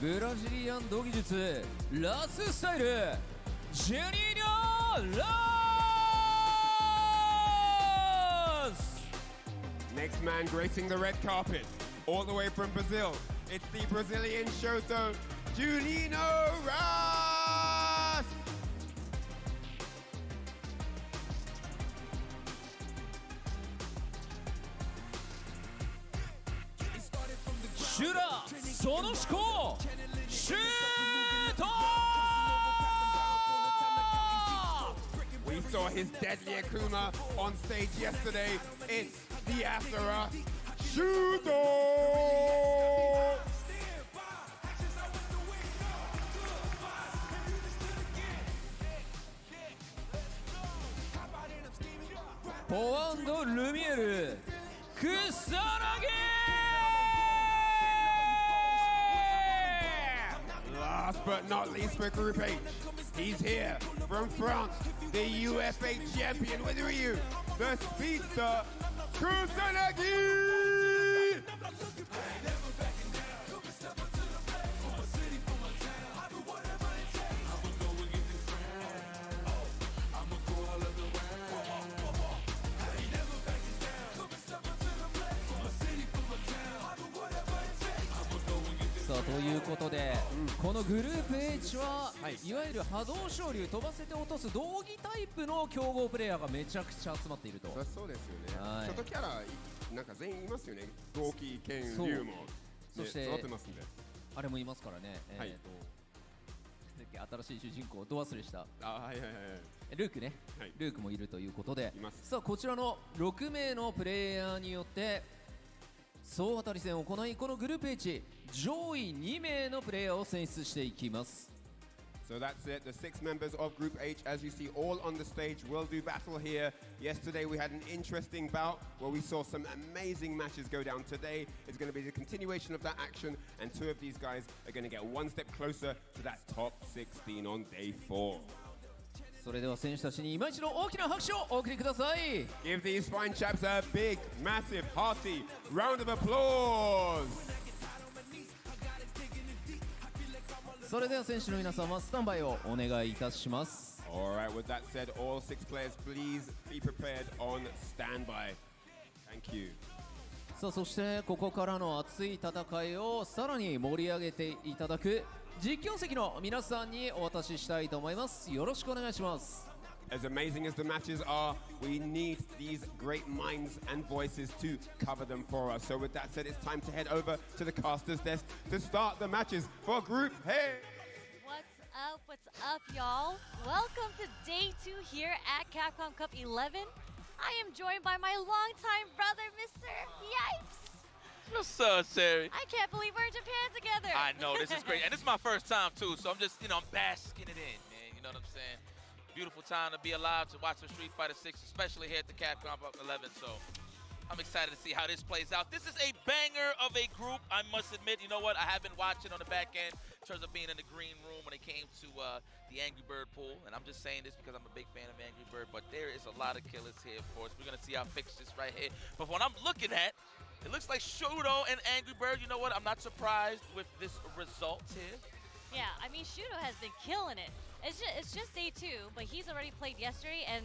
ブラジリアン道技術ラススタイルジュニーノラス Next man gracing the red carpet, all the way from Brazil. It's the Brazilian Shoto, Juninho Ras! Shura その思考シュート We saw his deadly Akuma on stage yesterday. It's the Asura Shuto! 포안도 루미에르 쿠사나기 Last but not least for Group H, he's here from France, the UFA champion with Ryu, the speedster, Kusanagi!さあということで、このグループ H はいわゆる波動昇竜飛ばせて落とす道着タイプの強豪プレイヤーがめちゃくちゃ集まっていると。そうですよね、はい、ショートキャラなんか全員いますよね。同期兼竜もそして育ってますんで、あれもいますからね、はい、新しい主人公ど忘れした、ルークね、はい、ルークもいるということで、います。さあこちらの6名のプレイヤーによって総当たり戦を行い、このグループ H 上位2名のプレイヤーを選出していきます。 So that's it, the 6 members of Group H, as you see, all on the stage, will do battle here. Yesterday we had an interesting bout where we saw some amazing matches go down. Today is going to be the continuation of that action, and 2 of these guys are going to get one step closer to that top 16 on day 4. それでは選手たちに今一度大きな拍手をお送りください。 Give these fine chaps a big, massive, hearty round of applause. それでは選手の皆様スタンバイをお願いいたします。 Alright, with that said, all 6 players please be prepared on standby. Thank you. さあそしてここからの熱い戦いをさらに盛り上げていただく実況席の皆さんにお渡ししたいと思います。よろしくお願いします。 As amazing as the matches are, we need these great minds and voices to cover them for us. So with that said, it's time to head over to the caster's desk to start the matches for Group Hey! What's up, y'all? Welcome to day 2 here at Capcom Cup 11. I am joined by my longtime brother, Mr. Yipes. What's up, Sari? I can't believe we're in Japan together. I know, this is great. And this is my first time, too, so I'm just, I'm basking it in, man. You know what I'm saying? Beautiful time to be alive, to watch some Street Fighter 6, especially here at the Capcom Cup 11, so I'm excited to see how this plays out. This is a banger of a group, I must admit. You know what? I have been watching on the back end in terms of being in the green room when it came to the Angry Bird pool. And I'm just saying this because I'm a big fan of Angry Bird, but there is a lot of killers here, of course. We're going to see our fixtures right here. But what I'm looking at, it looks like Shuto and Angry Bird. You know what? I'm not surprised with this result here. Yeah, I mean, Shuto has been killing it. It's just day 2, but he's already played yesterday, and,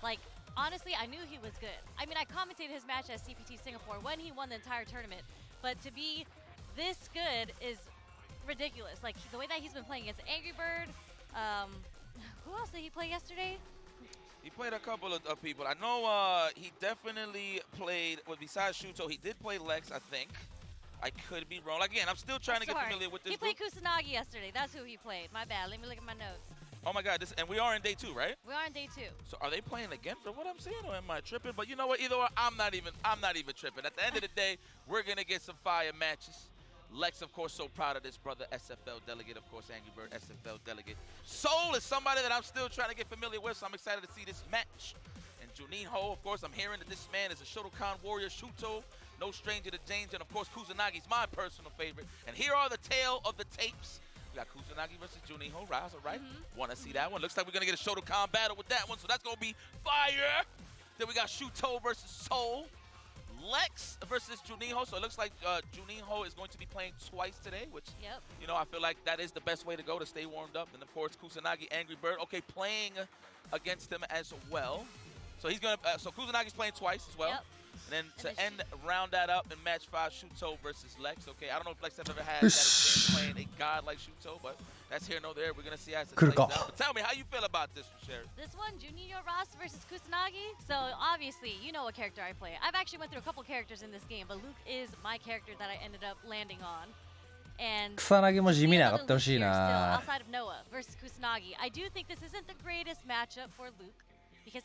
like, honestly, I knew he was good. I mean, I commentated his match at CPT Singapore when he won the entire tournament, but to be this good is ridiculous. Like, the way that he's been playing against Angry Bird, who else did he play yesterday? He played a couple of people. I know he definitely played, well, besides Shuto, he did play Lex, I think. I could be wrong. Again, I'm still trying to get familiar with this. He played Kusanagi yesterday. That's who he played. My bad. Let me look at my notes. Oh my God! And we are in day 2, right? We are in day 2. So are they playing again for what I'm seeing, or am I tripping? But you know what? Either way, I'm not even tripping. At the end of the day, we're gonna get some fire matches. Lex, of course, so proud of this brother. SFL delegate, of course, Angry Bird SFL delegate. Soul is somebody that I'm still trying to get familiar with, so I'm excited to see this match. And Juninho, of course, I'm hearing that this man is a Shotokan warrior, Shuto, no stranger to James, and of course, Kusunagi's my personal favorite. And here are the tale of the tapes. We got Kusanagi versus Juninho, right? All right. Want to see that one? Looks like we're going to get a Shotokan battle with that one, so that's going to be fire. Then we got Shuto versus Soul. Lex Lex versus Juninho. So it looks like Juninho is going to be playing twice today, which, Yep. you know, I feel like that is the best way to go to stay warmed up. And of course, Kusanagi, Angry Bird, okay, playing against him as well. So he's gonna. So Kusanagi's playing twice as well. Yep. And then to round that up in match 5, Shuto versus Lex. Okay, I don't know if Lex have ever had that experience playing a god like Shuto, but that's here, no there. We're gonna see how it plays out. But tell me, how you feel about this, Sherry? This one, Juninho Ross versus Kusanagi. So obviously, you know what character I play. I've actually went through a couple characters in this game, but Luke is my character that I ended up landing on. And 草薙も地味に上がってほしい still な。 outside of Noah versus Kusanagi. I do think this isn't the greatest matchup for Luke because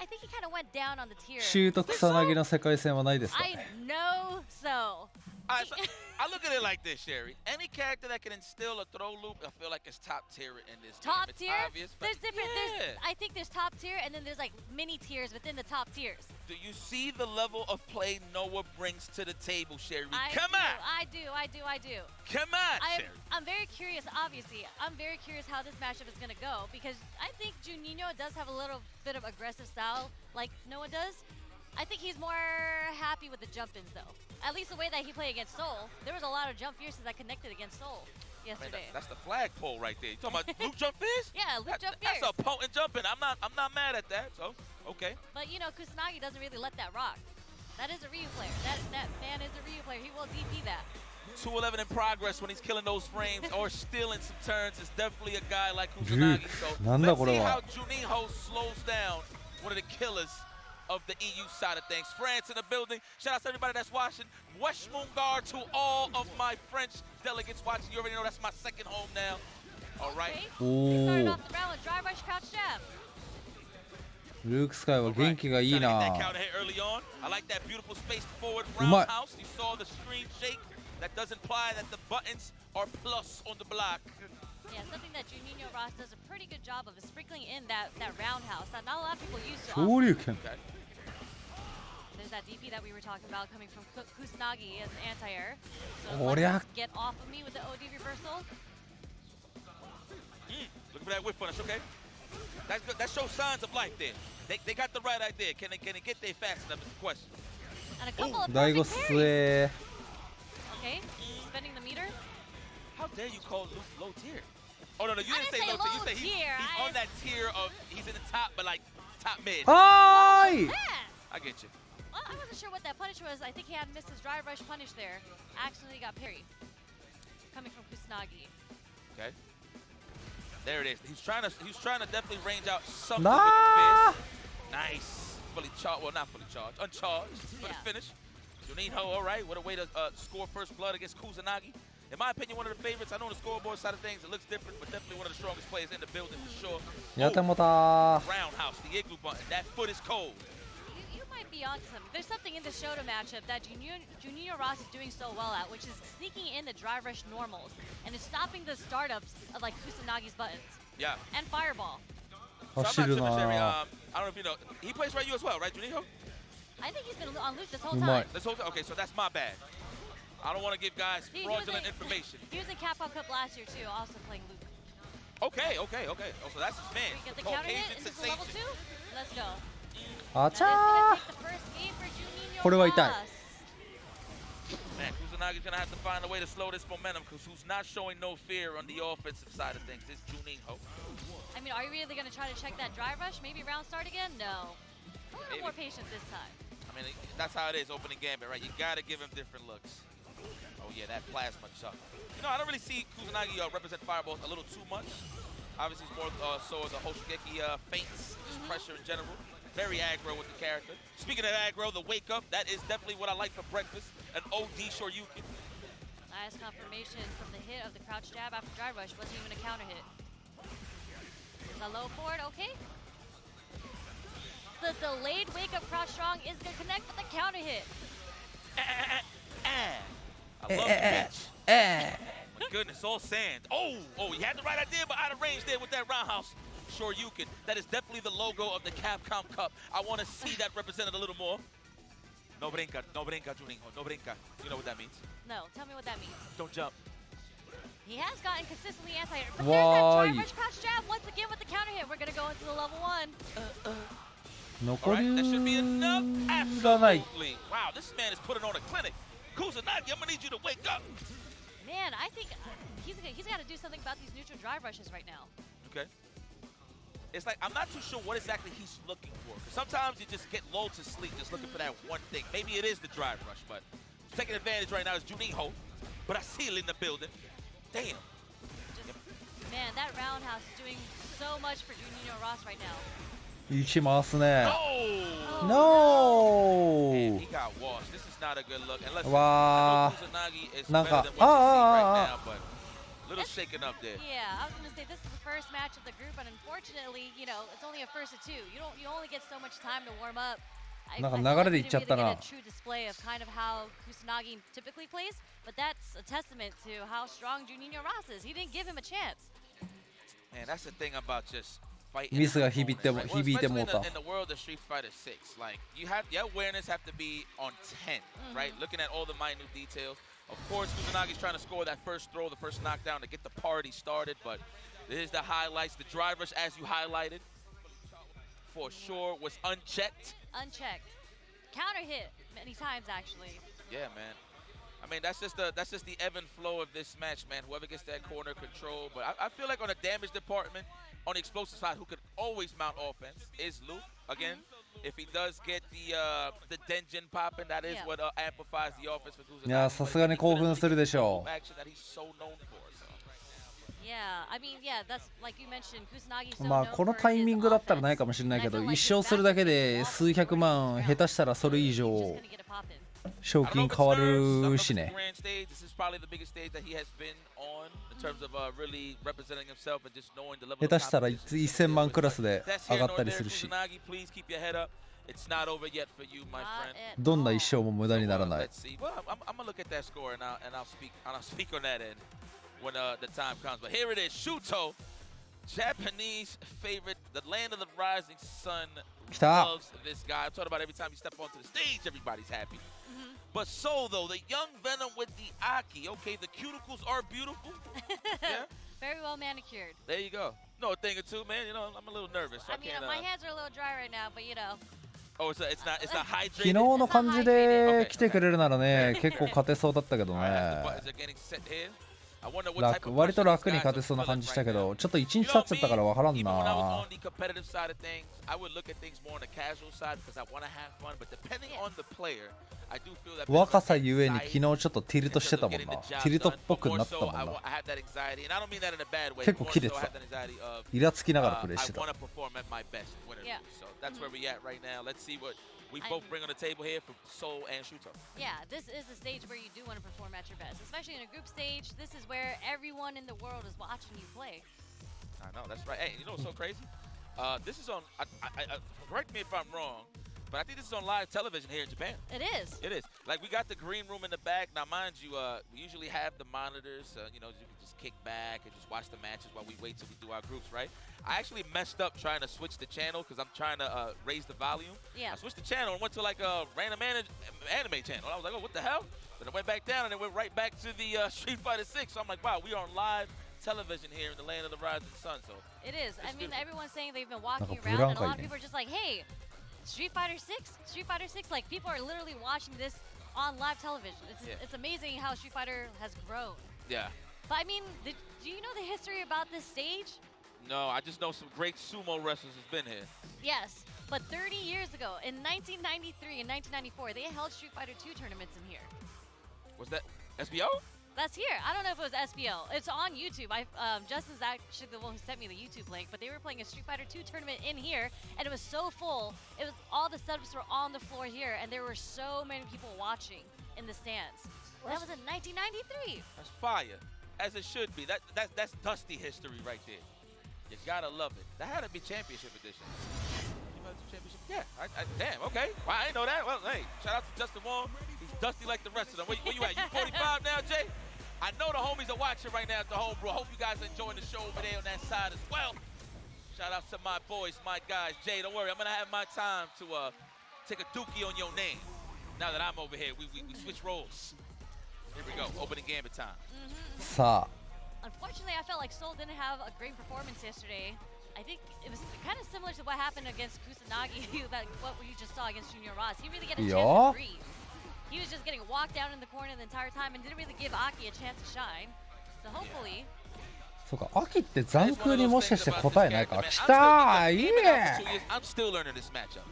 I think he kind of went down on the tier. シュート草薙の世界戦はないですか I know so. So I look at it like this, Sherry. Any character that can instill a throw loop, I feel like it's top tier in this Top game. It's tier? obvious, but There's different. yeah. I think there's top tier, and then there's like mini tiers within the top tiers. Do you see the level of play Noah brings to the table, Sherry? I Come do, on! I do. Come on, Sherry! I'm very curious, obviously. I'm very curious how this matchup is going to go because I think Juninho does have a little bit of aggressive style like Noah does. I think he's more happy with the jump-ins, though. At least the way that he played against Seoul. There was a lot of jump fierces that connected against Seoul yesterday. That's the flagpole right there. You talking about Luke jump fierce? Yeah, Luke jump fierce. That's a potent jumping. I'm not mad at that. So okay. But you know, Kusanagi doesn't really let that rock. That is a Ryu player. That man is a Ryu player. He will DP that. 211 in progress when he's killing those frames or stealing some turns. It's definitely a guy like Kusanagi. So let's see how Juninho slows down one of the killers of the EU side of things. France in the building. Shout out to everybody that's watching. Wesh Mungar to all of my French delegates watching. You already know that's my second home now. All right. Okay. Started off the round with dry rush crouch jab. ルークスカイは元気がいいな。 I like that beautiful space forward roundhouse. You saw the screen shake. That does imply that the buttons are plus on the block. Yeah, something that Juninho Ross does a pretty good job of is sprinkling in that roundhouse that not a lot of people used to. 昇竜拳。 There's that DP that we were talking about coming from Kusanagi as anti-air. So let's get off of me with the OD reversal. Look for that whip punish, okay? That's good. That shows signs of life there. They got the right idea. Can they get there fast enough is the question. And a couple of 第5 perfect 末 parries. Okay, spending the meter. How dare you call Luke low tier? Oh no, you didn't say low tier. You said he's on that tier of he's in the top, but like top mid. はーい Yeah. I get you. Well, I wasn't sure what that punish was. I think he had missed his dry rush punish there. Accidentally got parry. Coming from Kusanagi. Okay. There it is. He's trying to definitely range out something with the fist. Nice. Fully charged. Well, not fully charged. Uncharged for the finish. Juninho, all right. What a way to score first blood against Kusanagi. In my opinion, one of the favorites. I know on the scoreboard side of things, it looks different, but definitely one of the strongest players in the building for sure. やってもた Roundhouse, the igloo button. That foot is cold. You might be onto something. There's something in the Shota matchup that Juninho Ross is doing so well at, which is sneaking in the dry rush normals and is stopping the startups of like Kusanagi's buttons. Yeah. And fireball. So I'm not 走る tripping, Sherry. な I don't know if you know. He plays Ryu as well, right, Juninho? I think he's been on Luke this whole うま time. い This whole time? Okay, so that's my bad. I don't want to give guys He was fraudulent in- information. He was in Capcom Cup last year too, also playing Luke. Okay. Oh, so that's his man. We get the counter hit. Caucasian Is this a level sensation. 2? Let's go. あ That ち is ゃ gonna ー take the first game for Juninho これは痛い Ross. Man, Kusanagi's gonna have to find a way to slow this momentum because who's not showing no fear on the offensive side of things is Juninho. I mean, are you really gonna try to check that dry rush? Maybe round start again? No. A little Maybe. more patient this time. I mean, that's how it is opening gambit, right? You gotta give him different looks. Oh yeah, that plasma chuck. You know, I don't really see Kusanagi represent fireballs a little too much. Obviously, it's more so as a Hoshigeki feints, just pressure in general. Very aggro with the character. Speaking of aggro, the wake up, that is definitely what I like for breakfast. An OD Shoryuken. Nice confirmation from the hit of the crouch jab after dry rush. Wasn't even a counter hit. The low forward, okay. The delayed wake up crouch strong is gonna connect with the counter hit. I love the pitch. My goodness, all sand. Oh, he had the right idea, but out of range there with that roundhouse. Shoryuken. That is definitely the logo of the Capcom Cup. I want to see that represented a little more. No brinca, Juninho, no brinca. You know what that means? No, tell me what that means. Don't jump. He has gotten consistently anti-air. But Why? there's that dry rush crouch jab once again with the counter hit. We're gonna go into the level 1. 残 Alright, that should be り enough. がない。 Absolutely. Wow, this man is putting on a clinic. Kusanagi, I'm gonna need you to wake up. Man, I think he's got to do something about these neutral drive rushes right now. Okay. It's like, I'm not too sure what exactly he's looking for. 'Cause sometimes you just get lulled to sleep just looking for that one thing. Maybe it is the drive rush, but taking advantage right now is Juninho. But I see it in the building. Damn. Man, that roundhouse is doing so much for Juninho Ross right now. 位置回すね。 No! No! Man, he got washed. This is not a good look. And listen, I わ know Kusanagi is なん better か than what you see right now, but a little shaken up there. Yeah, I was gonna say this is the first match of the group, and unfortunately, you know, it's only a first of two. You only get so much time to warm up. I なんか feel like 流れで we いっちゃ didn't ったな。 really get a true display of kind of how Kusanagi typically plays, but that's a testament to how strong Juninho Ross is. He didn't give him a chance. Man, that's the thing about just fighting. ミスが響いても Right? Well, 響いても especially うた。 in the world of Street Fighter 6, like your awareness have to be on 10, right? Looking at all the minute details. Of course, Kusanagi's trying to score that first throw, the first knockdown to get the party started, but here's the highlights. The drive rush, as you highlighted, for sure was unchecked. Unchecked. Counter hit many times, actually. Yeah, man. I mean, that's just the ebb and flow of this match, man. Whoever gets that corner control. But I feel like on the damage department, on the explosive side, who could always mount offense is Luke. Again, if he does get the Denjin popping, that is what amplifies the offense for Kusanagi. いや、さすがに興奮するでしょう。 Action that he's so known for, so. Yeah, I mean, yeah, that's like you mentioned, Kusanagi so まあ known この for タイミングだったら his ないかもしれないけ offense. ど、 And I feel 一 like 勝するだけ that's で what 数百万、下手したらそれ以 he's 上 just gonna get it popping. 賞 I don't know 金 if it's 変わ nerves. I don't know る if し it's ね。 the grand stage. This is probably the biggest stage that he has been on in terms of really representing himself and just knowing the level 下 of 手したら competition. 1000万クラスで That's 上 here がっ nor たり there. するし、 Kusanagi, please keep your head up. It's not over yet for you, my Not friend. at どんな all. 一生も無駄にならない Let's。see. Well, I'm gonna look at that score and I'll speak on that end when the time comes. But here it is, Shuto, Japanese favorite, the land of the rising sun. 来た。 Loves this guy. I'm talking about every time you step onto the stage, everybody's happy. But so though, the young Venom with the Aki. Okay, the cuticles are beautiful. Yeah, Very well manicured. there you go. No, a thing or two, man. You know, I'm a little nervous. So I I mean, can't. my hands are a little dry right now, but you know. Oh, it's not 昨 hydrated. 日の感じで来てくれるならね、結構勝てそうだったけど All right, ね the。buttons are getting set here. I wonder what type 楽 of 割と pressure these 楽に guys 勝て are そうな感じした feeling け right ど、 now. ちょっと1日 You 経 know っちゃったから me, わからん even when I was な on。the competitive side of things, I would look at things more on the casual side because I want to have fun. But depending on the player, I do feel that 若さゆえに昨 anxiety 日ちょっとティルトしてたもん in な。 terms of getting the ティ job ルトっ done. ぽ But く more なった so, もんな。 I had that anxiety, and I don't mean that in a bad way. 結構 More 切れ so, て I た had that anxiety of イラつきながら I プレイしてた want。to perform at my best, win or Yeah. lose. So that's where we at right now. Let's see what we I- both bring on the table here for Soul and Shuto. Yeah, this is the stage where you do want to perform at your best, especially in a group stage. This is where everyone in the world is watching you play. I know, that's right. Hey, you know what's so crazy? This is on, correct me if I'm wrong, but I think this is on live television here in Japan. It is. It is. Like, we got the green room in the back. Now, mind you, we usually have the monitors. You know, you can just kick back and just watch the matches while we wait till we do our groups, right? I actually messed up trying to switch the channel because I'm trying to raise the volume. Yeah. I switched the channel and went to, like, a random anime channel. I was like, oh, what the hell? Then I went back down and it went right back to the Street Fighter 6. So I'm like, wow, we are on live television here in the land of the rising sun. So It is. I mean, beautiful. everyone's saying they've been walking Like a around, and a lot of Burankai people are just like, hey, Street Fighter 6? Street Fighter 6? Like, people are literally watching this on live television. Yeah. It's amazing how Street Fighter has grown. yeah. But I mean, do you know the history about this stage? No, I just know some great sumo wrestlers has been here. Yes. But 30 years ago, in 1993 and 1994, they held Street Fighter 2 tournaments in here. Was that SBO? That's here. I don't know if it was SBL. It's on YouTube. Justin's actually the one who sent me the YouTube link, but they were playing a Street Fighter 2 tournament in here, and it was so full. It was all the setups were on the floor here, and there were so many people watching in the stands. That was in 1993. That's fire, as it should be. That's dusty history right there. You gotta love it. That had to be championship edition. Championship? Yeah. Damn. Okay. Wow, I didn't know that. Well, hey, shout out to Justin Wong. He's dusty like the rest of them. Where you at? You 45 now, Jay? I know the homies are watching right now at the home, bro. Hope you guys are enjoying the show over there on that side as well. Shout out to my boys, my guys. Jay, don't worry. I'm gonna have my time to take a dookie on your name. Now that I'm over here, we switch roles. Here we go. Opening gambit time. さあ、 Unfortunately, I felt like Seoul didn't have a great performance yesterday. I I think it was kind of similar to what happened against Kusanagi, that what we just saw against Junior Ross. He really got a chance to breathe. He was just getting walked down in the corner the entire time and didn't really give Aki a chance to shine. So hopefully. そうか、秋って残空にもしかして答えないか。来たー、いい I'm still learning this matchup.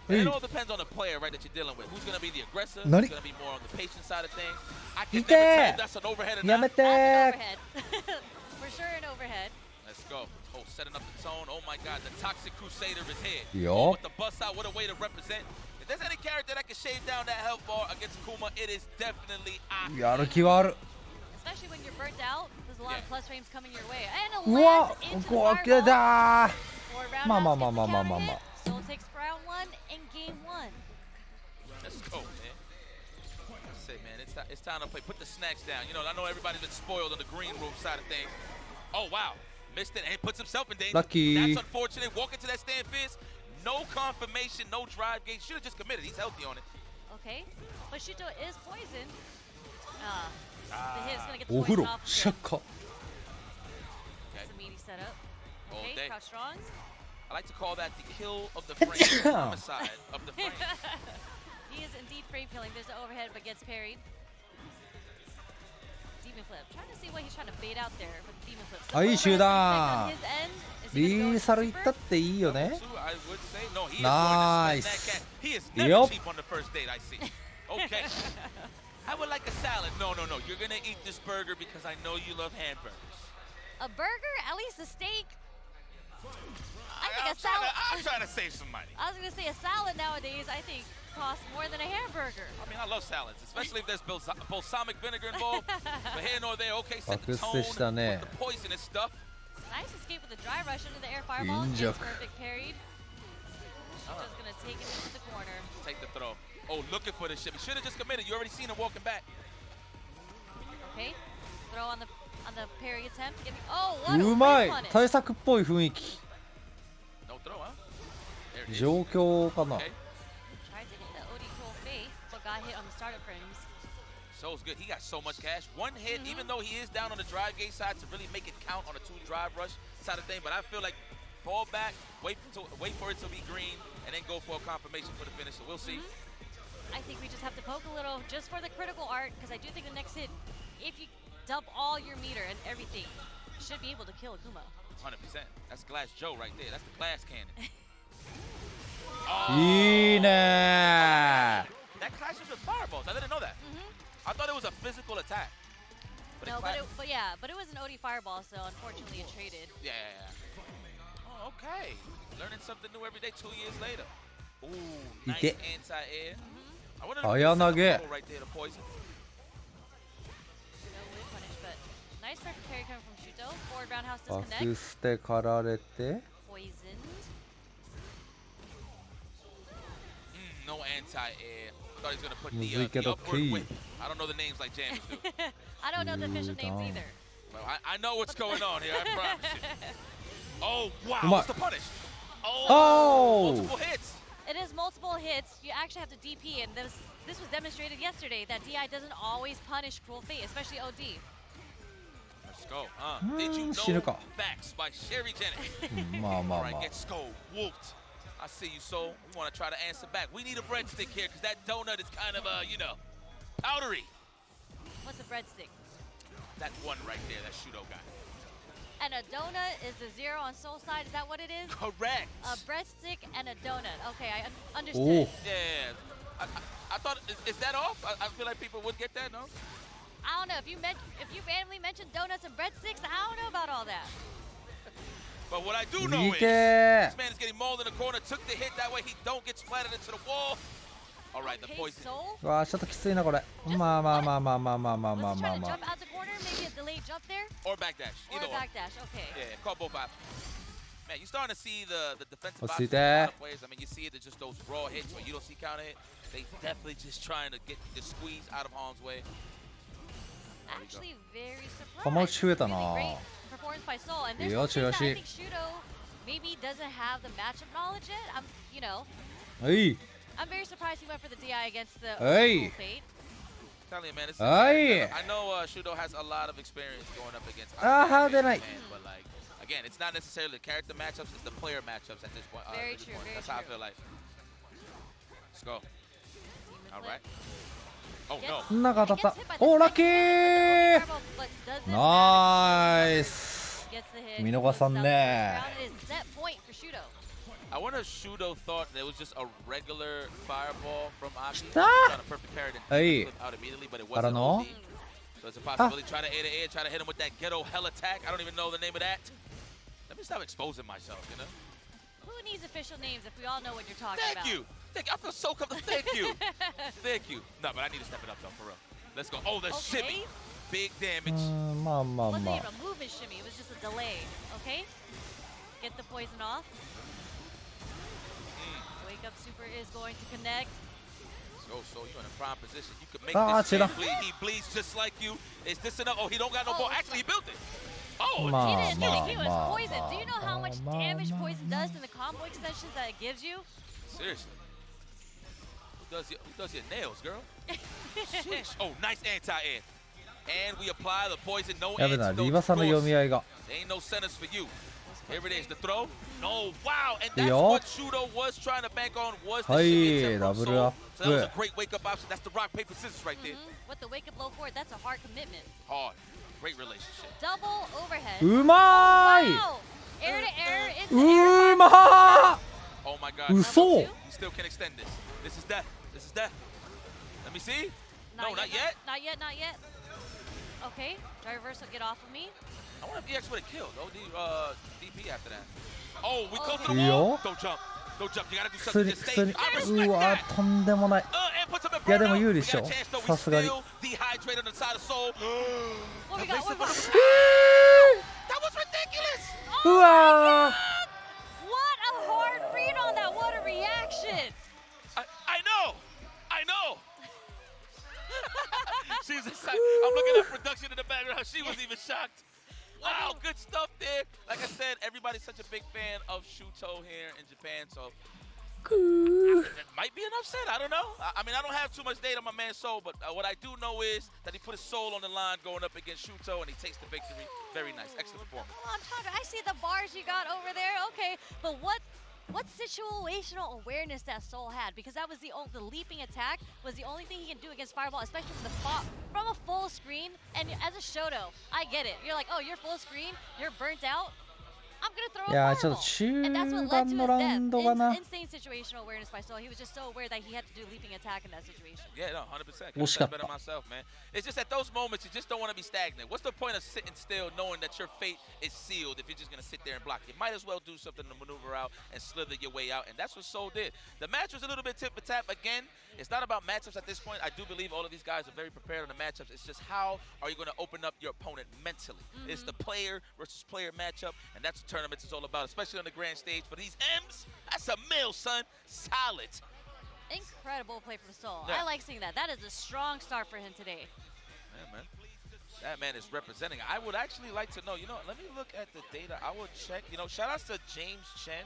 It all depends on the player, right, that you're dealing with. Who's going to be the aggressor? Who's going to be more on the patient side of things? I can never tell if that's an overhead or not. やめて That's an overhead. For sure an overhead. Let's go. Oh, setting up the tone. Oh my God, the Toxic Crusader is here. Yo. With the bust out, what a way to represent. If there's any character that can shave down that health bar against Kuma, it is definitely Aki. やる気はある。 Especially when you're burnt out, there's a lot of plus frames coming your way. And a うわ lance into the こけ fireball. だー For round まあまあ house まあ gets まあ the まあ counter まあま hit. あ Soul takes round 1 in game 1. Let's go, man. That's it, man. It's time to play. Put the snacks down. You know, I know everybody's been spoiled on the green room side of things. Oh, wow. Missed it and puts himself in danger. Lucky. That's unfortunate. Walk into that stand fist. No confirmation, no drive gate. Should have just committed. He's healthy on it. Okay. But Shuto is poisoned. The hit is going to get お the 風 poison 呂 off. シャッカ That's a meaty setup. All Okay, day. crouch strong. I like to call that the kill of the frame. The homicide of the frame. He is indeed frame killing. There's an overhead, but gets parried. Demon flip. Trying to see what he's trying to bait out there with the demon flip. So あ、いい overhead 集 is 団 on his end. Is he リ gonna go ーサルいっ super? たっていいよね Two, I would say. No, he is Nice. going to spend that cat. He is never Yup. cheap on the first date, I see. Okay. I would like a salad. No. You're going to eat this burger because I know you love hamburgers. A burger? At least a steak? I think a salad. I'm trying to save some money. I was going to say a salad nowadays, I think, costs more than a hamburger. I mean, I love salads, especially if there's balsamic vinegar involved. But here nor there, okay, set the 爆 tone 捨てしたね with the poisonous stuff. Nice escape with the dry rush into the air fireball. Gets Injak. perfect parried. Just going to take it into the corner. Take the throw. Oh, looking for the ship. He should have just committed. You already seen him walking back. Okay. Throw on the parry attempt. Oh, what a うま whip い punish. 対策っぽい雰囲気 No throw, huh? There it is. 状況かな Okay. Tried to get the OD cool fate, but got hit on the startup frames. So's good. He got so much cash. One hit, even though he is down on the drive gate side to really make it count on a 2 drive rush side of thing. But I feel like fall back, wait for it to be green, and then go for a confirmation for the finish. So we'll see. I think we just have to poke a little just for the critical art, because I do think the next hit, if you dump all your meter and everything, you should be able to kill Akuma. 100%. That's Glass Joe right there. That's the glass cannon. いいね That clashes with fireballs. I didn't know that. I thought it was a physical attack. No, but it was an OD fireball, so unfortunately it traded. Yeah. Oh, okay. Learning something new every day 2 years later. Ooh, nice Ite. anti-air. I wonder Aya nage. right there, the poison. No whip punish, but nice perfect parry coming from Shuto. Forward roundhouse バ disconnect. ク捨てかられて Poisoned. No anti-air. Thought he was going to put む the, ずいけ the ど upward ケイ whip. I don't know the names like Jammers do. I don't know the official names Damn. either. Well, I know what's going on here, I promise you. Oh, wow, Come what's on. the punish? Oh! Multiple hits. It is multiple hits. You actually have to DP, and this was demonstrated yesterday that DI doesn't always punish Cruel Fate, especially OD. Let's go. Did you 死ぬ know か facts by Sherry Jennings? まあまあ All ま right, あ get skull whooped. I see you, Soul. We want to try to answer back. We need a breadstick here because that donut is kind of, powdery. What's a breadstick? That one right there, that Shudo guy. And a donut is the 0 on Soul side. Is that what it is? Correct. A breadstick and a donut. Okay, I Oh. understood. Yeah. I thought, is that off? I feel like people would get that, no? I don't know if you randomly mentioned donuts and breadsticks. I don't know about all that. But what I do know 見 is て this man is getting mauled in the corner, took the hit. That way he don't get splattered into the wall. All right, the Okay, poison. Soul. うわーちょっときついなこれまあまあまあまあまあまあまあまあ Was he まあ trying to まあ jump out the corner? Maybe a delayed jump there? Or backdash. Or Either a backdash. Okay. Yeah, call both options. Man, you're starting to see the defensive Let's options see in a lot that. of ways. I mean, you see it, it's just those raw hits where you don't see counter hit. They definitely just trying to get the squeeze out of harm's way. Actually, very surprised. かまち増えた Really な great performance by Soul. And there's よ some し things よ that し I think Shudo maybe doesn't have the matchup knowledge yet.はい I'm very surprised he went for the DI against the Hey. Cruel Fate. Telling you, man, it's Aye. I know Shudo has a lot of experience going up against. Ah, how did I- man, but like again, it's not necessarily the character matchups, it's the player matchups at this point. Very true, very That's true. how I feel like. Let's go. All right. Oh, Gets- no. そんなが当たっ gets た hit by the おーラッ second キ hit ー with the fireball, but doesn't ナイス Gets the hit. 見逃さんね Round is set point for Shudo. I wonder if Shudo thought that it was just a regular fireball from Aki. Stop. Trying to perfect parry and Hey. flip out immediately, but it I don't wasn't know. OD. So it's a possibility. Try to air to air, try to hit him with that ghetto hell attack. I don't even know the name of that. Let me stop exposing myself, you know? Who needs official names if we all know what you're talking Thank about? you. Thank you. I feel so comfortable. Thank you. Thank you. No, but I need to step it up, though, for real. Let's go. Oh, the Okay. shimmy. Big う damage. ーんまあまあ Wasn't ま even あ a movement shimmy, it was just a delay. Okay? Get the poison off. Wake up super is going to connect. So you're in a prime position. You could make Ah, this man Chida. bleed. He bleeds just like you. Is this enough? Oh, he don't got no ball. Actually, he built it. Oh, Ma. He didn't do it, he was ma, poisoned. Do you know how much ma, damage ma, poison ma. does in the combo extensions that it gives you? seriously. Who does your nails, girl? Sheesh. Oh, nice anti-air. And we apply the poison. No やべな antidote. リバさんの読み合いが There ain't no centers for you. Here it is, the throw. No, wow, and that's Yo. what Shudo was trying to bank on, was the Hi, shimmy attempt from double Soul. up. So that was a Good. great wake-up option. That's the rock, paper, scissors right there. With the wake up low forward, that's a hard commitment. Hard. Great relationship. Double overhead. うまーい Wow! Air to air into う air. まー Oh my God. 嘘 You still can extend this. This is death. This is death. Let me see. No, not yet. Not yet, not yet. Okay, dry reversal, get off of me. I wonder if EX would have killed DP after that. Oh, we close to the Okay. wall. Yo. Don't jump. Don't jump. You gotta do 普 something. 通に Just 普 stay. 通に I う respect わ that. とんでもない And put some in いやでも burnout. 有利 We でしょ got a chance, though. We さすがに still dehydrated on the side of Soul. What we got? What we got? That was ridiculous. うわ What a hard read on that. What a reaction. I know. I know. She's excited. I'm looking at production in the background. She was even shocked. Wow, good stuff there. Like I said, everybody's such a big fan of Shuto here in Japan, so ーくー it might be an upset. I don't know. I mean, I don't have too much data on my man Soul, but what I do know is that he put his soul on the line going up against Shuto, and he takes the victory. Very nice. Excellent performance. Hold on, Chandra. I see the bars you got over there. Okay, but what situational awareness that Soul had? Because that was the leaping attack was the only thing he can do against Fireball, especially from a full screen. And as a Shoto, I get it. You're like, oh, you're full screen, you're burnt out. I'm gonna throw いや a ーちょっ fireball. と中 And that's what led 盤 to の his ラウ death. ンドがな Insane situational awareness by Soul. He was just so aware that he had to do leaping attack in that situation. Yeah, no, 100%.惜し Could've かった said better myself, man. It's just at those moments you just don't want to be stagnant. What's the point of sitting still knowing that your fate is sealed if you're just gonna sit there and block? You might as well do something to maneuver out and slither your way out, and that's what Soul did. The match was a little bit tip for tap. Again, it's not about matchups at this point. I do believe all of these guys are very prepared on the matchups. It's just how are you gonna open up your opponent mentally? It's the player versus player matchup, and that's what tournaments is all about, especially on the grand stage. For these M's, that's a mill, son. Solid. Incredible play from Soul. Yeah. I like seeing that. That is a strong start for him today. Yeah, man. That man is representing. I would actually like to know, let me look at the data. I will check. Shout outs to James Chen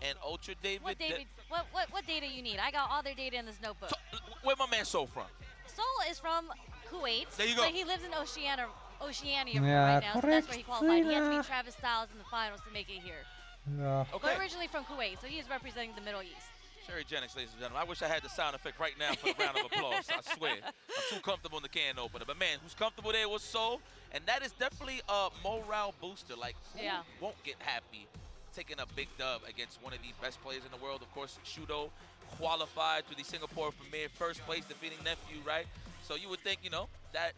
and Ultra David. What David? What data you need? I got all their data in this notebook. Where my man Soul from? Soul is from Kuwait. There you go. But he lives in Oceania Yeah, right now, so that's where he qualified. He had to correct. beat Travis Styles in the finals to make it here. うわ Okay. But originally from Kuwait, so he is representing the Middle East. Cherry Jennings, ladies and gentlemen. I wish I had the sound effect right now for the round of applause. I swear. I'm too comfortable in the can opener. But man, who's comfortable there was Soul. And that is definitely a morale booster. Like, who Yeah. won't get happy taking a big dub against one of the best players in the world? Of course, Shudo qualified to the Singapore Premier, first place, defeating Nephew, right? So you would think, that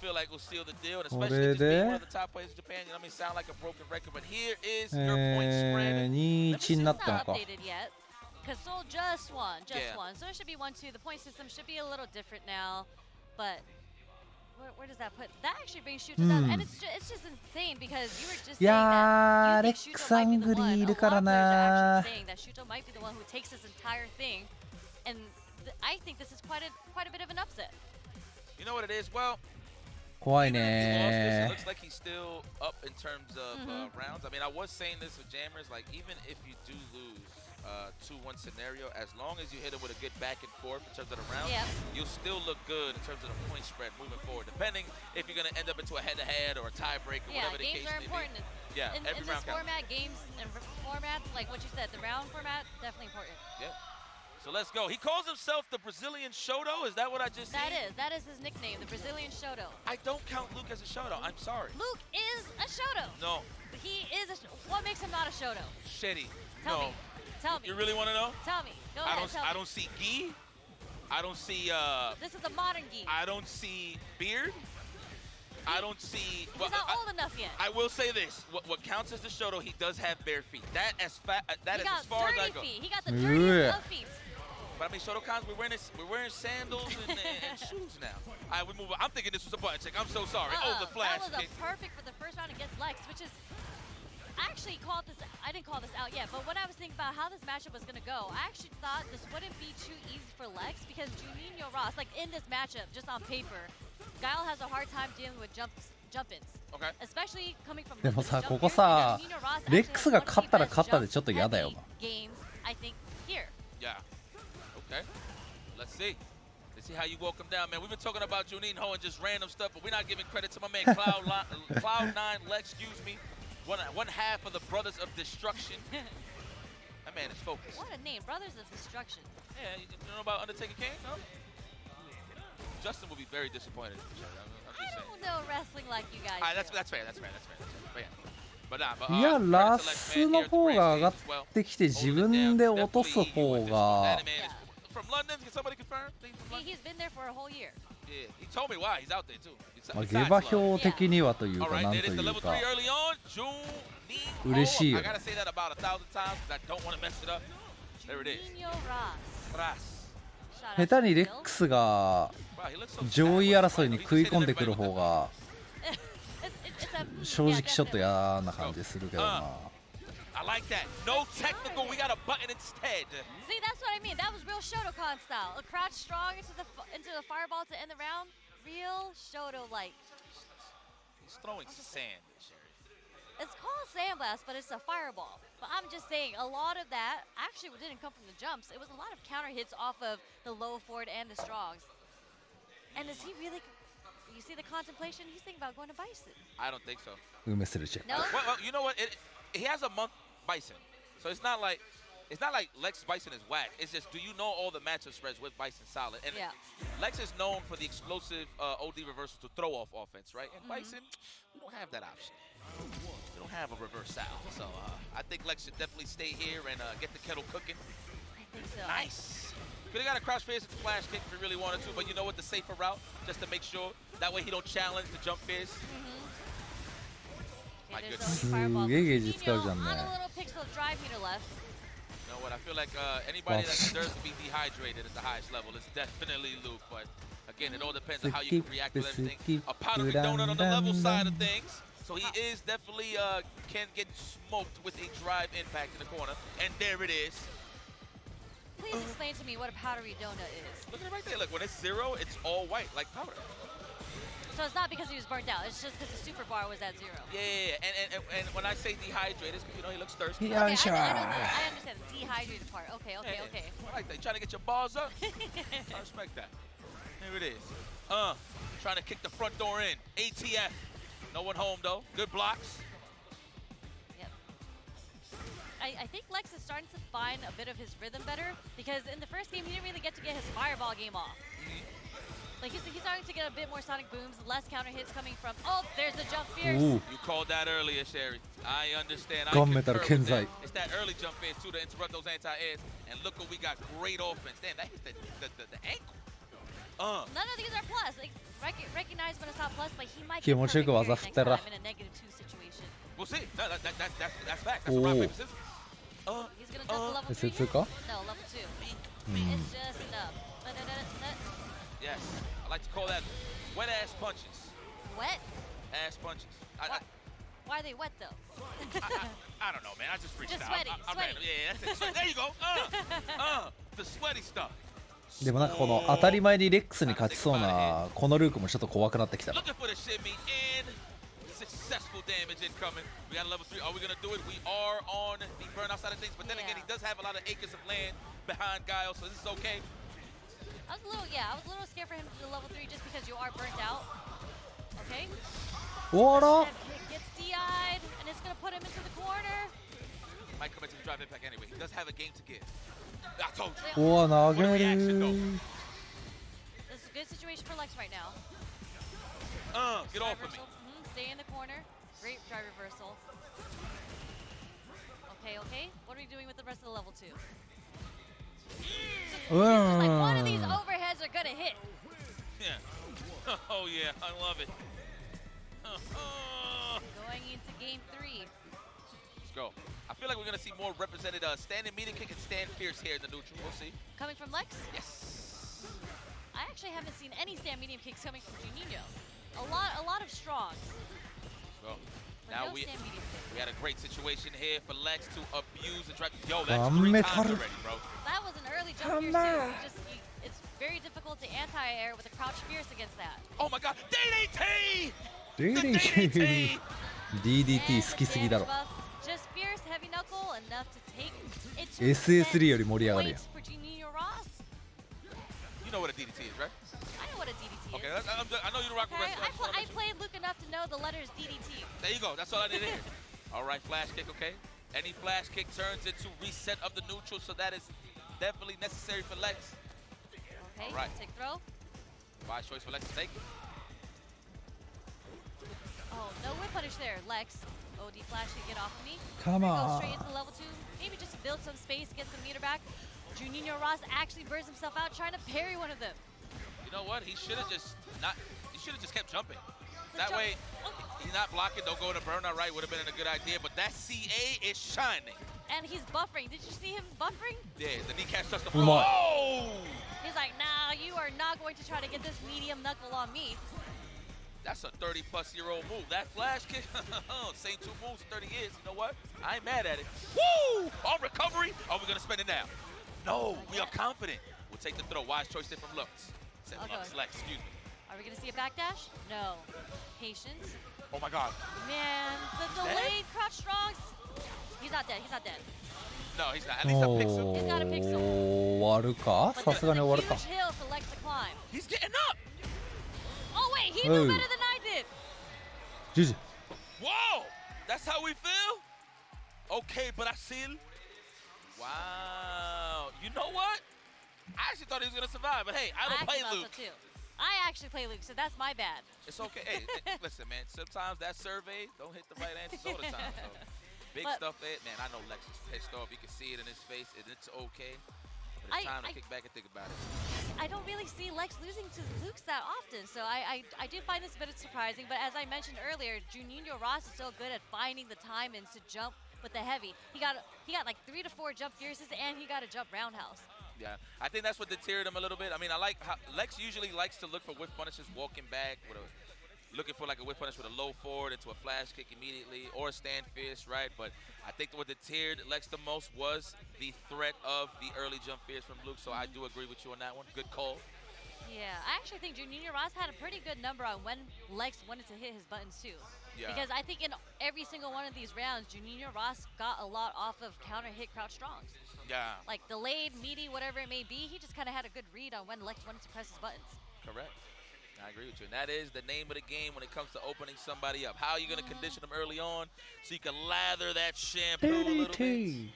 feel like will seal the deal, and especially just being one of the top players in Japan. You know what I mean? Sound like a broken record, but here is your point spread. 2-1にな It's ったの not か updated yet, because Soul just won, Yeah. So it should be 1-2. The point system should be a little different now, but where does that put? That actually brings Shuto down, and it's just insane because you were just saying いやー that レ you ッ think ク Shuto さ might be ん the グ one. リい A る lot から of players are な actually saying that Shuto might be the one who takes this entire thing, and I think this is quite a bit of an upset. You know what it is? Well, 怖い even if he lost this, it ね looks like he's still up in terms of rounds. I mean, I was saying this with Jammers, like even if you do lose 2-1 scenario, as long as you hit him with a good back and forth in terms of the round, Yeah. you'll still look good in terms of the point spread moving forward, depending if you're going to end up into a head-to-head or a tiebreak or Yeah, whatever the case games are may important. be. Yeah, in every this round counts. format, games and formats, like what you said, the round format, definitely important. Yeah. So let's go. He calls himself the Brazilian Shoto. Is that what I just said? That is his nickname, the Brazilian Shoto. I don't count Luke as a Shoto. I'm sorry. Luke is a Shoto. No. He is a. What makes him not a Shoto? Shitty. Tell no. me. Tell me. You really want to know? Tell me. Go ahead. Tell I me. don't see gi. I don't see. This is a modern gi. I don't see beard. I don't see. He's not old enough yet. I will say this: what counts as the Shoto, he does have bare feet. That is as far as I go. Feet. He got the dirtiest Yeah. of feet. But I mean, Shotokans, we're wearing sandals and shoes now. All right, we move on. I'm thinking this was a butt check. I'm so sorry. Oh, the flash. That was kick. perfect for the first round against Lex, which is. I actually called this. I didn't call this out yet, but when I was thinking about how this matchup was going to go, I actually thought this wouldn't be too easy for Lex because Juninho Ross, like in this matchup, just on paper, Guile has a hard time dealing with jump-ins. Okay. Especially coming from でもさ jump ここさ Juninho Ross レックスが actually has 勝ったら one of the 勝ったで best ちょっと嫌だよな jump-heavy games, I think, here. Yeah. Okay. Let's see. Let's see how you walk him down, man. We've been talking about Juninho and just random stuff, but we're not giving credit to my man Cloud9 Lex, excuse me. One half of the Brothers of Destruction. That man is focused. What a name, Brothers of Destruction. Yeah, you know about Undertaker King? No? Justin will be very disappointed. I'm just I saying. don't know wrestling like you guys. That's do. fair. But yeah. But nah, but, いや credit to ラ Lex, ス man, の here at the 方 grand が上がっ stage as well. てきて自分で落とす方が That man is from London. Can somebody confirm? He's from London? He's been there for a whole year. Yeah, he told me why. He's out there too. まあ Besides 下馬 love. 評的にはという All か right, なん there と is い the う level 3か early on. Juninho. 嬉しいよ I gotta say that about 1,000 times because I don't want to mess it up. There it is. Juninho Ross. Ras. Shout out 下 to 手にレ Bill. ックスが Wow, he looks so 上位 sad. 争いに食い込んでくる方が It's a- 正直 yeah, ちょっと definitely. 嫌な感じするけどな I like that. No technical. We got a button instead. See, that's what I mean. That was real Shotokan style. A crouch strong into the fireball to end the round. Real Shoto-like. He's throwing sand, Sherry. It's called Sandblast, but it's a fireball. But I'm just saying, a lot of that actually didn't come from the jumps. It was a lot of counter hits off of the low forward and the strongs. And is he really? You see the contemplation? He's thinking about going to Bison. I don't think so. 梅するチェック No? Well, you know what? He has a month Bison, so it's not like Lex Bison is whack. It's just, do you know all the matchup spreads with Bison solid? And Yeah. Lex is known for the explosive OD reversal to throw off offense, right? And Bison, we don't have that option. We don't have a reverse Sal. So I think Lex should definitely stay here and get the kettle cooking. I think so. Nice. Could have got a crouch fierce and flash kick if he really wanted to, but you know what? The safer route, just to make sure. That way he don't challenge the jump fierce. My Okay, there's goodness. the only fireball. すげえゲージ使う Juninho じゃん on ね a little pixel drive meter left. You know what? I feel like anybody that deserves to be dehydrated at the highest level is definitely Luke. But again, it all depends on how you can react with everything. A powdery donut on the level side of things. So he is definitely can get smoked with a drive impact in the corner. And there it is. Please explain to me what a powdery donut is. Look at it right there. Look, when it's 0, it's all white, like powder. So it's not because he was burnt out. It's just because the super bar was at 0. Yeah. And when I say dehydrated, it's because, you know, he looks thirsty. よ Okay, いしょ I understand the dehydrated part. Okay. I like that. You trying to get your bars up? I respect that. Here it is. Trying to kick the front door in. ATF. No one home, though. Good blocks. Yep. I think Lex is starting to find a bit of his rhythm better because in the first game, he didn't really get to get his fireball game off. Like he's starting to get a bit more sonic booms, less counter hits coming from. Oh, there's the jump fierce. おう You called that earlier, Sherry. I understand. I Gunmetal concur with Kenzai. that. It's that early jump fierce, too, to interrupt those anti-airs. And look what we got. Great offense. Damn, that hit the ankle. None of these are plus. Like, recognize when it's not plus, but he might 気 get 持ちよく perfect 技 parry 振ったら next time in a -2 situation. We'll see. No, that's fact. That's a rock, Oh. paper, scissors. He's gonna jump to level 3 Is it here? Tsuka? No, level 2. It's just enough. Yes. I like to call that wet-ass punches. Wet? Ass punches. Why are they wet though? I don't know, man. I just freaked Just out. sweaty, I'm sweaty. random. Yeah, that's it. So, there you go. The sweaty stuff. でもなんかこの当たり前にレックスに勝ちそうなこのルークもちょっと怖くなってきた Looking for the shimmy and successful. Meaningful damage incoming. We got a level 3. Are we going to do it? We are on the burnout side of things. But then again, he does have a lot of acres of land behind Guile, so this is okay. I was a little scared for him to do level 3 just because you are burnt out. Okay. 終わら Gets DI'd, and it's going to put him into the corner. Might come into the drive impact anyway. He does have a game to give. I told you. うわ投げ What a reaction, る though. This is a good situation for Lex right now. Get off of me. Stay in the corner. Great drive reversal. Okay, okay. What are we doing with the rest of the level 2? Just like one of these うん overheads are gonna hit. Yeah. Oh, yeah. I love it. Going into game 3. Let's go. I feel like we're going to see more represented standing medium kick and stand fierce here in the neutral. We'll see. Coming from Lex? Yes. I actually haven't seen any stand medium kicks coming from Juninho. A lot of strongs. Go. But Now no we stand medium kick. had a great situation here for Lex to abuse and try. Yo, that's Damn 3 it, times Haru. already, bro. That was an early jump fierce too. It's very difficult to anti-air with a crouch fierce against that. Oh my God. DDT! DDT DDT 好きすぎだろ Just fierce heavy knuckle enough to take it to SS3 より盛り上がるやん points for Juninho Ross. You know what a DDT is, right? I know what a DDT Okay, is. I know you don't rock with Okay, wrestling. I played Luke enough to know the letters DDT. There you go. That's all I did here. All right, flash kick, okay? Any flash kick turns into reset of the neutral, so that is definitely necessary for Lex. Okay, All right. take throw. Wise choice for Lex to take. Oh, no whip punish there, Lex. OD flash to get off of me. Come Go on straight into level 2. Maybe just build some space, get some meter back. Juninho Ross actually burns himself out trying to parry one of them. You know what? He should have just not. He should have just kept jumping. The That jump- way, he's not blocking. Don't go to burnout. Right, would have been a good idea. But that CA is shining. And he's buffering. Did you see him buffering? Yeah, the kneecap touched the Oh floor. my. Oh! He's like, nah, you are not going to try to get this medium knuckle on me. That's a 30-plus-year-old move. That flash kick, same 2 moves in 30 years. You know what? I ain't mad at it. Woo! On recovery, are we going to spend it now? No, we are confident. We'll take the throw. Wise choice there from Lux. Said Okay. Lux, Lex, excuse me. Are we going to see a backdash? No. Patience. Oh, my God. Man, the delayed crouch strongs. He's not dead. He's not dead. No, he's not. At least a pixel. お He's got a pixel. ー終わるか But さ this す is がに a 終わるか huge hill for Lex to climb. He's getting up. Oh, wait, he Oh. knew better than I did. GG Whoa! That's how we feel? Okay, Brazil. Wow. You know what? I actually thought he was going to survive, but hey, I don't play actually thought Luke. so too. I actually play Luke, so that's my bad. It's okay. Hey, listen, man. Sometimes that survey don't hit the right answers all the time. So big But- stuff there. Man, I know Lex is pissed off. You can see it in his face, and it's okay. But it's time to kick back and think about it. I don't really see Lex losing to Luke's that often, so I do find this a bit surprising. But as I mentioned earlier, Juninho Ross is so good at finding the time and to jump with the heavy. He got like 3 to 4 jump fierces, and he got a jump roundhouse. Yeah, I think that's what deterred him a little bit. I mean, I like how Lex usually likes to look for whiff punishes walking back with a looking for like a whip punish with a low forward into a flash kick immediately or a stand fierce, right? But I think what deterred Lex the most was the threat of the early jump fierce from Luke. So I do agree with you on that one. Good call. Yeah, I actually think Juninho Ross had a pretty good number on when Lex wanted to hit his buttons too. Yeah. Because I think in every single one of these rounds, Juninho Ross got a lot off of counter hit crouch strongs. Yeah, Like delayed, meaty, whatever it may be, he just kind of had a good read on when Lex wanted to press his buttons. correct. I agree with you. And that is the name of the game when it comes to opening somebody up. How are you going to condition them early on so you can lather that shampoo a little bit? DDT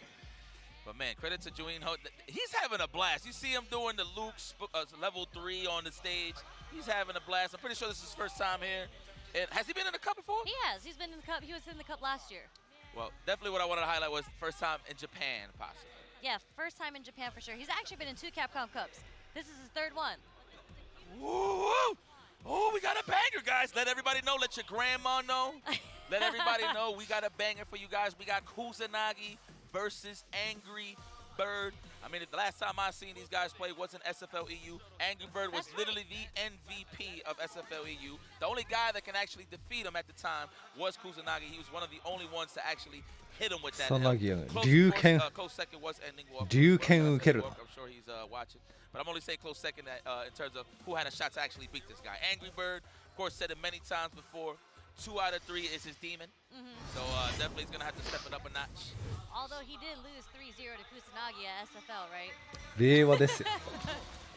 But man, credit to Juninho. He's having a blast. You see him doing the Luke level 3 on the stage. He's having a blast. I'm pretty sure this is his first time here. And has he been in the cup before? He has. He's been in the cup. He was in the cup last year. Well, definitely what I wanted to highlight was first time in Japan, possibly. Yeah, first time in Japan for sure. He's actually been in 2 Capcom Cups. This is his 3rd one. Woo! Oh, we got a banger, guys. Let everybody know. Let your grandma know. Let everybody know we got a banger for you guys. We got Kusanagi versus Angry Bird. I mean, the last time I seen these guys play wasn't SFL EU. Angry Bird was That's literally the MVP of SFL EU. The only guy that can actually defeat him at the time was Kusanagi. He was one of the only ones to actually hit him with that. Kusanagi, Close, Ryuken- close second was Ending Walk. Ryuken受けるな。 I'm sure he's watching. But I'm only saying close second in terms of who had a shot to actually beat this guy. Angry Bird, of course, said it many times before. 2 out of 3 is his demon. So definitely he's going to have to step it up a notch. Although he did lose 3-0 to Kusanagi at SFL, right? 令和ですよ。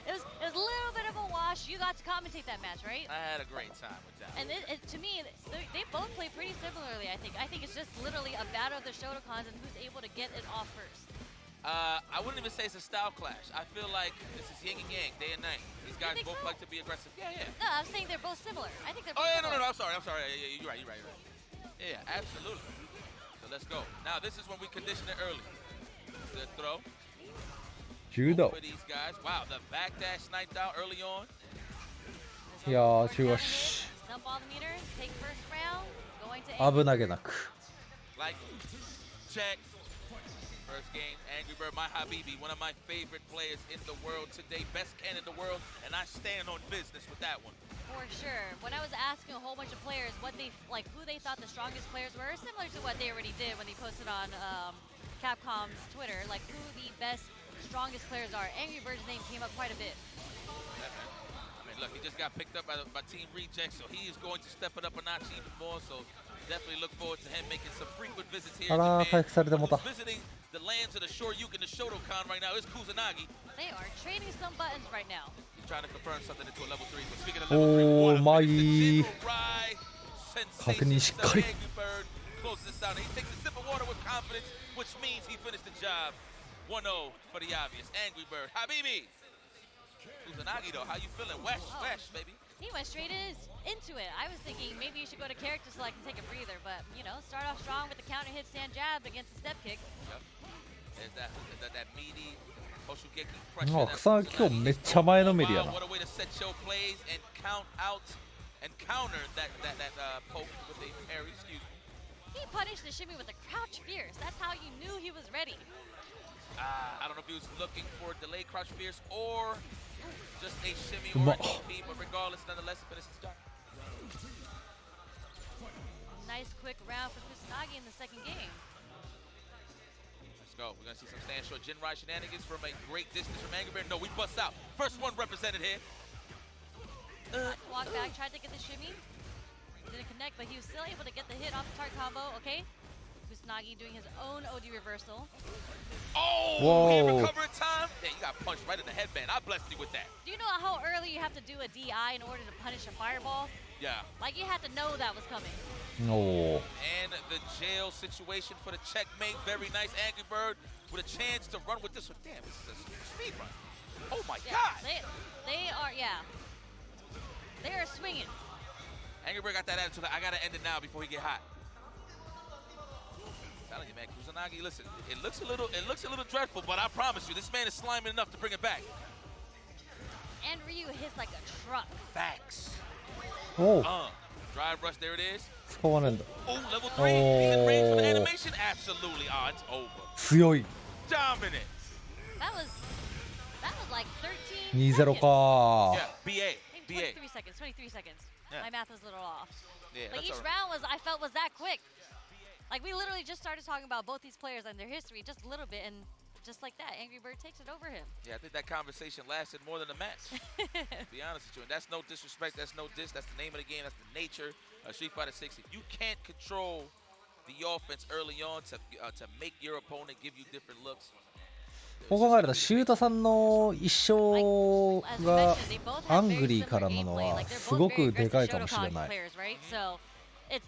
It was a little bit of a wash. You got to commentate that match, right? I had a great time with that. And to me, they both play pretty similarly, I think. I think it's just literally a battle of the Shotokans and who's able to get it off first. I wouldn't even say it's a style clash. I feel like this is yin and yang, day and night. These guys both like to be aggressive. Yeah, yeah. No, I'm saying they're both similar. I think they're both Oh, yeah, similar. no, I'm sorry. Yeah, you're right. Yeah, absolutely. So let's go. Now, this is when we condition it early. Good throw. 柔道 For these guys. Wow, the back dash sniped out early on. いやー中腰 Dump all the meters, take first round, going to 危なげなく Like, check. First game, Angry Bird, my Habibi, one of my favorite players in the world today, best can in the world, and I stand on business with that one. For sure. When I was asking a whole bunch of players what they who they thought the strongest players were, similar to what they already did when they posted on Capcom's Twitter, like who the best, strongest players are. Angry Bird's name came up quite a bit. Yeah, man. I mean, look, he just got picked up by Team Reject, so he is going to step it up a notch even more. So definitely look forward to him making some frequent visits here. あらー回復されてもた Visiting the lands of the Shoryuken and the Shotokan right now is Kusanagi. They are trading some buttons right now. He's trying to confirm something into a level 3. But speaking of level 3, Oh, what a my. finish. The Jinrai 確認しっかり sensation. Angry Bird closes this out. He takes a sip of water with confidence, which means he finished the job. 1-0 for the obvious. Angry Bird. Habibi. Kusanagi, though, how you feeling? Wesh, baby. He went straight into it. I was thinking maybe you should go to character select and take a breather, but you know, start off strong with the counter hit stand jab against the step kick. Yep. There's that meaty Hoshugeki pressure. あ草木今日めっちゃ前のめりやな What a way to set your plays and count out and counter that poke with a parry. Excuse me. He punished the shimmy with a crouch fierce. That's how you knew he was ready. I don't know if he was looking for delayed crouch fierce or just a shimmy Ma- or a DP, but regardless, nonetheless, he finished his job. Nice quick round for Kusanagi in the second game. Let's go. We're going to see some stand short Jinrai shenanigans from a great distance from Angry Bear. No, we bust out. First one represented here. Walk back, tried to get the shimmy. Didn't connect, but he was still able to get the hit off the target combo. Okay. Kusanagi doing his own OD reversal. Oh, Whoa. can't recover in time. Yeah, you got punched right in the headband. I blessed you with that. Do you know how early you have to do a DI in order to punish a fireball? Yeah. Like you had to know that was coming. おお And the jail situation for the checkmate. Very nice. Angry Bird with a chance to run with this one. Damn, this is a speed run. Oh my Yeah, God. they are, yeah. They are swinging. Angry Bird got that attitude. Like, I gotta end it now before he get hot. I'm telling you, man, Kusanagi. Listen, it looks a little dreadful, but I promise you, this man is slimy enough to bring it back. And Ryu hits like a truck. Facts. おお Drive rush. There it is. 使わねえんだ Oh, level 3. He's in range for the Oh. animation. Absolutely. Oh, it's over. 強い Dominant. That was like 13 2-0 seconds. か Yeah. BA. Maybe BA. 23 seconds. 23 seconds. Yeah. My math was a little off. Yeah, Like that's each all right. round I felt was that quick. Like we literally just started talking about both these players and their history just a little bit, and just like that, Angry Bird takes it over him. Yeah, I think that conversation lasted more than a match. To be honest with you, and that's no disrespect, that's no diss, that's the name of the game, that's the nature of Street Fighter 6. If you can't control the offense early on to make your opponent give you different looks, こう考えるとシュータさんの一生 As we が mentioned, they both ア have ン very グリー similar からなの gameplay. は Like they're す both ご very くで aggressive かいかもしれ Shotokan ない players, right? So it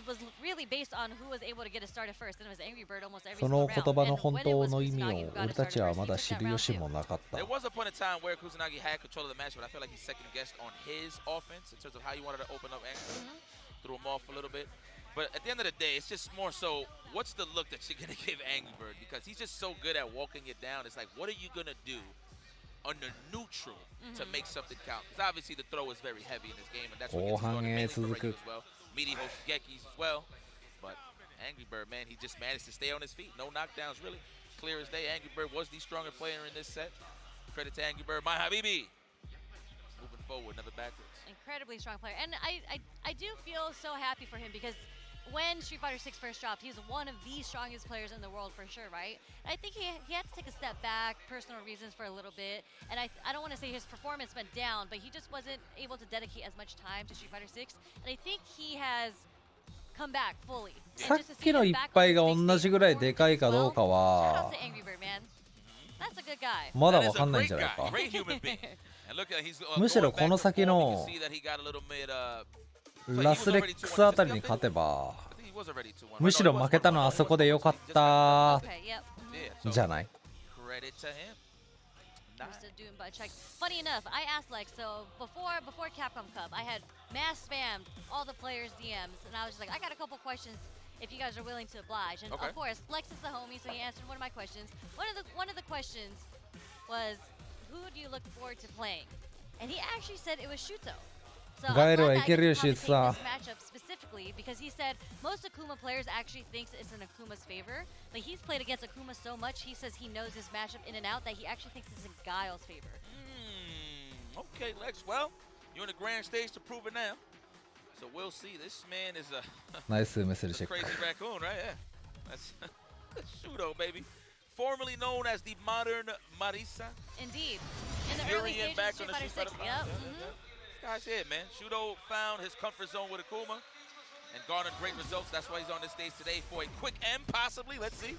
was really based on who was able to get it started first, and it was Angry Bird almost every そ single の round. 言葉の And 本 when it 当 was の意味 Kusanagi を who got 俺 it たち started は first, ま he だ took 知 that る round 由 too. もなかった there was a point in time where Kusanagi had control of the match, but I feel like he second guessed on his offense in terms of how he wanted to open up Angry Bird. Threw him off a little bit. But at the end of the day, it's just more so, what's the look that you're going to give Angry Bird? Because he's just so good at walking it down. It's like, what are you going to do under neutral to make something count? Because obviously the throw is very heavy in this game, and that's what gets started mainly for Ryu as well. Meaty Hoshigekis as well. But Angry Bird, man, he just managed to stay on his feet. No knockdowns, really. Clear as day. Angry Bird was the stronger player in this set. Credit to Angry Bird. My Habibi. Moving forward, never backwards. Incredibly strong player, and I do feel so happy for him because when Street Fighter 6 first dropped, he was one of the strongest players in the world for sure, right? And I think he had to take a step back, personal reasons for a little bit. And I don't want to say his performance went down, but he just wasn't able to dedicate as much time to Street Fighter 6. And I think he has come back fully. さっきのいっぱいが同じぐらいでかいかどうか Shout out は to Angry Bird, man. That's a good guy. まだ That わ is か a んないん great じゃない guy, か great human being. And look at he's むしろ going この back 先 and forth. の You can see that he got a little bit, ラスレックスあたりに勝てば I think he was already 2-1. むしろ負けたのはあそこでよかった Okay, yep. Yeah, so じゃない credit to him. Mr. Doom butt check. Funny enough, I asked Lex, so before Capcom Cup, I had mass spammed all the players' DMs, and I was just like, I got a couple questions if you guys are willing to oblige. And Okay. of course, Lex is the homie, so he answered one of my questions. One of the questions was, who do you look forward to playing? And he actually said it was Shuto. So I'm Gael gladは that いけるよ、 I get to Shuto-san. commentate this matchup specifically because he said most Akuma players actually thinks it's in Akuma's favor, but he's played against Akuma so much he says he knows this matchup in and out that he actually thinks it's in Guile's favor. Okay, Lex. Well, you're in the grand stage to prove it now. So we'll see. This man is a ナイスメッセージチェック crazy raccoon, right? Yeah. That's Shudo, baby. Formerly known as the modern Marisa. Indeed. In the early Yuri and stages back of Street on the Fighter Street 6, Fighter yep. five. This guy's here, man. Shudo found his comfort zone with Akuma and garnered great results. That's why he's on this stage today for a quick M, possibly. Let's see.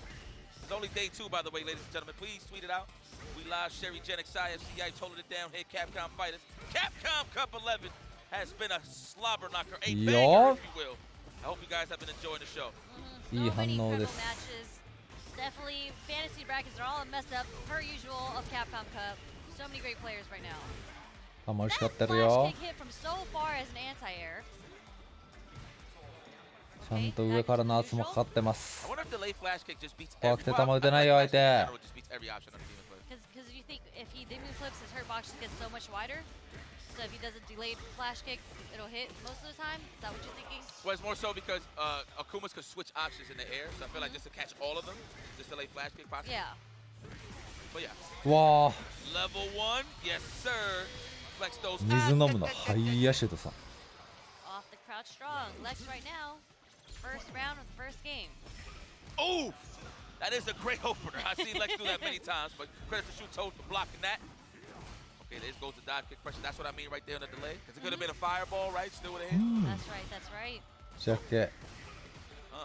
It's only day 2, by the way, ladies and gentlemen. Please tweet it out. We live Sherry Gen XI FC. Holding it down here, Capcom Fighters. Capcom Cup 11 has been a slobber knocker, a banger, if you will. I hope you guys have been enjoying the show. So いい many 反応 incredible です matches. Definitely, fantasy brackets are all messed up, per usual, of Capcom Cup. So many great players right now. 楽しかっ That たるよ flash kick hit from so far as an anti-air. ちゃんと上からの圧もかかってます I wonder if delayed flash kick just beats 怖 every くて球打てないよ well, 相手 flash kick in general just beats every option on the demon player. Because you think if he demon flips, his hurt box just gets so much wider. So if he does a delayed flash kick, it'll hit most of the time. Is that what you're thinking? Well, it's more so because Akumas could switch options in the air, so I feel like just to catch all of them, just delay flash kick possibly. Yeah. But yeah, わあ level 1, yes sir. Flex those. 水飲むのはいやシュートさん Off the crouch strong. Lex right now. First round of the first game. Oh, that is a great opener. I've seen Lex do that many times, but credit to Shuto for blocking that. Okay, there goes the dive kick pressure. That's what I mean right there on the delay. Because it could have been a fireball, right? Still with a hit. That's right, that's right. ジャケ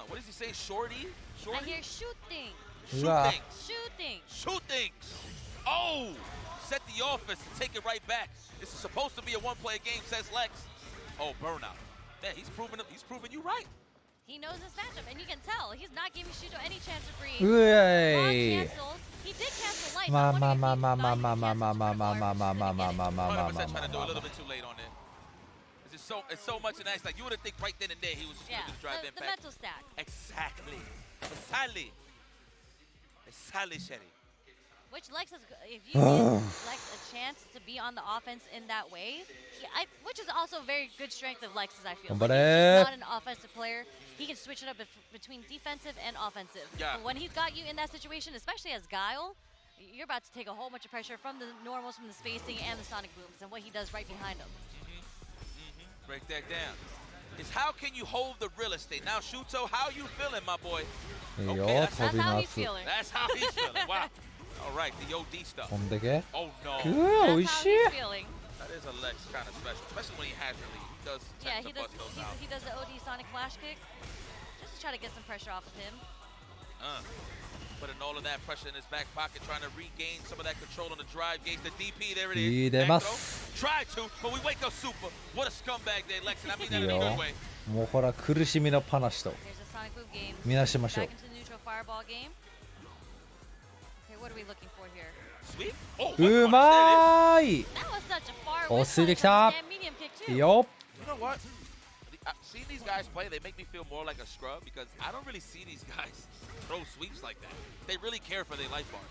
What does he say? Shorty? I Shorty? hear shooting. Shoot Wow. things. Shooting. Shoot things. Oh, set the office and take it right back. This is supposed to be a one-player game, says Lex. Oh, burnout. Man, he's proving you right. He knows this matchup, and you can tell he's not giving Shuto any chance to breathe. うえい Cancels. He did cancel light. まあ I'm まあ wondering まあ if まあ he まあ thought まあ he まあ could まあ cancel まあまあ triple まあ bar, まあ but まあ didn't まあ get it. まあまあまあまあ 100% まあ trying to do a ま little あ bit too late on it. It's just so much nice. Like you would have think right then and there he was just Yeah, going to drive the impact. mental stack. Exactly. Exactly. Exactly, Sherry. Which Lex is, if you give Lex a chance to be on the offense in that way, which is also a very good strength of Lex's, I feel. Like, he's just not an offensive player. He can switch it up between defensive and offensive. Yeah. But when he's got you in that situation, especially as Guile, you're about to take a whole bunch of pressure from the normals, from the spacing, and the sonic booms, and what he does right behind him. Break that down. It's how can you hold the real estate? Now, Shuto, how you feeling, my boy? いい Okay, よ that's 飛 That's び how の he's 圧 feeling. That's how he's feeling. Wow. All right, the OD stuff. 飛んでけ Oh, no. うわ That's おい how しい he's feeling. That is a Lex kind of special, especially when he has the lead. He does Yeah, tend he to does. bust those out. He does the OD sonic flash kick, just to try to get some pressure off of him. Putting all of that pressure in his back pocket, trying to regain some of that control on the drive gauge. The DP, there it is. いい出ます Back throw. Try to, but we wake up super. What a scumbag there, Lex, and I mean い that い in a よ good way. もうほら苦しみの話と Here's a sonic boom game. 見なしましょ Back う into neutral fireball game. Okay, what are we looking for here? Sweep. Oh, う one punch, there it is. まーい That was such a far 落 whip ち着いて punch きた on the stand medium kick いい too. よ You know what? Seeing these guys play, they make me feel more like a scrub because I don't really see these guys throw sweeps like that. They really care for their life bars.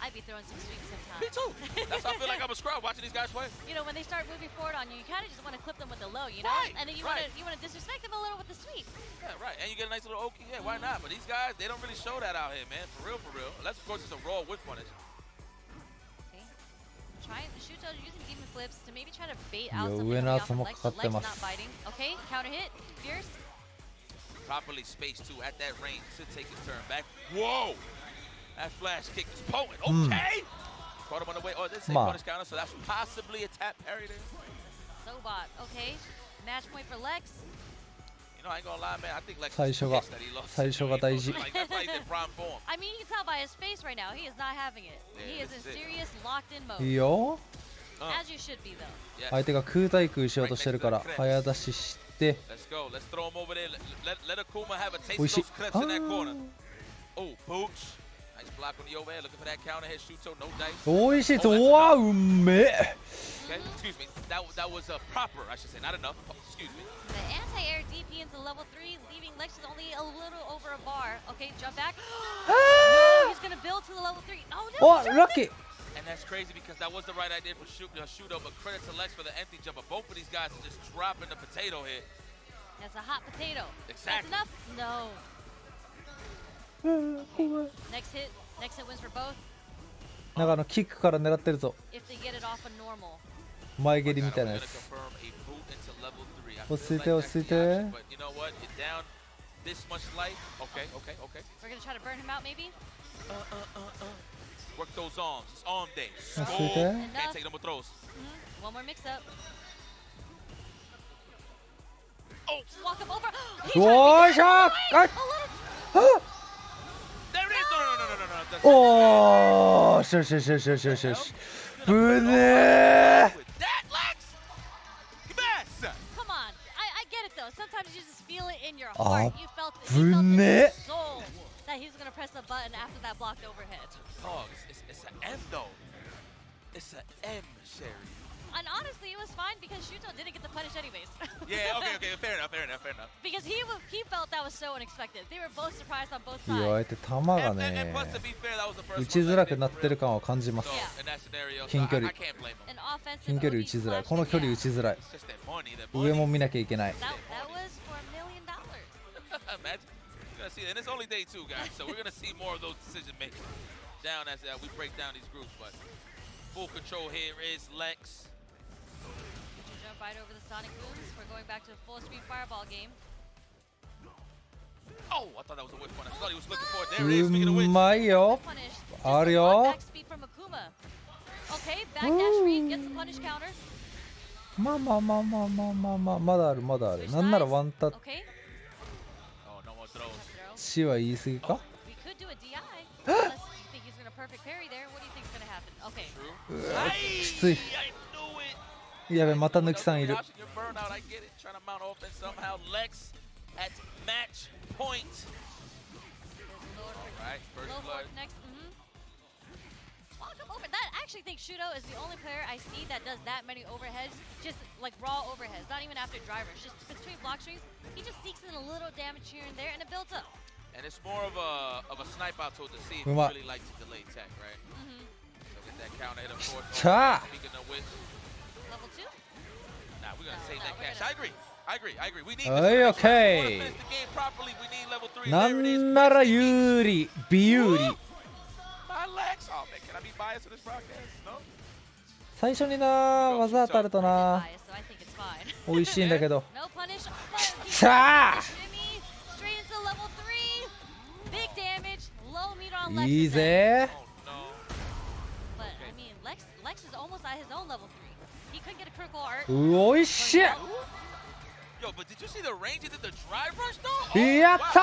I'd be throwing some sweeps Me sometimes. too. That's how I feel like I'm a scrub watching these guys play. You know, when they start moving forward on you, you kind of just want to clip them with the low, you know? Right, And then you right. want to disrespect them a little with the sweep. Yeah, right. And you get a nice little Oki. Yeah, why not? But these guys, they don't really show that out here, man. For real. Unless, of course, it's a raw whip punish. Okay. Trying to shoot out using demon flips to maybe try to bait Yo, out something we're coming not off of some Lex, but Lex katemasu. not biting. Okay, counter hit, fierce. Properly spaced too at that range to take his turn back. Whoa! That flash kick is potent. Okay! Caught him on the way. Oh, this is a punish counter, so that's possibly a tap parry there. Sobot, okay. Match point for Lex. You know, I ain't gonna lie, man. I think Lex 最初が 大事 Like, that's why he's in prime form. I mean, you can tell by his face right now. He is not having it. Yeah, he is in this is it. serious locked-in mode. いいよ As you should be, though. Yes. 相手が空対空しようとしてるから早出しして Let's go. Let's throw him over there. Let Akuma have a taste 美 of 味しい those clips in that corner. Oh, Booch. Nice block on the overhead. Looking for that counter hit. Shuto, no dice. 美味しいぞうわうめえ Okay, excuse me. That was a proper, I should say, not enough. Oh, excuse me. The anti-air DP into level 3, leaving Lex is only a little over a bar. Okay, jump back. No, he's gonna build to the level 3. Oh, no! おラッキー And that's crazy because that was the right idea for Shuto, but credit to Lex for the empty jumper. Both of these guys are just dropping the potato hit. That's a hot potato. Exactly. That's enough? No. Next hit wins for both なんかキックから狙ってるぞ if they get it off a normal. 前蹴りみたいなや Gonna つ confirm a boot into level 3. I 落ち feel 着いて like 落 that's ち着い the て option, but you know what? You're down this much life. Okay. We're gonna try to burn him out, maybe? Work those arms. It's arm day. 落ち着い Skull. て Can't take no more throws. One more mix-up. Oh, walk him over. He う tried おーいしょー to あ beat him. Wait, a little. There it is. No. That's おーしよしよしよしよしよしよしぶねー with that, Lex. Come on, son. Come on. I get it, though. Sometimes you just feel it in your Ah, heart. You felt it. You felt it in your brunette. soul that he was gonna press the button after that blocked overhead. Oh, it's an M though. It's an M, Sherry. And honestly, it was fine because Shuto didn't get the punish anyways. Yeah. Okay. Fair enough. Because he felt that was so unexpected. They were both surprised on both いや相 sides. 手球が And ね plus, to be fair, that was the first 打ち one づ that ら they くなってる did 感は感じま So す in that scenario, so 近距離 I can't blame him. An offensive 近距離打 OB ちづらい slash この距離 yeah. 打ちづらい It's just that money. 上も見なきゃいけない That was for $1 million. Imagine. You're gonna see, and it's only day 2, guys. So we're gonna see more of those decision making down as we break down these groups. But full control here is Lex. Did you jump right over the Sonic Booms? We're going back to a full screen fireball game. Oh, I thought that was a whip one. I thought he was looking for it. There it is. Speaking of う which, まいよ Punish. Justある a よ one back speed from Akuma. Okay, back dash read gets the punish counter. まあまだあるまだあるなんならワンタッ Okay. oh, no more throws. Throw. チは言い過ぎか We could do a DI. Unless you think he's gonna perfect parry there. What do you think is gonna happen? Okay. True. きつい I knew it. やべまた抜きさんいる Your burnout, I get it. Trying to mount offense somehow. Lex at match point. There's lower All right, first low blood. fork next. Walk him over. That I actually think Shuto is the only player I see that does that many overheads, just like raw overheads, not even after drivers. Just between block strings, he just sneaks in a little damage here and there, and it builds up. And it's more of a snipe out tool to see if you Uma. really like to delay tech, right? So get that counter hit, of course. Cha. Speaking of which, Level 2. nah, we're gonna No, save no, that we're cash. gonna- I agree. We need Hey, this. okay. If we wanna finish the game properly, we need level 3. な There it is. んなら有利美有利 My legs. Oh man, can I be biased with this broadcast? No. 最初にな技当たるとな Bias, so I think it's fine. 美味しいんだけど No punish. Cha! Shimmy straight into level 3. Big damage. Low meter on Lex. いいぜ Oh no. But I mean, Lex is almost at his own level 3. He couldn't get a critical art. おいしい Yo, but did you see the range he did the drive rush though? やった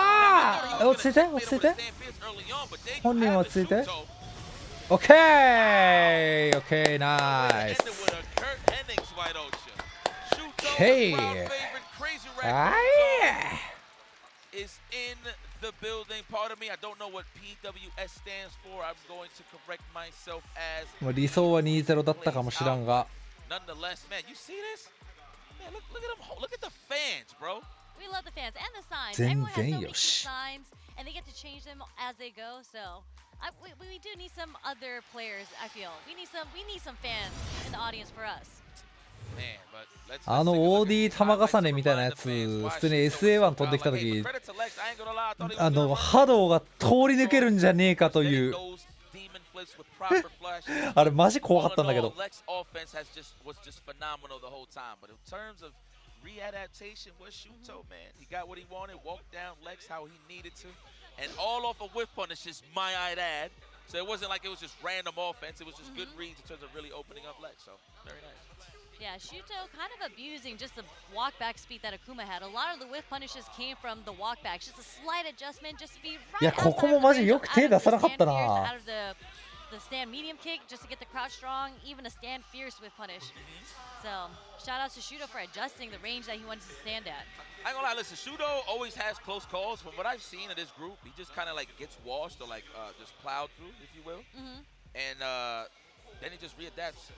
ー Wow. 落ち着いて落ち着いて Stand fierce early on, but they 本人は have 落ち着いて Shuto. オッケーオッケーナイ Ended ス with a Kurt Hennings white ocean. Shuto, Okay. the crowd favorite, Crazy Ah, Raccoon yeah. is in the building. Pardon me, I don't know what PWS stands for. I'm going to correct myself as もう理想は2-0だったかもしらんが nonetheless. Man, you see this? Man, look at them. Look at the fans, bro. We love the fans and the signs. 全 Everyone has so 然 many よし signs, and they get to change them as they go. So we do need some other players. I feel we need some fans in the audience for us. Man, but let's あの take a look at OD these 玉 highlights 重ね to みたいな remind や the つ fans why 普通に Shuto is SA1 so 飛んできた godlike. Hey, 時 but credit to Lex, I ain't gonna lie, I thought he was あ gonna の run 波動が通り抜けるんじゃねえかとい Hitting う those demon flips with proper flashes. あれマジ怖かったんだけ All ど in all, Lex offense was just phenomenal the whole time. But in terms of readaptation was Shuto, man. He got what he wanted, walked down Lex how he needed to, and all off of whiff punishes, I'd add. So it wasn't like it was just random offense. It was just good reads in terms of really opening up Lex. So very nice. Yeah, Shuto kind of abusing just the walk back speed that Akuma had. A lot of the whiff punishes came from the walk back. Just a slight adjustment, just to be right いや、ここもマジよく手出さなかったな。 out of the stand medium kick just to get the crouch strong, even a stand fierce with punish. So shout out to Shuto for adjusting the range that he wanted to stand at. I ain't gonna lie, listen, Shudo always has close calls. From what I've seen of this group, he just kind of like gets washed or like just plowed through, if you will. And then he just readapts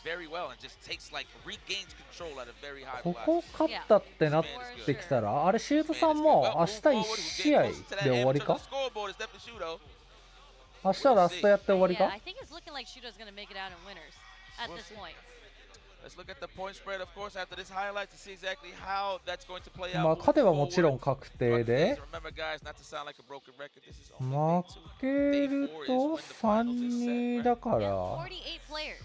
very well and just takes like regains control at a very high こ velocity. こ勝ったってなってきたら、あれシュートさんも明日1試合で終わりか？明日ラストやって終わり Yeah, か？ I think it's looking like Shuto's going to make it out in winners at this point. Let's look at the point spread, of course, after this highlight to see exactly how that's going to play まあ out. 勝てばもちろん確定で、 Remember, guys, not to sound like a broken record. This is 負 only け day 2. る Day 4 is と when the finals is 3-2 set, だ right? か And ら、 48 players.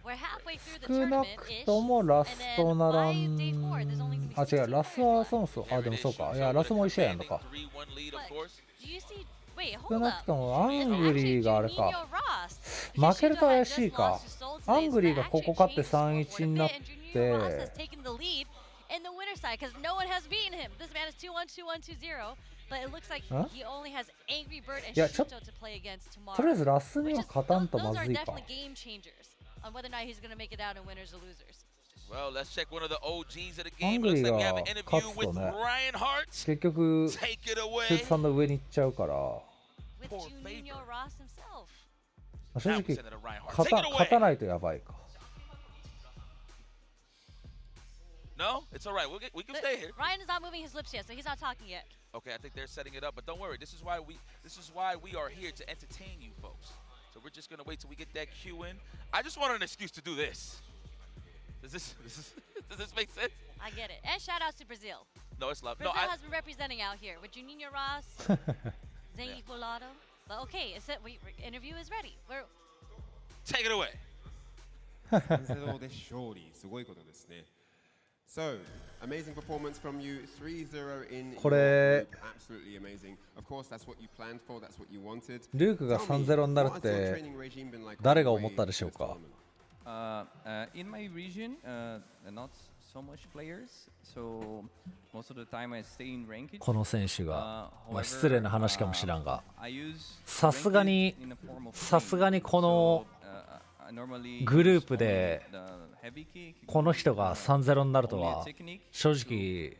We're halfway through the 少な tournament く ish. ともラ And ス then トなら by ん day 4, there's only going to be あ、違う、 16 ラス players は left. そうそう、あ、でもそうか、い Shuto や、ラスも with 一 a 緒やんのか。 3-1 lead, of But course. do you see? Wait, 少 hold な up. くともア It's ング actually リーがあれ Juninho か。 Ross. 負けると Shuto had 怪 just しい lost か。 to Soul ア today, ン so グリー that がこ actually こ勝って changed the scoreboard 3-1 a になっ bit, and Juninho Ross has て、 taken the lead in the winner side because no one has beaten him. This man is 2-1, 2-1, 2-0, but it looks like Huh? he only has Angry Bird and いや、ちょっ Shuto to play against とりあえ tomorrow. ずラスに Which は is, 勝たんと those ま are ずいか。 definitely game changers on whether or not he's going to make it out in winners or losers. Well, let's check one of the OGs of the アン game. グリ Looks ー like we have が an 勝 interview つ with とね、 Ryan Hart. 結局、 Take it シュー away. トさんの上に行っちゃうから、 With Poor Juninho favor. Ross himself. 正 Now 直 we send it to Ryan Hart. 勝 Take た it 勝た away. ないとやばいか。 No, it's all right. We can stay here. Ryan is not moving his lips yet, so he's not talking yet. Okay, I think they're setting it up, but don't worry. This is why we are here to entertain you folks. So we're just gonna wait till we get that cue in. I just wanted an excuse to do this. Does this make sense? I get it. And shout out to Brazil. No, it's love. Brazil No, has been representing out here with Juninho Ross, Zengi Volado. But okay, it's that interview is ready. We're take it away. 3-0で勝利、すごいことですね。So, amazing performance from you, 3-0 in your これ group, absolutely amazing. Of course, that's what you planned for, that's what you wanted. ルークが Tell me, 3-0 になるっ what has your て training regime been like 誰が on 思 the った way でしょう to か。 this tournament? In my region, not so much players, so most of the time I stay in ranked. この選手が、まあ、失礼な話かもしらんが、 I use さすがに ranked in the form of さすがにこの I normally グルー use プで only the heavy kick, この人が 3-0 になると only a は technique, 正直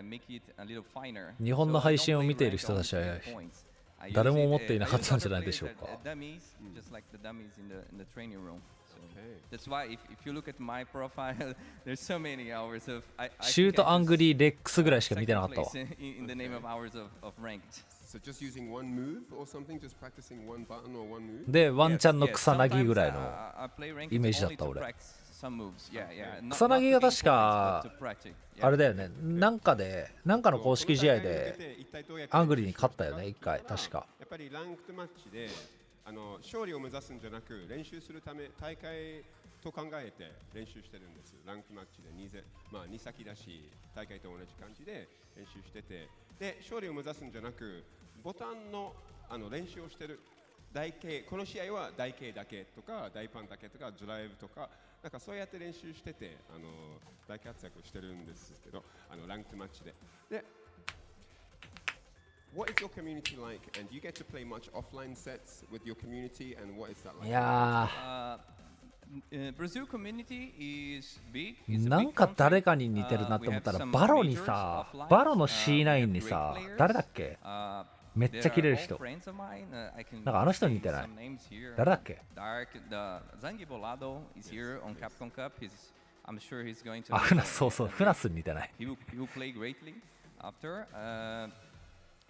make it a little finer. 日本の So I 配 don't 信を play 見てい ranked る人たちは on points. I use 誰も it, 思っていなかったんじゃ I ない use でしょう other か。 players as dummies, just like the dummies in the training room. So Okay. that's why if you look at my profile, there's so many hours of I シュー think ト I アングリ just ーレックスぐらいしか見てなか second ったわ。 place in the name of hours of ranked. So just using one move or something, just practicing one button or one move? で、ワンチャンの Yes, 草薙ぐらい sometimes, の I play ranked イメージだ only った to 俺。 practice some moves. Yeah, yeah. Not- 草薙 not to が gain 確か points, but to practice. Yeah. あれだよね、なんかの公式試合でアングリーに勝ったよね、一回、確か。やっぱりランクマッチで勝利を目指すんじゃなく練習するため大会と考えて練習してるんです。ランクマッチで2先だし大会と同じ感じで練習してて、で勝利を目指すんじゃなくボタンの練習をしてる。台形、この試合は台形だけとか大パンだけとかドライブとかなんかそうやって練習してて大活躍してるんですけどランクマッチで。でWhat is your community like, and do you get to play much offline sets with your community, and what is that like? いや Brazil community is big. ー、なんか誰かに似てるなって思ったら、バロにさ、バロの C9 にさ、誰だっけめっちゃ切れる人。なんかあの人に似てない。誰だっけZangi Volado is here on Capcom Cup. I'm sure he's going to. あ、フナス、そうそう、フナスに似てない。 He will play greatly after.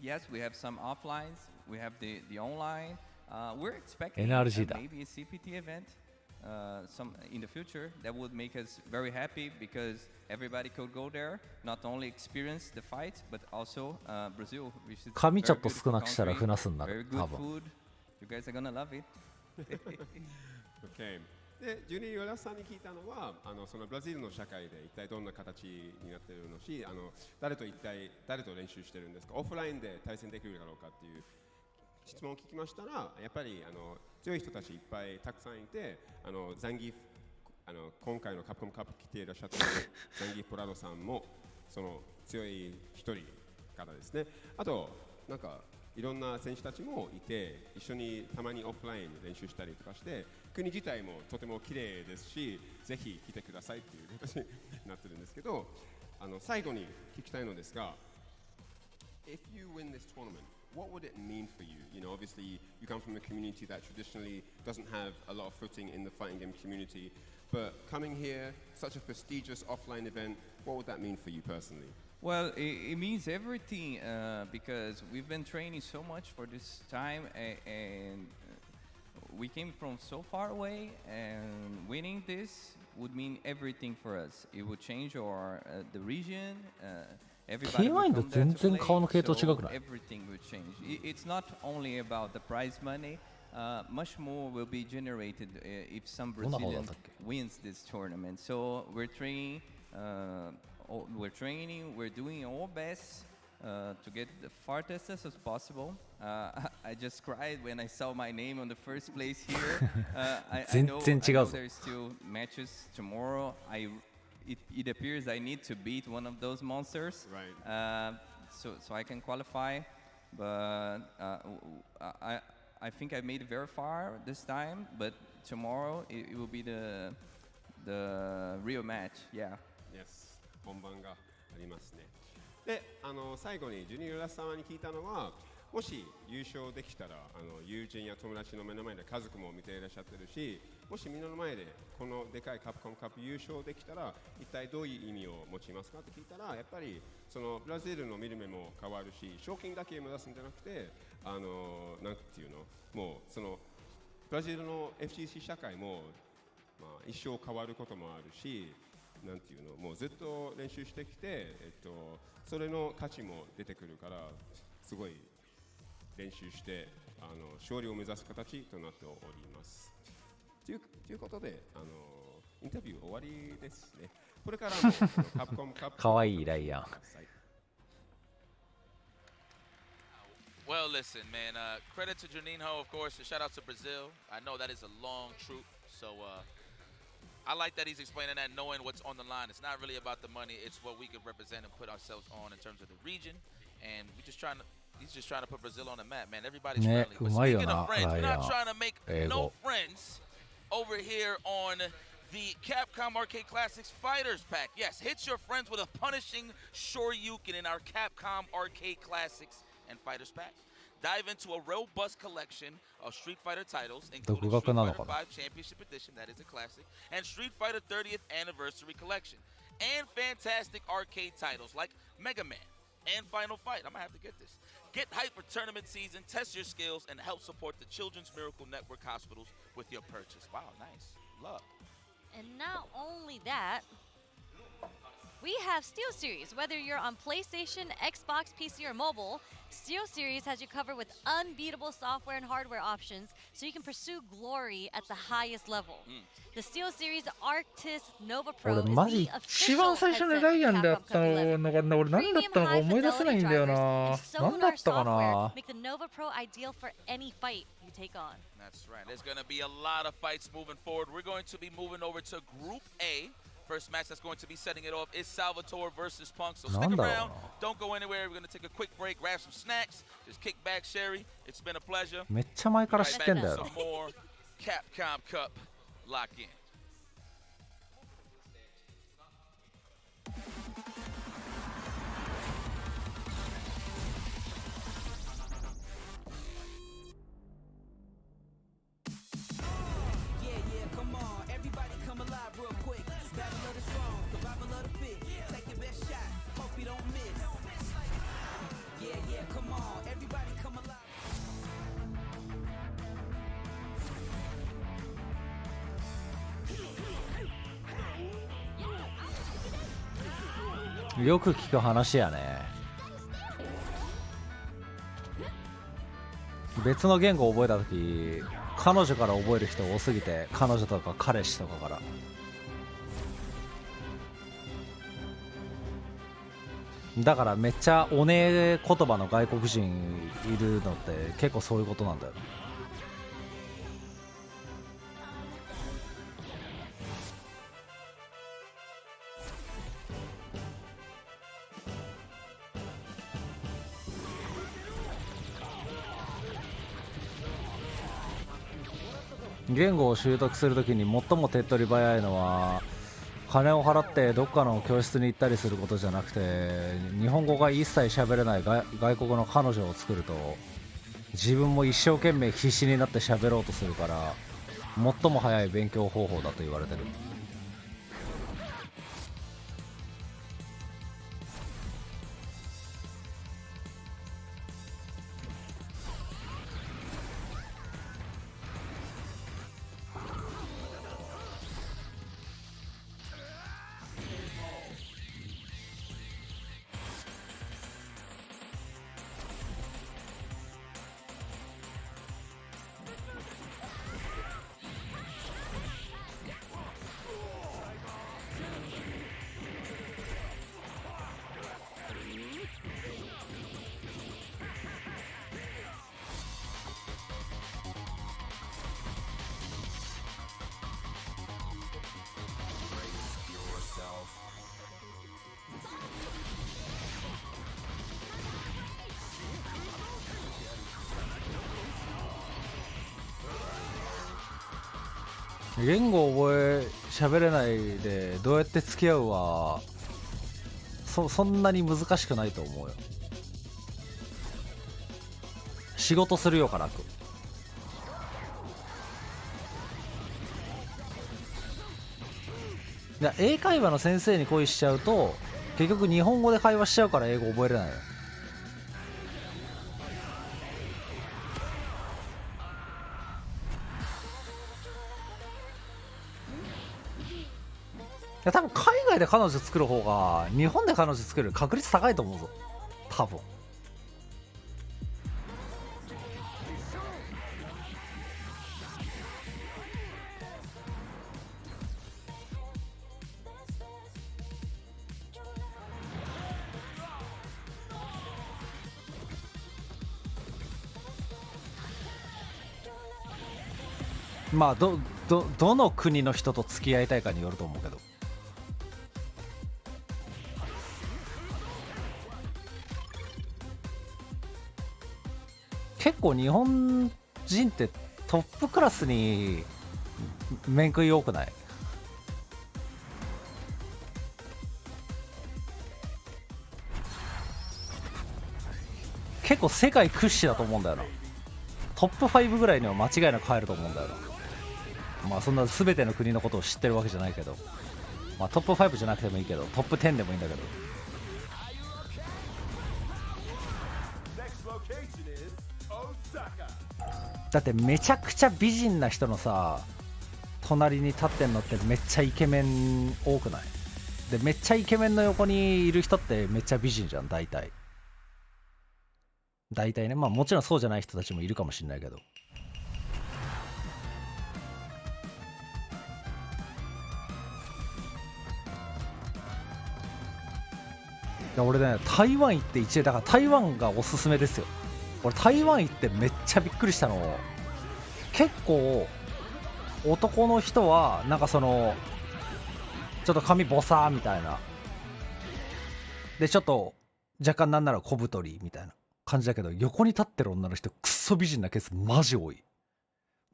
Yes, we have some offlines. We have the online. We're expecting NRG だ。 maybe a CPT event some in the future that would make us very happy because everybody could go there, not only experience the fight, but also Brazil, which is 髪ちょっ very と beautiful 少なくしたら country, フナスにな very る、 good 多分。 food. You guys are gonna love it. Okay. でジュニー・ヨラスさんに聞いたのはそのブラジルの社会で一体どんな形になってるのし誰と練習してるんですか、オフラインで対戦できるだろうかっていう質問を聞きましたら、やっぱり強い人たちいっぱいたくさんいてザンギ今回のカプコンカップ来ていらっしゃったザンギプラドさんもその強い一人からですね。あとなんかいろんな選手たちもいて一緒にたまにオフライン練習したりとかして国自体もとても綺麗ですし、ぜひ来てくださいっていう形になってるんですけど、最後に聞きたいのですが、 If you win this tournament, what would it mean for you? You know, obviously you come from a community that traditionally doesn't have a lot of footing in the fighting game community, but coming here, such a prestigious offline event, what would that mean for you personally? Well, it means everything because we've been training so much for this time, and we came from so far away, and winning this would mean everything for us. It would change the region. Everybody would come there to play, so everything would change. It's not only about the prize money. Much more will be generated if some Brazilian wins this tournament. So we're training. We're doing our best to get the farthest as possible. I just cried when I saw my name on the first place here. I know there's still matches tomorrow. It appears I need to beat one of those monsters, right? So I can qualify. But I think I made it very far this time. But tomorrow it will be the real match. Yeah. Yes. 本番がありますね。で、最後にジュニアラ様に聞いたのは、もし優勝できたら友人や友達の目の前で家族も見ていらっしゃってるし、もしみんなの前でこのでかいカプコンカップ優勝できたら一体どういう意味を持ちますかって聞いたら、やっぱりそのブラジルの見る目も変わるし、賞金だけ目指すんじゃなくてなんていうの、もうそのブラジルの FGC 社会も、一生変わることもあるし、なんていうの、もうずっと練習してきて、それの価値も出てくるから、すごい練習して勝利を目指す形となっております。ということでインタビュー終わりですね。これからもカプコンカップかわいいライアン。Well, listen, man. Credit to Juninho, of course, and shout out to Brazil. I know that is a long troop, so I like that he's explaining that, knowing what's on the line. It's not really about the money; it's what we could represent and put ourselves on in terms of the region. And he's just trying to put Brazil on the map, man. Everybody's friendly. But speaking of friends, we're not trying to make no friends over here on the Capcom Arcade Classics Fighters Pack. Yes, hit your friends with a punishing Shoryuken in our Capcom Arcade Classics and Fighters Pack. Dive into a robust collection of Street Fighter titles, including Street Fighter 5 Championship Edition, that is a classic, and Street Fighter 30th Anniversary Collection, and fantastic arcade titles like Mega Man and Final Fight. I'm gonna have to get this. Get hyped for tournament season, test your skills, and help support the Children's Miracle Network hospitals with your purchase. Wow, nice. Love. And not only that, we have Steel Series. Whether you're on PlayStation, Xbox, PC, or mobile, Steel Series has you covered with unbeatable software and hardware options so you can pursue glory at the highest level. The Steel Series Arctis Nova Pro 俺マジ一番最初にライアンでやったのが俺何だったのか思い出せないんだよな。何だったかな。 Make the Nova Pro ideal for any fight you take on. That's right. There's going to be a lot of fights moving forward. We're going to be moving over to Group A. First match that's going to be setting it off is Salvatore versus Punk. So stick around. Don't go anywhere. We're going to take a quick break, grab some snacks. Just kick back, Sherry. It's been a pleasure. めっちゃ前から知ってんだよ。 Some more Capcom Cup lock in. Yeah. よく聞く話やね。別の言語を覚えたとき彼女から覚える人多すぎて、彼女とか彼氏とかから。だからめっちゃおね言葉の外国人いるのって結構そういうことなんだよ。言語を習得するときに最も手っ取り早いのは金を払ってどっかの教室に行ったりすることじゃなくて、日本語が一切喋れない外国の彼女を作ると自分も一生懸命必死になって喋ろうとするから最も早い勉強方法だと言われてる。言語を喋れないでどうやって付き合うはそんなに難しくないと思うよ。仕事するよかなく。英会話の先生に恋しちゃうと結局日本語で会話しちゃうから英語覚えれないよ。多分海外で彼女作る方が日本で彼女作る確率高いと思うぞ多分。まあどの国の人と付き合いたいかによると思うけど。結構日本人ってトップクラスに面食い多くない？結構世界屈指だと思うんだよな。トップ5ぐらいには間違いなく入ると思うんだよな。まあそんな全ての国のことを知ってるわけじゃないけど、まあトップ5じゃなくてもいいけどトップ10でもいいんだけど。だってめちゃくちゃ美人な人のさ隣に立ってんのってめっちゃイケメン多くない？でめっちゃイケメンの横にいる人ってめっちゃ美人じゃん大体ね。まあもちろんそうじゃない人たちもいるかもしれないけど。俺ね台湾行ってだから台湾がおすすめですよ。俺台湾行ってめっちゃびっくりしたの、結構男の人はなんかそのちょっと髪ボサーみたいなでちょっと若干なんなら小太りみたいな感じだけど、横に立ってる女の人クッソ美人なケースマジ多い。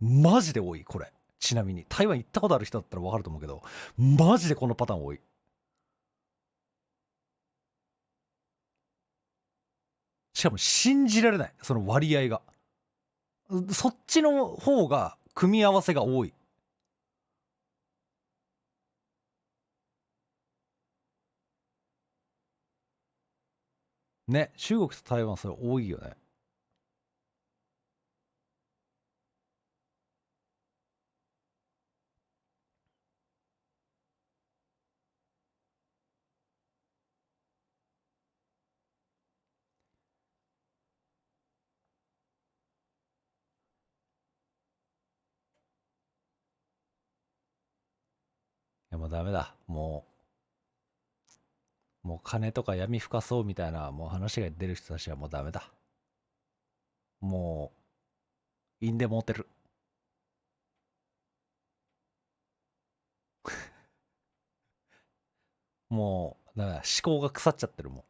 マジで多いこれ。ちなみに台湾行ったことある人だったら分かると思うけどマジでこのパターン多い。しかも信じられない、その割合が。そっちの方が組み合わせが多い。ね、中国と台湾それ多いよね。もうダメだ。もう金とか闇深そうみたいなもう話が出る人たちはもうダメだ。もう、陰でモテる。もう、だから思考が腐っちゃってるもん。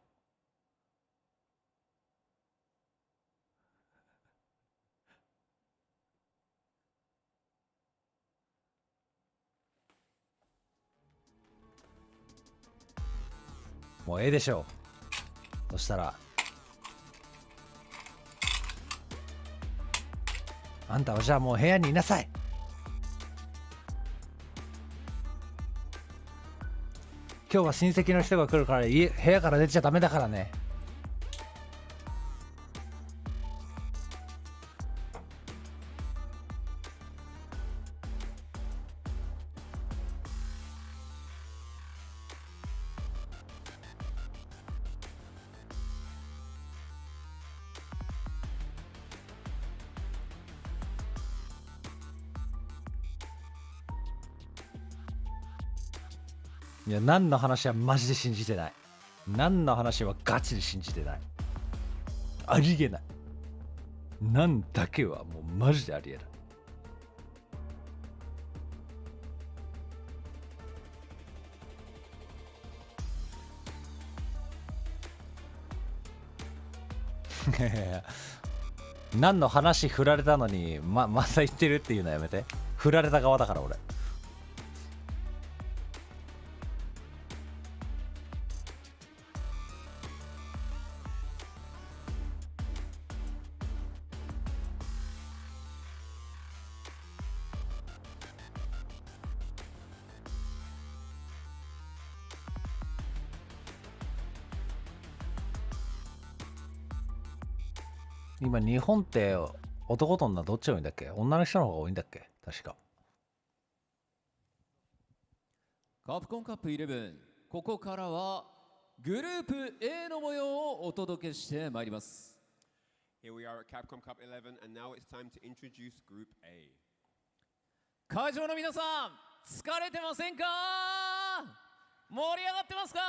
もうええでしょう。そしたら、あんたはじゃあもう部屋にいなさい。今日は親戚の人が来るから部屋から出ちゃダメだからね。いや、何の話はマジで信じてない。何の話はガチで信じてない。ありえない。何だけはもうマジでありえない。何の話振られたのにまた言ってるっていうのやめて。振られた側だから俺。今日本って男と女どっちが多いんだっけ？女の人の方が多いんだっけ？確か。カプコンカップ11、ここからはグループ A の模様をお届けしてまいります。 Here we are at Capcom Cup 11 and now it's time to introduce Group A. 会場の皆さん、疲れてませんか？盛り上がってますか？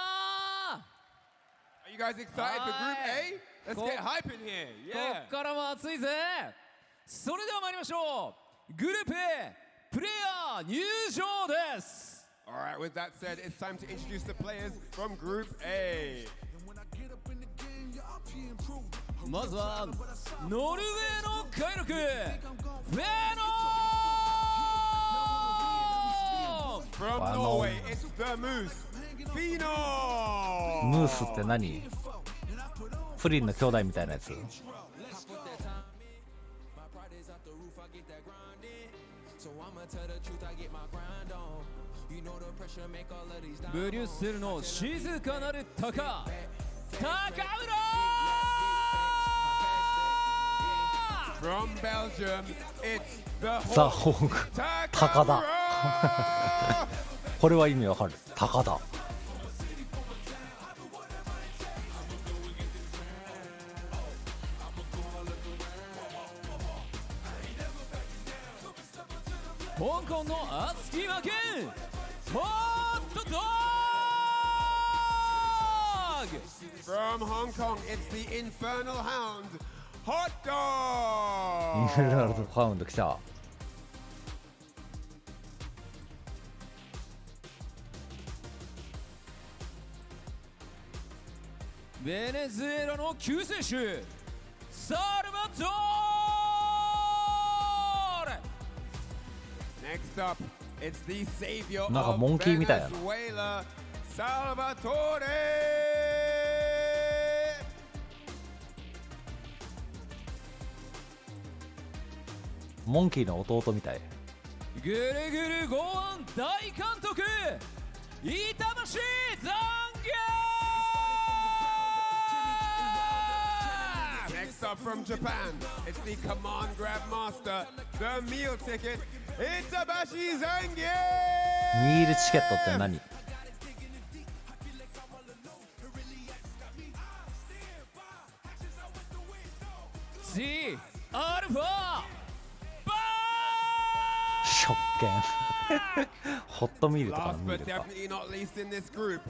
Are you guys excited for Group A? Let's get hype in here. こ Yeah. っからも熱いぜ。それでは参りましょう。グループ A プレイヤー入場です。 Alright, with that said, it's time to introduce the players from Group A. まずはノルウェーの快力フェノー From Norway, it's the Moose, Fino! ムースって何？プリンの兄弟みたいなやつ？ブリュッセルの静かなる鷹高村 From Belgium, it's the ザ・ Hawk, ホーク鷹だ。 Takamura! これは意味わかる。鷹だ。香港の熱き負けホットドッグ From Hong Kong, it's the Infernal Hound, Hot イン Dog! フェルナルハウンド来た。ベネズエラの救世主サルバトーレ Next up, it's the savior なんか of モンキーみたいやな。 Venezuela, Salvatore! モンキーの弟みたい。ぐるぐる剛腕大監督板橋残業 Next up from Japan, it's the Command Grab Master, the meal ticket, Itabashi Zangie! ミールチケットって何？C アルファバシ食券ホットミールとかの Last ミー but ルか definitely not least in this group,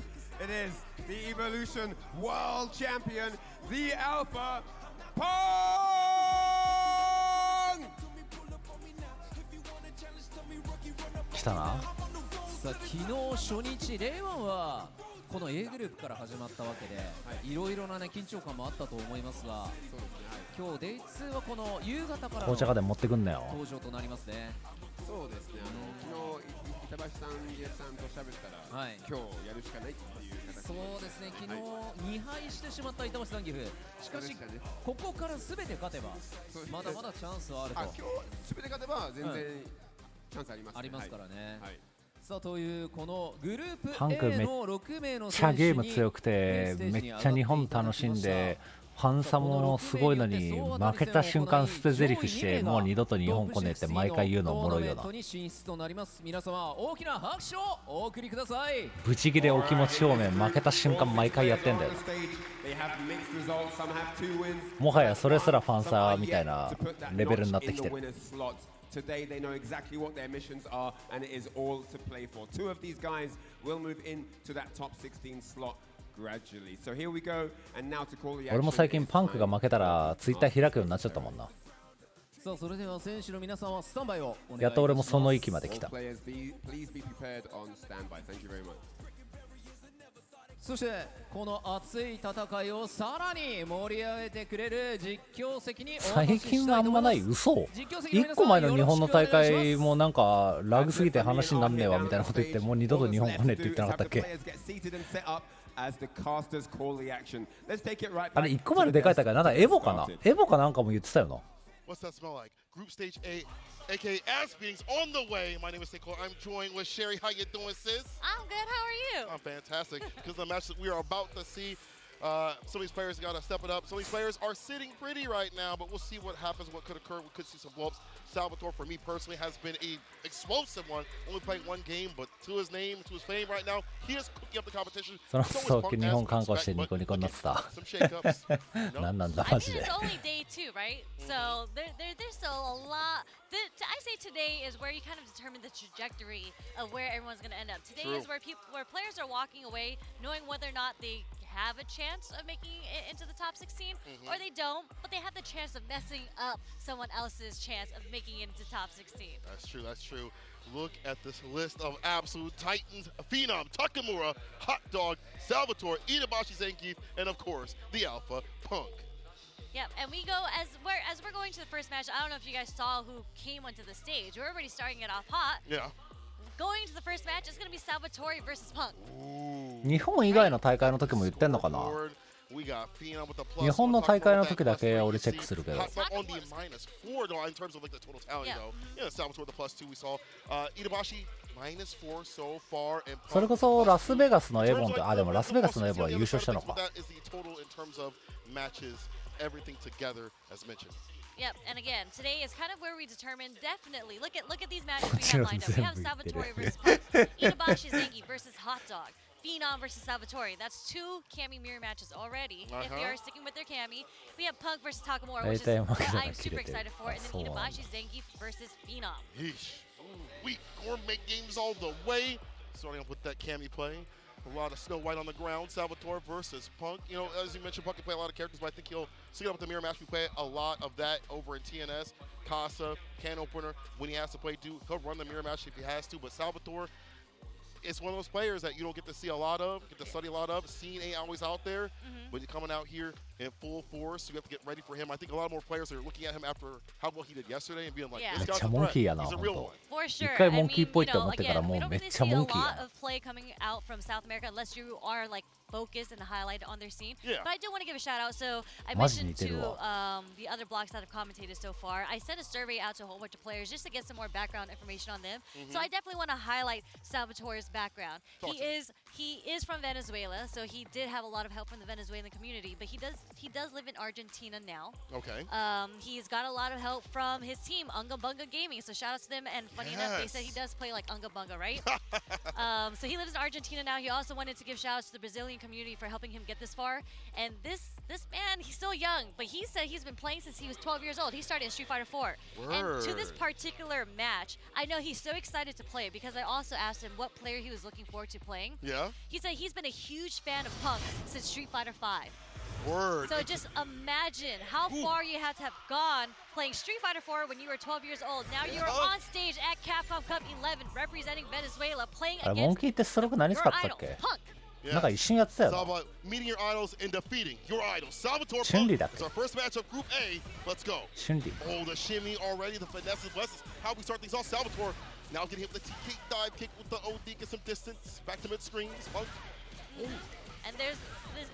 it is the Evolution World Champion, the Alpha Pong! 来たな。さあ昨日初日レイワンはこの A グループから始まったわけで、いろいろなね緊張感もあったと思いますが、今日 day2 はこの夕方からの紅茶家電持ってくんなよ。登場となりますね。そうですね、昨日板橋さん、家さんと喋ったら、はい、今日やるしかないっていう形で、そうですね、昨日2敗してしまった板橋さん岐阜、しかし、ここからすべて勝てば、まだまだチャンスはあると。今日すべて勝てば全然、チャンスあります、ね、ありますからね。はい、さあというこのグループパンク A の6名のめっちゃ選手にゲーム強くてめっちゃ日本楽しんでファンサもすごいのに負けた瞬間捨て台詞してもう二度と日本来ねえって毎回言うのおもろいよな。皆様大きな拍手をお送りください。ブチギレお気持ち表明負けた瞬間毎回やってんだよ。もはやそれすらファンサみたいなレベルになってきてる。Today they know exactly what their missions are and it is all to play for. Two of these guys will move into that top 16 slot gradually. So here we go and now to call the action. 俺も最近パンクが負けたらツイッター開くようになっちゃったもんな。さあそれでは選手の皆さんはスタンバイをお願いします。やっと俺もその域まで来た。 Players, please be prepared on standby. Thank you very much. そしてこの熱い戦いをさらに盛り上げてくれる実況席に最近はあんまない。嘘。1個前の日本の大会もなんかラグすぎて話になんねえわみたいなこと言ってもう二度と日本来ねえって言ってなかったっけ。あれ1個前のでかい大会なんだエボかな。エボかなんかも言ってたよな。What's that smell like? Group stage A, aka Ass Beings, on the way. My name is Nicole. I'm joined with Sherry. How you doing, sis? I'm good. How are you? I'm fantastic. Because the match that we are about to see, some of these players got to step it up. Some of these players are sitting pretty right now, but we'll see what happens, what could occur. We could see some blow-ups. Salvatore, for me personally, has been a explosive one. Only playing one game, but to his name, to his fame right now, he is cooking up the competition. その早期日本観光してニコニコになってた。なんなんだマジで。 I think it's only day 2, right? So there's still a lot. I say today is where you kind of determine the trajectory of where everyone's going to end up. Today is where players are walking away knowing whether or not they have a chance of making it into the top 16 or they don't, but they have the chance of messing up someone else's chance of making it into top 16. That's true, that's true. Look at this list of absolute titans: Phenom, Takamura, Hot Dog, Salvatore, Itabashi Zangief, and of course, the Alpha Punk. Yep, and we go as we're going to the first match. I don't know if you guys saw who came onto the stage. We're already starting it off hot. Yeah. Going to the first match is going to be Salvatore versus Punk. 日本以外の大会の時も言ってんのかな。 We got Phenom with the plus. 日本の大会の時だけ俺チェックするけど。 On the -4 though, in terms of like the total tally though. Yeah, Salvatore the +2 we saw. Itabashi -4 so far. And それこそラスベガスのエボンってでもラスベガスのエボンは優勝したのか。 That is the total in terms of matches, everything together as mentioned. Yep, and again, today is kind of where we determine definitely. Look at these matches we have lined up. We have Salvatore versus Punk, Itabashi Zangief versus Hot Dog, Phenom versus Salvatore. That's 2 Kami mirror matches already. If they are sticking with their Kami, we have Punk versus Takamura, which is what I'm super excited for, and then Itabashi Zangief versus Phenom. Yeesh. Sweet gourmet games all the way. Starting off with that Kami play. A lot of Snow White on the ground. Salvatore versus Punk. You know, as you mentioned, Punk can play a lot of characters, but I think he'll stick it up with the mirror match. We play a lot of that over in TNS. Casa, can opener. When he has to play, he'll run the mirror match if he has to. But Salvatore, it's one of those players that you don't get to see a lot of, get to study a lot of. Scene ain't always out there, but you're coming out here in full force. You have to get ready for him. I think a lot more players are looking at him after how well he did yesterday and being like, this guy's a threat. He's a real one. For sure. 一回モンキーっぽいって思 I って mean, から you know, もう again, めっ we don't ちゃ really see モ a ンキー lot や of play coming out from South America unless you are like focused and highlighted on their scene. Yeah. But I do want to give a shout out. So I Maji mentioned to 似てるわ。 the other blocks that have commentated so far. I sent a survey out to a whole bunch of players just to get some more background information on them. So I definitely want to highlight Salvatore's background. He is from Venezuela, so he did have a lot of help from the Venezuelan community. But he does he does live in Argentina now. Okay. He's got a lot of help from his team, Unga Bunga Gaming. So shout out to them. And funny enough, they said he does play like Unga Bunga, right? So he lives in Argentina now. He also wanted to give shout outs to the Brazilian community for helping him get this far. And this man, he's still young, but he said he's been playing since he was 12 years old. He started in Street Fighter 4. And to this particular match, I know he's so excited to play it because I also asked him what player he was looking forward to playing. Yeah. He said he's been a huge fan of Punk since Street Fighter 5. Word. So just imagine how far you had to have gone playing Street Fighter 4 when you were 12 years old. Now you're on stage at Capcom Cup 11 representing Venezuela playing あれモン against キーってストローク何 your 使ってたっ idol, け Punk. なんか一瞬やってたよ It's all な about meeting your idols and defeating your idols. Salvatore Chun-Li Punk だっけ is our first match of Group A. Let's go. 春理 Oh, the shimmy already, the finesses. This is how we start things off. Salvatore now getting hit with the TK dive kick with the OD, get some distance. Back to mid screens. Punk. And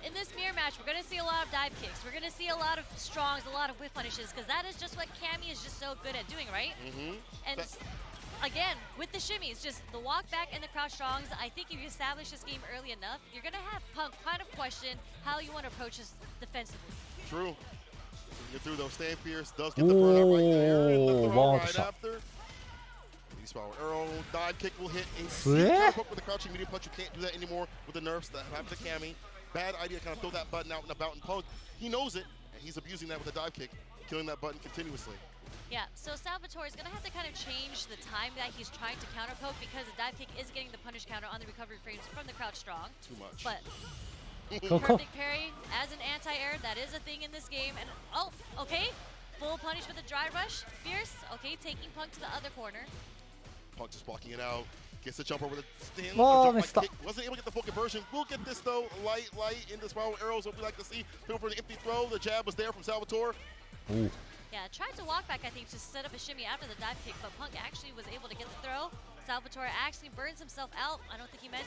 in this mirror match, we're going to see a lot of dive kicks. We're going to see a lot of strongs, a lot of whiff punishes, because that is just what Cammy is just so good at doing, right? And again, with the shimmies, just the walk back and the crouch strongs, I think if you establish this game early enough, you're going to have Punk kind of question how you want to approach this defensively. True. Get through those. Stan Pierce does get the burnout right there. And the throw right shot. after. East power arrow, dive kick will hit. And hook with the crouching medium punch. You can't do that anymore with the nerfs that happen to Cammy. Bad idea to kind of throw that button out and about. And Punk, he knows it, and he's abusing that with a dive kick, killing that button continuously. Yeah, so Salvatore is going to have to kind of change the time that he's trying to counter poke because the dive kick is getting the punish counter on the recovery frames from the crouch strong. Too much. But Go, go. perfect parry as an anti-air, that is a thing in this game. And oh, okay, full punish with a dry rush. Fierce, okay, taking Punk to the other corner. Punk just blocking it out. Gets the jump over the stand. Oh, jump missed kick. Wasn't able to get the full conversion. We'll get this though. Light in the spiral arrows. What we like to see. People for the empty throw. The jab was there from Salvatore. Ooh. Yeah, tried to walk back, I think, to set up a shimmy after the dive kick, but Punk actually was able to get the throw. Salvatore actually burns himself out. I don't think he meant.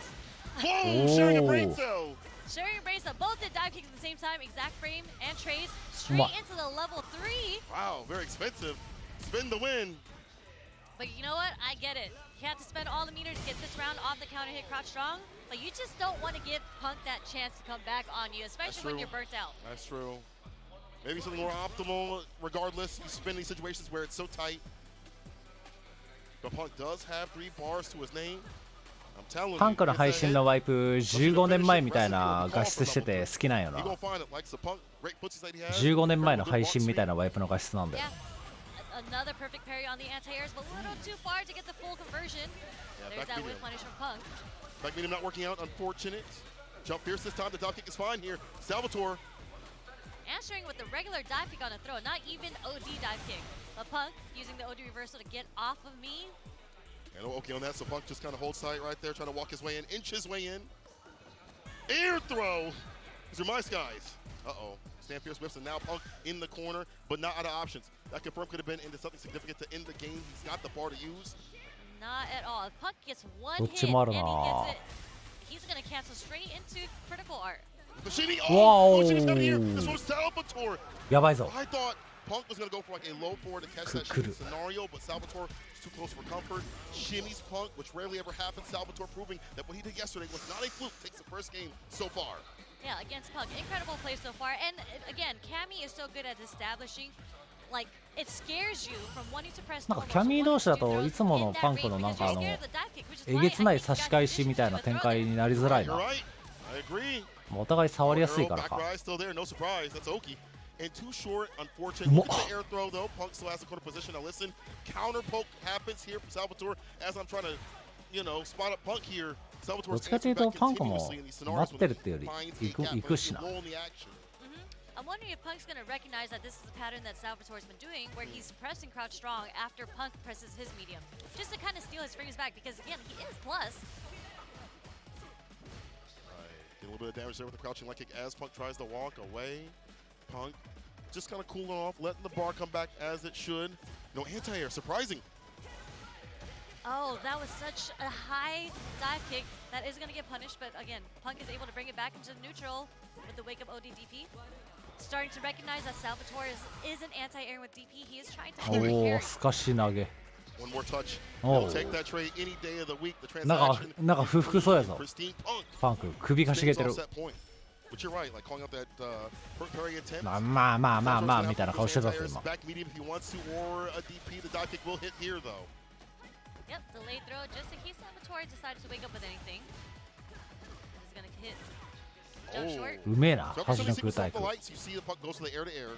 Whoa! Sharing a brain cell. Sharing a brain cell. Both did dive kicks at the same time. Exact frame and trades straight into the level 3. Wow, very expensive. Spin the win. But you know what? I get it. You had to spend all the meter to get this round off the counter hit crouch strong, but you just don't want to give Punk that chance to come back on you, especially when you're burnt out. That's true. Maybe something more optimal. Regardless, you spin these situations where it's so tight. But Punk does have 3 bars to his name. I'm telling you. パンクの配信のワイプ15年前みたいな画質してて好きなんよな。15年前の配信みたいなワイプの画質なんだよ。Another perfect parry on the anti-airs, but a little too far to get the full conversion. There's that whip punish from Punk. Back medium not working out, unfortunate. Jump fierce this time, the dive kick is fine here. Salvatore. Answering with the regular dive kick on the throw, not even OD dive kick. But Punk using the OD reversal to get off of me. And okay on that, so Punk just kind of holds tight right there, trying to walk his way in, inch his way in. Air throw. These are my skies. Uh-oh. Stan Pierce whips, and now Punk in the corner, but not out of options. That confirm could have been into something significant to end the game. He's got the bar to use. Not at all. If Punk gets one hit and he gets it, he's going to cancel straight into critical art. Machini, oh, Machini's here. This was Salvatore. やばいぞ。 I thought Punk was going to go for like a low forward to catch that shooting scenario, but Salvatore is too close for comfort. Shimmies Punk, which rarely ever happens. Salvatore proving that what he did yesterday was not a fluke. Takes the first game so far. Yeah, against Punk. Incredible play so far. And again, Cammy is so good at establishing, like, it scares you from wanting to press なんかキャミー同士だといつものパンクのなんかえげつない差し返しみたいな展開になりづらいな。お互い触りやすいからか。And too short, unfortunate. Look at the air throw though. Punk still has the corner position. Now listen, counter poke happens here from Salvatore as I'm trying to, you know, spot up Punk here. どっちかというとパンクも待ってるっていうより行くしな。I'm wondering if Punk's going to recognize that this is a pattern that Salvatore's been doing, where he's pressing crouch strong after Punk presses his medium, just to kind of steal his frames back, because again, he is plus. Get a little bit of damage there with the crouching leg kick as Punk tries to walk away. Punk just kind of cooling off, letting the bar come back as it should. No anti-air, surprising. Oh, that was such a high dive kick that is going to get punished, but again, Punk is able to bring it back into the neutral with the wake up ODDP. Starting to recognize that Salvatore is an anti-air with DP. He is trying to carry. すかし投げ。 One more touch. He'll take that trade any day of the week. The なんか不服そうやぞ。パンク首かしげてる。But you're right, like calling out that parry attempt. まあみたいな顔してたんですよ今。 Back medium if he wants to, or a DP. The dive kick will hit here though. Yep, delayed throw just in case Salvatore decided to wake up with anything. He's gonna hit jump short. うめえな So 端 every の time 空 you see 対 the 空。 lights, you see the puck goes to the air to air.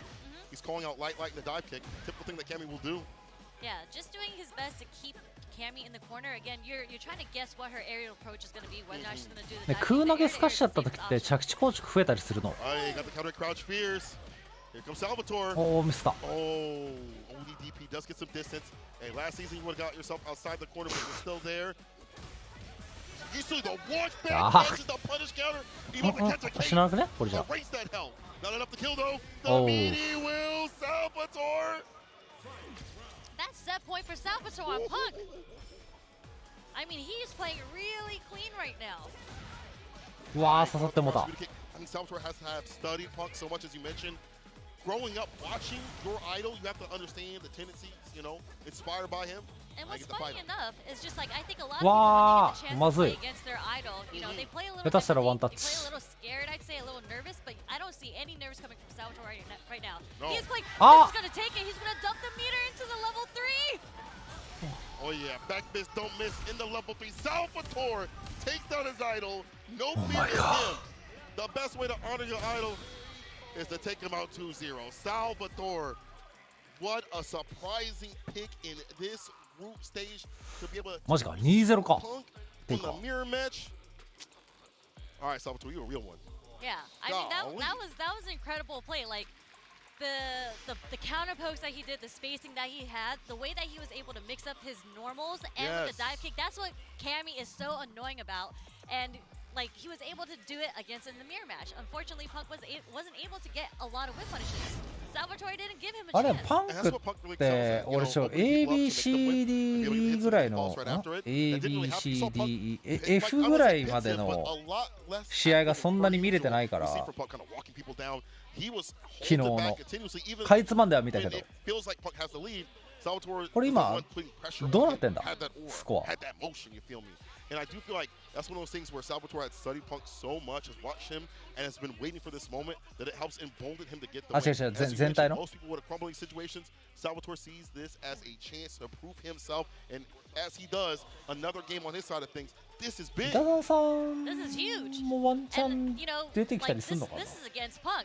He's calling out light in the dive kick. Typical thing that Cammy will do. Yeah, just doing his best to keep Cammy in the corner. Again, you're trying to guess what her aerial approach is gonna be, whether or not she's gonna do the ね dive 空 kick. 投 The げ air す to か air しちゃった is the 時 safest って option. 着地硬直増えたりするの。 Got the counter crouch fears. Here comes Salvatore. おおミスった。 Oh, ODDP does get some distance. Hey, last season you would have got yourself outside the corner, but you're still there. You see the watch back punches the punish counter. Even to catch a 死 cake. ななくねこれじゃ。 Erase that hell. Not enough to kill though. The Oh. meaty will Salvatore. That set point for Salvatore on Punk. I mean, he's playing really clean right now. うわー刺さってもうた。 I mean, Salvatore has to have studied Punk so much as you mentioned. Growing up watching your idol, you have to understand the tendencies, you know, inspired by him. And I what's get the funny fight. enough is just like I think a lot of Wow, people when they get the chance to まずい。 play against their idol, you know, they play a little 下手したら differently. ワンタッ They チ。 play a little scared, I'd say, a little nervous, but I don't see any nerves coming from Salvatore right now. No. He's like, Ah. this is gonna take it. He's gonna dump the meter into the level 3. Oh yeah, back miss, don't miss in the level 3. Salvatore takes down his idol. No fear in him. The best way to honor your idol is to take him out 2-0. Salvatore, what a surprising pick in this group stage to be able to マジか2-0か。 Punk て in か the mirror match. All right, Salvatore, you're a real one. Yeah, I mean Golly. that was an incredible play. Like the counter pokes that he did, the spacing that he had, the way that he was able to mix up his normals and with the Yes. dive kick. That's what Cammy is so annoying about. And like he was able to do it against in the mirror match. Unfortunately, Punk wasn't able to get a lot of win punishes. Salvatore didn't give him a あれ chance. パンクって俺ABCD ぐらいの ABCDEF ぐらいまでの試合がそんなに見れてないから昨日のかいつまんでは見たけどこれ今どうなってんだスコア And I do feel like that's one of those things where Salvatore had studied Punk so much, has watched him, and has been waiting for this moment that it helps embolden him to get the win. As you mentioned, most people with crumbling situations, Salvatore sees this as a chance to prove himself, and as he does, another game on his side of things. This is big. 北澤さん This is huge. もワンチャ And ン you know, 出てきた like りするのかな this is against Punk.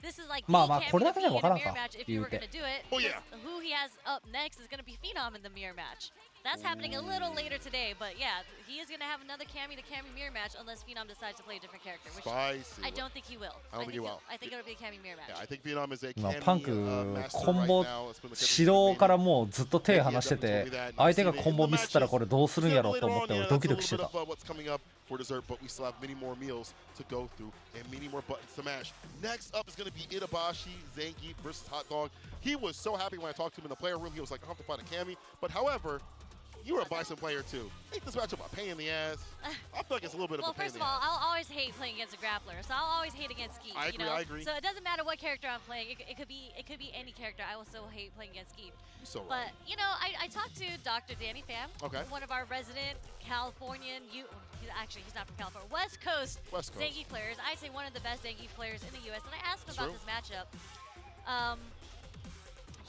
This is like まあ the まあ Cammy これだ to けじゃ be 分 in から the ん mirror か match if 言 you う were て gonna do it. Oh, yeah. Because who he has up next is gonna be Phenom in the mirror match. That's happening a little later today, but yeah, he is gonna have another Cammy to Cammy mirror match unless Phenom decides to play a different character, which Spicy. I don't think he will. I don't think he will. I think it'll be a Cammy mirror match. Yeah, I think Phenom is a 今 Cammy, パンク master コンボ right now. Let's put a look at 指導から this もうずっと手離してて相手がコンボミスったらこれどうするんやろうと思って俺ドキドキしてた What's coming up for dessert, but we still have many more meals to go through and many more buttons to mash. Next up is going to be Itabashi Zangief versus Hot Dog. He was so happy when I talked to him in the player room. He was like, I have to fight a Cammy. But however, you're a Bison player too. Make this matchup a pain in the ass. I feel like it's a little bit Well, of a pain first in of the all, ass. I'll always hate playing against a grappler, so I'll always hate against Ski. I you agree, know? I agree. So it doesn't matter what character I'm playing. It could be any character. I will still hate playing against Ski. You're so But right. you know, I talked to Dr. Danny Pham, Okay. one of our resident Californian. He's not from California. West Coast Zangief players. I'd say one of the best Zangief players in the U.S. And I asked him about this matchup.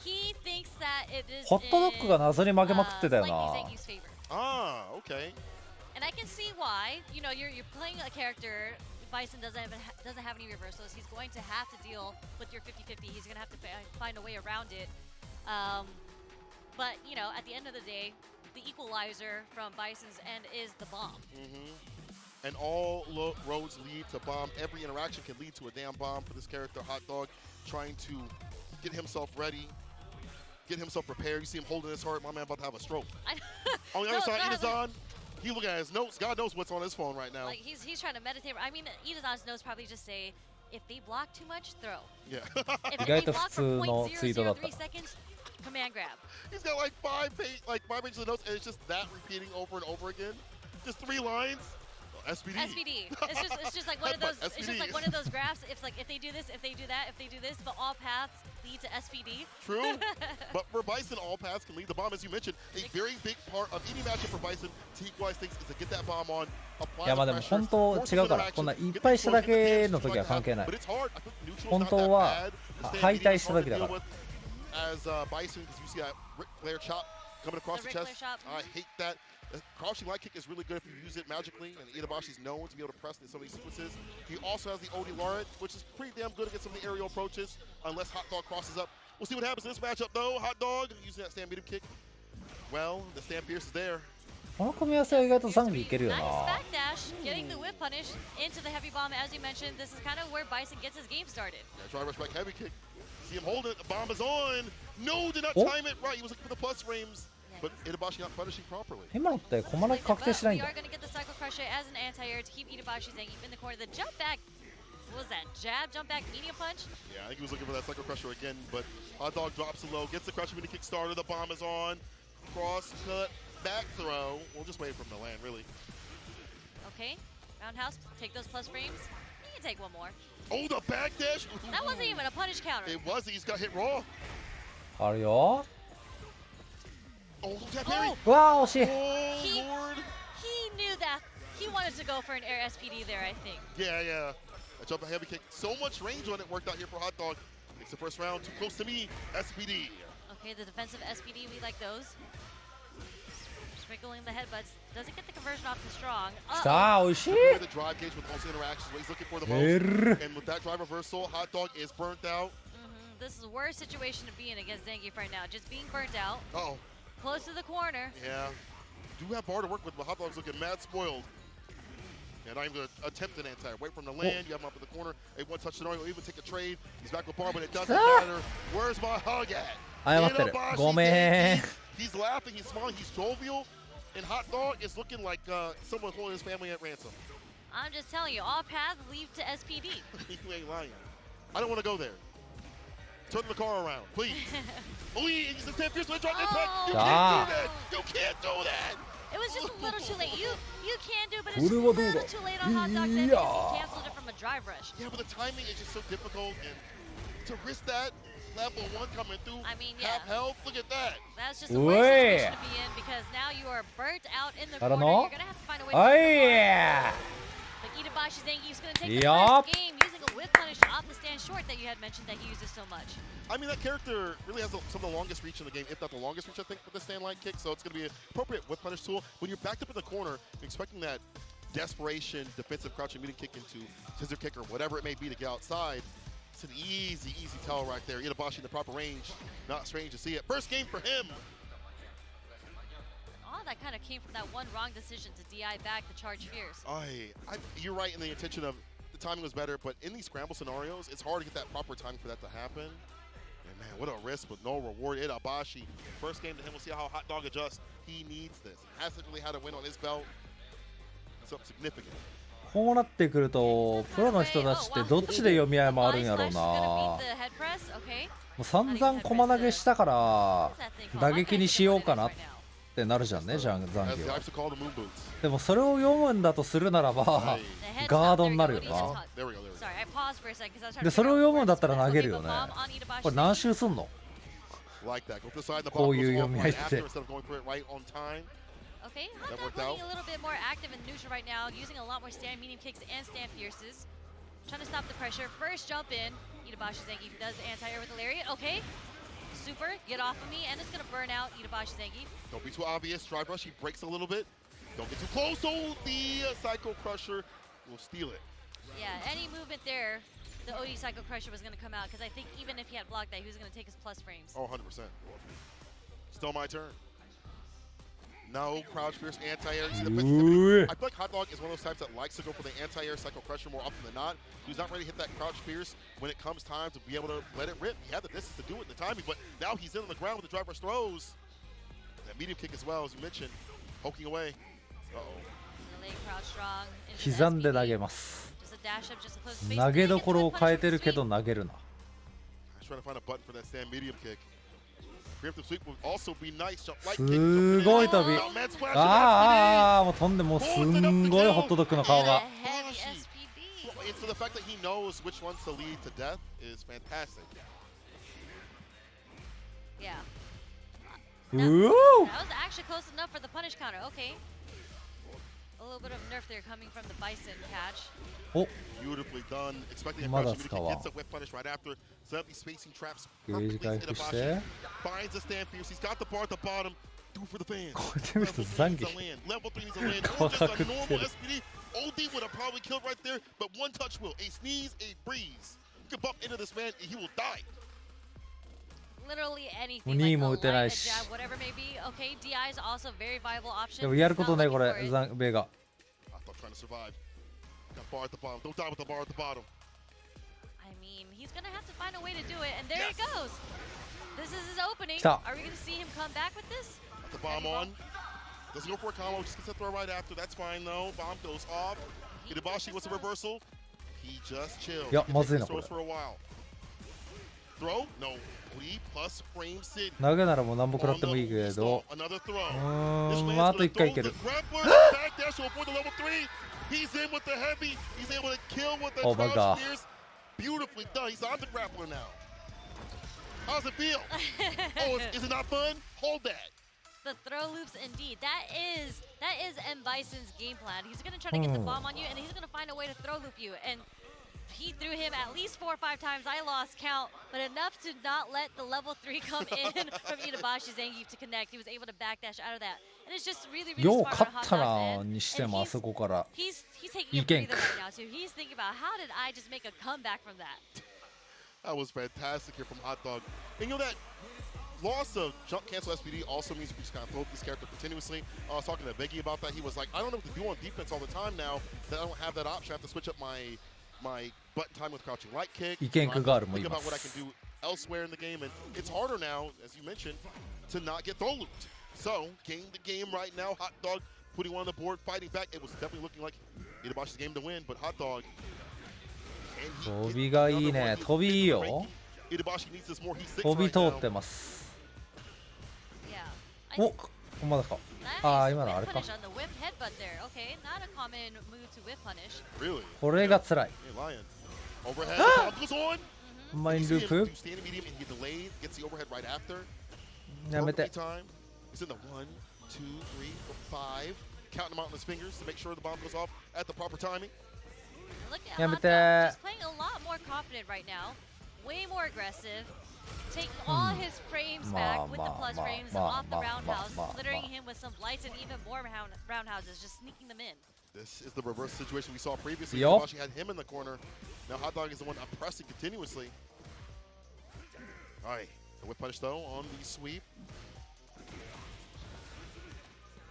He thinks that it is ホットドッグが謎に負けまくってたよ slightly な Zangief's favor. Ah, okay. And I can see why. You know, you're playing a character. Bison doesn't have any reversals. He's going to have to deal with your 50-50. He's going to have to find a way around it. But you know, at the end of the day, the equalizer from Bison's end is the bomb. And all roads lead to bomb. Every interaction can lead to a damn bomb for this character, Hot Dog, trying to get himself ready, get himself prepared. You see him holding his heart. My man about to have a stroke. On the other side, Itazan, he looking at his notes. God knows what's on his phone right now. Like he's trying to meditate. I mean, Itazan's notes probably just say, if they block too much, throw. Yeah. If they block for 0.003 seconds, command grab. He's got like five pages of notes, and it's just that repeating over and over again. Just 3 lines. SPD. SPD. It's just like one of those. It's it's just like one of those graphs. It's like if they do this, if they do that, if they do this, but all paths lead to SPD. True, but for Bison, all paths can lead the bomb, as you mentioned. A very big part of any matchup for Bison to equalize things is to get that bomb on, いやまあでも本当違うから、こんないっぱいしただけの時は関係ない。本当は敗退した時だから。As Bison, because you see that Ric Flair chop coming across the chest. I hate that. The crouching light kick is really good if you use it magically, and Itabashi's known to be able to press in some of these sequences. He also has the OD Lawrence, which is pretty damn good against some of the aerial approaches, unless Hot Dog crosses up. We'll see what happens in this matchup, though. Hot Dog using that stand medium kick. Well, the stand pierce is there. この組み合わせは意外とザンギいけるよな。 Nice backdash, getting the whip punish into the heavy bomb. As you mentioned, this is kind of where Bison gets his game started. Yeah, try rush back heavy kick. See him hold it. The bomb is on. No, did not time it right. He was looking for the plus frames, but Itabashi not punishing properly. 今のって駒だけ確定しないん We だ。 are going to get the Cycle Crusher as an anti-air to keep Itabashi Zangief in the corner. The jump back, what was that? Jab, jump back, medium punch? Yeah, I think he was looking for that Cycle Crusher again, but Hot Dog drops it low, gets the Crusher mini kick started. The bomb is on. Cross cut, back throw. We'll just wait for him to land, really. Okay, roundhouse, take those plus frames. You can take one more. Oh, the backdash. That wasn't even a punish counter. It was. He's got hit raw. あるよ。 Oh, that parry. うわー惜しい。 Oh, Lord. He knew that. He wanted to go for an air SPD there, I think. Yeah, yeah. A jump a heavy kick. So much range on it worked out here for Hot Dog. Makes the first round too close to me. SPD. Okay, the defensive SPD, we like those. Sprinkling the headbutts. Doesn't get the conversion off the strong. きたー、美味しい。 The drive gauge with also interactions, what he's looking for the most. And with that drive reversal, Hot Dog is burnt out. This is the worst situation to be in against Zangief right now. Just being burnt out. Uh-oh. Close to the corner. Yeah. Do have bar to work with, but Hot Dog's looking mad spoiled. And not even going to attempt an anti. Wait from the land. You have him up in the corner. A one touch scenario. He'll even take a trade. He's back with bar, but it doesn't matter. Where's my hug at? 謝ってる。ごめん。 He's laughing. He's smiling. He's jovial. And Hot Dog is looking like someone holding his family at ransom. I'm just telling you, all paths lead to SPD. You ain't lying. I don't want to go there. Turn the car around, please. Oh, he's the 10 fierce when drop impact. You can't do that. You can't do that. It was just a little too late. You can do, but it's just a little too late on Hot Dog's end because he canceled it from a drive rush. Yeah, but the timing is just so difficult, and to risk that level 1 coming through, I mean, yeah. half health, look at that. That's just the worst situation to be in because now you are burnt out in the corner. know. You're gonna have to find a way. Oh yeah. But Itabashi Zangief's gonna take the Yup. first game using a whip punish off the stand short that you had mentioned that he uses so much. I mean, that character really has some of the longest reach in the game, if not the longest reach, I think, with the stand line kick. So it's going to be an appropriate whip punish tool. When you're backed up in the corner, expecting that desperation defensive crouching medium kick into scissor kick or whatever it may be to get outside, it's an easy, easy tell right there. Itabashi in the proper range. Not strange to see it. First game for him. All that kind of came from that one wrong decision to DI back the charge fierce. You're right in the intention of the timing was better, but in these scramble scenarios, it's hard to get that proper timing for that to happen. And man, what a risk with no reward. Itabashi, first game to him. We'll see how Hot Dog adjusts. He needs this. Hasn't really had a win on his belt. Something significant. こうなってくるとプロの人たちってどっちで読み合いもあるんやろうな。もう散々駒投げしたから打撃にしようかなってなるじゃんね、残業は。でもそれを読むんだとするならばガードになるよな。でそれを読むんだったら投げるよね。これ何周すんの？こういう読み合いって。Okay, Hot Dog looking a little bit more active and neutral right now, using a lot more stand medium kicks and stand fierces. Trying to stop the pressure. First jump in. Itabashi Zangief does anti-air with the lariat. Okay. Super. Get off of me. And it's going to burn out Itabashi Zangief. Don't be too obvious. Drive rush. He breaks a little bit. Don't get too close. Oh, the Psycho Crusher will steal it. Yeah, any movement there, the OD Psycho Crusher was going to come out. Because I think even if he had blocked that, he was going to take his plus frames. Oh, 100%. Still my turn. No, crouch fierce, anti-air. I feel like Hot Dog is one of those types that likes to go for the anti-air Psycho Crusher more often than not. He's not ready to hit that crouch fierce when it comes time to be able to let it rip. He had the distance to do it, the timing, but now he's in on the ground with the driver's throws. That medium kick as well, as you mentioned, poking away. Uh-oh. 刻んで投げます。投げどころを変えてるけど投げるな。He's trying to find a button for that stand medium kick. Preemptive sweep would also be nice. すごい飛び。もう飛んでもうすんごいホットドッグの顔が。And so the fact that he knows which ones to lead to death is fantastic. Yeah. Ooh! That was actually close enough for the punish counter. Okay. A little bit of nerf there coming from the Bison catch. Oh, Beautifully done. Expecting a Mada crush. Immediately tsukawa. gets a whip punish right after. Set up these spacing traps. Gauge Perfectly.回復し Itabashi て finds the stand fierce. He's got the bar at the bottom. Do for the fans. こうやって見ると残機 Level 3 needs a land. Or 細 just かく a って normal る SPD. OD would have probably killed right there, but one touch will. A sneeze, a breeze. You can bump into this man and he will die. Literally anything. もう2 like も a 打てない light, a し jab, whatever may be. Okay, DI is also a very viable option. でもやる He's こと not ないこ looking れ for it. ザンベガ I thought trying to survive. Got bar at the bottom. Don't die with the bar at the bottom. I mean, he's gonna have to find a way to do it, and there Yes. it goes. This is his opening. Stop. Are we gonna see him come back with this? Got the bomb on. Doesn't go for a combo, just gets a throw right after. That's fine though. Bomb goes off. Itabashi with a reversal. He just chilled. Yeah, He can take mazui these na, throws kore. for a while. Throw? No. 3 plus frame City. 投げならもう何ぼ食ら On ってもいい the けど Another throw. う This ーん man's まああと gonna 1回い throw け the る grappler back dash to avoid the level 3. He's in with the heavy. He's able to kill with the Oh my crouch God. spears. Beautifully done. He's on the grappler now. How's it feel? Oh, is it not fun? Hold that. The throw loops, indeed. That is M. Bison's game plan. He's gonna try to get the bomb on you, and he's gonna find a way to throw loop you. And he threw him at least 4 or 5 times. I lost count, but enough to not let the level 3 come in from Itabashi Zangief to connect. He was able to backdash out of that, and it's just really, really よう smart 勝 on った Hot な Dog's end. にして And もあそこから he's taking a You can- breather right now too. He's thinking about how did I just make a comeback from that? That was fantastic here from Hot Dog. And you know that loss of jump cancel SPD also means we just kind of throw this character continuously. I was talking to Veggie about that. He was like, I don't know what to do on defense all the time now that I don't have that option. I have to switch up my button time with crouching light kick. 意見があるもい Think ま about what I can す do elsewhere in the game. And it's harder now, as you mentioned, to not get throw looped. So, game the game right now. Hot Dog putting one on the board, fighting back. It was definitely looking like Itabashi's game to win, but Hot Dog. 飛びがいいね飛びいいよ Itabashi needs this more. He's 6飛び right 通 now. ってます Yeah. I おまだか Nice ああ今のあ whip れか punish on the whip headbutt there. Okay, not a common move to whip punish. Really? これが辛い Hey, Lion. Overhead. Bomb goes on. マイン You ル see ー him プ do standing medium and he delayed, gets the overhead right after. やめて Perfectly timed. He's in the 1, 2, 3, 4, 5. Counting them out on his fingers to make sure the bomb goes off at the proper timing. Look at Yeah, Hot but, Dog, just playing a lot more confident right now. Way more aggressive. Taking all his frames back with the plus frames off the roundhouse, littering him with some blights and even more roundhouses, just sneaking them in. This is the reverse situation we saw previously. Yup. Itabashi had him in the corner. Now Hot Dog is the one pressing continuously. All right, the whip punish though on the sweep.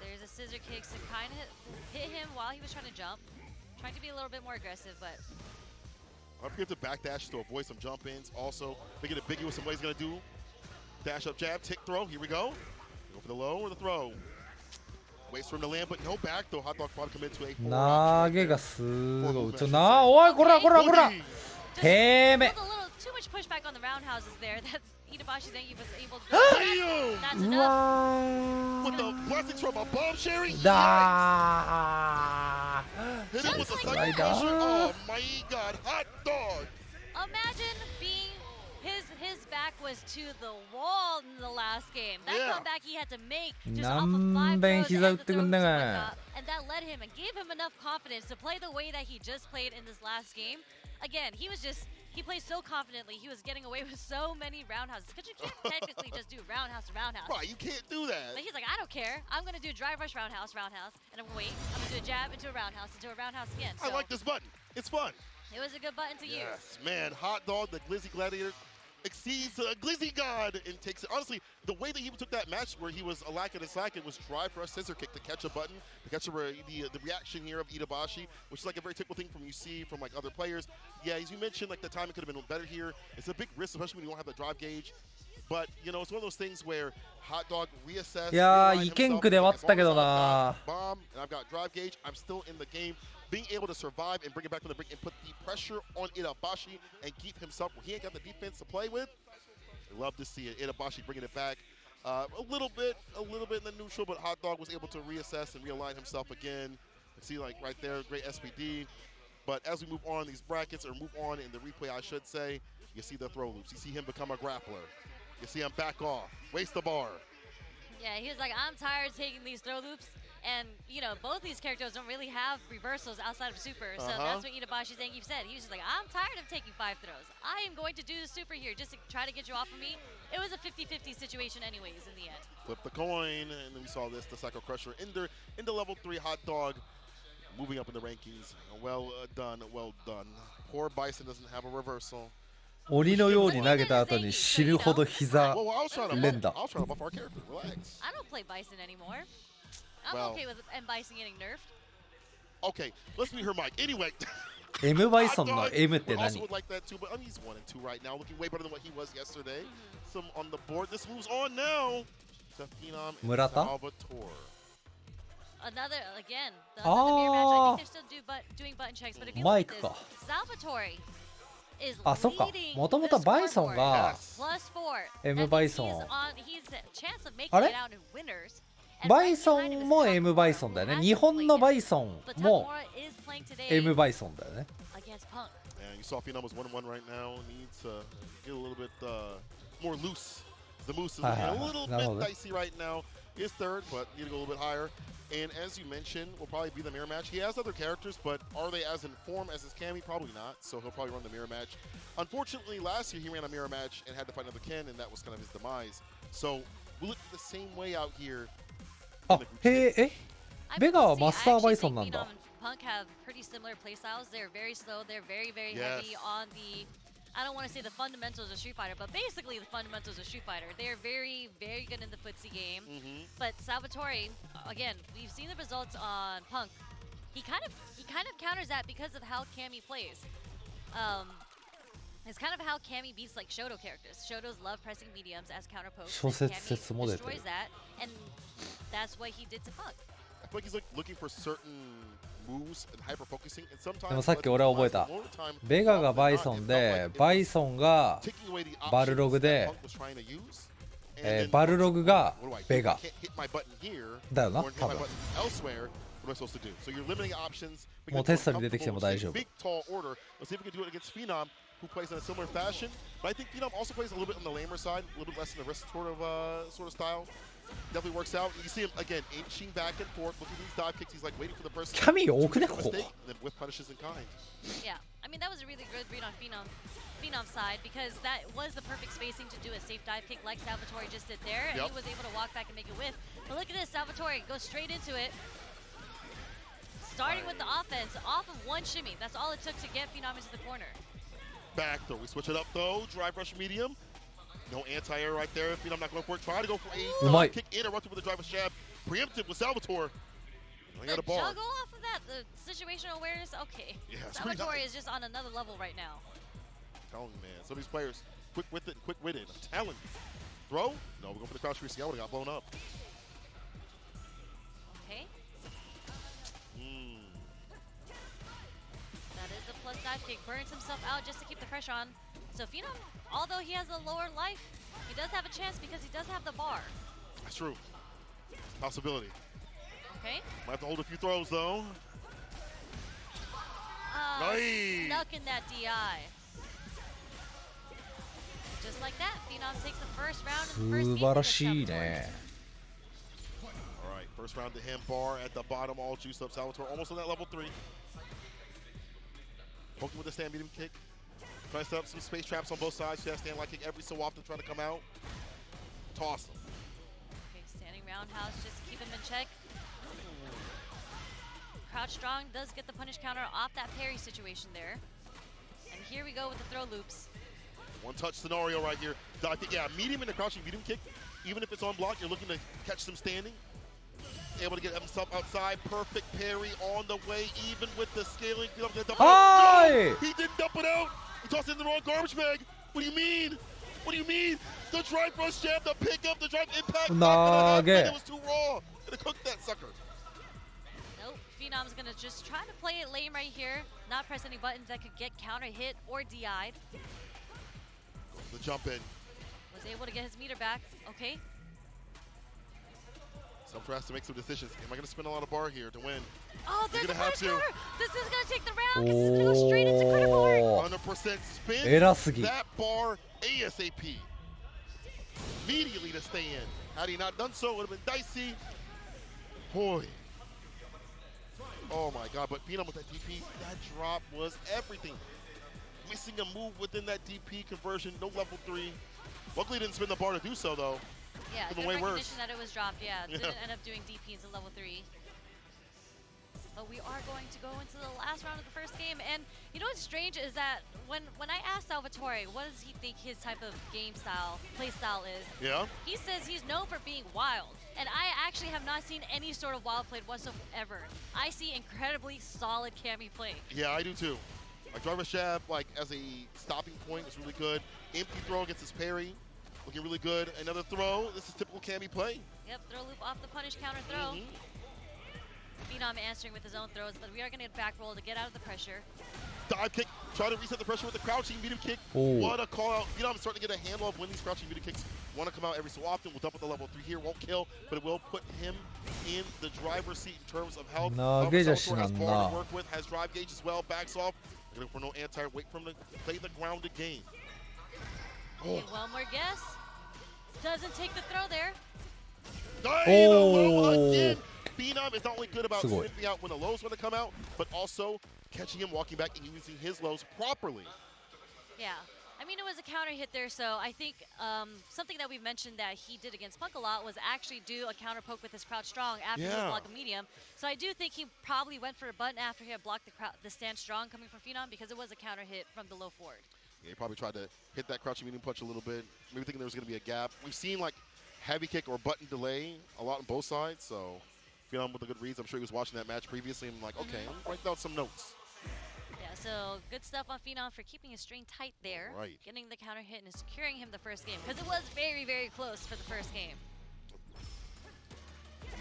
There's a scissor kicks to kind of hit him while he was trying to jump. Trying to be a little bit more aggressive, but Don't forget to backdash to avoid some jump ins. Also, make it ambiguous in what he's gonna do. Dash up jab, tick throw. Here we go. Go for the low or the throw. Waits for him to land, but no back though. Hot Dog probably commit to a 投げがすごいなおいこらこらこら just てめ pulled a little too much pushback on the roundhouses there. That's Itabashi Zangief was able to. Damn! That's う enough. わ With the blessings from a bomb sharing. ーだ Hit it with the Just second like that. pressure. Oh my God, Hot Dog. Imagine being his back was to the wall in the last game. That Yeah. comeback he had to make just off of 何 5 遍 throws 膝打 and っ the てく throws んね and が whatnot, and that led him and gave him enough confidence to play the way that he just played in this last game. Again, he plays so confidently. He was getting away with so many roundhouses because you can't technically just do roundhouse to roundhouse. Right, you can't do that. But he's like, I don't care. I'm gonna do drive rush roundhouse, and I'm gonna wait. I'm gonna do a jab into a roundhouse again. So I like this button. It's fun. it was a good button to use. Yes, man. Hot Dog, the Glizzy Gladiator, exceeds the Glizzy God and takes it. Honestly, the way that he took that match where he was a lack of a second was drive rush scissor kick to catch a button, to catch the reaction here of Itabashi, which is like a very typical thing from you see from like other players. Yeah, as you mentioned, like the timing could have been better here. It's a big risk, especially when you don't have the drive gauge. But, you know, it's one of those things where Hot Dog reassess. いやー realign イケン himself, クではあ as ったけ long ど as I've な got bomb and I've got drive gauge, I'm still in the game. Being able to survive and bring it back from the brink and put the pressure on Itabashi and keep himself where he ain't got the defense to play with. Love to see it. Itabashi bringing it back a little bit in the neutral, but Hot Dog was able to reassess and realign himself again. See, like right there, great SPD. But as we move on in these brackets, or move on in the replay, I should say, you see the throw loops. You see him become a grappler. You see him back off, waste the bar. Yeah, he was like, I'm tired of taking these throw loops. And, you know, both these characters don't really have reversals outside of super. So that's what Itabashi Zangief said. He was just like, I'm tired of taking 5 throws. I am going to do the super here just to try to get you off of me. It was a 50-50 situation anyways in the end. Flip the coin, and then we saw this, the Psycho Crusher in the level 3 hot dog, moving up in the rankings. Well done, well done. Poor Bison doesn't have a reversal. 鬼のように投げた後に死ぬほど膝 Well, I was trying to 連打 buff our character. Relax. I don't play Bison anymore. I'm Well. okay with M Bison getting nerfed. Okay, let's meet her mic. Anyway. M バイソンの M って I also 何 would like that too, but I mean, he's 1 and 2 right now, looking way better than what he was yesterday. Some on the board. This moves on now to Phenom and Murata? Salvatore. Another, again, another mirror match. I think they're still doing button checks, but if you look at Mike this, か Salvatore is あ、そっか leading もともと the バイソン scoreboard. が Plus 4. M That means バイソン he's a chance of making あれ it out in winners. バイソンも M バイソンだよね日本のバイソン But も Takamura is playing today M バイソンだよね against Punk. And you saw Phenom was 1-1 right now. Needs to get a little bit more loose. The moose is looking a little bit dicey right now. He is third, but need to go a little bit higher. And as you mentioned, will probably be the mirror match. He has other characters, but are they as in form as his Cammy? Probably not. So he'll probably run the mirror match. Unfortunately, last year he ran a mirror match and had to fight another Ken, and that was kind of his demise. So we'll look the same way out here. あへえ I ベガは see, マスタ I ーバイ actually ソン think なんだ Phenom and Punk have pretty similar playstyles. They're very slow. They're very, very Yes. heavy on the, I don't want to say the fundamentals of Street Fighter, but basically the fundamentals of Street Fighter. They're very, very good in the footsie game. But Salvatore, again, we've seen the results on Punk. He kind of counters that because of how Cammy plays. It's kind of how Cammy beats like Shoto characters. Shotos love pressing mediums as counter pokes. 諸説説も出てる Destroys that, and that's what he did to Punk. I feel like he's like looking for certain moves and hyper focusing, and sometimes でもさっき俺は覚えたベガがバイソンでバイソンがバルログでバルログがベガだよな多分もうテストに出てきても大丈夫 who plays in a similar fashion, but I think Phenom also plays a little bit on the lamer side, a little bit less in the wrist sort of style. Definitely works out. You see him again inching back and forth, looking at these dive kicks. He's like waiting for the person to make a mistake, and then whiff punishes in kind. Yeah, I mean that was a really good read on Phenom's side because that was the perfect spacing to do a safe dive kick like Salvatore just did there, and he was able to walk back and make it whiff. But look at this, Salvatore goes straight into it. Starting with the offense, off of one shimmy. That's all it took to get Phenom into the corner. Back throw. We switch it up though. Drive rush medium. No anti-air right there. Phenom not going for it. Try to go for a kick in, interrupted with a drive jab. Preempted with Salvatore. The juggle off of that, the situational awareness, okay. Yeah, Salvatore is just on another level right now. I'm telling you, man. Some of these players, quick with it, quick witted. I'm telling you. Throw? No, we're going for the crouch greasy. I would have got blown up. Okay. That is a plus dive kick. Burns himself out just to keep the pressure on. So Phenom, although he has a lower life, he does have a chance because he does have the bar. That's true. Possibility. Okay. Might have to hold a few throws though. Nice. Stuck in that DI. Just like that, Phenom takes the first round in the first game. 素晴らしいね All right, first round to him. Bar at the bottom, all juiced up. Salvatore almost on that level 3. Poking with the stand medium kick. Tries to set up some space traps on both sides. She has stand light kick every so often trying to come out. Toss him. Okay, standing roundhouse just to keep him in check. Crouch strong does get the punish counter off that parry situation there. And here we go with the throw loops. One touch scenario right here. I think, yeah, medium and a crouching medium kick. Even if it's on block, you're looking to catch some standing. Able to get himself outside. Perfect parry on the way, even with the scaling. Hi! He didn't dump it out. He tossed it in the wrong garbage bag. What do you mean? What do you mean? The drive rush jab, the pickup, the drive impact. It was too raw. Gonna cook that sucker. Nope. Phenom's gonna just try to play it lame right here. Not press any buttons that could get counter hit or DI'd. The jump in. Was able to get his meter back. Okay. Salvatore has to make some decisions. Am I going to spend a lot of bar here to win? Oh, there's You're a gonna have punish to. counter. This is going to take the round because it's going to go straight into critical art. 100% spin 偉すぎ that bar ASAP. Immediately to stay in. Had he not done so, it would have been dicey. Boy. Oh my God, but Phenom with that DP, that drop was everything. Missing a move within that DP conversion, no level 3. Luckily didn't spin the bar to do so though. Yeah, Could've good way worse. recognition that it was dropped. Yeah, Yeah. didn't end up doing DP into level 3. But we are going to go into the last round of the first game. And you know what's strange is that when I asked Salvatore what does he think his type of game style, play style is, Yeah. he says he's known for being wild. And I actually have not seen any sort of wild play whatsoever. I see incredibly solid Cammy play. Yeah, I do too. Like driver's jab, like as a stopping point, is really good. Empty throw against his parry, looking really good. Another throw. This is typical Cammy play. Yep, throw loop off the punish counter throw. Phenom answering with his own throws, but we are going to get back roll to get out of the pressure. Dive kick, try to reset the pressure with the crouching medium kick. Ooh. What a call out. I'm starting to get a handle of when these crouching medium kicks want to come out every so often. We'll dump with the level 3 here, won't kill, but it will put him in the driver's seat in terms of health. Salvatore has bar to work with, has drive gauge as well, backs off. Looking for no anti, wait for him to play the grounded game. Okay, one more guess. Doesn't take the throw there. Again. Phenom is not only good about すごい sniffing out when the lows want to come out, but also catching him walking back and using his lows properly. Yeah. I mean, it was a counter hit there, so I think something that we've mentioned that he did against Punk a lot was actually do a counter poke with his crouch strong after he blocked a medium. So I do think he probably went for a button after he had blocked the stand strong coming from Phenom because it was a counter hit from the low forward. Yeah, he probably tried to hit that crouching medium punch a little bit, maybe thinking there was going to be a gap. We've seen like heavy kick or button delay a lot on both sides, so Phenom with the good reads. I'm sure he was watching that match previously and like, okay, I'm writing down some notes. Yeah, so good stuff on Phenom for keeping his string tight there. Right. Getting the counter hit and securing him the first game because it was very, very close for the first game.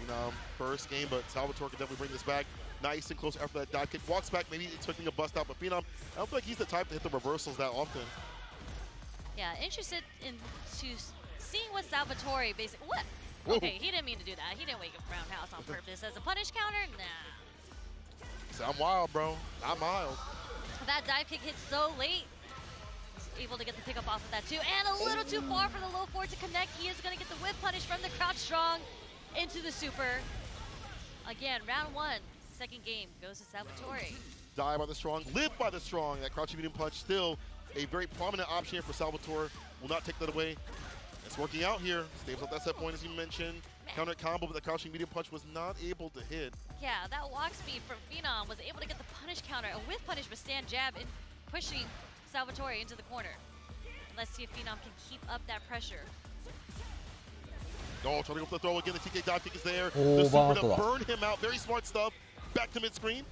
Phenom, first game, but Salvatore can definitely bring this back. Nice and close after that dive kick. Walks back, maybe expecting a bust out, but Phenom, I don't feel like he's the type to hit the reversals that often. Yeah, interested in seeing what Salvatore basically. What? Whoa. Okay, he didn't mean to do that. He didn't wake up roundhouse on purpose. As a punish counter, nah. He said, I'm wild, bro. Not mild. That dive kick hit so late. He's able to get the pickup off of that too. And a little too far for the low forward to connect. He is going to get the whip punish from the crouch strong into the super. Again, round 1, second game goes to Salvatore. Die by the strong, live by the strong. That crouching medium punch still a very prominent option here for Salvatore. Will not take that away. It's working out here. Stays up that set point as you mentioned. Counter combo, but the crouching medium punch was not able to hit. Yeah, that walk speed from Phenom was able to get the punish counter. A whip punish with stand jab and pushing Salvatore into the corner. And let's see if Phenom can keep up that pressure. Oh, trying to go for the throw again. The TK dive kick is there. Oh, The super to wow. burn him out. Very smart stuff. Back to mid-screen.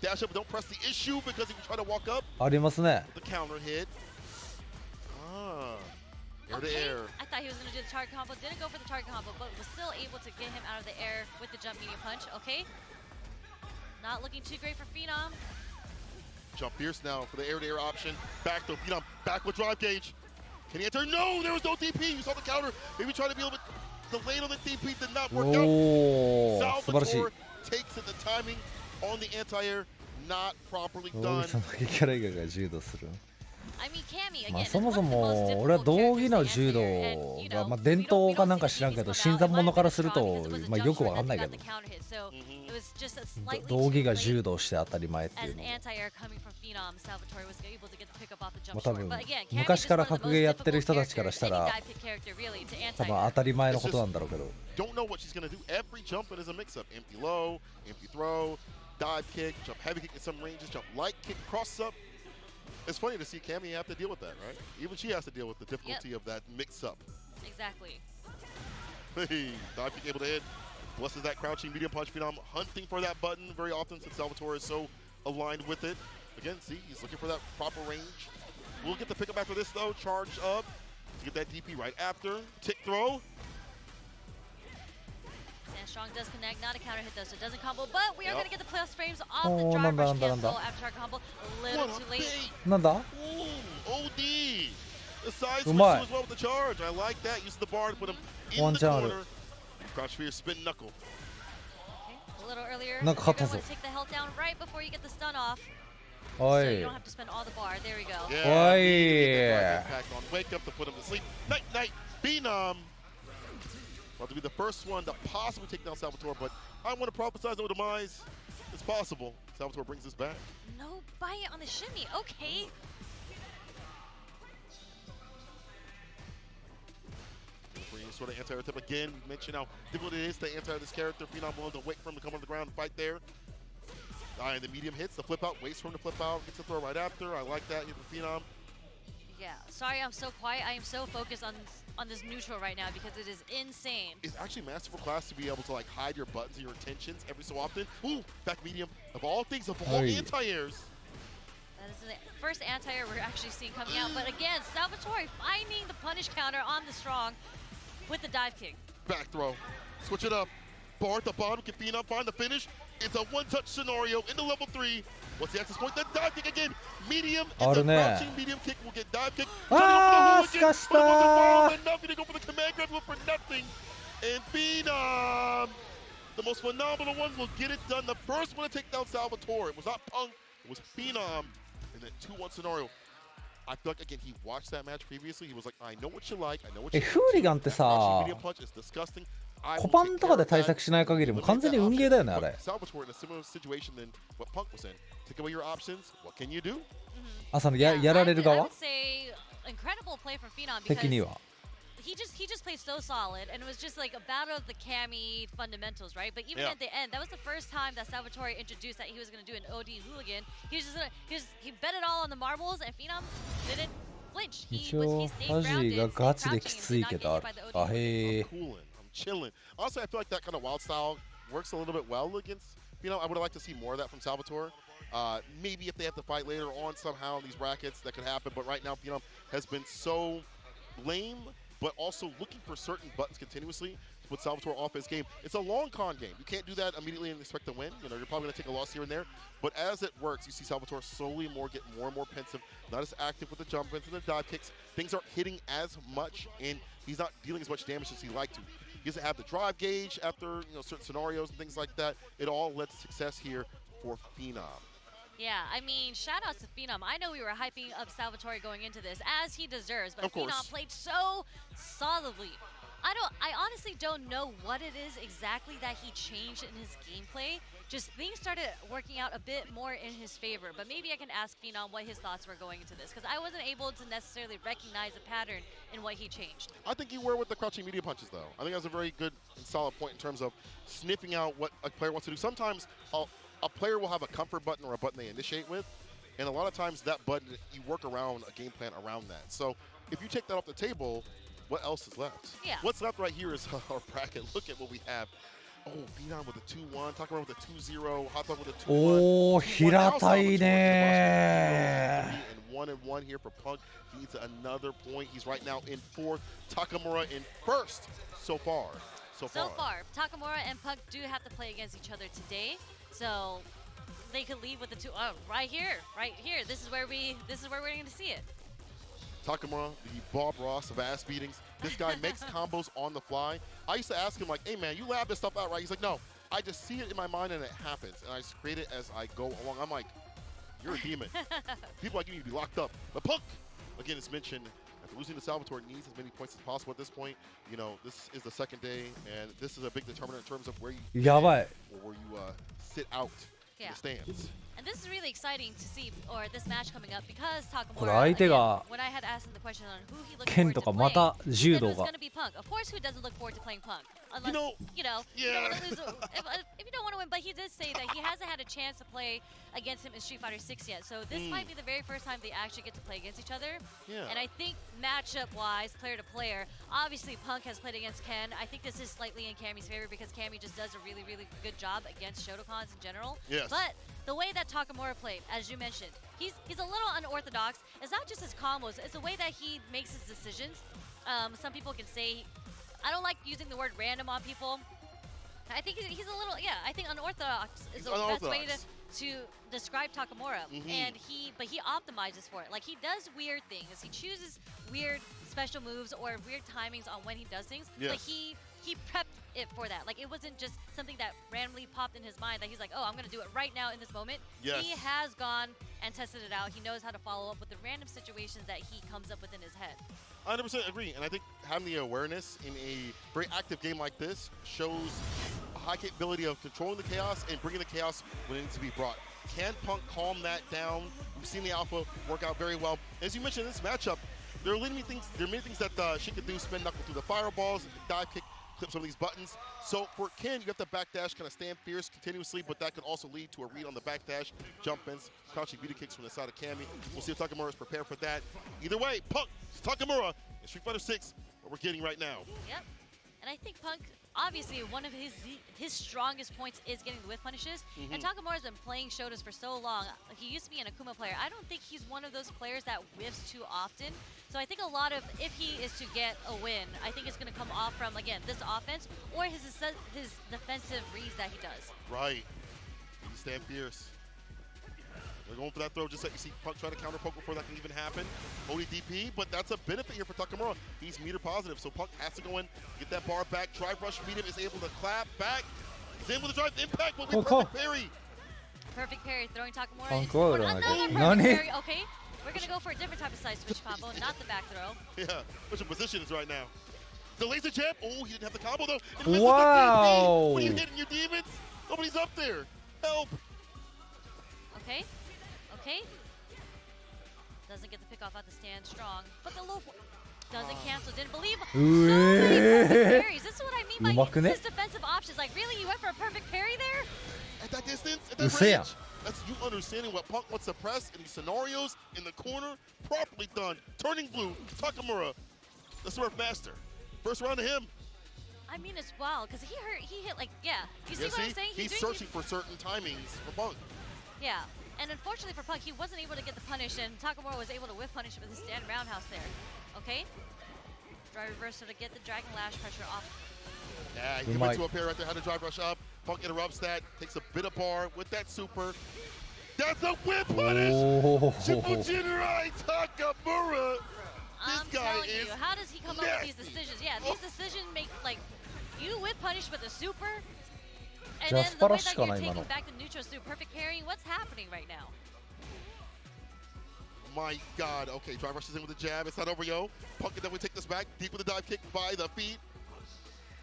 Dash up, but don't press the issue because if you try to walk up, ありますね the counter hit. Air to Okay, air. I thought he was going to do the target combo. Didn't go for the target combo, but was still able to get him out of the air with the jump medium punch. Okay. Not looking too great for Phenom. Jump fierce now for the air-to-air option. Back though, Phenom back with drive gauge. Can he enter? No, there was no DP. You saw the counter. Maybe trying to be a little bit delayed on the DP. Did not work out. おお素晴らしい Salvatore takes it. The timing on the anti-air not properly 道 done. 着さんだけキャラ以外が柔道する I mean, Cammy, again, まあ is そも one そ of the most も俺は difficult 道着 characters の to 柔 answer. 道 And, you が know, まあ伝統かなんか we don't 知らんけど see 新 these 参 people 者 now. からする It と was a まあよく jump わかんないけ shot ど that got the counter hit, so it was just a slightly 道着が too 柔 late. 道して当たり前ってい As う an の anti-air coming from Phenom, Salvatore was able to get the pickup off the ま jump あ多 short. 分 But again, Cammy 昔 is か one ら of the 格 most ゲーやってる difficult 人たちから characters, した any ら dive kick character really, to 多分 anti-air. 当たり前のことなんだろうけど Don't know what she's going to do. Every jump is a mix-up. Empty low, empty throw, dive kick, jump heavy kick in some ranges, jump light kick, cross up. It's funny to see Cammy have to deal with that, right? Even she has to deal with the difficulty of that mix-up. Exactly. Hey, dive kick able to hit. Blesses that crouching medium punch. Phenom hunting for that button very often since Salvatore is so aligned with it. Again, see, he's looking for that proper range. We'll get the pickup after this, though. Charge up to get that DP right after. Tick throw. Strong does connect, not a counter hit though, so it doesn't combo, but we are Yep. going to get the plus frames off Oh, the drive nanda, rush nanda, cancel nanda. after our combo. A little What too a late. bait. なんだ Ooh, OD. The side switch Umai. as well with the charge. I like that. Use the bar to put him in One the charge. corner. Crouch fear, spin knuckle. Okay, a little earlier. なんか勝った You're ぞ gonna take the health down right before you get the stun off. お So you い don't have to spend all the bar. There we go. Yeah, Oi. immediately get that impact on. Wake up to put him to sleep. Night, night, Phenom. About to be the first one to possibly take down Salvatore, but I want to prophesize no demise. It's possible. Salvatore brings this back. No bite on the shimmy. Okay. Bringing sort of anti-air tip again. We mentioned how difficult it is to anti-air this character. Phenom willing to wait for him to come on the ground and fight there. And the medium hits, the flip out, waits for him to flip out, gets the throw right after. I like that. Hit the Phenom. Yeah. Sorry, I'm so quiet. I am so focused on this neutral right now because it is insane. It's actually masterful class to be able to like hide your buttons and your intentions every so often. Ooh, back medium. Of all things, of all Hey. anti-airs. That is the first anti-air we're actually seeing coming out. But again, Salvatore finding the punish counter on the strong with the dive kick. Back throw. Switch it up. Bar at the bottom. Can Phenom find the finish? It's a one-touch scenario into level 3. What's the access point? The dive kick again. Medium and the あるね。 crouching medium kick will get dive kick. Ah, Turning over the hooligan, すかした but it wasn't wild enough. He didn't go for the command grab for nothing. And Phenom, the most phenomenal one, will get it done. The first one to take down Salvatore. It was not Punk. It was Phenom in that 2-1 scenario. I feel like, again, he watched that match previously. He was like, I know what you like. I know what え you フーリガンってさ Crouching medium punch is disgusting. I コ will パ take ンと care かで of 対 that. 策しない限りもう完全に運ゲーだよねあれ Salvatore in a similar situation than what Punk was in. Take away your options. What can you do? あその Yeah, やられる I 側 would say incredible play from Phenom 的 because には he just played so solid and it was just like a battle of the Cammy fundamentals, right? But even Yeah. at the end, that was the first time that Salvatore introduced that he was going to do an OD hooligan. He bet it all on the marbles and Phenom didn't flinch. 一 He 応 stayed ファジ grounded, ーが stayed ガチで crouching, き and つ did い not け get どあ hit る by the あ OD. へえ I'm cooling. I'm chilling. Honestly, I feel like that kind of wild style works a little bit well against. I would have liked to see more of that from Salvatore. Maybe if they have to fight later on somehow in these brackets, that could happen. But right now, Phenom has been so lame, but also looking for certain buttons continuously to put Salvatore off his game. It's a long con game. You can't do that immediately and expect to win. You're probably going to take a loss here and there. But as it works, you see Salvatore slowly get more and more pensive, not as active with the jump ins and the dive kicks. Things aren't hitting as much, and he's not dealing as much damage as he'd like to. He doesn't have the drive gauge after certain scenarios and things like that. It all led to success here for Phenom. Yeah, I mean, shout outs to Phenom. I know we were hyping up Salvatore going into this, as he deserves, but Of course. Phenom played so solidly. I honestly don't know what it is exactly that he changed in his gameplay. Just things started working out a bit more in his favor, but maybe I can ask Phenom what his thoughts were going into this, because I wasn't able to necessarily recognize a pattern in what he changed. I think you were with the crouching media punches, though. I think that's a very good and solid point in terms of sniffing out what a player wants to do. Sometimes a player will have a comfort button or a button they initiate with, and a lot of times that button, you work around a game plan around that. So if you take that off the table, what else is left? Yeah. What's left right here is our bracket. Look at what we have. Oh, Phenom with a 2-1, Takamura with a 2-0, Hot Dog with a 2-1. おお平たいね And 1-1 here for Punk. He needs another point. He's right now in 4th. Takamura in 1st so far. So far. Takamura and Punk do have to play against each other today, so they could lead with the two. Oh, right here. This is where we're going to see it. Takamura, the Bob Ross of ass beatings. This guy makes combos on the fly. I used to ask him, like, hey, man, you lab this stuff out, right? He's like, no, I just see it in my mind and it happens. And I just create it as I go along. I'm like, you're a demon. People like you need to be locked up. But Punk, again, as mentioned, after losing to Salvatore, needs as many points as possible at this point. This is the second day, and this is a big determinant in terms of where you やばい or where you sit out in Yeah. the stands. And this is really exciting to see, or this match coming up, because これ Takamura, 相手が again, when I had asked him the question on who he looked 剣 forward と to か playing, また he 柔 said it 道 was が going to be Punk. Of course, who doesn't look forward to playing Punk? Unless, You know, you don't yeah. want to lose, if you don't want to win. But he did say that he hasn't had a chance to play against him in Street Fighter 6 yet. So this might be the very first time they actually get to play against each other. Yeah. And I think matchup-wise, player to player, obviously Punk has played against Ken. I think this is slightly in Cammy's favor because Cammy just does a really, really good job against Shotokons in general. Yes. But the way that Takamura played, as you mentioned, he's a little unorthodox. It's not just his combos, it's the way that he makes his decisions. Some people can say, I don't like using the word random on people. I think he's a little, I think unorthodox is the best way to describe Takamura. And he optimizes for it. Like, he does weird things. He chooses weird special moves or weird timings on when he does things. Yes. But he he prepped it for that. Like, it wasn't just something that randomly popped in his mind that he's like, oh, I'm going to do it right now in this moment. Yes. He has gone and tested it out. He knows how to follow up with the random situations that he comes up with in his head. 100% agree, and I think having the awareness in a very active game like this shows a high capability of controlling the chaos and bringing the chaos when it needs to be brought. Can Punk calm that down? We've seen the alpha work out very well. As you mentioned in this matchup, there are many things that she could do: spin knuckle through the fireballs, dive kick, clip some of these buttons. So for Ken, you have the backdash, kind of stand fierce continuously, but that could also lead to a read on the backdash, jump ins, crouching beauty kicks from the side of Cammy. We'll see if Takamura is prepared for that. Either way, Punk, Takamura, in Street Fighter 6, what we're getting right now. Yep. And I think Punk, obviously, one of his strongest points is getting the whiff punishes. And Takamura's been playing Shotas for so long. He used to be an Akuma player. I don't think he's one of those players that whiffs too often. So I think a lot of, if he is to get a win, I think it's going to come off from, again, this offense or his defensive reads that he does. Right. You stand fierce. They're going for that throw, just like you see Punk try to counter poke before that can even happen. ODDP, but that's a benefit here for Takamura. He's meter positive, so Punk has to go in, get that bar back. Drive rush medium is able to clap back. He's able to drive impact with a perfect parry. Perfect parry, throwing Takamura Punk intoは another perfect Nani? parry. Okay, we're going to go for a different type of side switch combo, not the back throw. Yeah, which position is right now. The laser jab. Oh, he didn't have the combo though. Wow. What are you hitting your demons? Nobody's up there. Help. Okay. Okay. Doesn't get the pick off at the stand strong, but the low doesn't cancel. Didn't believe. So many perfect parries. This is what I mean by his defensive options. Like, really, you went for a perfect parry there? At that distance, at that range. That's you understanding what Punk wants to press in these scenarios in the corner. Properly done. Turning blue. Takamura, the Smurf master. First round to him. I mean, it's wild because he hit like, yeah. You see what I'm saying? He's searching for certain timings for Punk. Yeah. And unfortunately for Punk, he wasn't able to get the punish, and Takamura was able to whiff punish with his stand roundhouse there. Okay? Drive reversal to get the Dragon Lash pressure off. Yeah, he went to a pair right there, had to drive rush up. Punk interrupts that, takes a bit of bar with that super. That's a whip punish! Triple Jinrai Takamura! I'm telling you, how does he come up with these decisions? Yeah, these decisions make, like, you whip punish with a super, and then the way that you're taking back the neutral through perfect parrying, what's happening right now? My God. Okay, drive rushes in with the jab. It's not over, yo. Punk can definitely take this back. Deep with the dive kick by the feet.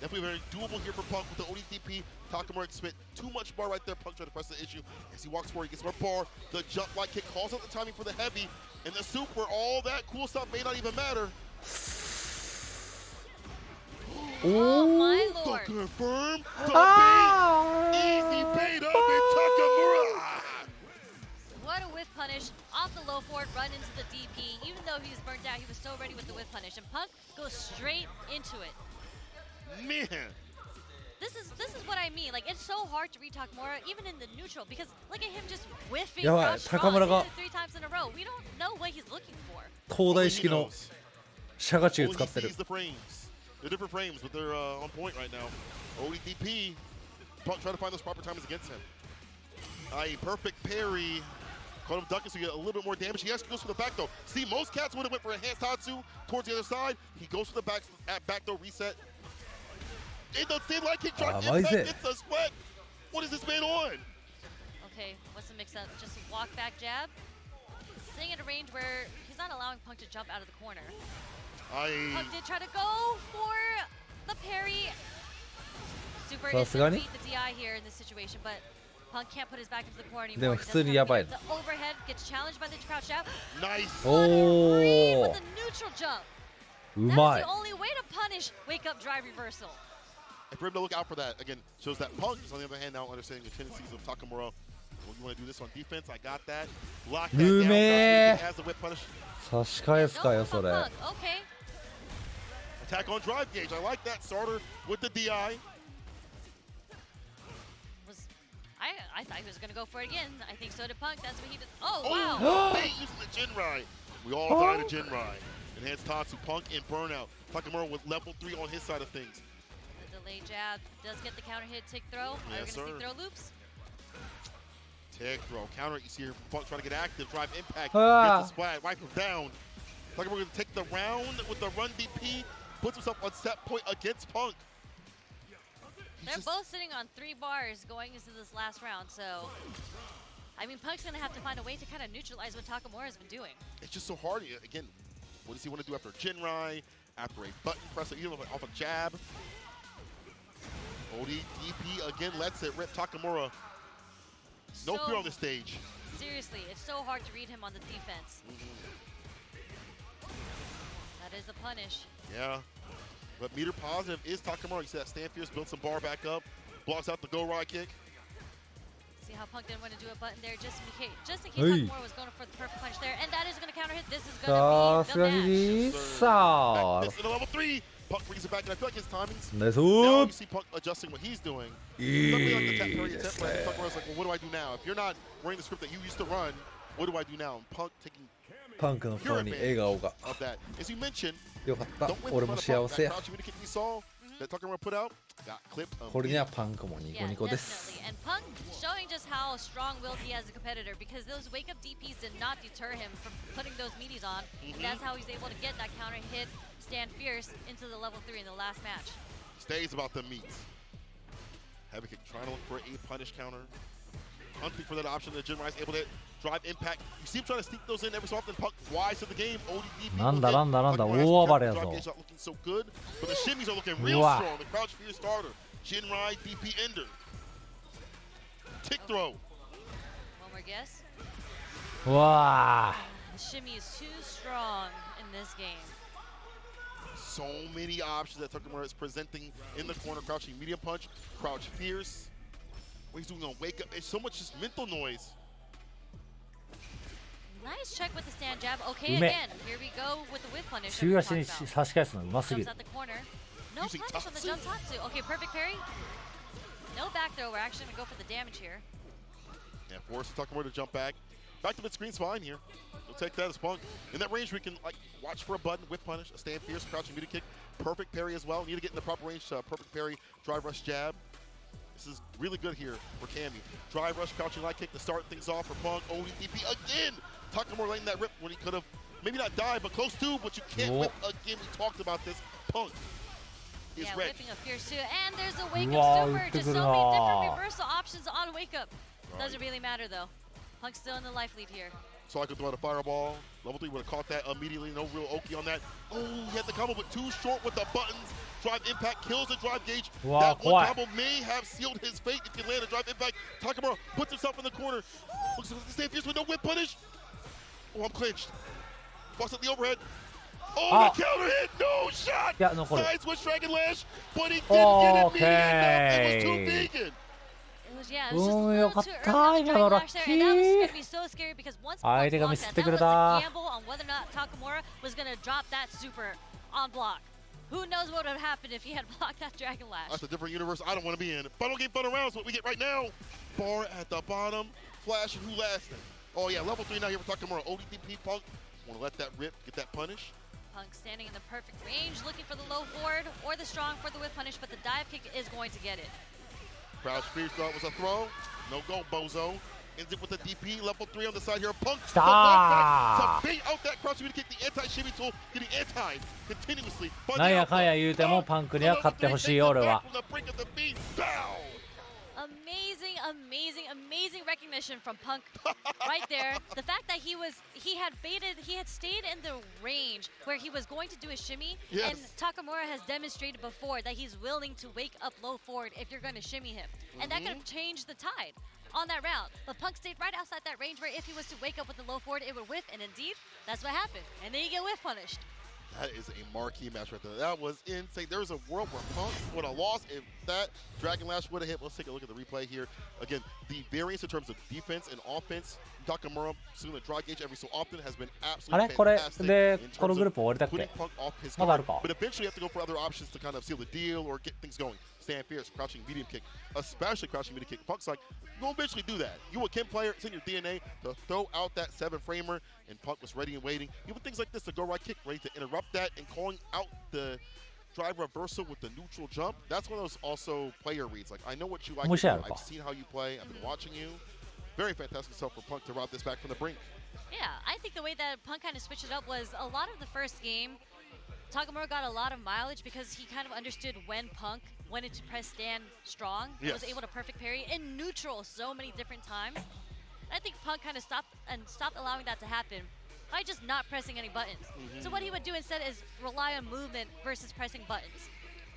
Definitely very doable here for Punk with the ODDP. Takamura spent too much bar right there. Punk trying to press the issue. As he walks forward, he gets more bar. The jump light kick calls out the timing for the heavy. And the super, all that cool stuff may not even matter. Oh my lord. To confirm the bait. Easy bait up in Takamura. What a whiff punish off the low forward, run into the DP. Even though he was burnt out, he was so ready with the whiff punish. And Punk goes straight into it. Man. This is what I mean. Like, it's so hard to read Takamura, even in the neutral, because look at him just whiffing rush draws 3 times in a row. We don't know what he's looking for. 東大式のシャガチュウ使ってる。 They're different frames, but they're on point right now. ODDP, Punk trying to find those proper timings against him. A perfect parry. Caught him ducking so you get a little bit more damage. He actually goes for the back though. See, most cats would have went for a hand Tatsu towards the other side. He goes for the back throw reset. It does seem like he dropped impact. It's a split. What is this man on? Okay, what's the mix-up? Just a walk back jab. Staying at a range where he's not allowing Punk to jump out of the corner. Punk did try to go for the parry. Super is going to beat the DI here in this situation, but Punk can't put his back into the corner anymore. The overhead gets challenged by the crouch jab. Nice. Oh. With the neutral jump. That's the only way to punish wake-up drive reversal. And for him to look out for that, again, shows that Punk is on the other hand now understanding the tendencies of Takamura. When you want to do this on defense, I got that. Lock that down. Has the whip punish. 差し返すかよそれ。 Okay. Attack on drive gauge. I like that. Starter with the DI. I thought he was going to go for it again. I think so did Punk. That's what he did. Oh, wow. Hey, using the Jinrai. We all died to Jinrai. Enhanced Tatsu, Punk, and Burnout. Takamura with level 3 on his side of things. The delay jab does get the counter hit, tick throw. Are we going to see throw loops? Tick throw. Counter, you see here, Punk trying to get active. Drive impact. Gets the splat. Wipe him down. Takamura going to take the round with the run DP. Puts himself on set point against Punk. They're both sitting on 3 bars going into this last round, so I mean, Punk's gonna have to find a way to kind of neutralize what Takamura's been doing. It's just so hard. Again, what does he want to do after Jinrai, after a button press, even off a jab? ODDP again lets it rip. Takamura, no fear on the stage. Seriously, it's so hard to read him on the defense. That is a punish. Yeah, but meter positive is Takamura. You see that stand fierce, build some bar back up, blocks out the go ride kick. See how Punk didn't want to do a button there just in case Takamura was going for the perfect punch there, and that is going to counter hit. This is going to be the match. Sa This into level 3. Punk brings it back, and I feel like his timing's. ナイス Now you see Punk adjusting what he's doing. Suddenly, like the tap parry attempt, like Takamura's like, well, what do I do now? If you're not running the script that you used to run, what do I do now? And Punk taking パンクの pure 顔に笑顔が of that. As you mentioned, よかった don't win 俺 in も front 幸 of Punk. せ That や crouching middle kick we saw, that Takamura put out, got clipped. これにはパンクもニコ Yeah, ニコです definitely. And Punk showing just how strong-willed he is as a competitor because those wake-up DPs did not deter him from putting those meaties on, and that's how he's able to get that counter hit, stand fierce into the level 3 in the last match. Stays about the meats. Heavy kick, trying to look for a punish counter. Hunting for that option that Jinrai is able to drive impact. You see him trying to sneak those in every so often. Punk wise to the game. ODD なんだなんだなんだ Takamura has 大暴れや drive ぞ gauge not looking so good, but the shimmies are looking real Wow. strong. The crouch fear starter. Jinrai DP ender. Kick throw. One more guess. うわ The shimmy is too strong in this game. So many options that Takamura is presenting in the corner. Crouching medium punch, crouch fierce. What he's doing on wake up. It's so much just mental noise. Nice check with the stand jab. Okay, Ume. again, here we go with the whip punish. 週 that 足 we に talked about. 差し返すのうますぎ Jumps る at the corner. No Using punish on the Tatsu. jump tatsu. Okay, perfect parry. No back throw. We're actually going to go for the damage here. Yeah, forces Takamura to jump back. Back to mid-screen's fine here. We'll take that as Punk. In that range, we can like watch for a button, whip punish, a stand fierce, crouching meter kick, perfect parry as well. Need to get in the proper range, perfect parry, drive rush jab. This is really good here for Cammy. Drive rush, crouching light kick to start things off for Punk. ODDP again. Takamura letting that rip when he could have maybe not died, but close to. But you can't whip again. We talked about this. Punk is Yeah, ready. whipping a fierce too. And there's a wake Wow, up super. Just so good many different job. reversal options on wake up. Doesn't really matter though. Punk's still in the life lead here. So I could throw out a fireball. Level 3 would have caught that immediately. No real Oki on that. Oh, he had the combo, but too short with the buttons. Drive impact kills the drive gauge. Wow, that one what? combo may have sealed his fate if he land a drive impact. Takamura puts himself in the corner. Looks like the stand fierce with no whip punish. Oh, I'm clinched. Busts at the overhead. Oh, the counter hit. No shot. Yeah, no problem. Side switch Dragon Lash, but he didn't get it Okay. enough. It was too vegan. It was, yeah, it was just a Oh, littleよかっ too た early on the 今の Dragon Lash there, and that was going to be so scary because once Punk 相手が blocked ミスっ that, て that くれ was た a gamble on whether or not Takamura was going to drop that super on block. Who knows what would have happened if he had blocked that Dragon Lash. That's a different universe I don't want to be in. Final game, final rounds, what we get right now. Bar at the bottom, Flash and who lasting. Oh yeah, level 3 now here for Takamura. ODDP Punk, want to let that rip, get that punish. Punk standing in the perfect range, looking for the low forward or the strong for the whip punish, but the dive kick is going to get it. Crouch freeze thought was a throw. No go, Bozo. Ends it with a DP, level 3 on the side here. Punk, the block back to bait out that crouch. We kick the anti-shimmy tool, getting anti continuously. なんやかんや言うてもパンクには勝ってほしい俺は From the brink of the beat, bow. Amazing, amazing, amazing recognition from Punk right there. The fact that he had stayed in the range where he was going to do a shimmy, Yes. and Takamura has demonstrated before that he's willing to wake up low forward if you're going to shimmy him. And that could have changed the tide on that round. But Punk stayed right outside that range where if he was to wake up with the low forward, it would whiff, and indeed, that's what happened. And then you get whiff punished. That is a marquee match right there. That was insane. There was a world where Punk would have lost if that Dragon Lash would have hit. Let's take a look at the replay here. Again, the variance in terms of defense and offense, Takamura seeing the draw gauge every so often has been あ absolutely れこれ fantastic で in この terms グルー of プ終わりだっ putting け Punk off his まだある guard. か But eventually you have to go for other options to kind of seal the deal or get things going. Stand fierce, crouching medium kick, especially crouching medium kick. Punk's like, you'll eventually do that. You a Kim player, it's in your DNA to throw out that 7-framer, and Punk was ready and waiting. Even things like this, the go right kick, ready to interrupt that and calling out the drive reversal with the neutral jump. That's one of those also player reads. Like, I know what you like to do. I've seen how you play. I've been watching you. Very fantastic stuff for Punk to rob this back from the brink. Yeah, I think the way that Punk kind of switched it up was a lot of the first game, Takamura got a lot of mileage because he kind of understood when Punk wanted to press stand strong. He was able to perfect parry in neutral so many different times. And I think Punk kind of stopped allowing that to happen by just not pressing any buttons. So what he would do instead is rely on movement versus pressing buttons.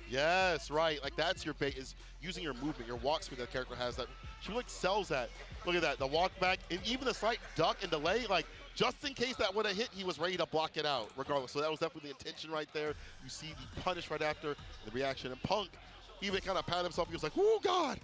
Yes, right. Like that's your bait, is using your movement, your walk speed that the character has. That she like sells that. Look at that, the walk back, and even the slight duck and delay. Like just in case that would have hit, he was ready to block it out, regardless. So that was definitely the intention right there. You see the punish right after the reaction, and Punk even kind of patted himself. He was like, "Oh God."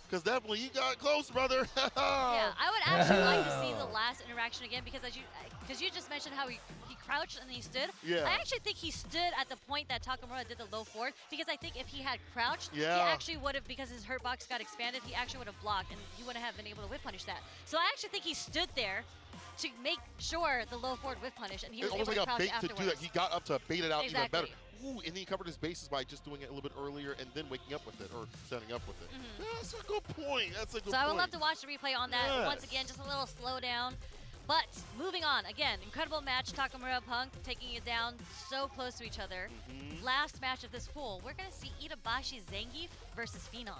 Because definitely you got close, brother. Yeah, I would actually like to see the last interaction again because you just mentioned how he crouched and he stood. Yeah. I actually think he stood at the point that Takamura did the low forward because I think if he had crouched, he Yeah. actually would have, because his hurt box got expanded, he actually would have blocked and he wouldn't have been able to whip punish that. So I actually think he stood there to make sure the low forward whip punish, and he was It's able almost to like a crouch bait afterwards. to do that. He got up to bait it out even better. Exactly. Ooh, and then he covered his bases by just doing it a little bit earlier and then waking up with it or setting up with it. Yeah, that's a good point. That's a good point. So I would love to watch the replay on that. Yes. Once again, just a little slowdown. But moving on, again, incredible match. Takamura, Punk taking it down so close to each other. Last match of this pool, we're going to see Itabashi Zangief versus Phenom.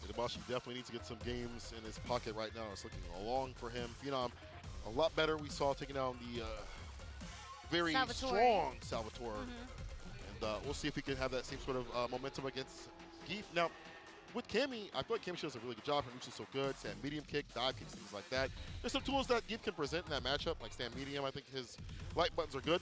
Itabashi definitely needs to get some games in his pocket right now. It's looking along for him. Phenom, a lot better. We saw taking down the very Salvatore. strong Salvatore. And we'll see if he can have that same sort of momentum against Geef. Now, with Cammy, I feel like Cammy does a really good job. Her neutral so good. Stand medium kick, dive kicks, things like that. There's some tools that Geef can present in that matchup, like stand medium. I think his light buttons are good.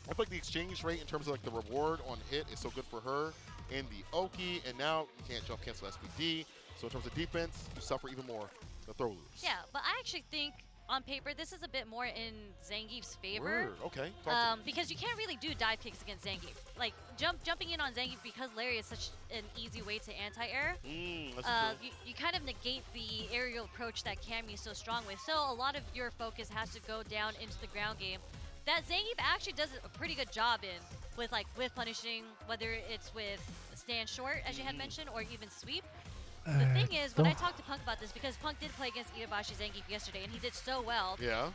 I feel like the exchange rate in terms of like the reward on hit is so good for her. And the Oki, and now you can't jump cancel SPD. So in terms of defense, you suffer even more the throw loose. Yeah, but I actually think on paper this is a bit more in Zangief's favor. Word. Okay. Talk to me. Because you can't really do dive kicks against Zangief. Like jumping in on Zangief because Larry is such an easy way to anti-air. That's true. You kind of negate the aerial approach that Cammy is so strong with. So a lot of your focus has to go down into the ground game. That Zangief actually does a pretty good job in with like whiff punishing, whether it's with stand short as you had mentioned, or even sweep. The thing is, when I talked to Punk about this, because Punk did play against Itabashi Zangief yesterday, and he did so well. Yeah.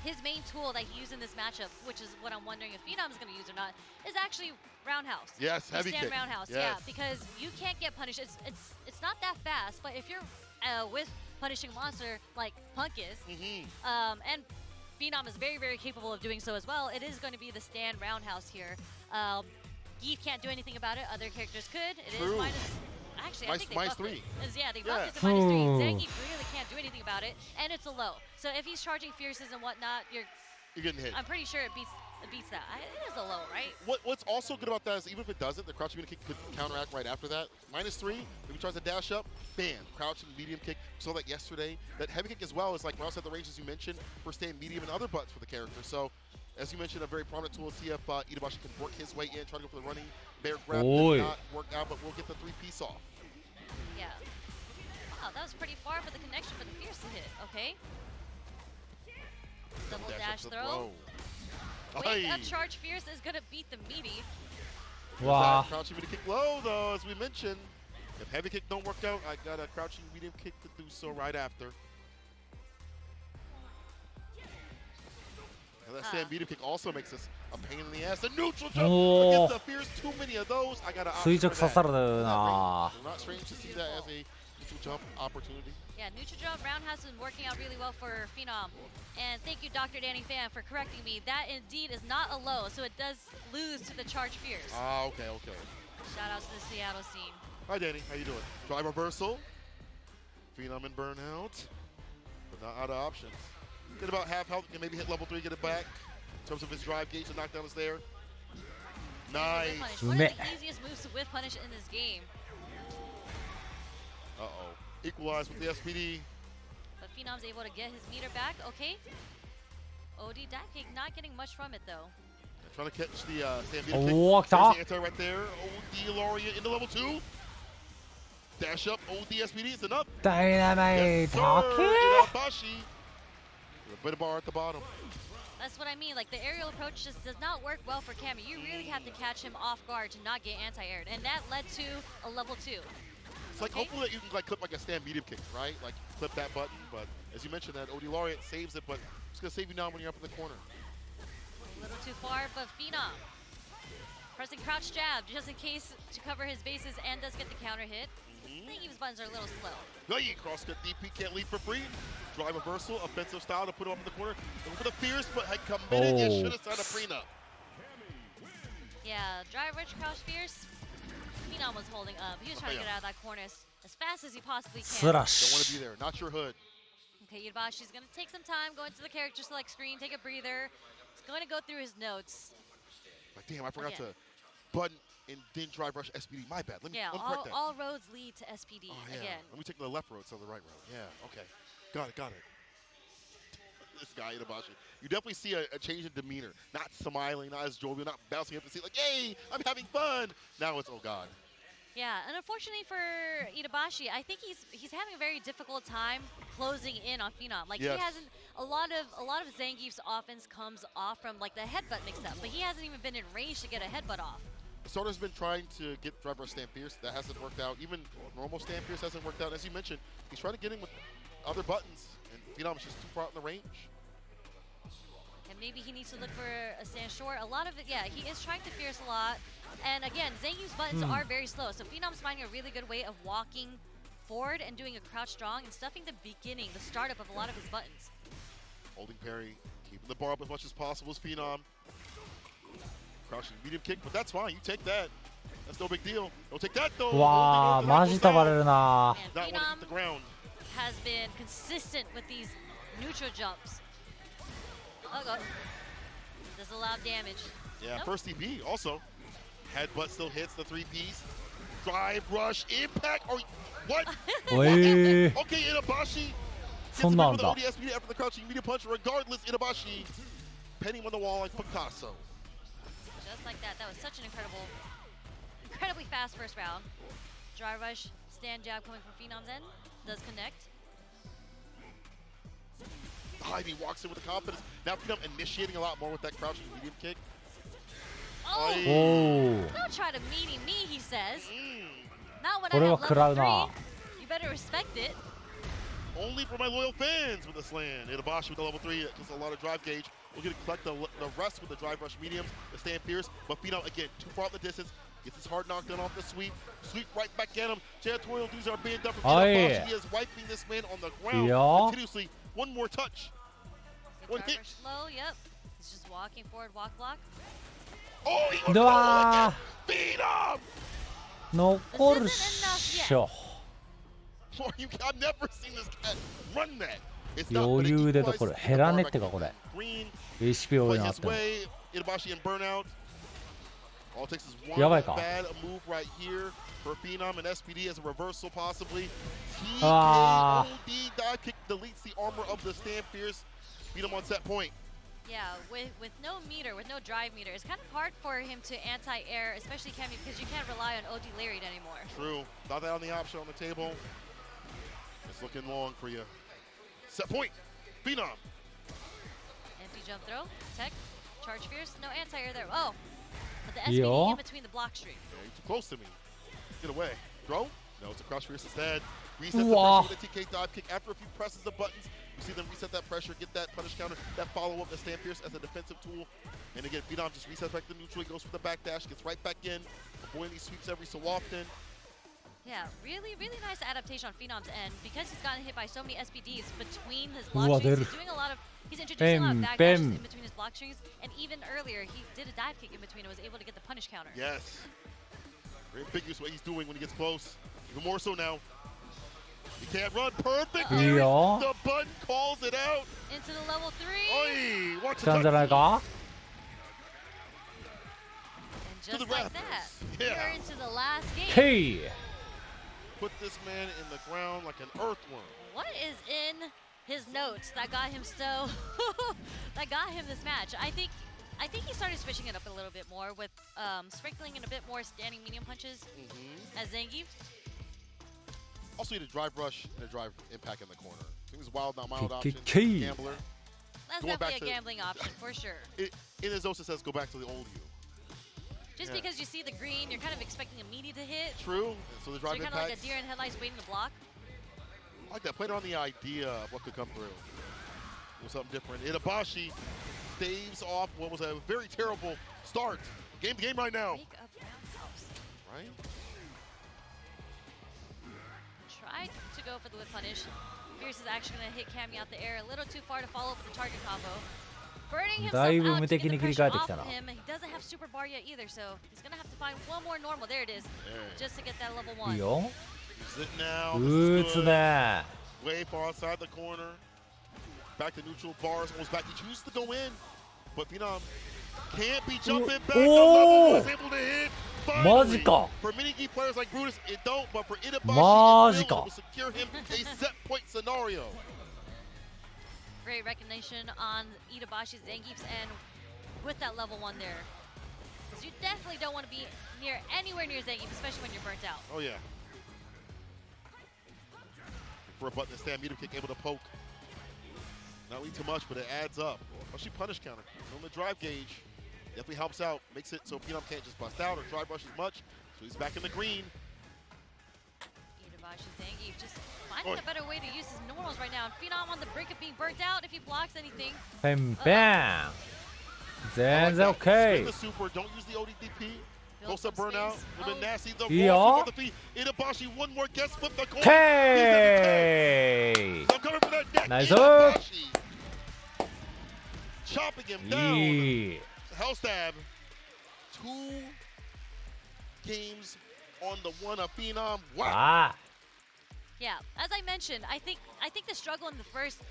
His main tool that he used in this matchup, which is what I'm wondering if Phenom's going to use or not, is actually roundhouse. Yes, The heavy stand kick. roundhouse, Yes. yeah, because you can't get punished. It's not that fast, but if you're with punishing monster like Punk is, and Phenom is very, very capable of doing so as well, it is going to be the stand roundhouse here. Geef can't do anything about it. Other characters could. It is True. minus. Actually, I think they minus buffed 3. it. Yeah, they Yeah. buffed it to -3. Zangief really can't do anything about it, and it's a low. So if he's charging fierces and whatnot, You're getting hit. I'm pretty sure it beats that. It is a low, right? What's also good about that is even if it doesn't, the crouching medium kick could counteract right after that. -3, if he tries to dash up, bam, crouching medium kick. So that yesterday, that heavy kick as well is like Rouse at the range, as you mentioned, for stand medium and other butts for the character. So as you mentioned, a very prominent tool to see if Itabashi can work his way in, try to go for the running bear grab. Oi. Did not work out, but we'll get the 3-piece off. Yeah. Wow, that was pretty far for the connection for the fierce to hit. Okay. Double dash up the throw. Wake Aye. up charge fierce is gonna beat the meaty. Wow. That crouching medium kick low, though, as we mentioned. If heavy kick don't work out, I got a crouching medium kick to do so right after. And that stand medium kick also makes us a pain in the ass. The neutral jump Oh. against the fierce. Too many of those. I got to opt垂直刺さる for that. な Not strange to see that as a neutral jump opportunity. Yeah, neutral jump roundhouse has been working out really well for Phenom. And thank you, Dr. Danny Fan, for correcting me. That indeed is not a low, so it does lose to the charge fierce. Ah, okay, okay. Shout out to the Seattle scene. Hi, Danny. How you doing? Drive reversal. Phenom and burnout. But not out of options. Get about half health. Can maybe hit level 3, get it back. In terms of his drive gauge, the knockdown is there. Nice. Whiff punish. One of the easiest moves to whiff punish in this game. Uh-oh. Equalize with the SPD. But Phenom's able to get his meter back. Okay. OD dive kick, not getting much from it though. Trying to catch the stand kick. Oh, There's the ta. anti right there. OD Laureate into level 2. Dash up. OD SPD. It's enough. ダイナマイ Yes, ト sir. け Itabashi. A bit of bar at the bottom. That's what I mean. Like the aerial approach just does not work well for Cammy. You really have to catch him off guard to not get anti-aired, and that led to a level 2. It's like hopefully that you can like clip like a stand medium kick, right? Like clip that button, but as you mentioned, that OD Laureate saves it, but it's gonna save you now when you're up in the corner. A little too far, but Phenom Pressing crouch jab just in case to cover his bases and does get the counter hit. Zangief's buttons are a little slow. No, you cross-cut DP, can't lead for free. Drive reversal, offensive style to put him up in the corner. Looking for the fierce, but had committed. You should have signed a prenup. Yeah, drive rich crouch fierce. Phenom was holding up. He was trying to get out of that corner as fast as he possibly can. Slash. Don't want to be there. Not your hood. Okay, Itabashi's going to take some time, go into the character select screen, take a breather. He's going to go through his notes. Like, damn, I forgot to button and then drive rush SPD. My bad. Let me correct that. all roads lead to SPD again. Let me take the left road instead of the right road. Yeah, okay. Got it. This guy, Itabashi. You definitely see a change in demeanor. Not smiling, not as jovial, not bouncing up the seat like, hey, I'm having fun. Now it's, oh, God. Yeah, and unfortunately for Itabashi, I think he's having a very difficult time closing in on Phenom. Like he hasn't a lot of Zangief's offense comes off from like the headbutt mix-up, but he hasn't even been in range to get a headbutt off. Soda's been trying to get driver stand fierce. That hasn't worked out. Even normal stand fierce hasn't worked out. As you mentioned, he's trying to get him with other buttons, and Phenom is just too far out in the range. And maybe he needs to look for a stand short. A lot of it, yeah, he is trying to fierce a lot. And again, Zangief's buttons are very slow. So Phenom's finding a really good way of walking forward and doing a crouch strong and stuffing the beginning, the startup of a lot of his buttons. Holding parry, keeping the bar up as much as possible as Phenom. Crouching medium kick, but that's fine. You take that. That's no big deal. Don't take that though. わあ、マジ飛ばれるな。 Not want to hit the ground. Has been consistent with these neutral jumps. Oh god. Does a lot of damage. Yeah, Nope. first DP also. Headbutt still hits the 3Ps. Drive, rush, impact. Oh, what? おい。 Okay, Itabashi. そんなんだ。 Gets the SPD after the crouching medium punch. Regardless, Itabashi penning on the wall like Picasso. Just like that. That was such an incredibly fast first round. Dry rush, stand jab coming from Phenom's end. Does connect. He walks in with the confidence. Now Phenom initiating a lot more with that crouching medium kick. Oh! Oh. Don't try to meanie me, he says. Not when これ I は have 食らう level な。 3. You better respect it. Only for my loyal fans with this land. Itabashi with the level 3, just a lot of drive gauge. We're going to collect the rest with the drive rush mediums, the stand fierce. But Phenom, again, too far out the distance. Gets his hard knockdown off the sweep. Sweep right back at him. Janitorial dudes are being done from Itabashi. He is wiping this man on the ground continuously. One more touch. One hit. Slow, yep. He's just walking forward, walk block. Oh, he was うわ Phenom! 残るっしょ。 I've never seen this cat run that. It's not, 余 but it 裕でとこ equalizes れ the 減ら bar ね back ってかこれ Green, HP 多い play なっ his ても way. Itabashi and burnout. All it takes is one やばいか bad move right here for Phenom and SPD as a reversal possibly. Ah. TKOD dive kick deletes the armor of the stand fierce. Phenom on set point. Yeah, with no meter, with no drive meter, it's kind of hard for him to anti-air, especially Kami, because you can't rely on OD Lariat anymore. True. Thought that on the option on the table. It's looking long for you. Set point. Phenom. Empty jump throw, tech, charge fierce, no anti-air there. Oh, but the SPD Yo. in between the block stream. Yeah, you're too close to me. Get away. Throw? No, it's a crouch fierce instead. Resets the Wow. pressure with a TK dive kick. After a few presses of buttons, you see them reset that pressure, get that punish counter, that follow-up, the stand fierce as a defensive tool. And again, Phenom just resets back to neutral. He goes for the backdash, gets right back in, avoiding these sweeps every so often. Yeah, really nice adaptation on Phenom's end because he's gotten hit by so many SPDs between his うわ block strings. 出る He's doing a lot of, he's introducing a lot of Bam, backdashes bam. in between his block strings, and even earlier he did a dive kick in between and was able to get the punish counter. Yes. Very ambiguous what he's doing when he gets close. Even more so now. He can't run. Perfect. Parry. Yeah. The button calls it out. Into the level 3. Oi, watch 来たんじゃないか And To just the like rafters. that, Yeah. we're into the last game. へい Put this man in the ground like an earthworm. What is in his notes that got him so that got him this match? I think he started switching it up a little bit more with sprinkling in a bit more standing medium punches as Zangief. Also, he had a drive rush and a drive impact in the corner. Seems wild, not mild option. KKK. Gambler. That's Going back definitely a to- gambling option for sure. In his notes, it says go back to the old you. Just Yeah. because you see the green, you're kind of expecting a meaty to hit. True. And so the So drive you're kind of like impact. a deer in headlights waiting to block. I like that. Played on the idea of what could come through. Do something different. Itabashi staves off what was a very terrible start Game right now. Make up roundhouse. Right? Tried to go for the whip punish. Fierce is actually going to hit Cammy out the air a little too far to follow up with the target combo. Burning himself だいぶ out 無 to 敵 get に the 切り替 pressure えてき off た of な。 him. He doesn't have super bar yet either, so he's going to have to find one more normal. There it is. There. Just to get that level い 1. いよ。 Sitting now. 打 This つ is good. ね。 Way far outside the corner. Back to neutral bars. Almost back. He chooses to go in. But Phenom can't be jumping back. The Oh! level is able to hit. マジ Finally. か。 For mini-gi players like Brutus, it don't. But for Itabashi, マ it ジ will. か。 It will secure him a set point scenario. Great recognition on Itabashi's Zangiefs and with that level 1 there. Because you definitely don't want to be anywhere near Zangief, especially when you're burnt out. Oh, yeah. For a button to stand, meter kick able to poke. Not really too much, but it adds up. Oh, she punish counter. On the drive gauge. Definitely helps out. Makes it so Phenom can't just bust out or drive rush as much. So he's back in the green. Itabashi Zangief just finding Oi. a better way to use his normals right now. And Phenom on the brink of being burnt out if he blocks anything. ペンペン。全然 Spin OK。 the super. Don't use the ODDP. Build Post up some burnout. space. A little bit Oh. nasty. The Yeah. roll on the feet. Itabashi one more gets flip the coin. へー I'm coming for that neck. Nice Itabashi. Chopping him down. いい。 Hell stab. 2 games on the one of Phenom. Wow. ああ。 Yeah, as I mentioned, I think the struggle in the first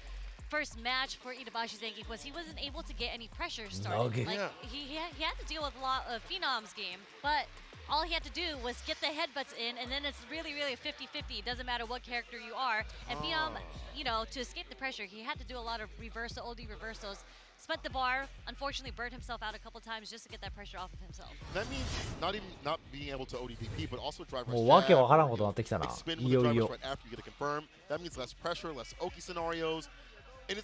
match for Itabashi Zangief was he wasn't able to get any pressure started. Okay. Like Yeah. he had to deal with a lot of Phenom's game, but all he had to do was get the headbutts in, and then it's really a 50-50. It doesn't matter what character you are. And Phenom, you know, to escape the pressure, he had to do a lot of OD reversals. Spent the bar, unfortunately burnt himself out a couple times just to get that pressure off of himself. That means not being able to ODDP, but also drive rush. もうわけわからんことになってきたな。 Like spin い with い the よい drive い rush よ。 right after you get a confirm. That means less pressure, less Oki scenarios. And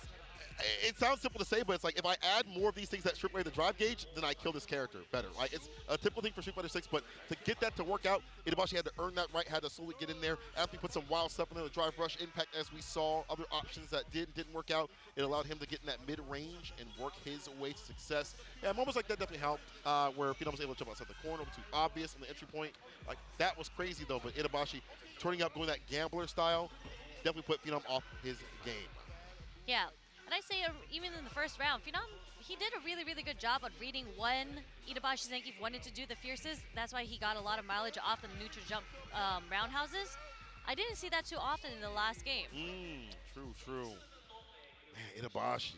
it sounds simple to say, but it's like if I add more of these things that strip away the drive gauge, then I kill this character better. Like it's a typical thing for Street Fighter 6, but to get that to work out, Itabashi had to earn that right, had to slowly get in there. After he put some wild stuff in there, the drive rush impact, as we saw, other options that didn't work out, it allowed him to get in that mid-range and work his way to success. Yeah, moments like that definitely helped, where Phenom was able to jump outside the corner, too obvious in the entry point. Like that was crazy though, but Itabashi turning up, going that gambler style, definitely put Phenom off his game. Yeah, and I say even in the first round, Phenom, he did a really good job of reading when Itabashi Zangief wanted to do the fierces. That's why he got a lot of mileage off the neutral jump roundhouses. I didn't see that too often in the last game. True. Man, Itabashi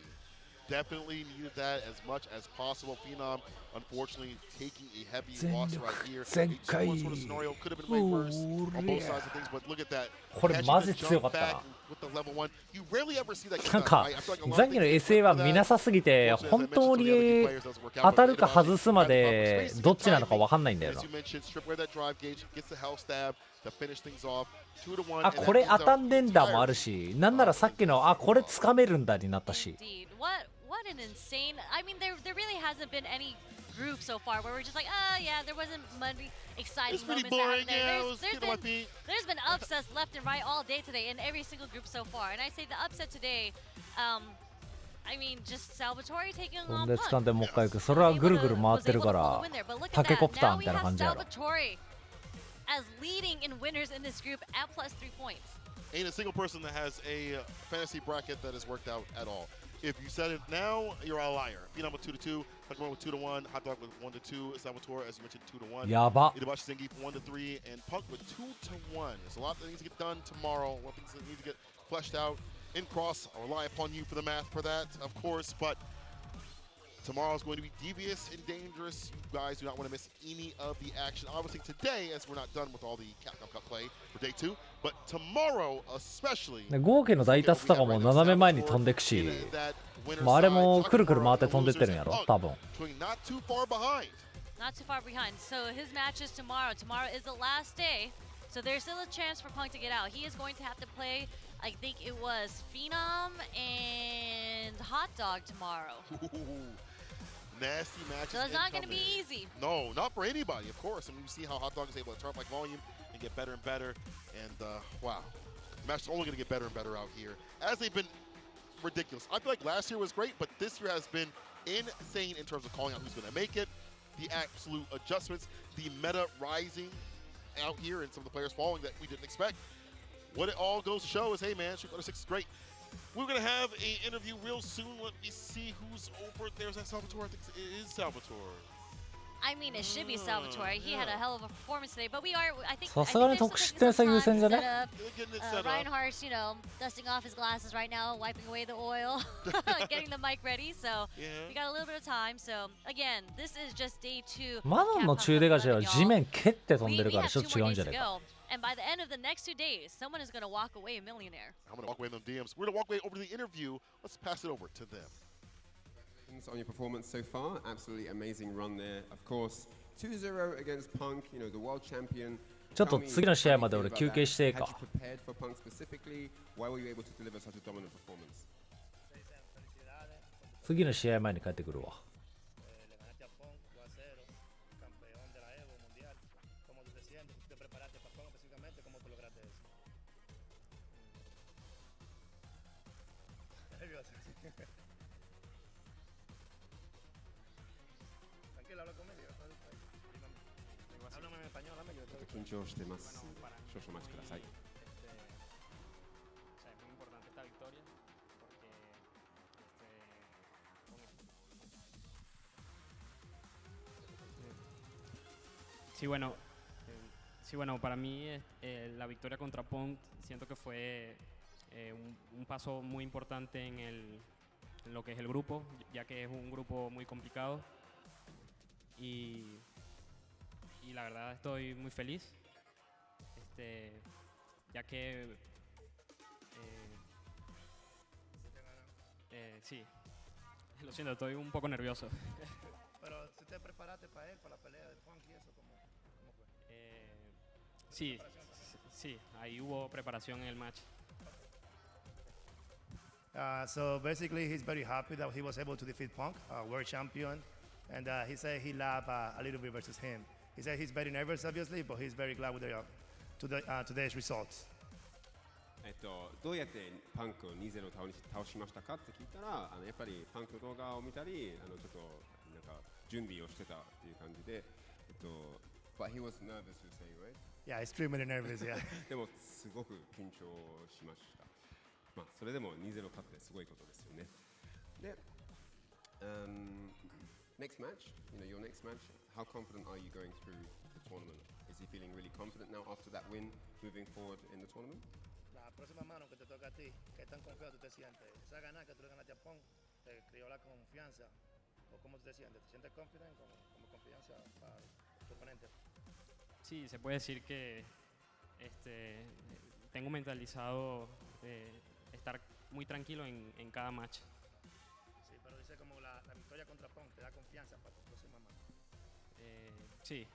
definitely needed that as much as possible. Phenom, unfortunately, taking a heavy loss right here. A 2-1 sort of scenario could have been way worse on both sides of things, but look at that. これ Catching マ the ジ強か jump ったな。 back with the level 1. You rarely ever see that get なん done, か right? I feel like a lot of ザンギの things SA は見なさすぎて本当に当たるか外すまでどっちなのか分かんないんだよな。 As you mentioned, strip away that drive gauge, gets the hell stab to finish things off. 2-1. あ、これ当たんでんだもあるし、なんならさっきのあ、これ掴めるんだになったし。 Indeed. What an insane. I mean, there really hasn't been any group so far where we're just like, yeah, there wasn't many exciting It's pretty moments boring, happening there. yeah, I was getting on my feet. There's been upsets left and right all day today in every single group so far. And I say the upset today, I mean, just Salvatore taking 飛 on んで Punt. 掴んでもう一回行く。それはぐるぐる回ってるからタケコプターみたいな感じやろ。 Salvatore as leading in winners in this group at plus 3 points. Ain't a single person that has a fantasy bracket that has worked out at all. If you said it now, you're a liar. Phenom with 2-2, Pokemon with 2-1, Hot Dog with 1-2, Salvatore, as you mentioned, 2-1. やば。 Itabashi Zangief 1-3, and Punk with 2-1. There's a lot that needs to get done tomorrow. A lot of things that need to get fleshed out. In cross, I rely upon you for the math for that, of course, but tomorrow is going to be devious and dangerous. You guys do not want to miss any of the action. Obviously today, as we're not done with all the Capcom Cup play for day 2, but tomorrow especially. 合計の大達とかも斜め前に飛んでくし、まああれもくるくる回って飛んでってるんやろ、多分。 Not too far behind. Not too far behind. So his match is tomorrow. Tomorrow is the last day. So there's still a chance for Punk to get out. He is going to have to play, I think it was Phenom and Hot Dog tomorrow. Nasty matches. So it's not going to be incoming. easy. No, not for anybody, of course. And we see how Hot Dog is able to turn up like volume and get better and better. And wow, the match is only going to get better and better out here. As they've been ridiculous. I feel like last year was great, but this year has been insane in terms of calling out who's going to make it. the absolute adjustments, the meta rising out here, and some of the players falling that we didn't expect. What it all goes to show is, hey man, Street Fighter 6 is great. We're gonna have an interview real soon. Let me see who's over there. Is that Salvatore? I think it is Salvatore. I mean, it should be Salvatore. He had a hell of a performance today, but I think さすがに得失点差優先じゃね They're getting it set up. Reinhardt's, dusting off his glasses right now, wiping away the oil, getting the mic ready. So we got a little bit of time. So again, this is just day 2. マドンの中出頭は地面蹴って飛んでるからちょっと違うんじゃないか And by the end of the next 2 days, someone is going to walk away a millionaire. I'm going to walk away in them DMs. We're going to walk away over to the interview. Let's pass it over to them. On your performance so far, absolutely amazing run there. Of course, 2-0 against Punk, the world champion. ちょっと次の試合まで俺休憩していいか Had you prepared for Punk specifically? Why were you able to deliver such a dominant performance? 次の試合前に帰ってくるわ 緊張してますので少々お待ちください。Sí, bueno, para mí la victoria contra Pont siento que fue un paso muy importante en lo que es el grupo, ya que es un grupo muy complicado y la verdad estoy muy feliz, ya que sí, lo siento, estoy un poco nervioso. Pero si te preparaste para él, para la pelea de Punk y eso, ¿cómo fue? Sí, ahí hubo preparación en el match. So basically, he's very happy that he was able to defeat Punk, world champion, and he said he laughed a little bit versus him. He said he's very nervous, obviously, but he's very glad with today's results. どうやってパンクを 2-0 倒しましたかって聞いたら、やっぱりパンクの動画を見たり、ちょっとなんか準備をしてたっていう感じで、But he was nervous to say, right? Yeah, extremely nervous, yeah. でもすごく緊張しました。まあそれでも 2-0 勝ってすごいことですよね。で、next match, your next match, how confident are you going through the tournament? Is he feeling really confident now after that win, moving forward in the tournament? La próxima mano que te toca a ti, ¿qué tan confiado tú te sientes? Esa ganada que tú le ganaste a Punk, ¿te crió la confianza? ¿O cómo tú te sientes? ¿Te sientes confident, como confianza para tu oponente? Sí, se puede decir que tengo mentalizado estar muy tranquilo en cada match. Sí, pero dice como la victoria contra Punk te da confianza para tu próxima mano. Sí.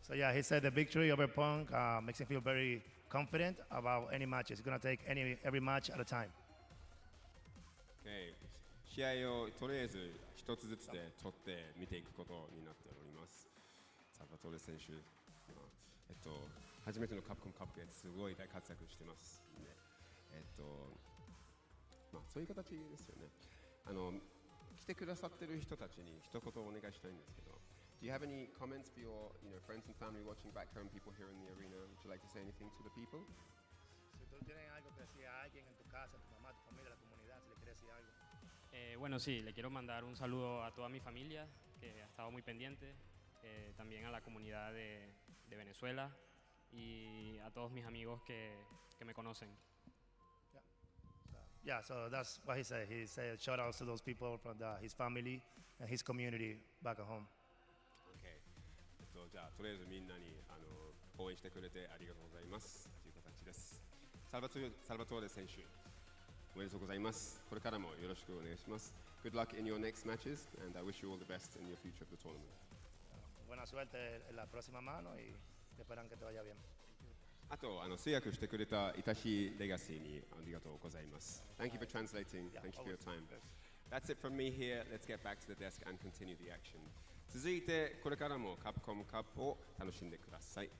So yeah, he said the victory over Punk makes him feel very confident about any matches. He's gonna take every match at a time. Okay. 試合をとりあえず一つずつで取って見ていくことになっております。サルバトレ選手、初めてのカプコンカップですごい大活躍してますんで、そういう形ですよね。来てくださってる人たちに一言お願いしたいんですけど。Do you have any comments for your, friends and family watching back home, people here in the arena? Would you like to say anything to the people? Si tú tienes algo que decir a alguien en tu casa, tu mamá, tu familia, la comunidad, si le quieres decir algo. Bueno, sí, le quiero mandar un saludo a toda mi familia, que ha estado muy pendiente, también a la comunidad de Venezuela y a todos mis amigos que me conocen. Yeah, so that's what he said. He said shout outs to those people from his family and his community back at home. じゃあとりあえずみんなに応援してくれてありがとうございますという形です。サルバトーレ選手、おめでとうございます。これからもよろしくお願いします。Good luck in your next matches, and I wish you all the best in your future of the tournament. Buena suerte en la próxima mano y te esperan que te vaya bien. あと通訳してくれたイタシレガシーにありがとうございます。Thank you for translating. Thank you for your time. That's it from me here. Let's get back to the desk and continue the action. 続いてこれからもカプコムカップを楽しんでください。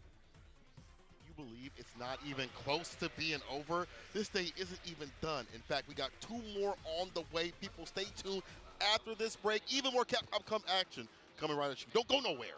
You believe it's not even close to being over? This day isn't even done. In fact, we got 2 more on the way. People, stay tuned. after this break. Even more Capcom action coming right at you. Don't go nowhere.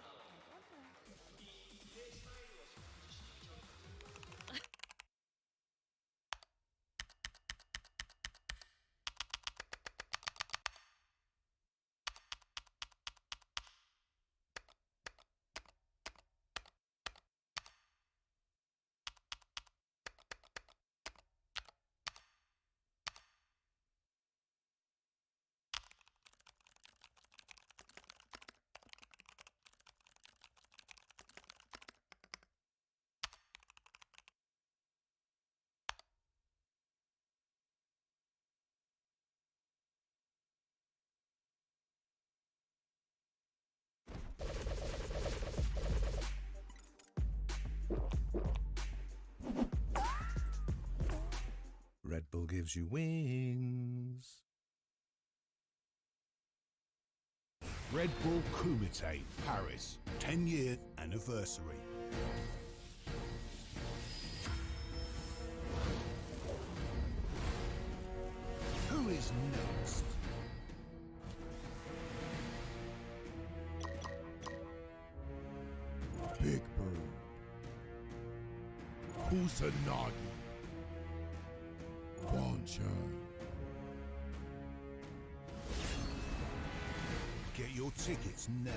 Red Bull gives you wings. Red Bull Kumite, Paris, 10-year anniversary. Who is next? Big Bird. Kusanagi. Bonchan. Get your tickets now.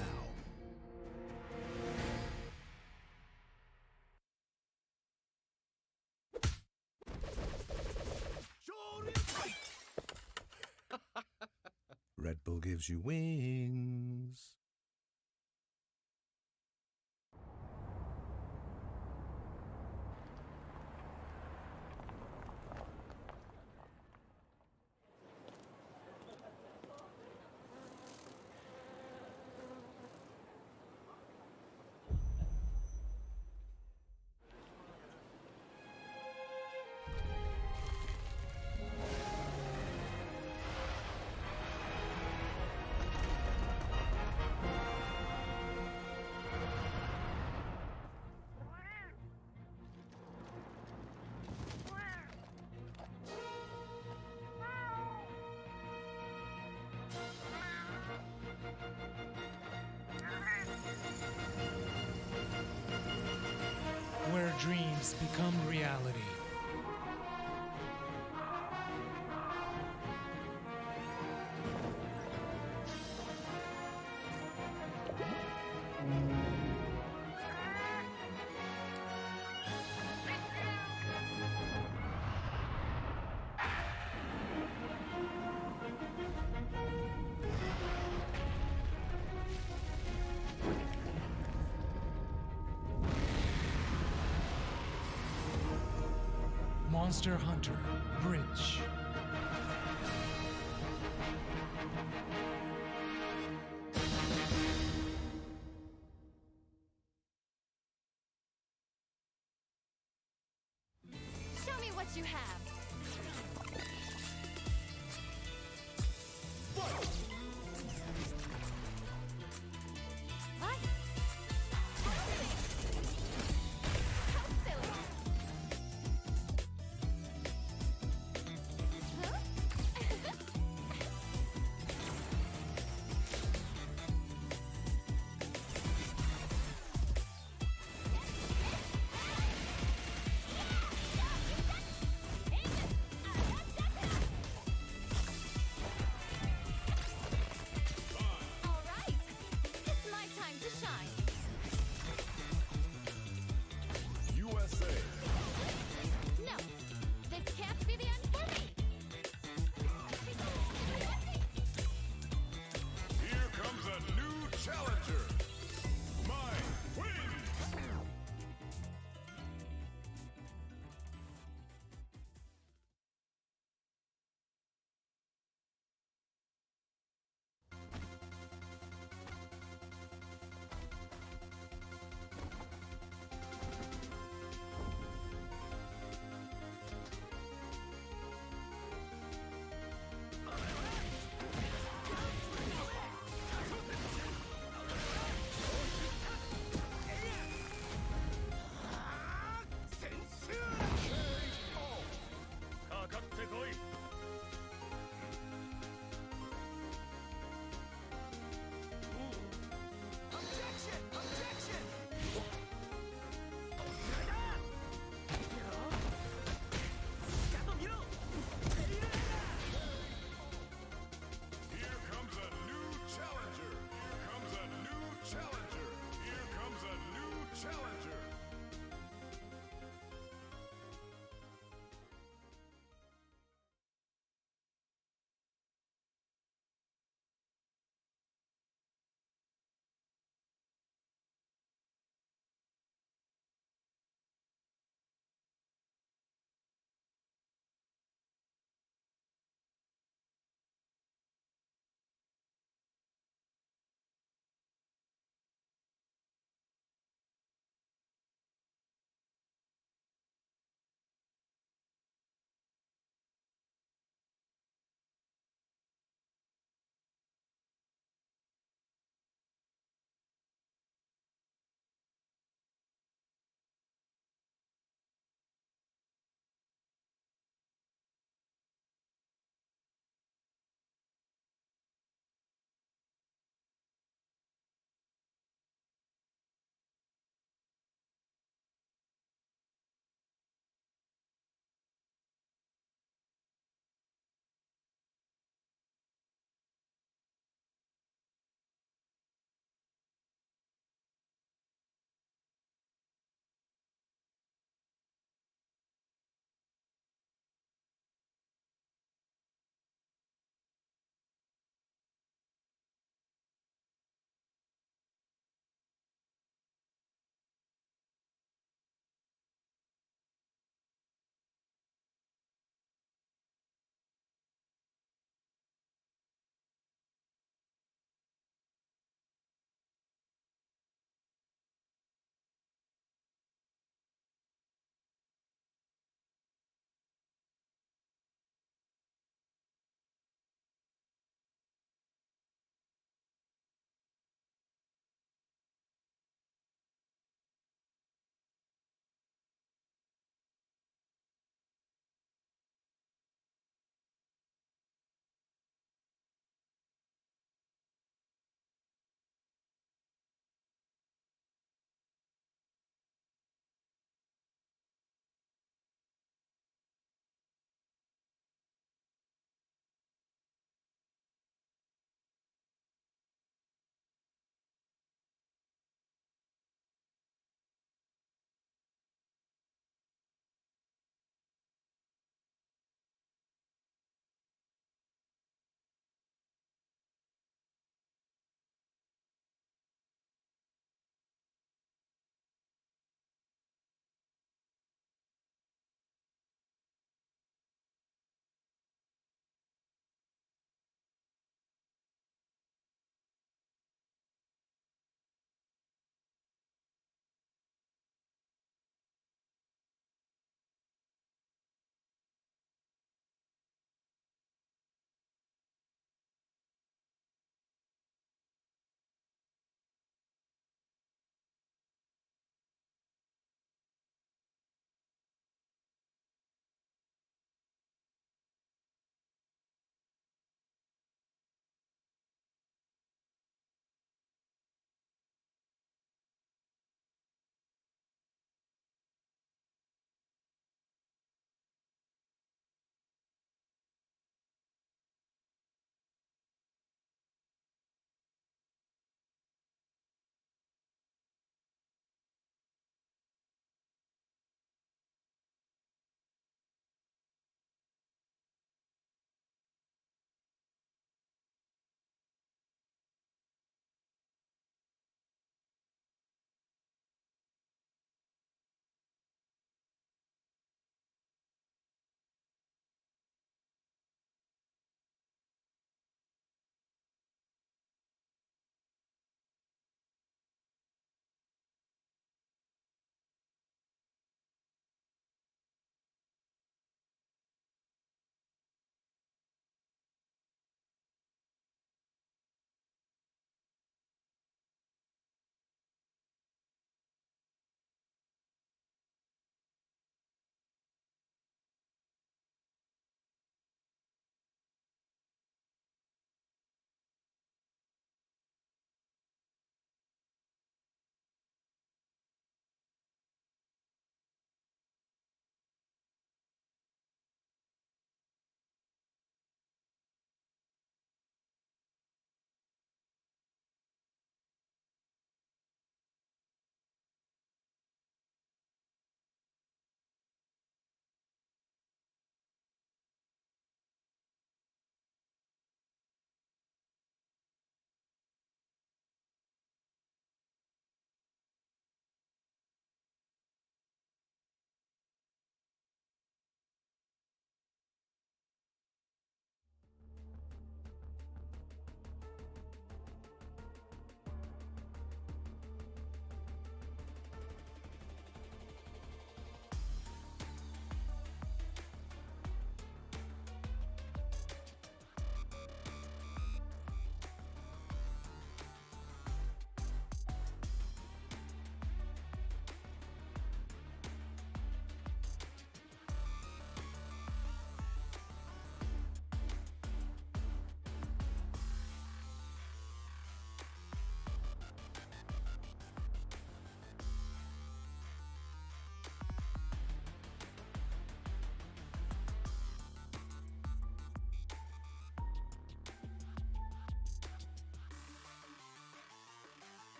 Red Bull gives you wings. Where dreams become reality. Monster Hunter Bridge. Show me what you have. What? How silly.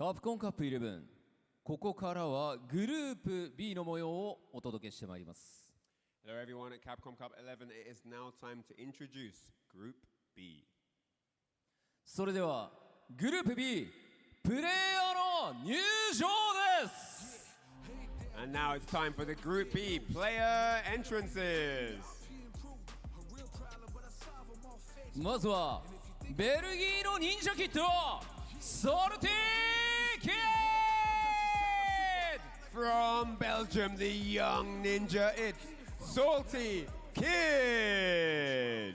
カプコンカップ11、ここからはグループ B の模様をお届けしてまいります。 Hello everyone at Capcom Cup 11. It is now time to introduce Group B. それではグループ B プレイヤーの入場です。 And now it's time for the Group B player entrances. まずはベルギーの忍者キッドソルティーキッド From Belgium, the young ninja, it's Salty Kid.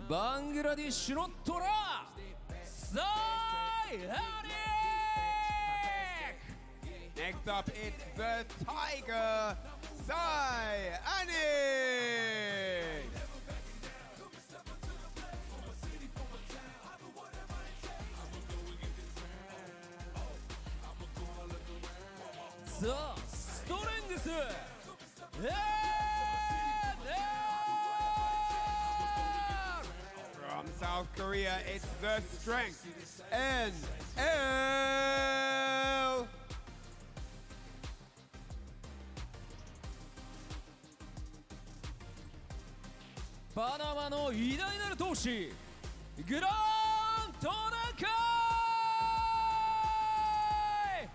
バングラディッシュのトラサイハニック Next up, it's the Tiger, Sai Anik. ザ・ストレングスFrom South Korea, it's the Strength, NL. パナマの偉大なる闘士グラントナカイ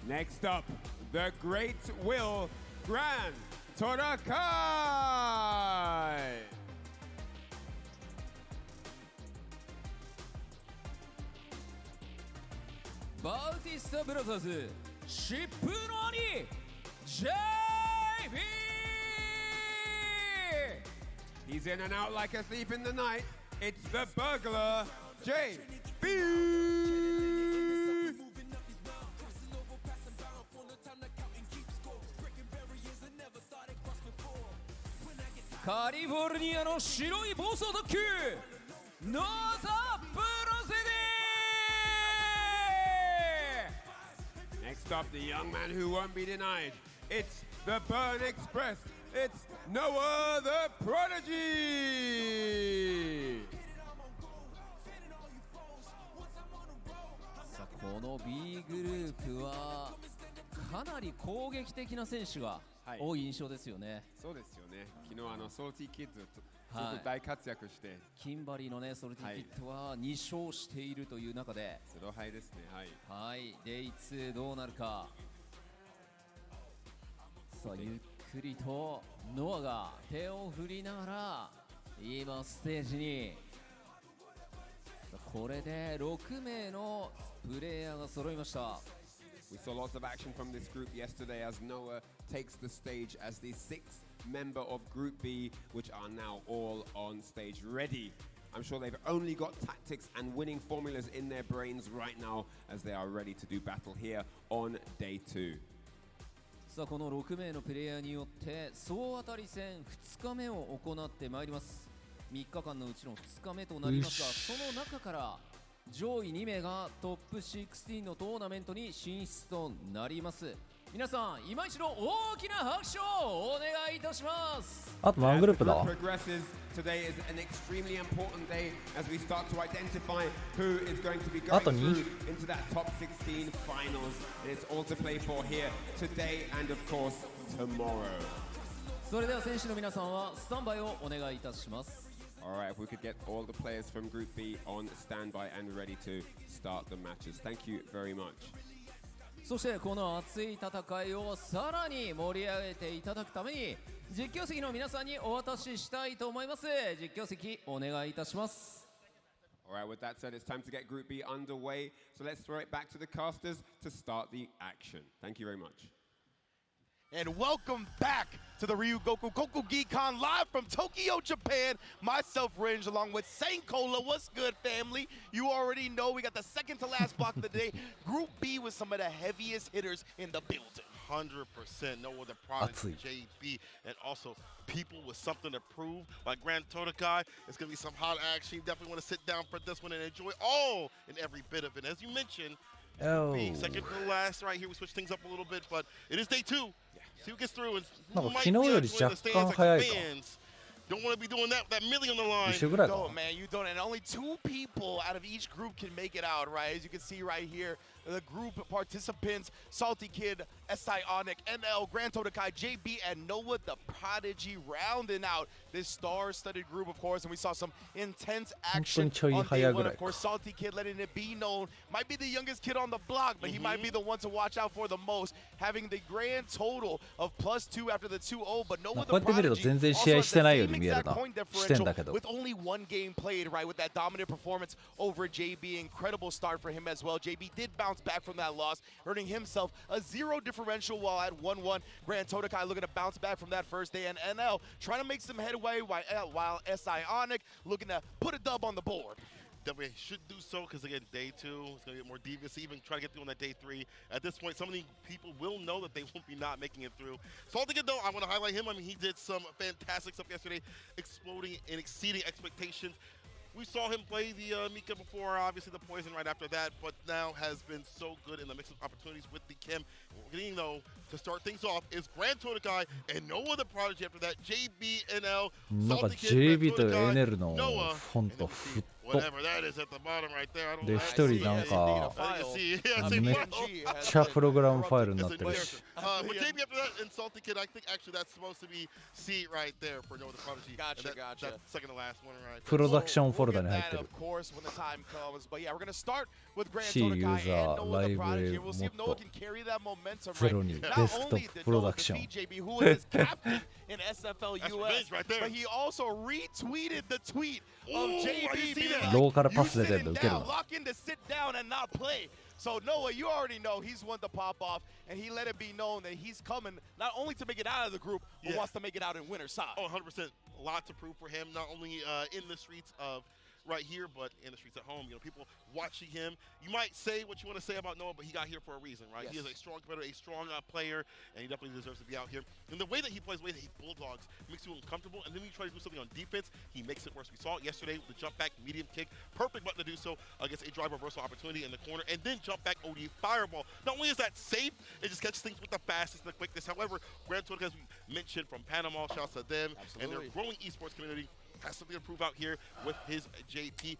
Next up, the Great Will, Grand Torakai. バウティスタブラザーズ疾風の兄 JB. He's in and out like a thief in the night. It's the burglar, JB. カリフォルニアの白い暴走特急ノーザプロセディ Next up, the young man who won't be denied. It's the Burn Express. It's Noah the Prodigy. さあこの B グループはかなり攻撃的な選手が多い印象ですよね。そうですよね。昨日ソルティキッズすはいごく大活躍して、キンバリーのねソルティキッドは2勝しているという中で、ゼロ敗ですね。はい。はい、デイ2どうなるか。さあゆっくりとノアが手を振りながら今ステージに、これで6名のプレイヤーが揃いました。 We saw lots of action from this group yesterday as Noah takes the stage as the sixth member of Group B, which are now all on stage ready. I'm sure they've only got tactics and winning formulas in their brains right now as they are ready to do battle here on day 2. さあこの6名のプレイヤーによって総当たり戦2日目を行ってまいります。3日間のうちの2日目となりますが、その中から上位2名がトップ16のトーナメントに進出となります。皆さん今一度大きな拍手をお願いいたします。あと何グループだ？ As the group progresses, today is an extremely important day as we start to identify who is going to be going through into that top 16 finals. It's all to play for here today and of course tomorrow. それでは選手の皆さんはスタンバイをお願いいたします。 Alright, if we could get all the players from Group B on standby and ready to start the matches. Thank you very much. そしてこの熱い戦いをさらに盛り上げていただくために実況席の皆さんにお渡ししたいと思います。実況席お願いいたします。 Alright, with that said, it's time to get Group B underway. So let's throw it back to the casters to start the action. Thank you very much. And welcome back to the Ryugoku Kokugikon live from Tokyo, Japan. Myself, Ringe, along with Sankola. What's good, family? You already know we got the second to last block of the day. Group B with some of the heaviest hitters in the building. 100%. No other product than JB. And also people with something to prove, like Grand Torakai. It's going to be some hot action. You definitely want to sit down for this one and enjoy all and every bit of it. As you mentioned, being second to last right here, we switch things up a little bit, but it is day 2. See who gets through and なん who か might 昨 be 日より joining 若 the 干 stands 早 like いか fans. Don't want to be doing that million on the line. 一緒ぐらいか Don't, man, you don't. And only 2 people out of each group can make it out, right? As you can see right here, the group participants, Salty Kid, SI Onic, NL, Grand Todokai, JB, and Noah the Prodigy rounding out this star-studded group, of course. And we saw some intense action 本当にちょい on 早 day ぐ one. らい Of course, Salty Kid letting it be known. Might be the youngest kid on the block, but he might be the one to watch out for the most. Having the grand total of +2 after the 2-0, but Noah こうや the って見ると Prodigy 全然 also 試合 has して the ないよう same に見える exact な point してん differential だけど with only 1 game played, right, with that dominant performance over JB. Incredible start for him as well. JB did bounce back from that loss, earning himself a 0 differential while at 1-1. Grand Todokai looking to bounce back from that first day, and NL trying to make some headway while SI Onic looking to put a dub on the board. Definitely should do so because, again, day 2 is going to get more devious. Even try to get through on that day 3. At this point, some of the people will know that they won't be not making it through. Salty Kid, though, I want to highlight him. I mean, he did some fantastic stuff yesterday, exploding and exceeding expectations. We saw him play the Mika before, obviously the Poison right after that, but now has been so good in the mix of opportunities with the Kim. What we're getting, though, to start things off is Grand Todokai and Noah the Prodigy after that. JB, NL, なんか Salty Kid, JB Grand と Todokai, NL の Noah, フォント and then we ふ see っと whatever that is at the bottom right there. I don't で know. 一人なんか I see. Yeah, あ see, めっ well, ちゃプログラムファイルになっ as て a るし character. But JB after that and Salty Kid, I think actually that's supposed to be C right there for Noah the Prodigy. Gotcha, And gotcha. That second to last one right プロダクションフォル We'll ダ get に入って that, る of course, when the time comes. But yeah, we're going to start with Grand C Todokai user and Noah the ライブ Prodigy. へ We'll see もっ if Noah と can carry that momentum, ゼ right? ロに Not ベスト only did プロ Noah ダクション defeat JB, who was his captain in SFL That's US, revenge right there. but he also retweeted the tweet of Ooh, I JB didn't see being that. like, ローカル you パス出てる sitting の受ける down, の lock in to sit down and not play. So Noah, you already know he's one to pop off, and he let it be known that he's coming not only to make it out of the group, but wants to make it out in winner's side. Oh, 100%. A lot to prove for him, not only in the streets of right here, but in the streets at home. You know, people watching him. You might say what you want to say about Noah, but he got here for a reason, right? Yes. He is a strong competitor, a strong player, and he definitely deserves to be out here. And the way that he plays, the way that he bulldogs, makes you uncomfortable. And then when you try to do something on defense, he makes it worse. We saw it yesterday with the jump back, medium kick. Perfect button to do so against a drive reversal opportunity in the corner. And then jump back OD fireball. Not only is that safe, it just catches things with the fastest and the quickness. However, Grand Tour, as we mentioned, from Panama, shouts to them and their growing esports community, has something to prove out here with his JP.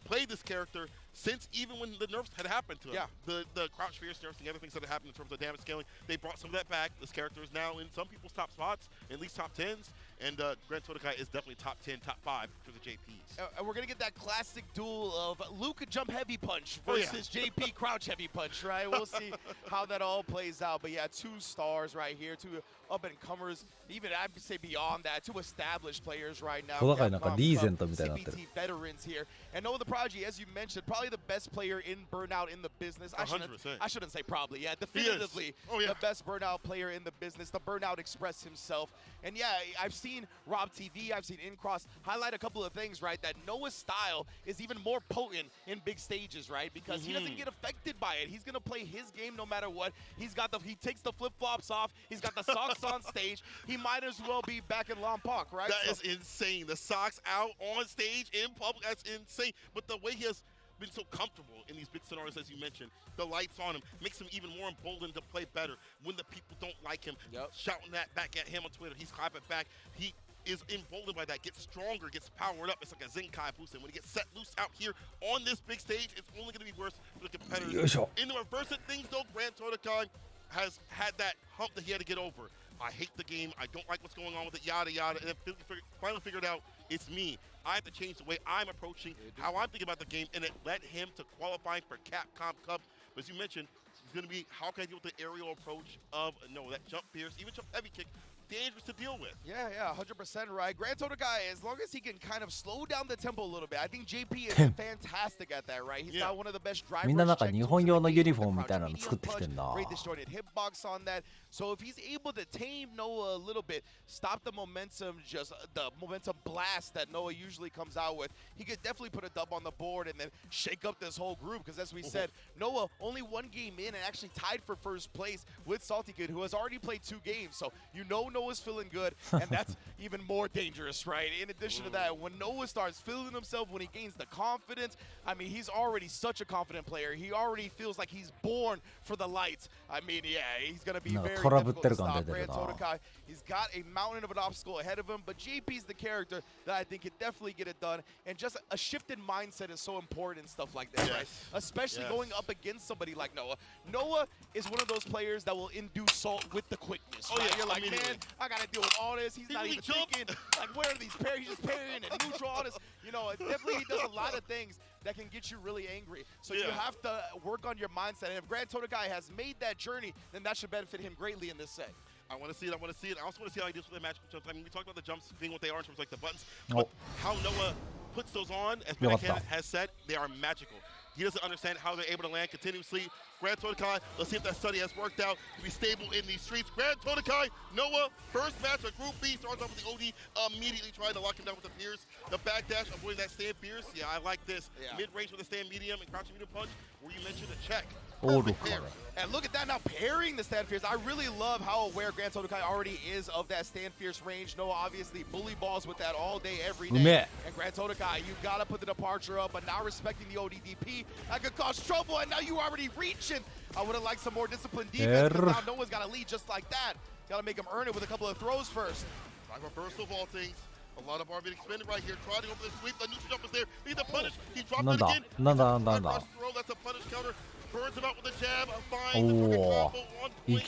Played this character since even when the nerfs had happened to him. Yeah. The crouch fierce nerfs and the other things that had happened in terms of damage scaling, they brought some of that back. This character is now in some people's top spots, at least top 10s. And Grand Todokai is definitely top 10, top 5 for the JPs. And we're going to get that classic duel of Luke jump heavy punch versus JP crouch heavy punch, right? We'll see how that all plays out. But yeah, 2 stars right here, 2 up-and-comers, even I would say beyond that, 2 established players right now. 小高いなんかリーゼントみたいになってる CPT veterans here. And Noah the Prodigy, as you mentioned, probably the best player in Burnout in the business. I shouldn't say probably, yeah, definitively the best Burnout player in the business, the Burnout Express himself. And yeah, I've seen Rob TV, I've seen Incross highlight a couple of things, right? That Noah's style is even more potent in big stages, right? Because he doesn't get affected by it. He's gonna play his game no matter what. He takes the flip-flops off. He's got the socks on stage. He might as well be back in Lompoc, right? That is insane. The socks out on stage in public, that's insane. But the way he has been so comfortable in these big scenarios, as you mentioned, the lights on him makes him even more emboldened to play better. When the people don't like him, shouting that back at him on Twitter, he's clapping back. He is emboldened by that, gets stronger, gets powered up. It's like a Zenkai boost. And when he gets set loose out here on this big stage, it's only going to be worse for the competitors. In the reverse of things, though, Grand Todokai has had that hump that he had to get over. I hate the game. I don't like what's going on with it, yada, yada. And then finally figured out it's me. I have to change the way I'm approaching, how I'm thinking about the game, and it led him to qualifying for Capcom Cup. But as you mentioned, it's going to be how can I deal with the aerial approach of, no, that jump fierce, even jump heavy kick, dangerous to deal with. Yeah, 100% right. Grand Todokai, as long as he can kind of slow down the tempo a little bit, I think JP is fantastic at that, right? He's got one of the best drivers. みんななんか日本用のユニフォームみたいなの作ってきてんな Great distorted hitbox on that. So if he's able to tame Noah a little bit, stop the momentum, just the momentum blast that Noah usually comes out with, he could definitely put a dub on the board and then shake up this whole group. Because as we said, Noah only 1 game in and actually tied for first place with Salty Kid, who has already played 2 games. So you know Noah's feeling good, and that's even more dangerous, right? In addition to that, when Noah starts feeling himself, when he gains the confidence, I mean, he's already such a confident player. He already feels like he's born for the lights. I mean, yeah, he's going to be very difficult to stop. Grand Todokai, he's got a mountain of an obstacle ahead of him, but JP's the character that I think can definitely get it done, and just a shifted mindset is so important in stuff like that, right? Especially going up against somebody like Noah. Noah is one of those players that will induce salt with the quickness. Oh, right? yeah, You're like, man, I got to deal with all this. He's not really even thinking, like, where are these parries? He's just parrying and neutral, all this. You know, definitely he does a lot of things that can get you really angry. So you have to work on your mindset. And if Grand Todokai has made that journey, then that should benefit him greatly in this set. I want to see it. I want to see it. I also want to see how he deals with the match jumps. I mean, we talked about the jumps being what they are in terms of like the buttons, but how Noah puts those on, as Ken has said, they are magical. He doesn't understand how they're able to land continuously. Grand Todokai, let's see if that study has worked out to be stable in these streets. Grand Todokai, Noah, first match of Group B, starts off with the OD, immediately trying to lock him down with the Pierce. The backdash, avoiding that stand Pierce. Yeah, I like this. Mid-range with a stand medium and crouching medium punch, where you mentioned a check. And look at that now, parrying the stand fierce. I really love how aware Grand Todokai already is of that stand fierce range. Noah obviously bully balls with that all day, every day. And Grand Todokai, you gotta put the departure up, but now respecting the ODDP, that could cause trouble, and now you already reaching. I would have liked some more disciplined defense, because now Noah's got to lead just like that. Got to make him earn it with a couple of throws first. Right, reversal of all things. A lot of bar being expended right here. Trying to go for the sweep. The neutral jump is there. Need the punish. He dropped it again. Throw. That's a punish counter. Burns him out with a jab. Finds the perfect combo on point.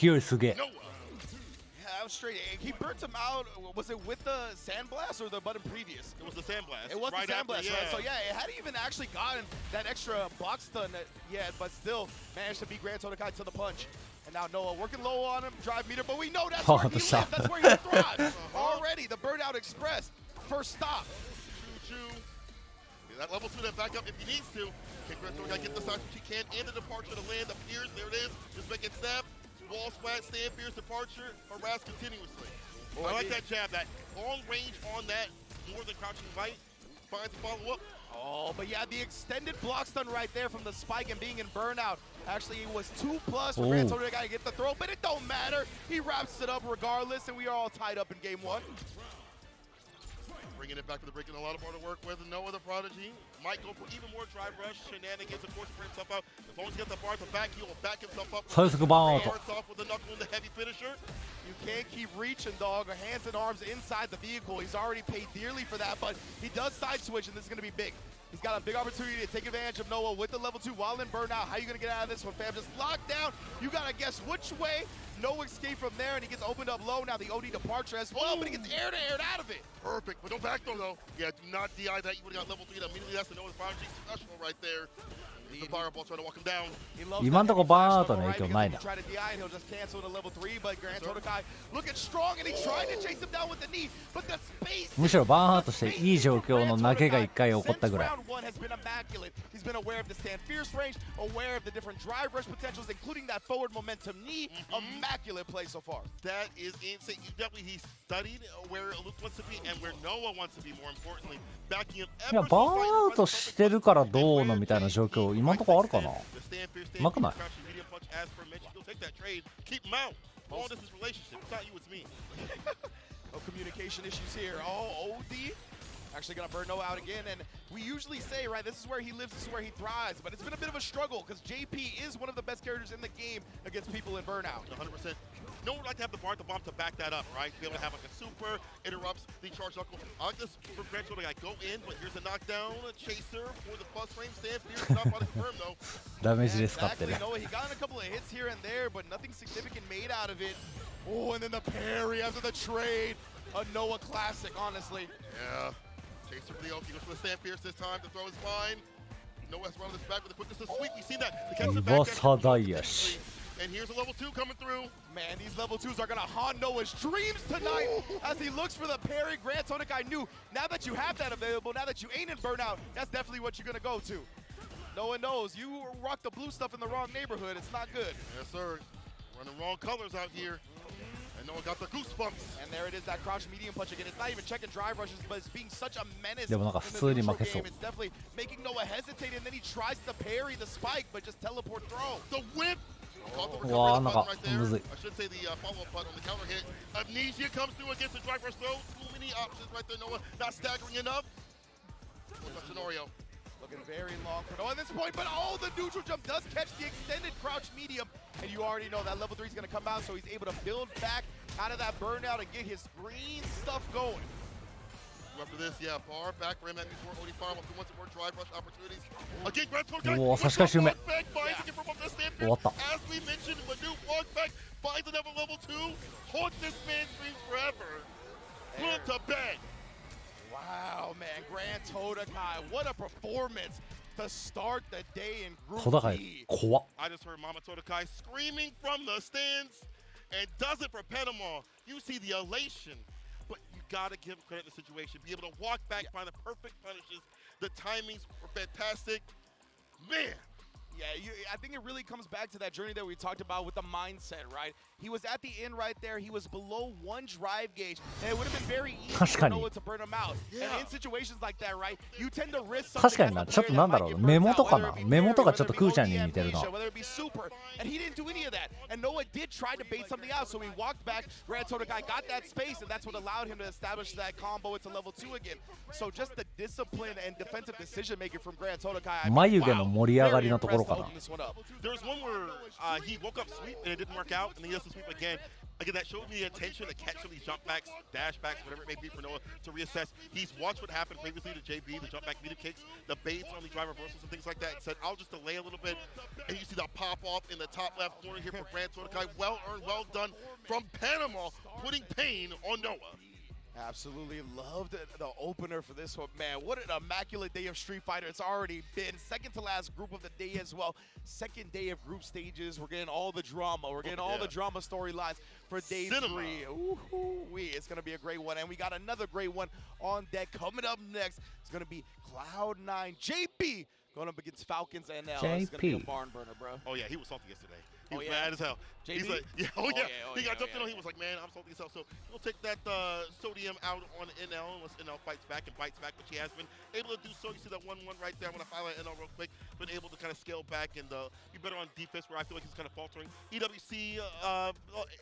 Noah. Yeah, that was straight. He burnt him out. Was it with the sandblast or the button previous? It was the sandblast. It was the sandblast, right? So yeah, it hadn't even actually gotten that extra box stun yet, but still managed to beat Grand Todokai to the punch. And now Noah working low on him, drive meter, but we know that's where he lives. That's where he thrives. Already, the Burnout Express, first stop. Choo-choo. That level 2, that back up if he needs to. Can Grand Todokai get the side which he can, and the departure to land appears. There it is. Just make it snap. Wall splat, stand fierce, departure, harass continuously. I like that jab, that long range on that, more than crouching right. Finds a follow-up. Oh, but yeah, the extended block stun right there from the spike and being in burnout. Actually, it was 2+ for Grand Todokai to get the throw, but it don't matter. He wraps it up regardless, and we are all tied up in game 1. Bringing it back for the break, and a lot of more to work with. Noah the Prodigy might go for even more drive rush shenanigans, of course, to bring himself out. As long as he gets the bar at the back, he will back himself up. Starts off with the knuckle and the heavy finisher. You can't keep reaching, dog. Hands and arms inside the vehicle. He's already paid dearly for that, but he does side switch, and this is going to be big. He's got a big opportunity to take advantage of Noah with the level 2 while in burnout. How are you going to get out of this one, fam? Just locked down. You got to guess which way. No escape from there, and he gets opened up low. Now the OD departure as well, but he gets air-to-air out of it. Perfect, but don't back though. Yeah, do not DI that. You would have got level 3. Immediately that's the Noah's Prodigy special right there. The fireball trying to walk him down. 今のところバーンとの影響ないな。 Try to DI, he'll just cancel the level 3, but Grand Todokai looking strong, and he tried to chase him down with the knee, but the space. むしろバーンアウトしていい状況の投げが1回起こったぐらい。 He's been aware of the stand fierce range, aware of the different drive rush potentials, including that forward momentum knee. Immaculate play so far. That is insane. He studied where Luke wants to be and where Noah wants to be, more importantly. Backing him いやバーンアウトしてるからどうのみたいな状況今のところあるかな。うまくない。 Keep him out. All this is relationship. It's not you, it's me. No communication issues here. Oh, OD. Actually gonna burn Noah out again, and we usually say, right, this is where he lives, this is where he thrives, but it's been a bit of a struggle because JP is one of the best characters in the game against people in burnout. 100%. No one would like to have the bar at the bomb to back that up, right? Be able to have like a super, interrupts the charge knuckle. I like this for Grand Todokai. Go in, but here's a knockdown, a chaser for the plus frame. Stand fierce, not body confirm though. ダメージで使ってる。 Exactly, Noah, he got in a couple of hits here and there, but nothing significant made out of it. Oh, and then the parry after the trade. A Noah classic, honestly. Yeah. Chaser for the ult. He goes for the stand fierce this time. The throw is fine. Noah's running this back with the quickness to sweep. You see that? The catch back. And here's a level 2 coming through. Man, these level 2s are going to haunt Noah's dreams tonight as he looks for the parry. Grand Todokai knew, now that you have that available, now that you ain't in burnout, that's definitely what you're going to go to. Noah knows, you rock the blue stuff in the wrong neighborhood. It's not good. Yes, sir. Running wrong colors out here. And Noah got the goosebumps. And there it is, that crouch medium punch again. It's not even checking drive rushes, but it's being such a menace でもなんか普通に負けそう。 It's definitely making Noah hesitate, and then he tries to parry the spike, but just teleport throw. The whip! Caught the Wow, recovery naka- button right there. muzui. I should say the follow-up button on the counter hit. Amnesia comes through against the driver's throw. Too many options right there. Noah not staggering enough. What's that scenario? Looking very long for Noah at this point, but the neutral jump does catch the extended crouch medium, and you already know that level 3 is going to come out, so he's able to build back out of that burnout and get his green stuff going. After this, yeah, par back rim at before OD farm up to once more drive rush opportunities. Again, Grand Tour guy. おお、差し替え周目。 終わった。 As we mentioned, Manu Pogback finds another level 2. Haunt this man's dreams forever. Put him to bed. Wow, man, Grand Todakai, what a performance to start the day in Group トダカイ B. 怖っ。 I just heard Mama Todakai screaming from the stands and does it for Panama. You see the elation, but you gotta give him credit in the situation. Be able to walk back, find the perfect punishes. The timings were fantastic. Man. Yeah, I think it really comes back to that journey that we talked about with the mindset, right? He was at the end right there. He was below 1 drive gauge, and it would have been very easy for Noah to burn him out. And in situations like that, right, you tend to risk 確か something にな、 as ちょっ a と player な that んだ might ろう get な、目 burnt 元 out, か whether な it be 目元が Parry, ちょっと whether ク it ーちゃん be に似てるな。 Amnesia, whether it be Super, and he didn't do any of that. And Noah did try to bait something out, so he walked back. Grand Todakai got that space, and that's what allowed him to establish that combo into level 2 again. So just the discipline and defensive decision making from Grand Todakai. 眉毛の盛り上がりのところかな。 There was one where he woke up sweep and it didn't work out, and then he does the sweep again. Again, that showed me the intention to catch some of these jump backs, dash backs, whatever it may be for Noah to reassess. He's watched what happened previously to JB, the jump back medium kicks, the baits on the drive reversals and things like that, and said, I'll just delay a little bit. And you see the pop off in the top left corner here for Grand Todakai. Well earned, well done from Panama, putting pain on Noah. Absolutely loved the opener for this one, man. What an immaculate day of Street Fighter it's already been. Second to last group of the day as well. Second day of group stages. We're getting all the drama. We're getting all the drama storylines for day 3. Ooh-wee. It's going to be a great one. And we got another great one on deck. Coming up next, it's going to be Cloud9 JP going up against Falcons NL. It's going to be a barn burner, bro. Oh, yeah, he was salty yesterday. He was yeah? mad as hell. JB? He's like, he got jumped in on. He was like, man, I'm salty as hell. So he'll take that sodium out on NL unless NL fights back and bites back, which he has been able to do so. You see that 1-1 right there. I'm going to highlight NL real quick. Been able to kind of scale back and be better on defense where I feel like he's kind of faltering. EWC,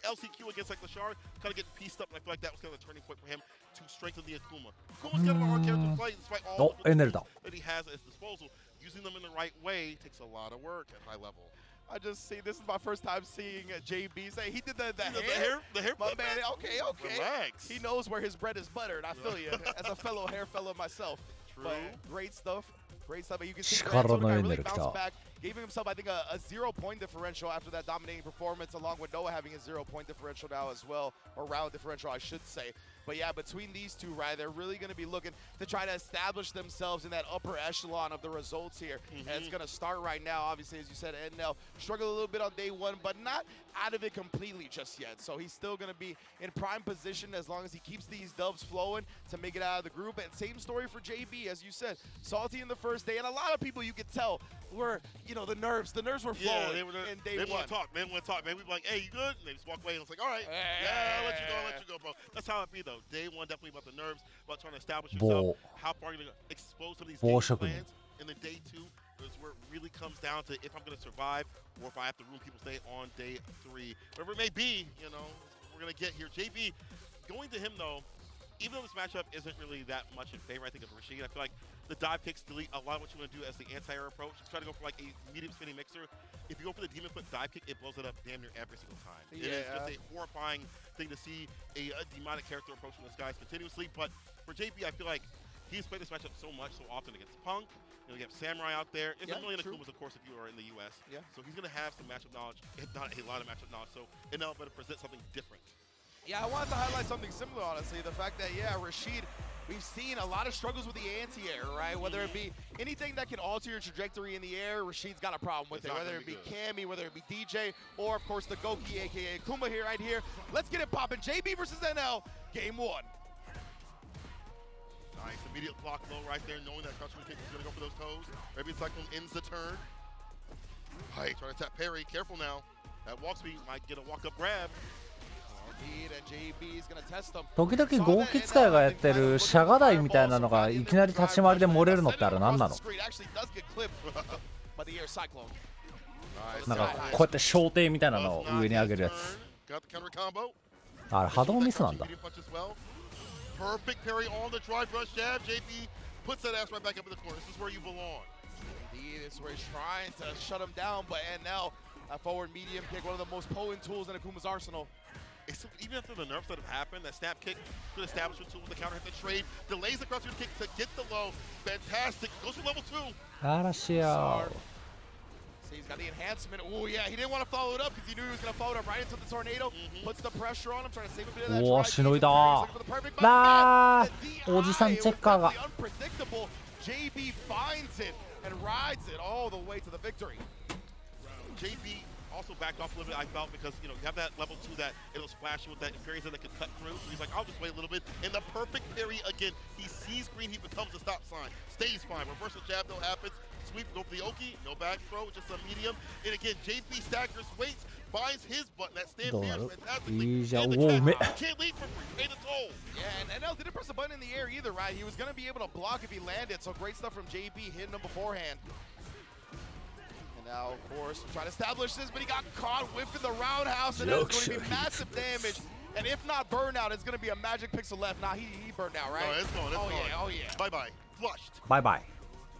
LCQ against like Lashard, kind of getting pieced up, and I feel like that was kind of a turning point for him to strengthen the Akuma. Akuma's kind of a hard character to play despite all the tools that he has at his disposal. Using them in the right way takes a lot of work at high level. I just see, this is my first time seeing JB say he did the hair. The hair. My man, okay. Relax. He knows where his bread is buttered. I feel you. As a fellow hair fellow myself. True. But great stuff. Great stuff. But you can see Shaka Grand Todakai no really energy bouncedだ。 back. Gave himself, I think, a 0-point differential after that dominating performance, along with Noah having a 0-point differential now as well, or round differential, I should say. But yeah, between these two, right, they're really going to be looking to try to establish themselves in that upper echelon of the results here. And it's going to start right now. Obviously, as you said, NL struggled a little bit on day 1, but not out of it completely just yet. So he's still going to be in prime position as long as he keeps these dubs flowing to make it out of the group. And same story for JB, as you said, salty in the first day. And a lot of people, you could tell, were, the nerves were flowing. Yeah, they in day 1. want to talk. They want to talk. Man, we be like, hey, you good? And they just walk away and it's like, all right, yeah, I'll let you go, bro. That's how it be, though. Day 1, definitely about the nerves, about trying to establish yourself. How far are you going to expose some of these game plans? And then day 2 is where it really comes down to if I'm going to survive or if I have to ruin people's day on day 3. Whatever it may be, we're going to get here. JB, going to him, though, even though this matchup isn't really that much in favor, I think, of Rashid, I feel like the dive kicks delete a lot of what you want to do as the anti-air approach. Try to go for like a medium spinning mixer. If you go for the demon foot dive kick, it blows it up damn near every single time. It is just a horrifying thing to see a demonic character approaching the skies continuously. But for JP, I feel like he's played this matchup so much, so often against Punk. You have Samurai out there. It's a million Akumas, of course, if you are in the U.S. Yeah. So he's going to have some matchup knowledge, if not a lot of matchup knowledge. So NL better present something different. Yeah, I wanted to highlight something similar, honestly. The fact that, Rashid, we've seen a lot of struggles with the anti-air, right? Whether it be anything that can alter your trajectory in the air, Rashid's got a problem with it. Whether it be Cammy, whether it be DJ, or, of course, the Goki, a.k.a. Kuma here, right here. Let's get it popping. JB versus NL, game 1. Nice, immediate block low right there, knowing that Crouching Kick is going to go for those toes. Maybe Cyclone ends the turn. Hey, trying to tap parry. Careful now. That walk speed might get a walk-up grab. JB is going to test them. 時々合気使いがやってるシャガ台みたいなのがいきなり立ち回りで漏れるのってあれ何なの？なんかこうやって小艇みたいなのを上に上げるやつ。 Got the counter combo. あれ波動ミスなんだ。 Perfect parry on the drive rush jab. JP puts that ass right back up in the corner. This is where you belong. Indeed, this is where he's trying to shut him down, but NL, a forward medium kick, one of the most potent tools in Akuma's arsenal. Even after the nerfs that have happened, that snap kick, good establishment tool with the counter hit the trade, delays the cross kick to get the low. Fantastic. Goes for level 2. 嵐や。 See, he's got the enhancement. Oh, yeah, he didn't want to follow it up because he knew he was going to follow it up right into the tornado. Puts the pressure on him, trying to save a bit of that. おお、しのいだ。なあ、おじさんチェッカーが。 Unpredictable. JB finds it and rides it all the way to the victory. JB also backed off a little bit, I felt, because you have that level 2 that it'll splash you with that inferior that can cut through. So he's like, I'll just wait a little bit. And the perfect parry again. He sees green, he becomes a stop sign. Stays fine. Reversal jab though happens. Sweep, go for the Oki, no back throw, just a medium. And again, JP staggers, waits, finds his button. That stand fierce fantastically. And the can't lead for free, pay the toll. Yeah, and NL didn't press a button in the air either, right? He was going to be able to block if he landed, so great stuff from JP hitting him beforehand. And now, of course, trying to establish this, but he got caught whiffing the roundhouse, and it's going to be massive damage. And if not burnout, it's going to be a magic pixel left. Nah, he burned out, right? No, it's gone, it's gone. Yeah, oh yeah. Bye-bye, flushed. Bye-bye.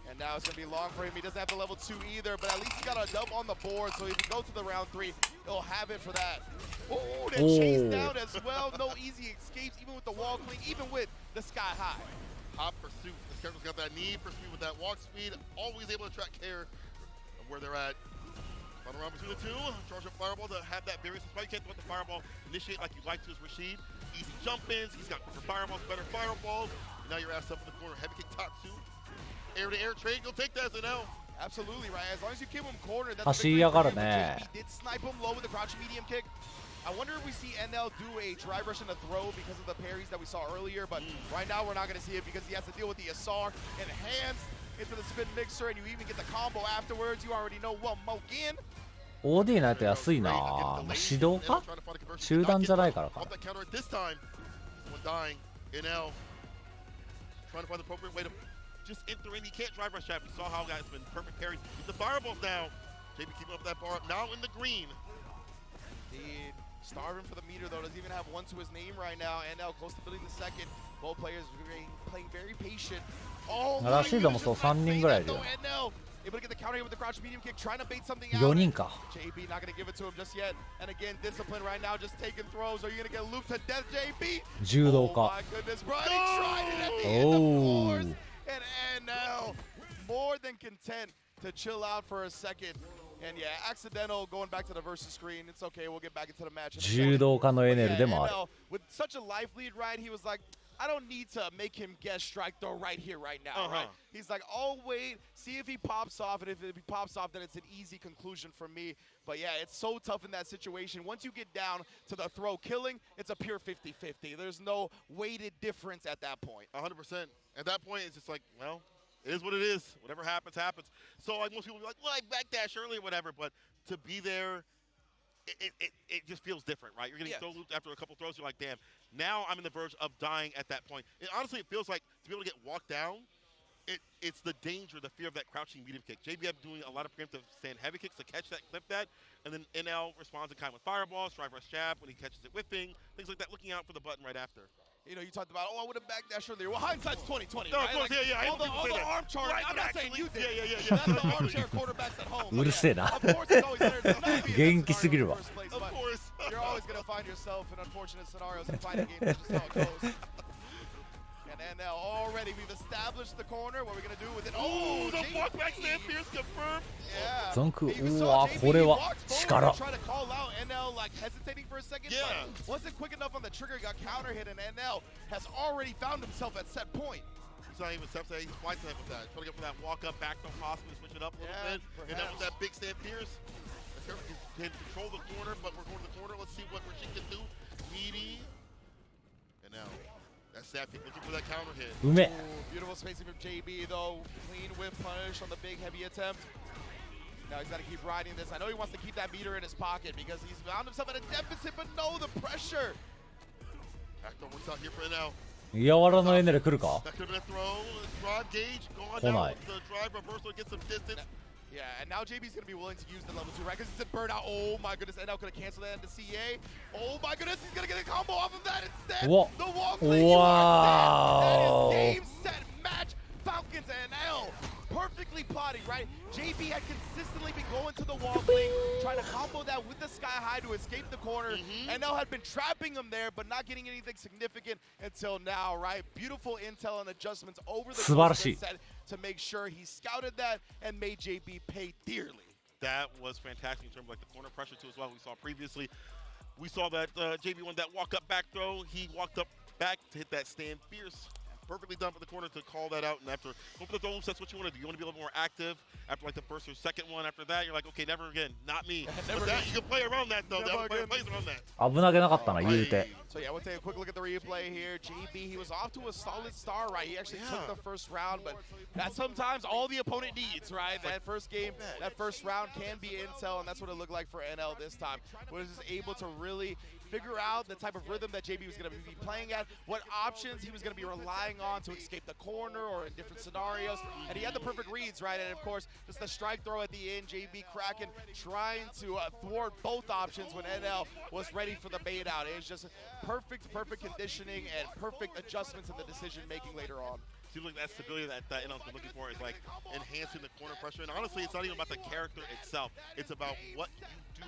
And now it's going to be long for him. He doesn't have the level 2 either, but at least he got a dub on the board, so if he goes to the round 3, he'll have it for that. Oh, then chased down as well. No easy escapes, even with the wall clean, even with the sky high. Hot pursuit. This character's got that need for speed with that walk speed. Always able to track care of where they're at. Final round between the two. Charge up fireball to have that barrier. That's why you can't let the fireball initiate like you'd like to as Rashid. Easy jump-ins. He's got quicker fireballs, better fireballs. And now you're ass up in the corner. Heavy kick Tatsu. Air-to-air trade. You'll take that as an L. Absolutely, right. As long as you keep him cornered, that's 走りやがるね。 He did snipe him low with the crouching medium kick. I wonder if we see NL do a drive rush and a throw because of the parries that we saw earlier, but right now we're not going to see it because he has to deal with the SR enhanced into the spin mixer, and you even get the combo afterwards. You already know what Mokin. OD ないと安いな。指導か？集団じゃないからか。 Trying to find the appropriate way to just enter in. He can't drive rush trap. We saw how guys been perfect parries. The fireballs down. JP keeping up that bar. Now in the green. Indeed. Starving for the meter though. Doesn't even have one to his name right now. NL close to building the second. Both players playing very patient. Oh my goodness. NL able to get the counter with the crouch medium kick. Trying to bait something out. 4人か。 JB not going to give it to him just yet. And again, discipline right now. Just taking throws. Are you going to get looped to death, JB? 柔道か。 Oh my goodness, bro. He tried it at the end, of course. And NL more than content to chill out for a second. And yeah, accidental going back to the versus screen. It's okay. We'll get back into the match. 柔道家のエネルでもある。 With such a life lead, right? He was like, I don't need to make him guess strike throw right here, right now, right? He's like, I'll wait, see if he pops off, and if he pops off, then it's an easy conclusion for me. But yeah, it's so tough in that situation. Once you get down to the throw killing, it's a pure 50-50. There's no weighted difference at that point. 100%. At that point, it's just like, well, it is what it is. Whatever happens, happens. So like most people will be like, well, I backdash early or whatever, but to be there, it just feels different, right? You're getting so looped after a couple throws, you're like, damn, now I'm in the verge of dying at that point. And honestly, it feels like to be able to get walked down, it's the danger, the fear of that crouching medium kick. JB doing a lot of preemptive stand heavy kicks to catch that, clip that, and then NL responds in kind with fireballs, drive rush jab when he catches it whiffing, things like that, looking out for the button right after. You know, you talked about, oh, I would have backdashed earlier. Well, hindsight's 20/20, no, right? of course, like, yeah. All the arm charts. Right, I'm not saying you did. Yeah. That's the armchair quarterbacks at home. うるせえな。 Of course, it's always better to not be in 元気すぎるわ。 the first place, but you're always going to find yourself in unfortunate scenarios in fighting games. That's just how it goes. And now already we've established the corner. What are we going to do with it? Oh, the walk back stand fierce confirmed. Yeah. ザンク、うわ、これは力。 Trying to call out NL like hesitating for a second, but wasn't quick enough on the trigger, got counter hit, and NL has already found himself at set point. He's not even set, he's flight time with that. Trying to get for that walk up, back to possibly switch it up a little bit. Perhaps. And then with that big stand fierce, can control the corner, but we're going to the corner. Let's see what Rashid can do. Meaty. And now that stab kick looking for that counter hit. Beautiful spacing from JB though. Clean whip punish on the big heavy attempt. Now he's got to keep riding this. I know he wants to keep that meter in his pocket because he's found himself at a deficit, but no, the pressure. Backdoor works out here for now. やわらのエネル来るか？ That could have been a throw. Drive gauge gone 来ない。 now. The drive reversal gets some distance. Yeah, and now JB's going to be willing to use the level 2, right? Because it's a burnout. Oh my goodness, NL could have canceled that into CA. Oh my goodness, he's going to get a combo off of that instead. Whoa. The wall play, you are dead. That Wow. is game, set, match. Falcons and NL perfectly plotting, right? JB had consistently been going to the wall play, trying to combo that with the sky high to escape the corner. NL had been trapping him there, but not getting anything significant until now, right? Beautiful intel and adjustments over the course of the set to make sure he scouted that and made JB pay dearly. That was fantastic in terms of like the corner pressure too as well. We saw previously. We saw that JB won that walk up back throw. He walked up back to hit that stand fierce. Perfectly done for the corner to call that out, and after go for the throw, that's what you want to do. You want to be a little more active after like the first or second one. After that, you're like, okay, never again, not me. Never but that, again. you can play around that though. That player plays around that. 危なげなかったな、言うて。 So yeah, we'll take a quick look at the replay here. JB, he was off to a solid start, right? He actually took the first round, but that's sometimes all the opponent needs, right? That first game, that first round can be intel, and that's what it looked like for NL this time. Was able to really figure out the type of rhythm that JB was going to be playing at, what options he was going to be relying on to escape the corner or in different scenarios, and he had the perfect reads, right? And of course, just the strike throw at the end, JB Kraken trying to thwart both options when NL was ready for the bait out. It was just perfect conditioning and perfect adjustments in the decision making later on. Seems like that stability that NL's been looking for is like enhancing the corner pressure. And honestly, it's not even about the character itself. It's about what you do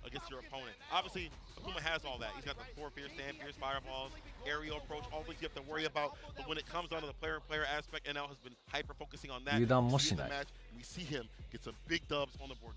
against your opponent. Obviously, Akuma has all that. He's got the 4 fierce, stand fierce, fireballs, aerial approach, all things you have to worry about. But when it comes down to the player aspect, NL has been hyper-focusing on that. We see in the match, we see him get some big dubs on the board.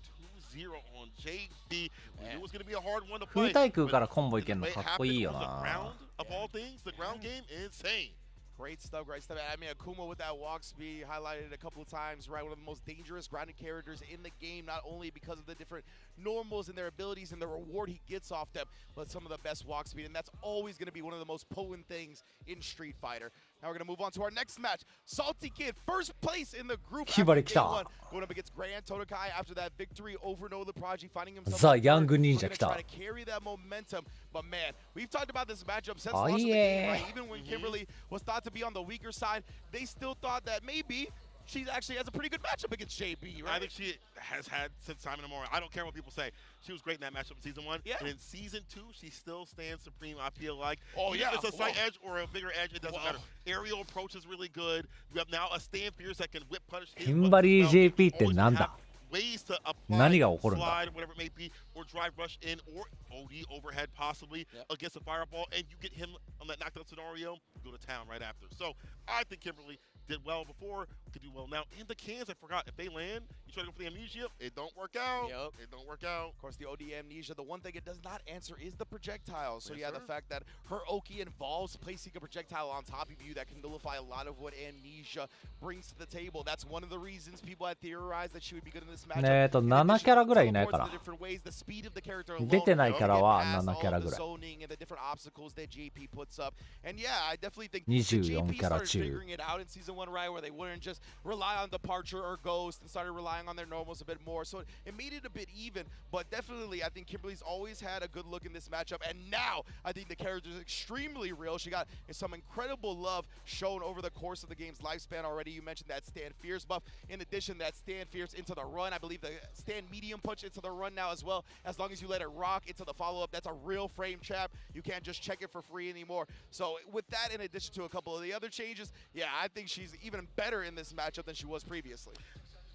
2-0 on JB. We knew it was going to be a hard one to play. 空対空からコンボいけるのかっこいいよな。 Of all things, the ground game, insane. Great stuff, great stuff. I mean, Akuma with that walk speed, highlighted a couple of times, right? One of the most dangerous grounded characters in the game, not only because of the different normals and their abilities and the reward he gets off them, but some of the best walk speed, and that's always going to be one of the most potent things in Street Fighter. Now we're going to move on to our next match. Salty Kid, first place in the group after day 1, going up against Grand Totokai after that victory over Noah the Prodigy, finding himself The Young Ninja trying to carry that momentum. But man, we've talked about this matchup since launch of the game, right? Even when Kimberly was thought to be on the weaker side, they still thought that maybe she actually has a pretty good matchup against JB, right? I think she has had since time immemorial. I don't care what people say. She was great in that matchup in Season 1. Yeah. And in Season 2, she still stands supreme, I feel like. Oh, yeah. If it's a slight edge or a bigger edge, it doesn't matter. Aerial approach is really good. You have now a stand fierce that can whip punish. Kimberly JP ってなんだ ways to apply, 何が起こるんだ slide, whatever it may be, or drive rush in, or OD overhead possibly against a fireball, and you get him on that knockdown scenario, go to town right after. So I think Kimberly did well before, could do well now. And the cans, I forgot, if they land, you try to go for the amnesia, it don't work out. It don't work out. Of course, the OD amnesia, the one thing it does not answer is the projectile. So the fact that her Oki involves placing a projectile on top of you that can nullify a lot of what amnesia brings to the table. That's one of the reasons people had theorized that she would be good in this matchup. 7キャラぐらいいないから。 出てないキャラは7キャラぐらい。 and the different obstacles that JP puts up. And yeah, I definitely think 24 キャラ started 中。 figuring it out in Season 1, right, where they wouldn't just rely on Departure or Ghost and started relying on their normals a bit more. So it made it a bit even, but definitely I think Kimberly's always had a good look in this matchup, and now I think the character is extremely real. She got some incredible love shown over the course of the game's lifespan already. You mentioned that Stand Fierce buff. In addition, that Stand Fierce into the run. I believe the Stand Medium punch into the run now as well. As long as you let it rock into the follow-up, that's a real frame trap. You can't just check it for free anymore. So with that, in addition to a couple of the other changes, yeah, I think she's even better in this matchup than she was previously.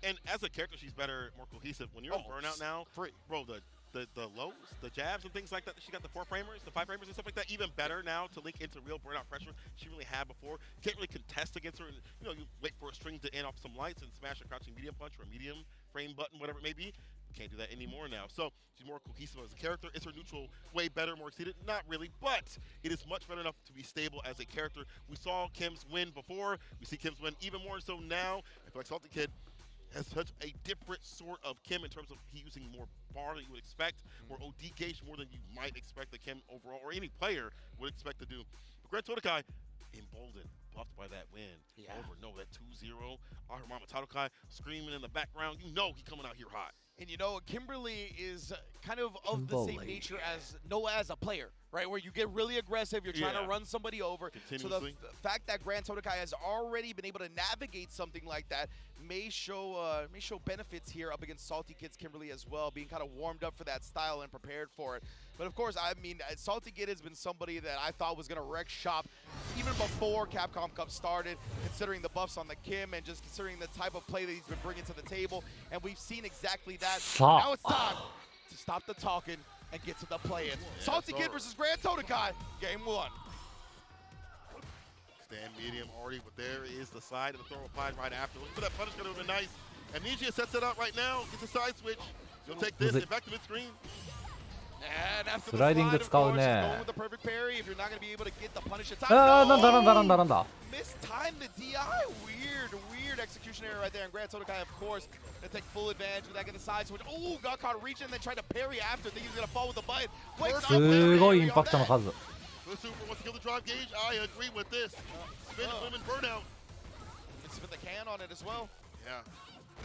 And as a character, she's better, more cohesive. When you're on Burnout now, bro, the lows, the jabs and things like that, she got the 4-framers, the 5-framers and stuff like that, even better now to link into real burnout pressure she really had before. You can't really contest against her. And, you know, you wait for a string to end off some lights and smash a crouching medium punch or a medium frame button, whatever it may be. Can't do that anymore now. So she's more cohesive as a character. Is her neutral way better, more exceeded? Not really, but it is much better enough to be stable as a character. We saw Kim's win before. We see Kim's win even more so now. I feel like Salty Kid has such a different sort of Kim in terms of he using more bar than you would expect, more OD gauge more than you might expect the Kim overall, or any player would expect to do. But Grand Totokai, emboldened, buffed by that win. Over that 2-0. Our Mama Totokai screaming in the background. You know he coming out here hot. And you know, Kimberly is kind of the same nature as Noah as a player, right? Where you get really aggressive, you're trying Yeah. to run somebody over. So the fact that Grand Todokai has already been able to navigate something like that may show benefits here up against Salty Kid's Kimberly as well, being kind of warmed up for that style and prepared for it. But of course, I mean, Salty Kid has been somebody that I thought was going to wreck shop even before Capcom Cup started, considering the buffs on the Kim and just considering the type of play that he's been bringing to the table. And we've seen exactly that. Stop. Now it's time to stop the talking and get to the play-in. Salty Kid versus Grand Todokai, game 1. Stand medium already, but there is the side and the throw applied right after. Look for that punish, gonna be nice. Amnesia sets it up right now, gets a side switch. He'll take this and back to mid-screen. And after the スライディング slide, of 使う course, ね he's going with the perfect parry. If you're not going to be able to get the punish in time. なんだなんだなんだなんだ Mistimed the DI. Weird execution error right there. And Grand Todokai, of course, going to take full advantage of that, get the side switch. Oh, got caught reaching and then tried to parry after. Think he's going to fall with the button. Wait, すごいインパクトの数 The Super wants to kill the drive gauge. I agree with this. Spin women burnout. Spin the can on it as well. Yeah.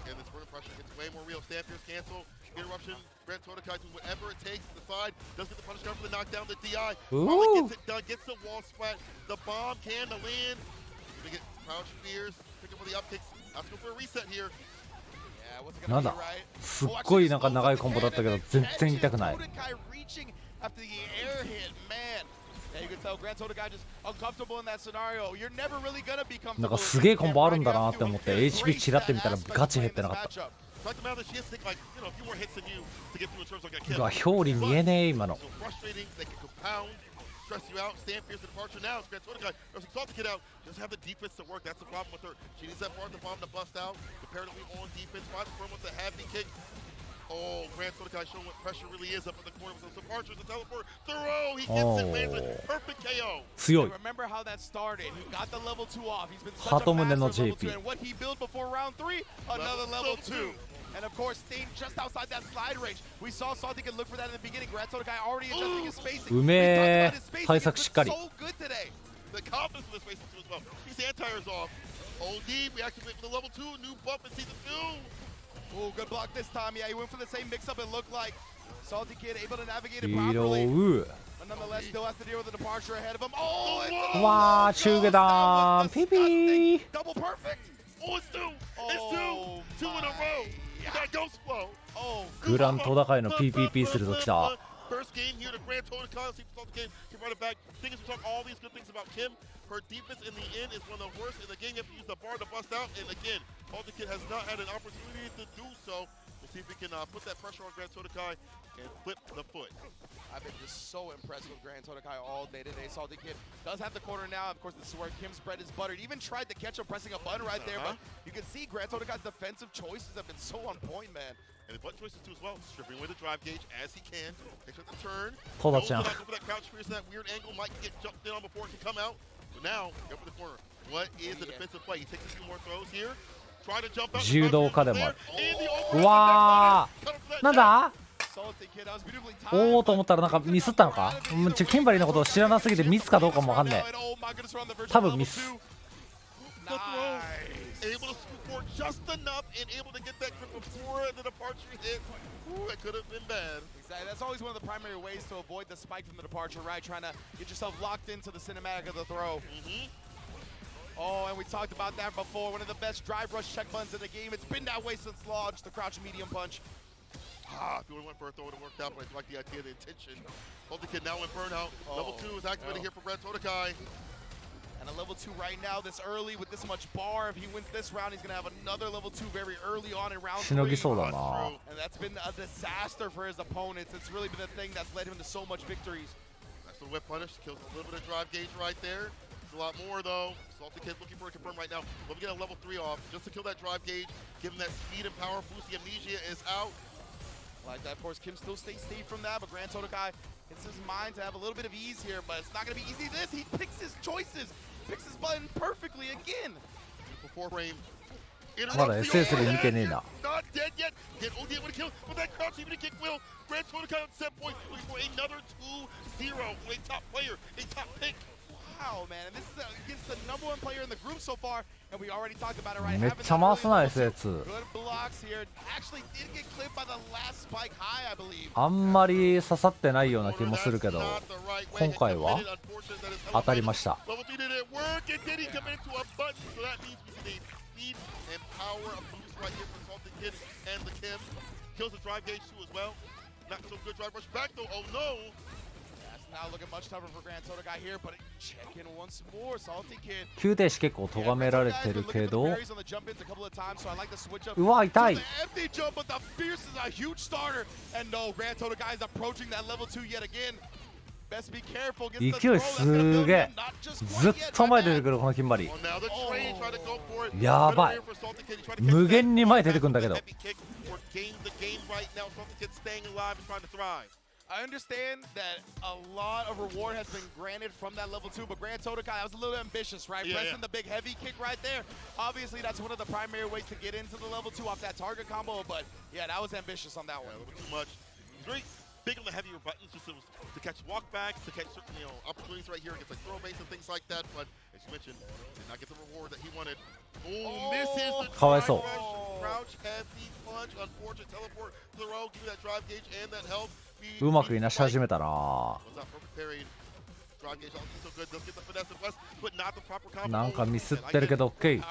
Again, this burning pressure gets way more real. Stampers cancel. Interruption. Grand Todokai doing whatever it takes to the side. Does get the punish down for the knockdown. The DI. Probably gets it done. Gets the wall splat. The bomb can to land. Gonna get Power Spears. Pick up for the upkicks. Let's go for a reset here. Yeah, what's it な gonna ん be, だ right? すっごいなんか長いコンボだったけど全然痛くない Todokai reaching after the air hit, man. Yeah, you can tell Grand Todokai just uncomfortable in that scenario. You're never really gonna be なん comfortable. かすげえコンボあるんだなって思って HP チラって見たらガチ減ってなかった Like the matter, she has to take like, you know, a few more hits than you to get through in terms of like a kill. うわ表裏見えねえ今の So frustrating, they can compound, stress you out, stand fierce to departure now. It's Grand Todokai, there's Salty Kid out, just have the defense to work. That's the problem with her. She needs that part of the bomb to bust out, comparatively on defense, finds the firm with the heavy kick. Oh, Grand Todokai showing what pressure really is up in the corner with those departures, the teleport, throw, he gets it, lands it, perfect KO. 強い Remember how that started. He got the level 2 off. He's been such ハ a ト胸の master of level 2. JP And what he built before round 3, another level 2. And of course, staying just outside that slide range. We saw Salty Kid look for that in the beginning. Grand Todokai already adjusting his spacing. うめえ We talked about his spacing. 対 It's 策 been しっかり so good today. The confidence of this spacing too as well. He's anti-airs off. OD, we activate for the level 2, new buff in season 2. Oh, good block this time. Yeah, he went for the same mix-up it looked like. Salty Kid able to navigate it 拾 properly. う But nonetheless, still has to deal with the departure ahead of him. Oh, it's わー中下段ピピー double perfect. Oh, it's 2. It's 2. 2 in a row. That ghost flow. Oh, グラント高いの PPP するときた First game here to Grand Todokai. See if Salty Kid can run it back. Thing is, we talk all these good things about Kim. Her defense in the end is one of the worst in the game. You have to use the bar to bust out. And again, Salty Kid has not had an opportunity to do so. We'll see if we can put that pressure on Grand Todokai and flip the foot. I've been just so impressed with Grand Todokai all day today. Salty Kid does have the corner now. Of course, this is where Kim's bread is buttered. Even tried to catch him pressing a button right there, but you can see Grand Todokai's defensive choices have been so on point, man. And the button choices too as well. Stripping away the drive gauge as he can. Takes out the turn. Hold on, Goes champ. for that crouch spears, that weird angle. Might get jumped in on before it can come out. But now, go for the corner. What is the defensive play? He takes a few more throws here. Try to jump out. 柔道家でもあるうわーなんだ Salty Kid, that was beautifully お timed. おと思ったらなんかミスったのかキンバリーのことを知らなすぎてミスかどうかもわかんねえ Oh my goodness, we're on the verge 多 of 分ミ level ス 2. The throw. Able to scoop forward just enough and able to get that grip before the departure hit. Ooh, that could have been bad. Exactly. That's always one of the primary ways to avoid the spike from the departure, right? Trying to get yourself locked into the cinematic of the throw. Oh, and we talked about that before. One of the best drive rush check buttons in the game. It's been that way since launch, the crouch medium punch. If you would have went for a throw, it would have worked out, but I like the idea, the intention. Salty Kid now in burnout. Level 2 is activated here for Grand Todokai. And a level 2 right now, this early with this much bar. If he wins this round, he's going to have another level 2 very early on in round 3. しのぎそうだな And that's been a disaster for his opponents. It's really been the thing that's led him to so much victories. Nice little whip punish. Kills a little bit of drive gauge right there. It's a lot more, though. Salty Kid looking for a confirm right now. Let me get a level 3 off just to kill that drive gauge. Give him that speed and power boost. The amnesia is out. Like that, of course, Kim still stays safe from that, but Grand Todokai hits his mind to have a little bit of ease here, but it's not going to be easy. He picks his choices. Picks his button perfectly again. Before frame. まだ SS で見てねえな Not dead yet. Get OD able to kill with that crouch, even a kick will. Grand Todokai on set point, looking for another 2-0. A top player, a top pick. Wow, man. And this is against the #1 player in the group so far. And we already talked about it, right? めっちゃ回すな SS。 Good blocks here. Actually did get clipped by the last spike high, I believe. あんまり刺さってないような気もするけど、今回は当たりました。 Level 3 didn't work, and then he committed to a button, so that means we see speed and power of boost right here for Salted Kid and the Kim. Kills the drive gauge too as well. Not so good drive rush back though. Oh no! That's now looking much tougher for Grand Total guy here, but check in once more. Salty Kid. 急停止結構咎められてるけど、うわ痛い。 Empty jump, but the fierce is a huge starter. And no, Grand Total guy is approaching that level 2 yet again. Best be careful. 勢いすげえ。ずっと前出てくるこのキンバリー。やばい。無限に前出てくるんだけど。 I understand that a lot of reward has been granted from that level 2, but Grand Totokai, that was a little ambitious, right? Pressing the big heavy kick right there. Obviously, that's one of the primary ways to get into the level 2 off that target combo, but yeah, that was ambitious on that one. A little bit too much. Very big on the heavier buttons, just to catch walkbacks, to catch certain opportunities right here against like throw base and things like that. But as you mentioned, did not get the reward that he wanted. Oh, misses the drive rush, crouch, heavy punch, unfortunate teleport to the row, give you that drive gauge and that health. うまくいなし始めたな。 なんかミスってるけど OK。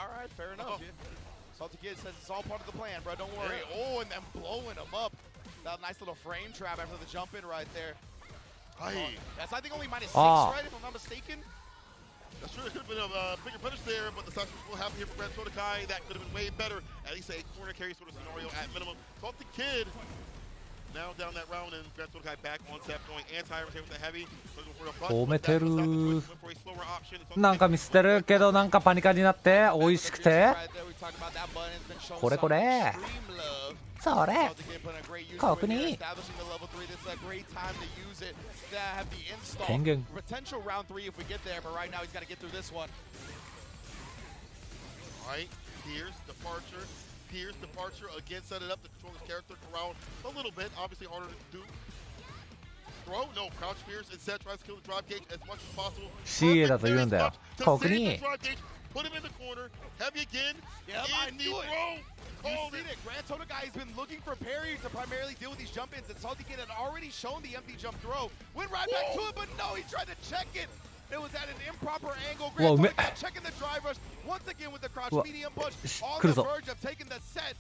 Salty Kid says it's all part of the plan, bro. Don't worry. Oh, and then blowing him up. That nice little frame trap after the jump in right there. That's I think only -6, right? If I'm not mistaken. That's true. It could have been a bigger punish there, but the sacrifice will happen here for Grand Totokai. That could have been way better. At least a corner carry sort of scenario at minimum. Salty Kid now down that round, and Grand Totokai back on set going anti-air with the heavy. 褒めてる。なんかミスってるけどなんかパニカになって美味しくて。これこれ。それ。ここに。権限。 Potential round 3 if we get there, but right now he's got to get through this one. All right, here's departure. Pierce departure again, set it up to control his character around a little bit. Obviously harder to do. Throw, no, crouch Pierce instead tries to kill the drive gauge as much as possible. CA だと言うんだよ。ここに。 Put him in the corner. Heavy again. Yep, I knew it. You seen it. Grand Totokai has been looking for parry to primarily deal with these jump-ins, and Salty Kid had already shown the empty jump throw. Went right back to it, but no, he tried to check it. It was at an improper angle. Grand Totokai checking the drive rush once again with the crouch medium punch on the verge of taking the set.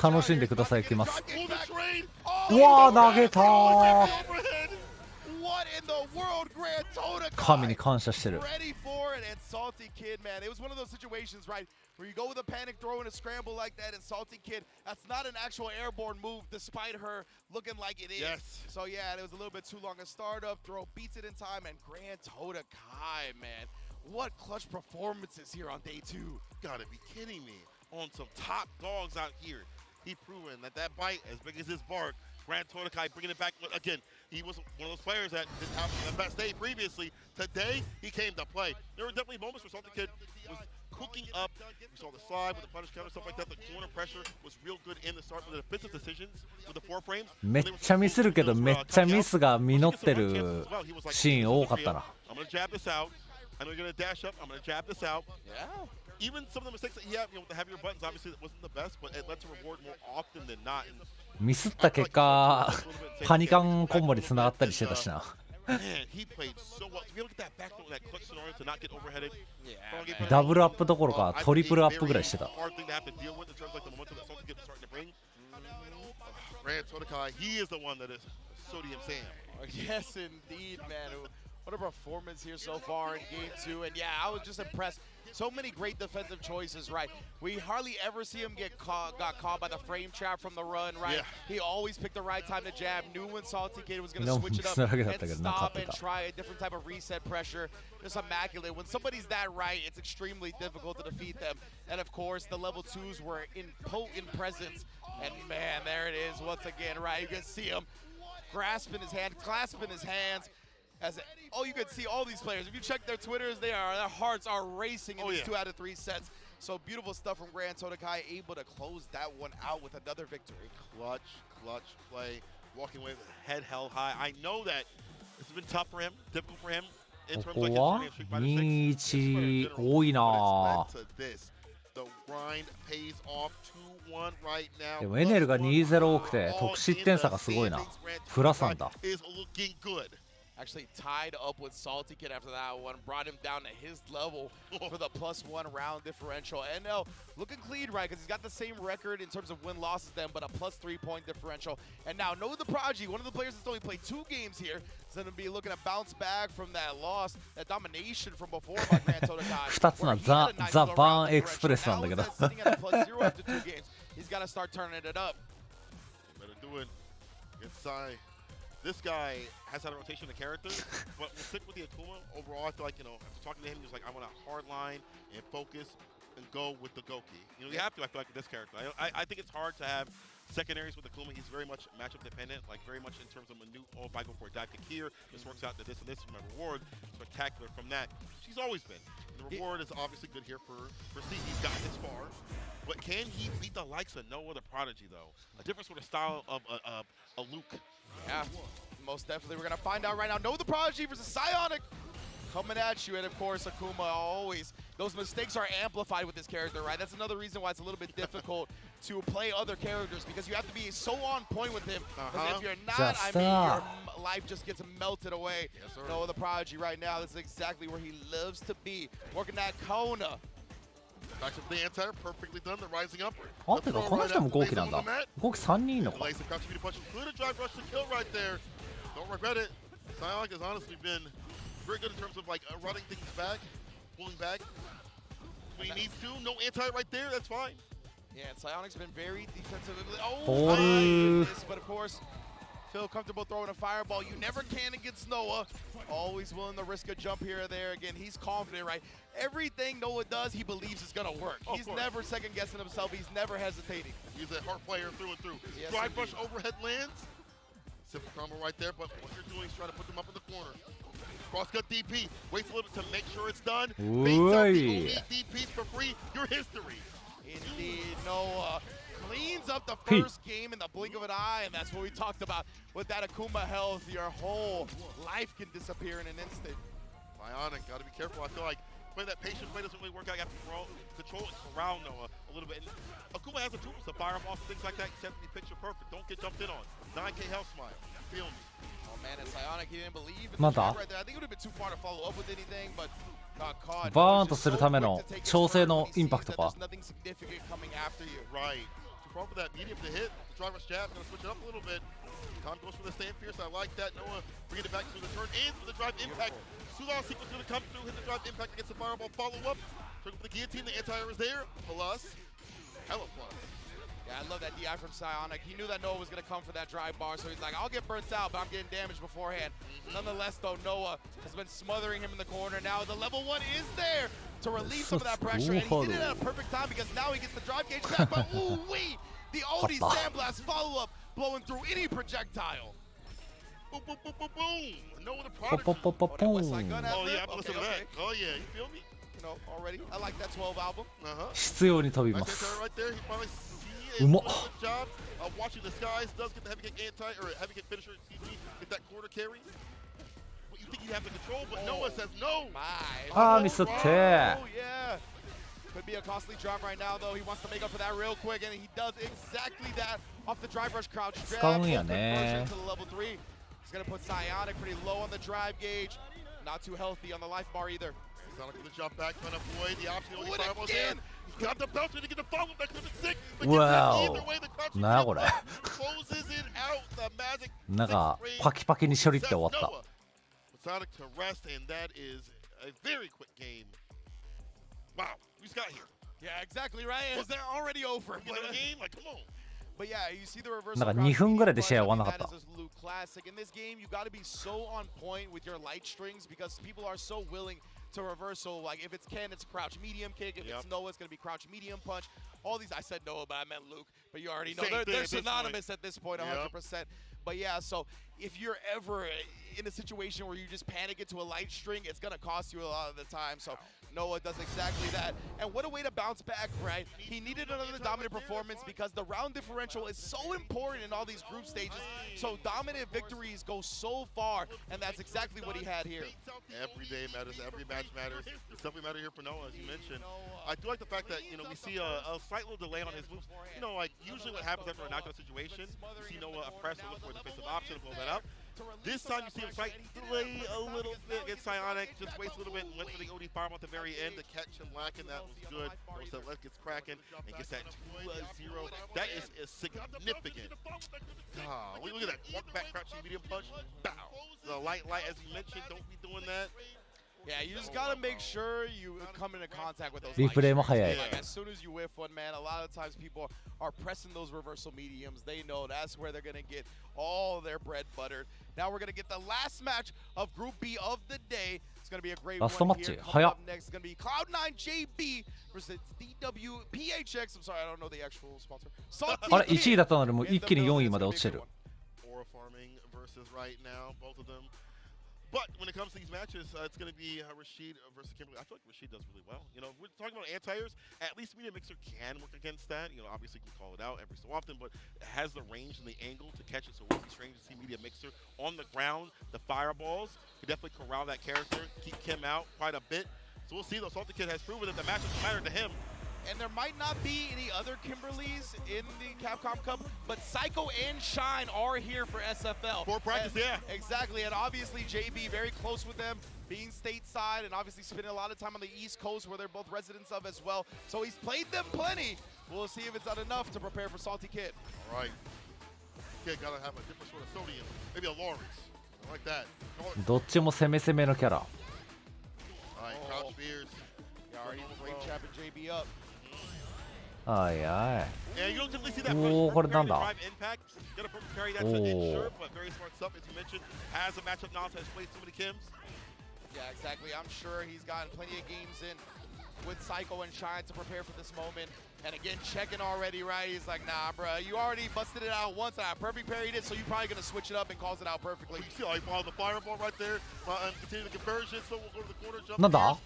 楽しんでください。いきます。うわー投げたー。 What in the world, Grand Totokai? 神に感謝してる。 Ready for it, and Salty Kid, man, it was one of those situations, right, where you go with a panic throw and a scramble like that, and Salty Kid, that's not an actual airborne move, despite her looking like it is. Yes. So yeah, it was a little bit too long a startup. Throw beats it in time, and Grand Totokai, man, what clutch performances here on day 2. Gotta be kidding me. On some top dogs out here. He proven that bite, as big as his bark, Grand Totokai bringing it back again. He was one of those players that didn't have the best day previously. Today, he came to play. There were definitely moments where Salty Kid was cooking up. We saw the slide with the punish counter, stuff like that. The corner pressure was real good in the start with the defensive decisions with the 4 frames. めっちゃミスるけどめっちゃミスが実ってるシーン多かったな。 I'm gonna jab this out. I know you're gonna dash up. I'm gonna jab this out. Yeah. Even some of the mistakes that he had, with the heavier buttons, obviously it wasn't the best, but it led to reward more often than not. ミスった結果、パニカンコンボに繋がったりしてたしな。 Man, he played so well. To be able to get that back throw, that clutch scenario to not get overheaded. ダブルアップどころかトリプルアップぐらいしてた。 Hard thing to have to deal with in terms of like the momentum that Salty Kid is starting to bring. Grand Totokai, he is the one that is Sodium Sam. Yes, indeed, man. What a performance here so far in game 2. And yeah, I was just impressed. So many great defensive choices, right? We hardly ever see him got caught by the frame trap from the run, right? Yeah. He always picked the right time to jab. Knew when Salty Kid was going to switch it up and stop and try a different type of reset pressure. Just immaculate. When somebody's that right, it's extremely difficult to defeat them. And of course, the level 2s were in potent presence. And man, there it is once again, right? You can see him grasping his hand, clasping his hands. You can see all these players. If you check their Twitters, their hearts are racing in these 2 out of 3 sets. So beautiful stuff from Grand Totokai, able to close that one out with another victory. Clutch play, walking away with head held high. I know that this has been tough for him, difficult for him. in こ terms of こ like は Street Fighter 6, 21 多いな but it's led to this. The grind pays off 2-1 right now. でもエネルが +1 2-0多くて all 得失点差がすごいな in the standings. プラスなんだ is looking good. Actually tied up with Salty Kid after that one, brought him down to his level for the +1 round differential. And now looking clean, right? Because he's got the same record in terms of win-loss as them, but a +3 point differential. And now Noah the Prodigy, one of the players that's only played 2 games here, is going to be looking to bounce back from that loss, that domination from before by Grand Totokai. 2つなザ・バーンエクスプレスなんだけど Sitting at a +0 after 2 games. He's got to start turning it up. Better do it. It's This guy has had a rotation of characters, but we'll stick with the Akuma. Overall, I feel like, after talking to him, he was like, I want a hard line and focus and go with the Goki. You have to, I feel like, with this character. I think it's hard to have secondaries with Akuma. He's very much matchup dependent, like very much in terms of minute. Oh, if I go for a dive kick here, this works out to this and this is my reward. Spectacular from that. She's always been. And the reward is obviously good here for C. He's gotten this far. But can he beat the likes of Noah the Prodigy, though? A different sort of style of a Luke. Yeah, most definitely. We're going to find out right now. Noah the Prodigy versus Psionic coming at you. And, of course, Akuma always. Those mistakes are amplified with this character, right? That's another reason why it's a little bit difficult to play other characters because you have to be so on point with him. Because if you're not, I mean, your life just gets melted away. Yes, sir. Noah the Prodigy right now, this is exactly where he loves to be. Working that Kona. Back to the anti, perfectly done, the rising up. あてかこの人も5期なんだ5期3人いんのか Lays the crouch speed punch. Good drive rush to kill right there. Don't regret it. Psionic has honestly been very good in terms of like running things back, pulling back when he needs to. No anti right there, that's fine. Yeah, and Psionic's been very defensive. Oh, my goodness. But of course, feel comfortable throwing a fireball. You never can against Noah. Always willing to risk a jump here or there. Again, he's confident, right? Everything Noah does, he believes is going to work. He's never second-guessing himself. He's never hesitating. He's a heart player through and through. Yes, Drive rush overhead lands. Simple combo right there, but what you're doing is trying to put them up in the corner. Cross-cut DP. Waits a little bit to make sure it's done. Baits out the only DPs for free. Your history. Indeed, Noah cleans up the first game in the blink of an eye, and that's what we talked about. With that Akuma health, your whole life can disappear in an instant. Psionic, got to be careful. I feel like playing that patient play doesn't really work out. You have to control and corral Noah a little bit. And Akuma has the tools to fire him off things like that. You have to be picture perfect. Don't get jumped in on. 9K health smile. Feel me. Oh man, and Psionic, he didn't believe in the trap right there. I think it would have been too far to follow up with anything, but got caught. バーンとするための調整のインパクトか Nothing significant coming after you. Right. Too far for that medium to hit. Driver's jab, gonna switch it up a little bit. Tom goes for the stand fierce. I like that. Noah bringing it back to the turn in for the drive impact. Sudan sequence gonna come through, hit the drive impact against the fireball follow up. Turn for the guillotine. The anti-air is there. Plus, hella plus. Yeah, I love that DI from Psionic. He knew that Noah was going to come for that drive bar, so he's like, I'll get burnt out, but I'm getting damaged beforehand. Nonetheless, though, Noah has been smothering him in the corner. Now the level 1 is there to relieve some of that pressure, and he did it at a perfect time because now he gets the drive gauge back, but ooh-wee! The Odie Sandblast follow-up blowing through any projectile. Boom, boom, boom, boom, boom. Noah the Prodigy. Oh, yeah, listen to that. Oh, yeah, you feel me? You know, already. I like that 12 album. 必要に飛びます Right there, he finallyうまっ good job watching the skies. Does get the heavy kick anti or heavy kick finisher. Get that quarter carry. What you think you have to control, but Noah says no. あーミスって Oh, yeah. Could be a costly drop right now, though. He wants to make up for that real quick, and he does exactly that off the drive rush crouch grab. 使うんやね To the level 3. He's going to put Psionic pretty low on the drive gauge. Not too healthy on the life bar either. Sonic with the jump back, trying to avoid the option. Only fireballs in. Got the bounce to get the follow back to the 6. But wow. either way, the crouch なあこれ closes it out. The magic なんかパキパキに処理って終わった Sonic to rest, and that is a very quick game. Wow, we just got here. Yeah, exactly right. Is that already over? Playing a game? Like, come on. But yeah, you see the reverse. なんか2分ぐらいで試合終わんなかった That is a Luke classic. In this game, you got to be so on point with your light strings because people are so willing to reverse. So like if it's Ken, it's crouch medium kick. If it's Noah, it's gonna be crouch medium punch. All these, I said Noah, but I meant Luke. But you already know they're synonymous at this point, 100%. But yeah, so if you're ever in a situation where you just panic into a light string, it's gonna cost you a lot of the time. So Noah does exactly that. And what a way to bounce back, right? He needed another dominant performance because the round differential is so important in all these group stages. So dominant victories go so far, and that's exactly what he had here. Every day matters, every match matters. It's definitely matter here for Noah, as you mentioned. I do like the fact that, we see a slight little delay on his moves. Like usually what happens after a knockout situation, you see Noah press or look for a defensive option to blow that up. This time you see him slight delay a little bit, get psionic, just waits a little bit, and went for the OD fireball at the very end to catch him lacking. That was good. So let gets cracking and gets that 2-0. That is significant. Look at that. Walk back, crouching medium punch. Bow. The light, as you mentioned, don't be doing that. Yeah, you just gotta make sure you come into contact with those. リプレイも早い。 Like, as soon as you whiff one, man, a lot of times people are pressing those reversal mediums. They know that's where they're gonna get all their bread buttered. Now we're gonna get the last match of Group B of the day. It's gonna be a great one here. Coming up next is gonna be Cloud9 JB versus DW PHX. I'm sorry, I don't know the actual sponsor. あれ1位だったのでもう一気に4位まで落ちてる。 Aura farming versus right now, both of them. But when it comes to these matches, it's going to be Rashid versus Kimberly. I feel like Rashid does really well. We're talking about anti-airs. At least Media Mixer can work against that. Obviously you can call it out every so often, but it has the range and the angle to catch it. So it would be strange to see Media Mixer on the ground. The fireballs could definitely corral that character, keep Kim out quite a bit. So we'll see, though. Salty Kid has proven that the match doesn't matter to him. And there might not be any other Kimberlys in the Capcom Cup, but Psycho and Shine are here for SFL. For practice, yeah. Exactly, and obviously JB very close with them, being stateside, and obviously spending a lot of time on the East Coast where they're both residents of as well. So he's played them plenty. We'll see if it's not enough to prepare for Salty Kid. All right. Kid gotta have a different sort of sodium. Maybe a Lawrence. I like that. どっちも攻め攻めのキャラ。 All right, Crouch Spears. Already great chapping JB up. はいはい。 Yeah, you don't typically see that おお、これなんだ。 drive impact. Gonna carry that to ensure, but very smart stuff, as you mentioned. Has a matchup knowledge, has played too many Kims. Yeah, exactly. I'm sure he's gotten plenty of games in with Psycho and Shine to prepare for this moment. And again, checking already, right? He's like, nah, bro, you already busted it out once, and I perfect parried it, so you're probably going to switch it up and calls it out perfectly. You see how he followed the fireball right there, and continue the conversion, so we'll go to the corner jump. なんだ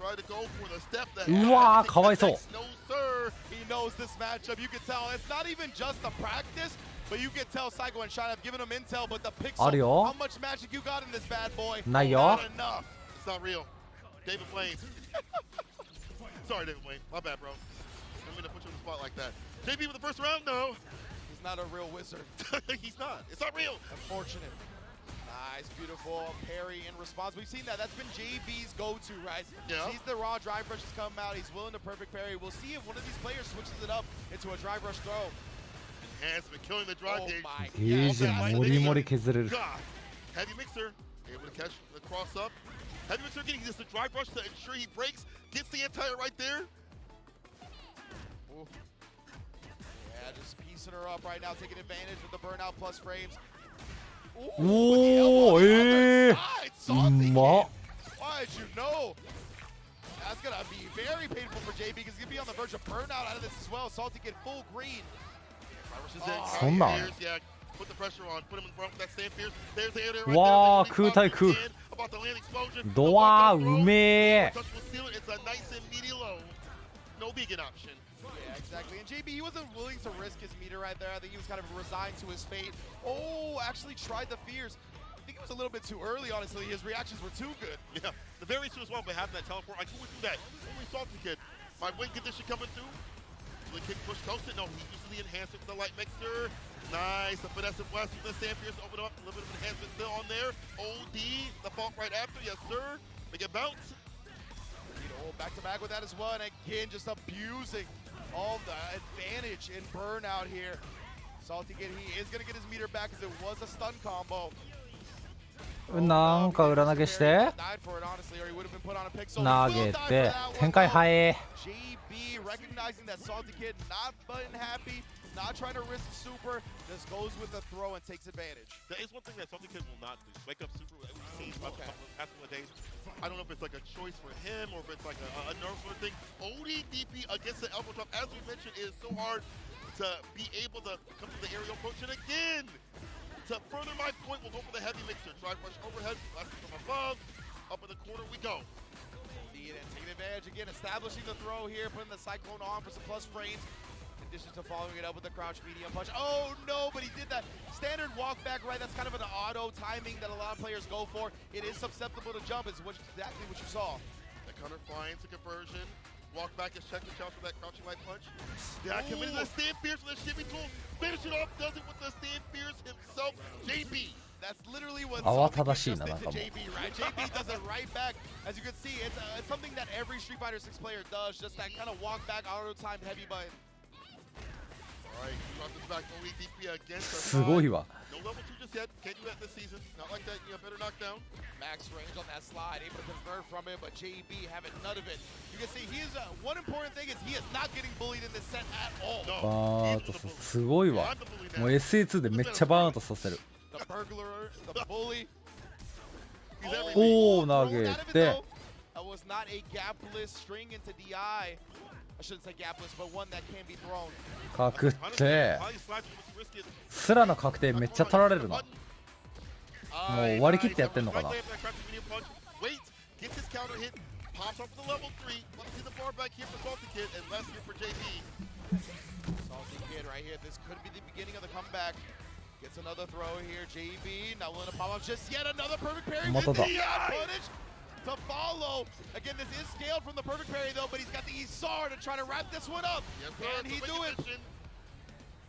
Try to go for the step that うわー、かわいそう。 No, sir. He knows this matchup. You can tell it's not even just the practice, but you can tell Psycho and Shine have given him intel, but the pixel, あるよ。 how much magic you got in this bad boy? ないよ。 Not enough. It's not real. David Blaine. Sorry, David Blaine. My bad, bro. I'm going to put you on the spot like that. JB with the first round, no. He's not a real wizard. He's not. It's not real. Unfortunate. Nice, beautiful parry in response. We've seen that. That's been JB's go-to, right? Yeah. Sees the raw drive rushes come out. He's willing to perfect parry. We'll see if one of these players switches it up into a drive rush throw. Enhancement, killing the drive gauge. ゲージもりもり削れる。 God. Heavy Mixer, able to catch the cross up. Heavy Mixer getting just the drive rush to ensure he breaks. Gets the anti-air right there. Ooh. Yeah, just piecing her up right now, taking advantage of the burnout plus frames. おお、うまっ。 Why did you know? That's gonna be very painful for JB because he's gonna be on the verge of burnout out of this as well. Salty get full green.そんなん。 Yeah, put the pressure on. Put him in front of that sand pierce. There's the air right わあ、 there. 空対空。 About the land explosion. ドアうめえ。 Touch will seal it. It's a nice and meaty low. No vegan option. Yeah, exactly. And JB, he wasn't willing to risk his meter right there. I think he was kind of resigned to his fate. Oh, actually tried the fears. I think it was a little bit too early, honestly. His reactions were too good. Yeah, the very soon as well, but having that teleport, I couldn't do that. Only Salty Kid. My win condition coming through. The kick push toasted. No, he uses the enhancer with the light mixer. Nice. The finesse of West with the sand pierce. Open up. A little bit of enhancement still on there. OD. The fault right after. Yes, sir. Make it bounce. Back to back with that as well. And again, just abusing all the advantage in burnout here. Salty Kid, he is going to get his meter back because it was a stun combo. なんか裏投げして投げて展開早え。 JB recognizing that Salty Kid not button happy, not trying to risk super, just goes with the throw and takes advantage. That is one thing that Salty Kid will not do. Wake up super that we've seen about the past couple of days. I don't know if it's like a choice for him or if it's like a nerve sort of thing. OD DP against the elbow drop, as we mentioned, is so hard to be able to come to the aerial approach. And again, to further my point, we'll go for the heavy mixer. Drive rush overhead, blast from above, up in the corner we go. The JB and taking advantage again, establishing the throw here, putting the Cyclone on for some plus frames. In addition to following it up with the crouch medium punch. Oh no, but he did that standard walk back, right? That's kind of an auto timing that a lot of players go for. It is susceptible to jump, is exactly what you saw. The counter flying to conversion. Walk back as Shaka challenge for that crouching light punch. Yeah, committed the stand fierce with the shimmy tool. Finish it off, does it with the stand fierce himself, JB. That's literally what 慌ただしい Salty な、 Kid なんか just もう did to JB, right? JB does it right back. As you can see, it's something that every Street Fighter 6 player does, just that kind of walk back, auto time heavy button. All right, we brought this back OEDP against us. すごいわ。 No level 2 just yet. Can't do that this season. Not like that. You know, better knockdown. Max range on that slide, able to convert from it, but JB having none of it. You can see he is one important thing is he is not getting bullied in this set at all. バーンとすごいわ。もう SA2 でめっちゃバーンとさせる。 The burglar, the bully. おお投げて。 That was not a gapless string into DI. I shouldn't say gapless, but one that can be thrown. 確定。スラの確定めっちゃ取られるな。もう割り切ってやってんのかな。 Wait, gets his counter hit, pops up to the level 3. Let's see the bar back here for Salty Kid and less here for JB. Salty Kid right here. This could be the beginning of the comeback. Gets another throw here. JB not willing to pop up. Just yet another perfect parry. Footage to follow. Again, this is scaled from the perfect parry though, but he's got the Isar to try to wrap this one up. Yes, Can he do it?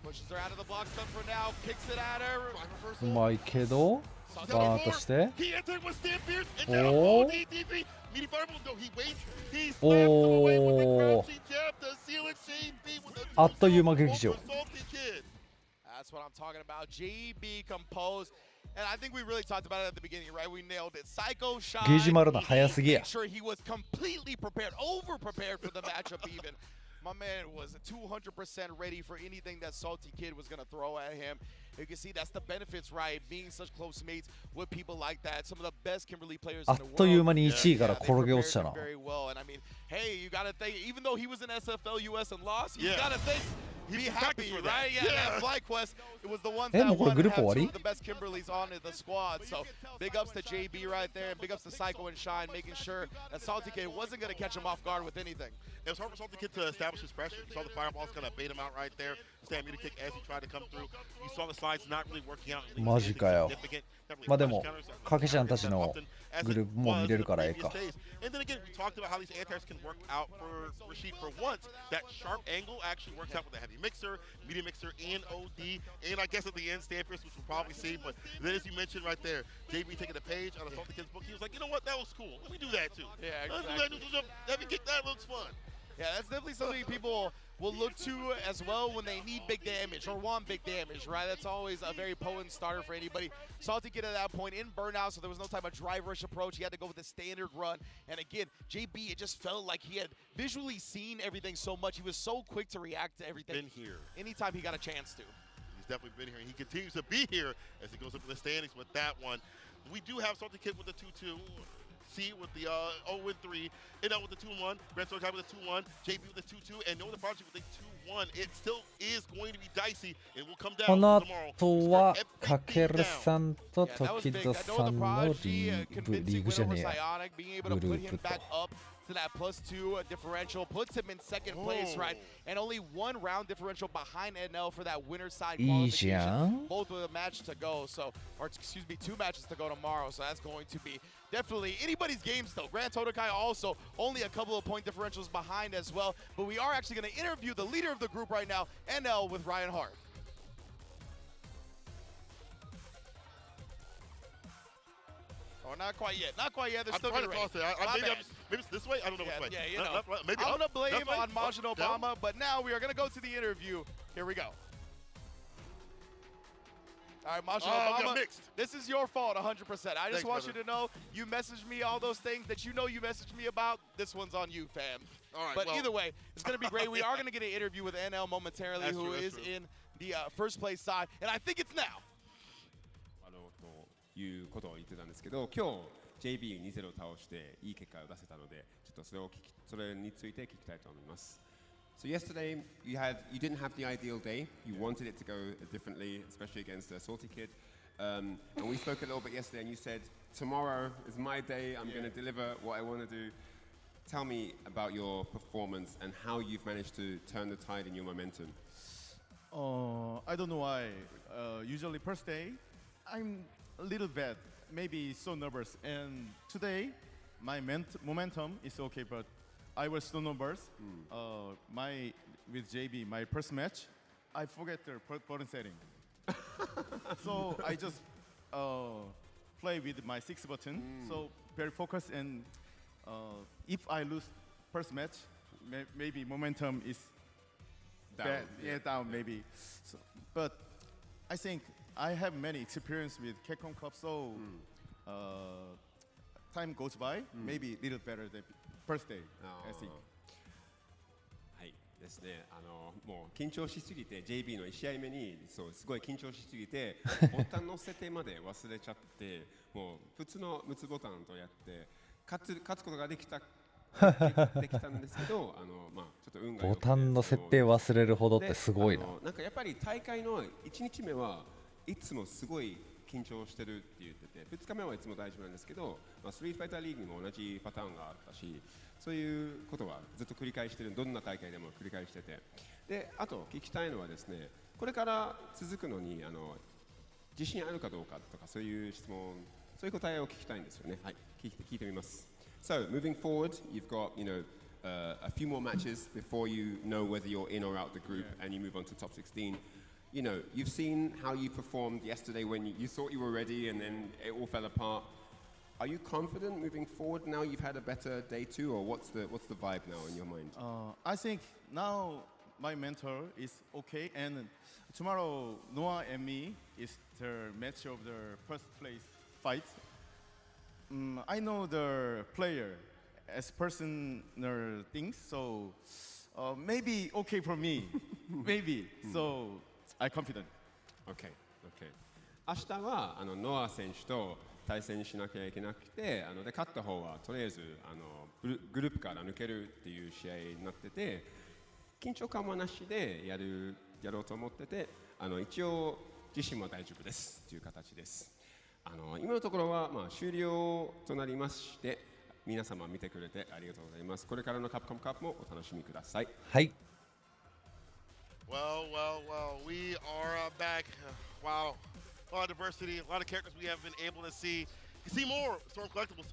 Pushes her out of the block stun for now. Kicks it at her. うまいけどバーンとして。 He entered with stand fierce and Oh. now ODDP. Meaty fireball. No, he waits. He slaps him away with the Oh. crouching jab to seal it. JB with a あっという間劇場。 Salty Kid. That's what I'm talking about. JB composed. And I think we really talked about it at the beginning, right? We nailed it. Psycho shot. ゲージ丸の早すぎや。 Make sure he was completely prepared, over prepared for the matchup even. My man was 200% ready for anything that Salty Kid was going to throw at him. You can see that's the benefits, right? Being such close mates with people like that. Some of the best Kimberly players あ in っ the world. という間に1位から転げ落ちたな。 Very well. And I mean, hey, you got to think, even though he was in SFL US and lost, you Yeah. got to think, be happy, for that. right? Yeah, that Flight Quest, it was the ones も that うこれ won グル and ープ終わ had two り of the best Kimberlys on the squad. So big ups to JB right there, and big ups to Psycho and Shine, making sure that Salty Kid wasn't going to catch him off guard with anything. It was hard for Salty Kid to establish his pressure. You saw the fireballs kind of bait him out right there. Stand meter kick as he tried to come through. You saw the slides not really working out. マジかよ。まあでもかけちゃんたちのグループも見れるからええか。 And then again, we talked about how these anti-airs can work out for Rashid for once. That sharp angle actually works out with the heavy mixer, medium mixer, and OD. And I guess at the end, stand fierce, which we'll probably see. But then as you mentioned right there, JB taking a page out of Salty Kid's book, he was like, you know what, that was cool. Let me do that too. Yeah, Let's do exactly. that neutral jump. Heavy kick, that looks fun. Yeah, that's definitely something people will look to as well when they need big damage or want big damage, right? That's always a very potent starter for anybody. Salty Kid at that point in burnout, so there was no type of drive rush approach. He had to go with the standard run. And again, JB, it just felt like he had visually seen everything so much. He was so quick to react to everything. Been here. Anytime he got a chance to. He's definitely been here, and he continues to be here as he goes up in the standings with that one. We do have Salty Kid with the 2-2. C with the 0-3, NL with the 2-1, Red Sox with the 2-1, JB with the 2-2, and Noah the Project with the 2-1. It still is going to be dicey, and will come こ down の tomorrow. 後はかけるさんと時戸さんのリーグじゃねえや。 being able to put him back up to that +2 differential puts him in second place, right? And only one round differential behind NL for that winner's side いいじゃ qualification. ん。 Both with a match to go, so, or excuse me, 2 matches to go tomorrow. So that's going to be definitely anybody's game still. Grand Totokai also only a couple of point differentials behind as well. But we are actually going to interview the leader of the group right now, NL, with Ryan Hart. Oh, not quite yet. Not quite yet. They're still trying to getting toss it. ready. Maybe it's this way. I don't know which way. Yeah, you know. Maybe I'm up, going to blame left way, on Majin up, down. Obama, but now we are going to go to the interview. Here we go. All right, Majin we got Obama, mixed. this is your fault 100%. I just Thanks, want brother. you to know you messaged me all those things that you know you messaged me about. This one's on you, fam. All right, But well- either way, it's going to be great. We are going to get an interview with NL momentarily, That's who true, that's is true. in the first place side, and I think it's now. ということを言ってたんですけど、今日 JB2-0 を倒していい結果を出せたので、ちょっとそれについて聞きたいと思います。So yesterday you didn't have the ideal day. You wanted it to go differently, especially against a Salty Kid. And we spoke a little bit yesterday, and you said tomorrow is my day. I'm going to deliver what I want to do. tell me about your performance and how you've managed to turn the tide in your momentum. I don't know why. Usually first day, I'm a little bad, maybe so nervous. And today, my momentum is okay, but I was so nervous. With JB, my first match, I forget the button setting. So I just play with my 6 button. So very focused, and if I lose first match, maybe momentum is Down. bad. Yeah, down maybe. So, but I think I have many experience with Capcom Cup, so time goes by, maybe a little better than first day, I think. はいですね、もう緊張しすぎて JB の1試合目にそうすごい緊張しすぎてボタン乗せてまで忘れちゃってもう普通の6つボタンとやって勝つことができたんですけどまあちょっと運が良くてボタンの設定忘れるほどってすごいな。なんかやっぱり大会の1日目はいつもすごい緊張してるって言ってて2日目はいつも大丈夫なんですけど、ストリートファイターリーグにも同じパターンがあったしそういうことはずっと繰り返してるどんな大会でも繰り返しててであと聞きたいのはですねこれから続くのに自信あるかどうかとかそういう質問そういう答えを聞きたいんですよねはい聞いてみます So moving forward you've got a few more matches before you know whether you're in or out the group and you move on to top 16 You know, you've seen how you performed yesterday when you thought you were ready and then it all fell apart. Are you confident moving forward now you've had a better day 2 or what's the vibe now in your mind? I think now my mentor is okay, and tomorrow Noah and me is the match of the first place fight. I know the player as personal things, so maybe okay for me, maybe. So I'm confident. Okay. 明日はノア選手と対戦しなきゃいけなくてで勝った方はとりあえずグループから抜けるっていう試合になってて緊張感もなしでやろうと思ってて一応自身も大丈夫ですという形です今のところは終了となりまして皆様見てくれてありがとうございますこれからのカプコンカップもお楽しみくださいはい Well, we are back. Wow. A lot of diversity, a lot of characters we haven't been able to see. You can see more Storm Collectibles.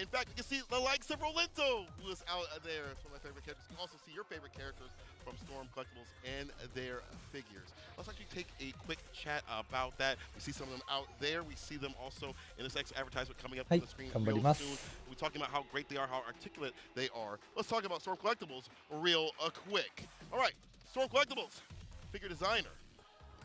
In fact, you can see the likes of Rolento, who is out there. It's one of my favorite characters. You can also see your favorite characters from Storm Collectibles and their figures. Let's actually take a quick chat about that. We see some of them out there. We see them also in this next advertisement coming up on the screen real soon. We're talking about how great they are, how articulate they are. Let's talk about Storm Collectibles real quick. All right. Storm Collectibles, figure designer,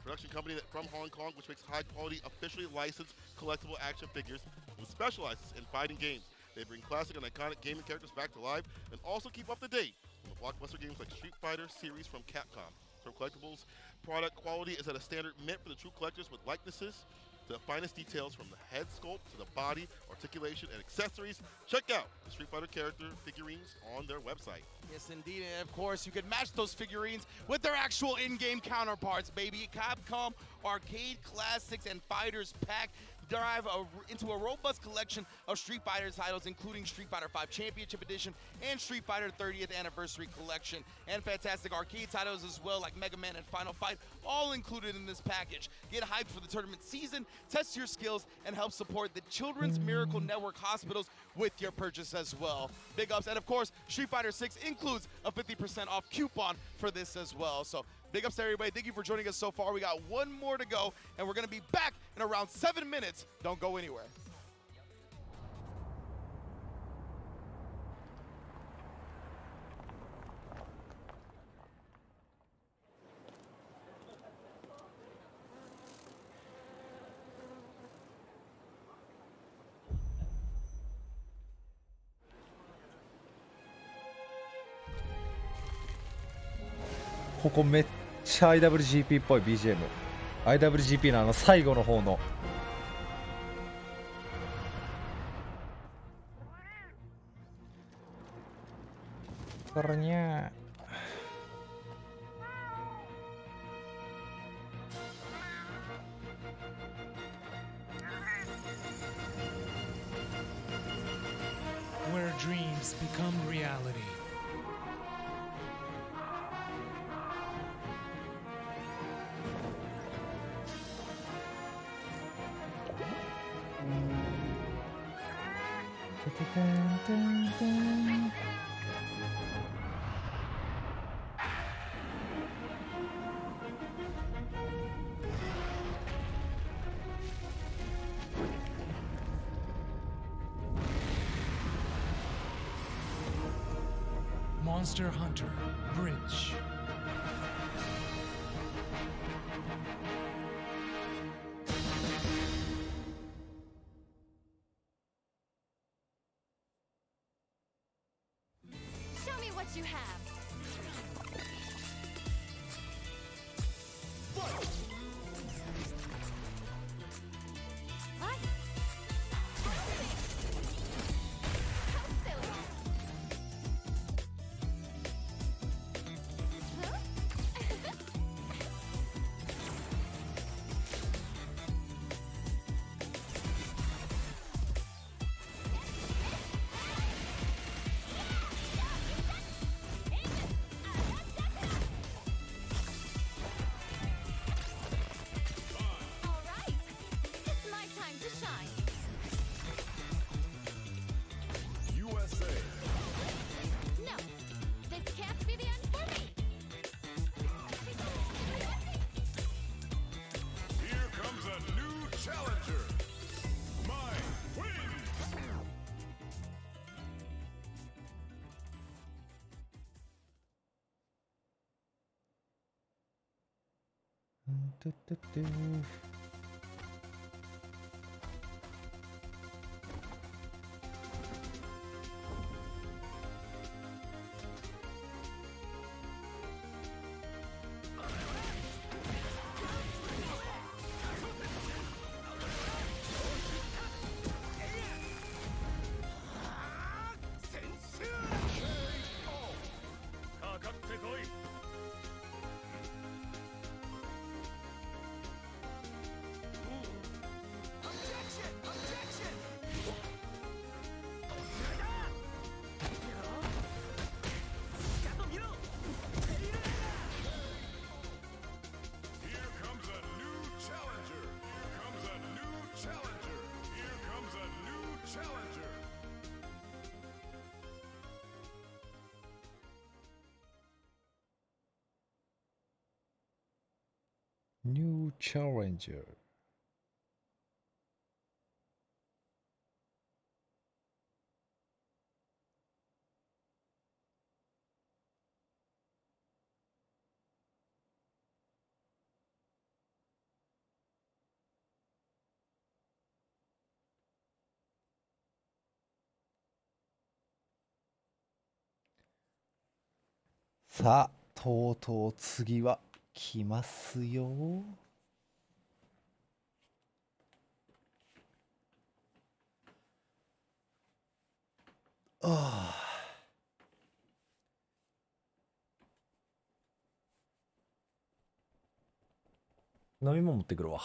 production company from Hong Kong, which makes high-quality, officially licensed collectible action figures, and specializes in fighting games. They bring classic and iconic gaming characters back to life, and also keep up to date on the blockbuster games like Street Fighter series from Capcom. Storm Collectibles product quality is at a standard meant for the true collectors with likenesses to the finest details from the head sculpt to the body, articulation, and accessories. Check out the Street Fighter character figurines on their website. Yes, indeed, and of course, you can match those figurines with their actual in-game counterparts, baby. Capcom Arcade Classics and Fighters Pack dive into a robust collection of Street Fighter titles, including Street Fighter V Championship Edition and Street Fighter 30th Anniversary Collection, and fantastic arcade titles as well, like Mega Man and Final Fight, all included in this package. Get hyped for the tournament season, test your skills, and help support the Children's Miracle Network hospitals with your purchase as well. Big ups, and of course, Street Fighter 6 includes a 50% off coupon for this as well. So big ups to everybody. Thank you for joining us so far. We got one more to go, and we're going to be back in around 7 minutes. Don't go anywhere. .ここめっちゃ IWGP っぽい BGM IWGP の最後の方のこれにゃWhere dreams dreams become reality. Monster Hunter Bridge. Show me what you have. What? How silly. Huh? All right. It's my time to shine. USA. No, this can't be the end for me. Here comes a new challenger. Mine wins. Here comes a new challenger. Here comes a new challenger. Here comes a new challenger. New Challenger. さあ、とうとう次は来ますよ。ああ。飲み物持ってくるわ。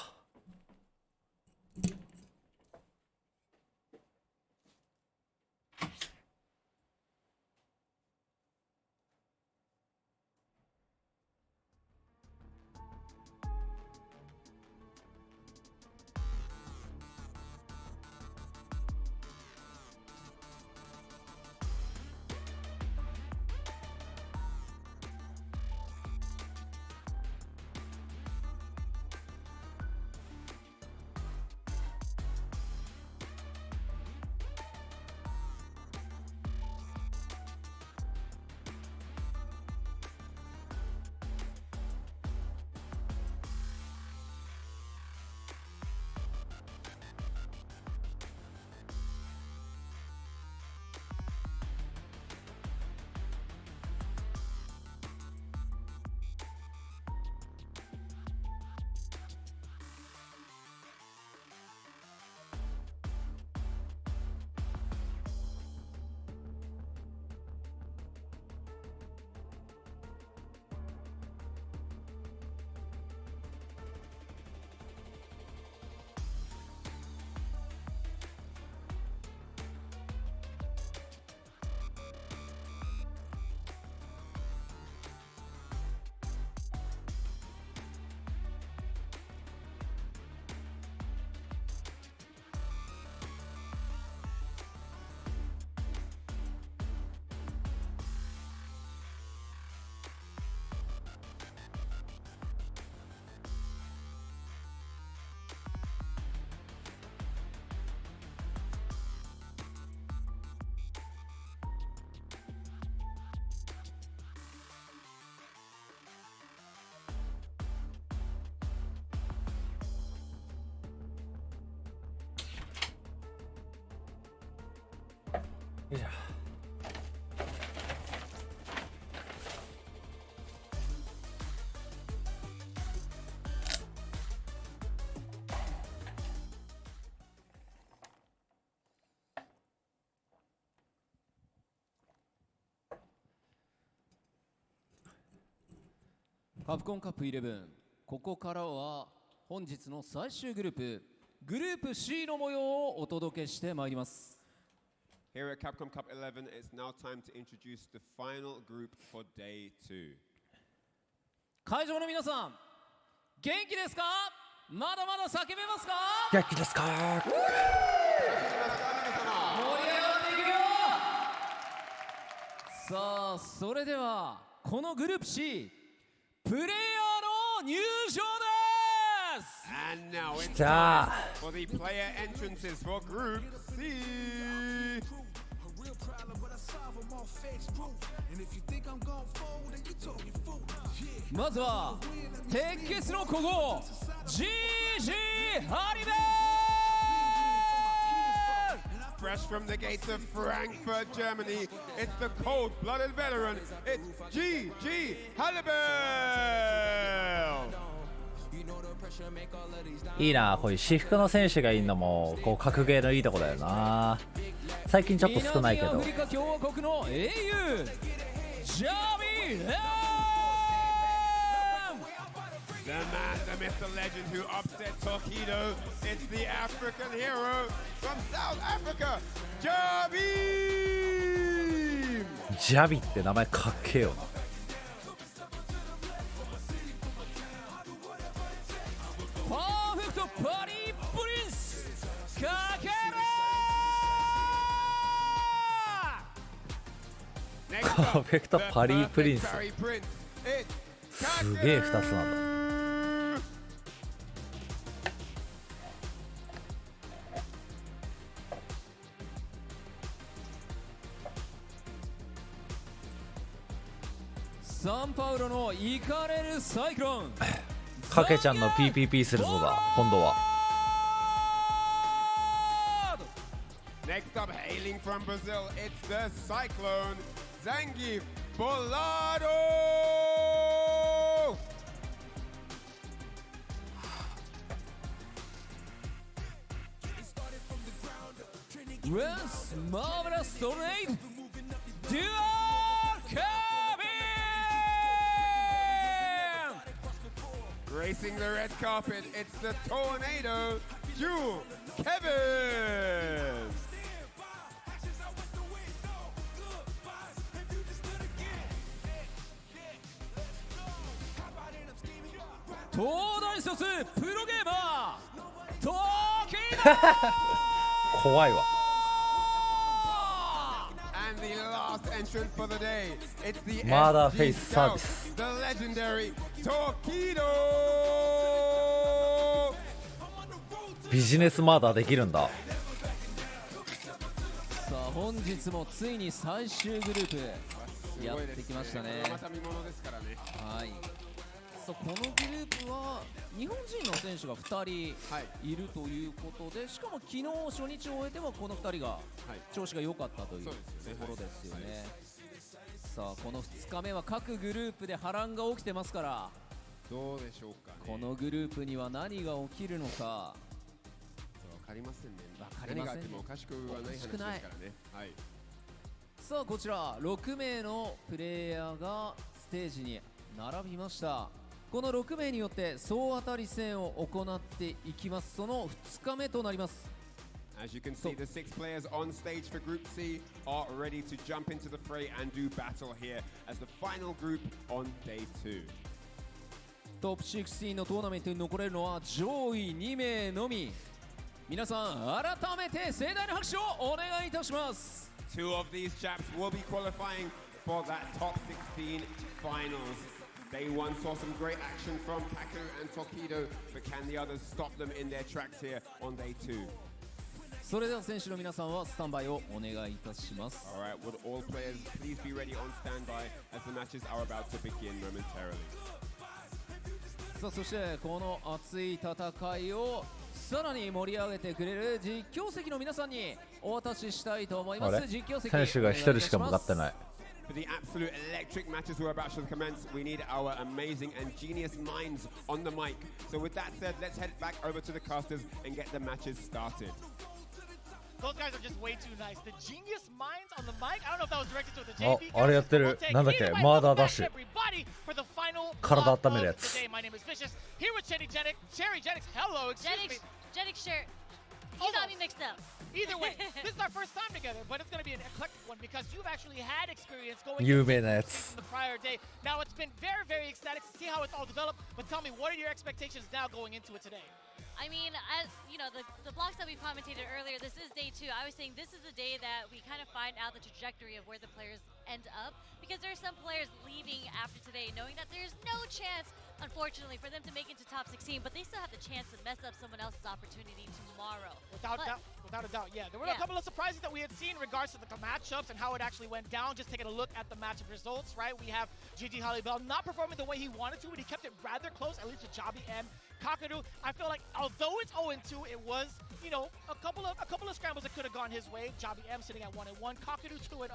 よいしょ。カプコンカップ11、ここからは本日の最終グループ C の模様をお届けしてまいります。 Here at Capcom Cup 11, it's now time to introduce the final group for day 2. 会場の皆さん、元気ですか？まだまだ叫べますか？元気ですか？盛り上がっていくよ。さあ、それではこのグループ C、プレイヤーの入場です。 And now it's じゃあ time for the player entrances for Group C. まずは鉄血の古豪 GG ハリベー Fresh from the gates of Frankfurt, Germany, it's the cold-blooded veteran, it's GG Hallibell! いいな、こういう私服の選手がいるのもこう格ゲーのいいとこだよな。最近ちょっと少ないけど。南アフリカ共和国の英雄ジャビー The man, the myth, the legend who upset Torpedo. It's the African hero from South Africa, Javi! ジャビって名前かっけえよな。パーフェクトパリープリンスかけるパーフェクトパリープリンス。すげえ2つなんだ。サンパウロのイカれるサイクロン。かけちゃんの PPP するぞだ今度は。Next up, hailing from Brazil, it's the Cyclone, Zangief Bolado! With marvelous tornado, dual cabin! Gracing the red carpet, it's the Tornado, Jewel Kevin! 東大卒プロゲーマートキ怖いわ。 And the last entrant for the day, it's the Mother SG Face Scout, Service. the legendary Torpedo! ビジネスマーダーできるんだ。さあ本日もついに最終グループやってきましたね。また見物ですからね。はい。さあこのグループは日本人の選手が2人いるということで、しかも昨日初日を終えてもこの2人が調子が良かったというところですよね。さあこの2日目は各グループで波乱が起きてますから、どうでしょうかね。このグループには何が起きるのかわかりませんね。何があってもおかしくはない話ですからね。はい。さあこちら6名のプレイヤーがステージに並びました。この6名によって総当たり戦を行っていきます。その2日目となります。 As you can see, the 6 players on stage for Group C are ready to jump into the fray and do battle here as the final group on day 2. トップ16のトーナメントに残れるのは上位2名のみ。皆さん改めて盛大な拍手をお願いいたします。 2 of these chaps will be qualifying for that top 16 finals. Day 1 saw some great action from Paku and Tokido, but can the others stop them in their tracks here on day 2? それでは選手の皆さんはスタンバイをお願いいたします。 Alright, would all players please be ready on standby as the matches are about to begin momentarily. さあそしてこの熱い戦いをさらに盛り上げてくれる実況席の皆さんにお渡ししたいと思いまあれす。実況席選手が一人しか向かってない。 For the absolute electric matches we're about to commence, we need our amazing and genius minds on the mic. So with that said, let's head back over to the casters and get the matches started. Those guys are just way too nice. The genius minds on the mic. I don't know if that was directed to the あ JP あれやってる。なんだっけ、マーダーダッシュ。 everybody for the final 体 block 温めるや of つ。 the day. My name is Vicious. Here with Cherry Jennings. Hello, excuse me. Jetix shirt. You got me mixed up. Either way, this is our first time together, but it's going to be an eclectic one because you've actually had experience going 有名なやつ。 from the prior day. Now it's been very, very ecstatic to see how it's all developed. But tell me, what are your expectations now going into it today? I mean, you know, the blocks that we commentated earlier, this is day 2. I was saying this is the day that we kind of find out the trajectory of where the players end up, because there are some players leaving after today knowing that there's no chance, unfortunately, for them to make it to top 16, but they still have the chance to mess up someone else's opportunity tomorrow. Without a doubt, yeah. There were a couple of surprises that we had seen in regards to the matchups and how it actually went down. Just taking a look at the matchup results, right? We have Gigi Halibel not performing the way he wanted to, but he kept it rather close, at least with Jabi and Kakadu. I feel like although it's 0-2, it was, you know, a couple of scrambles that could have gone his way. Jabi M sitting at 1-1, Kakadu 2-0.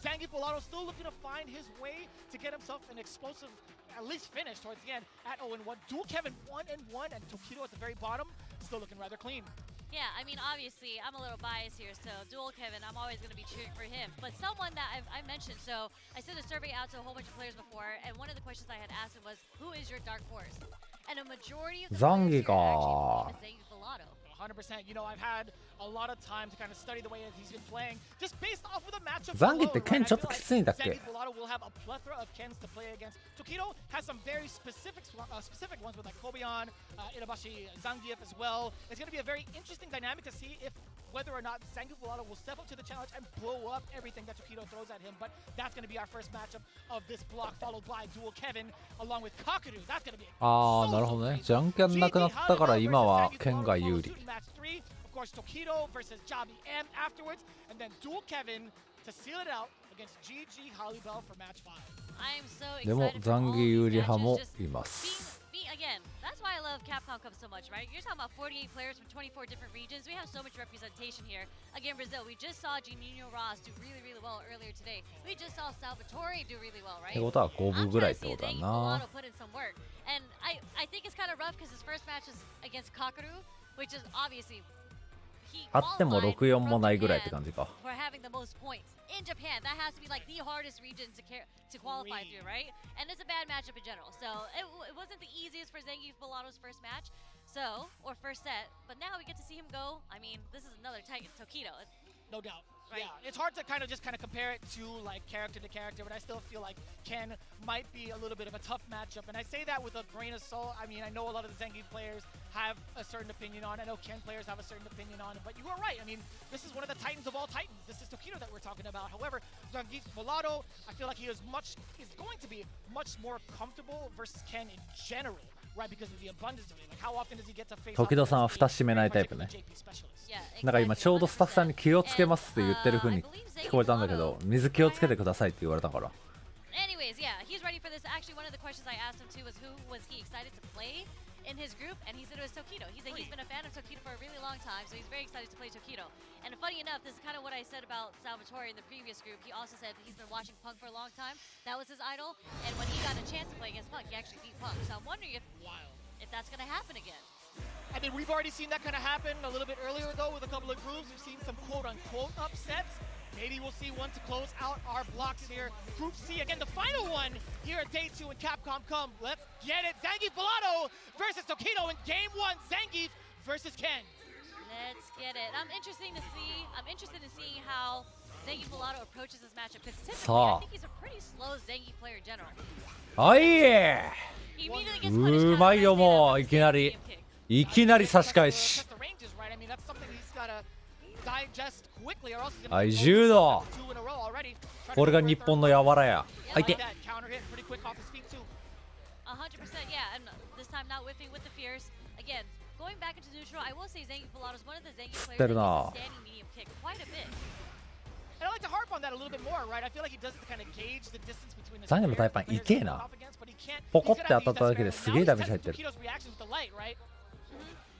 Zangief Volato still looking to find his way to get himself an explosive, at least finish towards the end at 0-1. Dual Kevin 1-1, and Tokido at the very bottom still looking rather clean. Yeah, I mean, obviously, I'm a little biased here, so Dual Kevin, I'm always going to be cheering for him. But someone that I mentioned, so I sent a survey out to a whole bunch of players before, and one of the questions I had asked him was, who is your dark horse? And a majority of the Zangi players hereか。 actually believe it's Zangief Volato. 100%. You know, I've had a lot of time to kind of study the way that he's been playing, just based off of the matchup. ザンギって剣ちょっときついんだっけ？ Zangief Volato will have a plethora of Kens to play against. Tokido has some very specific ones with like Kobion, Inabashi, Zangief as well. It's going to be a very interesting dynamic to see if whether or not Zangief Volato will step up to the challenge and blow up everything that Tokido throws at him. But that's going to be our first matchup of this block, followed by Dual Kevin along with Kakadu. That's going to be ああ、なるほどね。じゃんけんなくなったから今は剣が有利。 Of course, Tokido versus Jabi M afterwards, and then Dual Kevin to seal it out against GG Halibel for match 5. I am so でも excited ザ for ン all ギ these 有利派 matches. も Just います。 again, that's why I love Capcom Cup so much, right? You're talking about 48 players from 24 different regions. We have so much representation here. Again, Brazil, we just saw Juninho Ross do really, really well earlier today. We just saw Salvatore do really well, っ right? てことは5分ぐらいってことだ I'm な。 trying to see Zangief Volato put in some work. And I think it's kind of rough because his first match is against Kakadu, which is obviously あっても6-4もないぐらいって感じか。 for having the most points in Japan. That has to be like the hardest region to qualify through, right? And it's a bad matchup in general. So it wasn't the easiest for Zangief Volato's first match, or first set. But now we get to see him go. I mean, this is another Titan Tokido. No doubt. Right. Yeah, it's hard to kind of compare it to like character to character, but I still feel like Ken might be a little bit of a tough matchup. And I say that with a grain of salt. I mean, I know a lot of the Zangief players have a certain opinion on it. I know Ken players have a certain opinion on it, but you are right. I mean, this is one of the titans of all titans. This is Tokido that we're talking about. However, Zangief Volato, I feel like he is going to be much more comfortable versus Ken in general. Right, because of the abundance of it. Like, how often does he get to face 時戸さんは蓋閉めないタイプね。なんか今ちょうどスタッフさんに気をつけますって言ってる風に聞こえたんだけど、水気をつけてくださいって言われたから。 Anyways, yeah, he's ready for this. Actually, one of the questions I asked him too was who was he excited to play in his group, and he said it was Tokido. He said he's been a fan of Tokido for a really long time, so he's very excited to play Tokido. And funny enough, this is kind of what I said about Salvatore in the previous group. He also said that he's been watching Punk for a long time. That was his idol, and when he got a chance to play against Punk, he actually beat Punk. So I'm wondering if that's going to happen again. I mean, we've already seen that kind of happen a little bit earlier, though, with a couple of groups. We've seen some quote-unquote upsets. Maybe we'll see one to close out our blocks here. Group C, again, the final one here at Day 2 in Capcom Come. Let's get it. Zangief Volato versus Tokido in Game 1. Zangief versus Ken. Let's get it. I'm interested in seeing how Zangief Volato approaches this matchup, because typically I think he's a pretty slow Zangief player in general. はいえうまいよもういきなり差し返し。はい柔道。これが日本の柔らや。相手。 100%, yeah, and this time not whipping with the fears. Again, going back into neutral, I will say Zangief Volato is one of the Zangief players that uses standing medium kick quite a bit. And I like to harp on that a little bit more, right? I feel like he does it to kind of gauge the distance between the ザンギのタイパンいけえな。ポコって当たっただけですげえダメージ入ってる。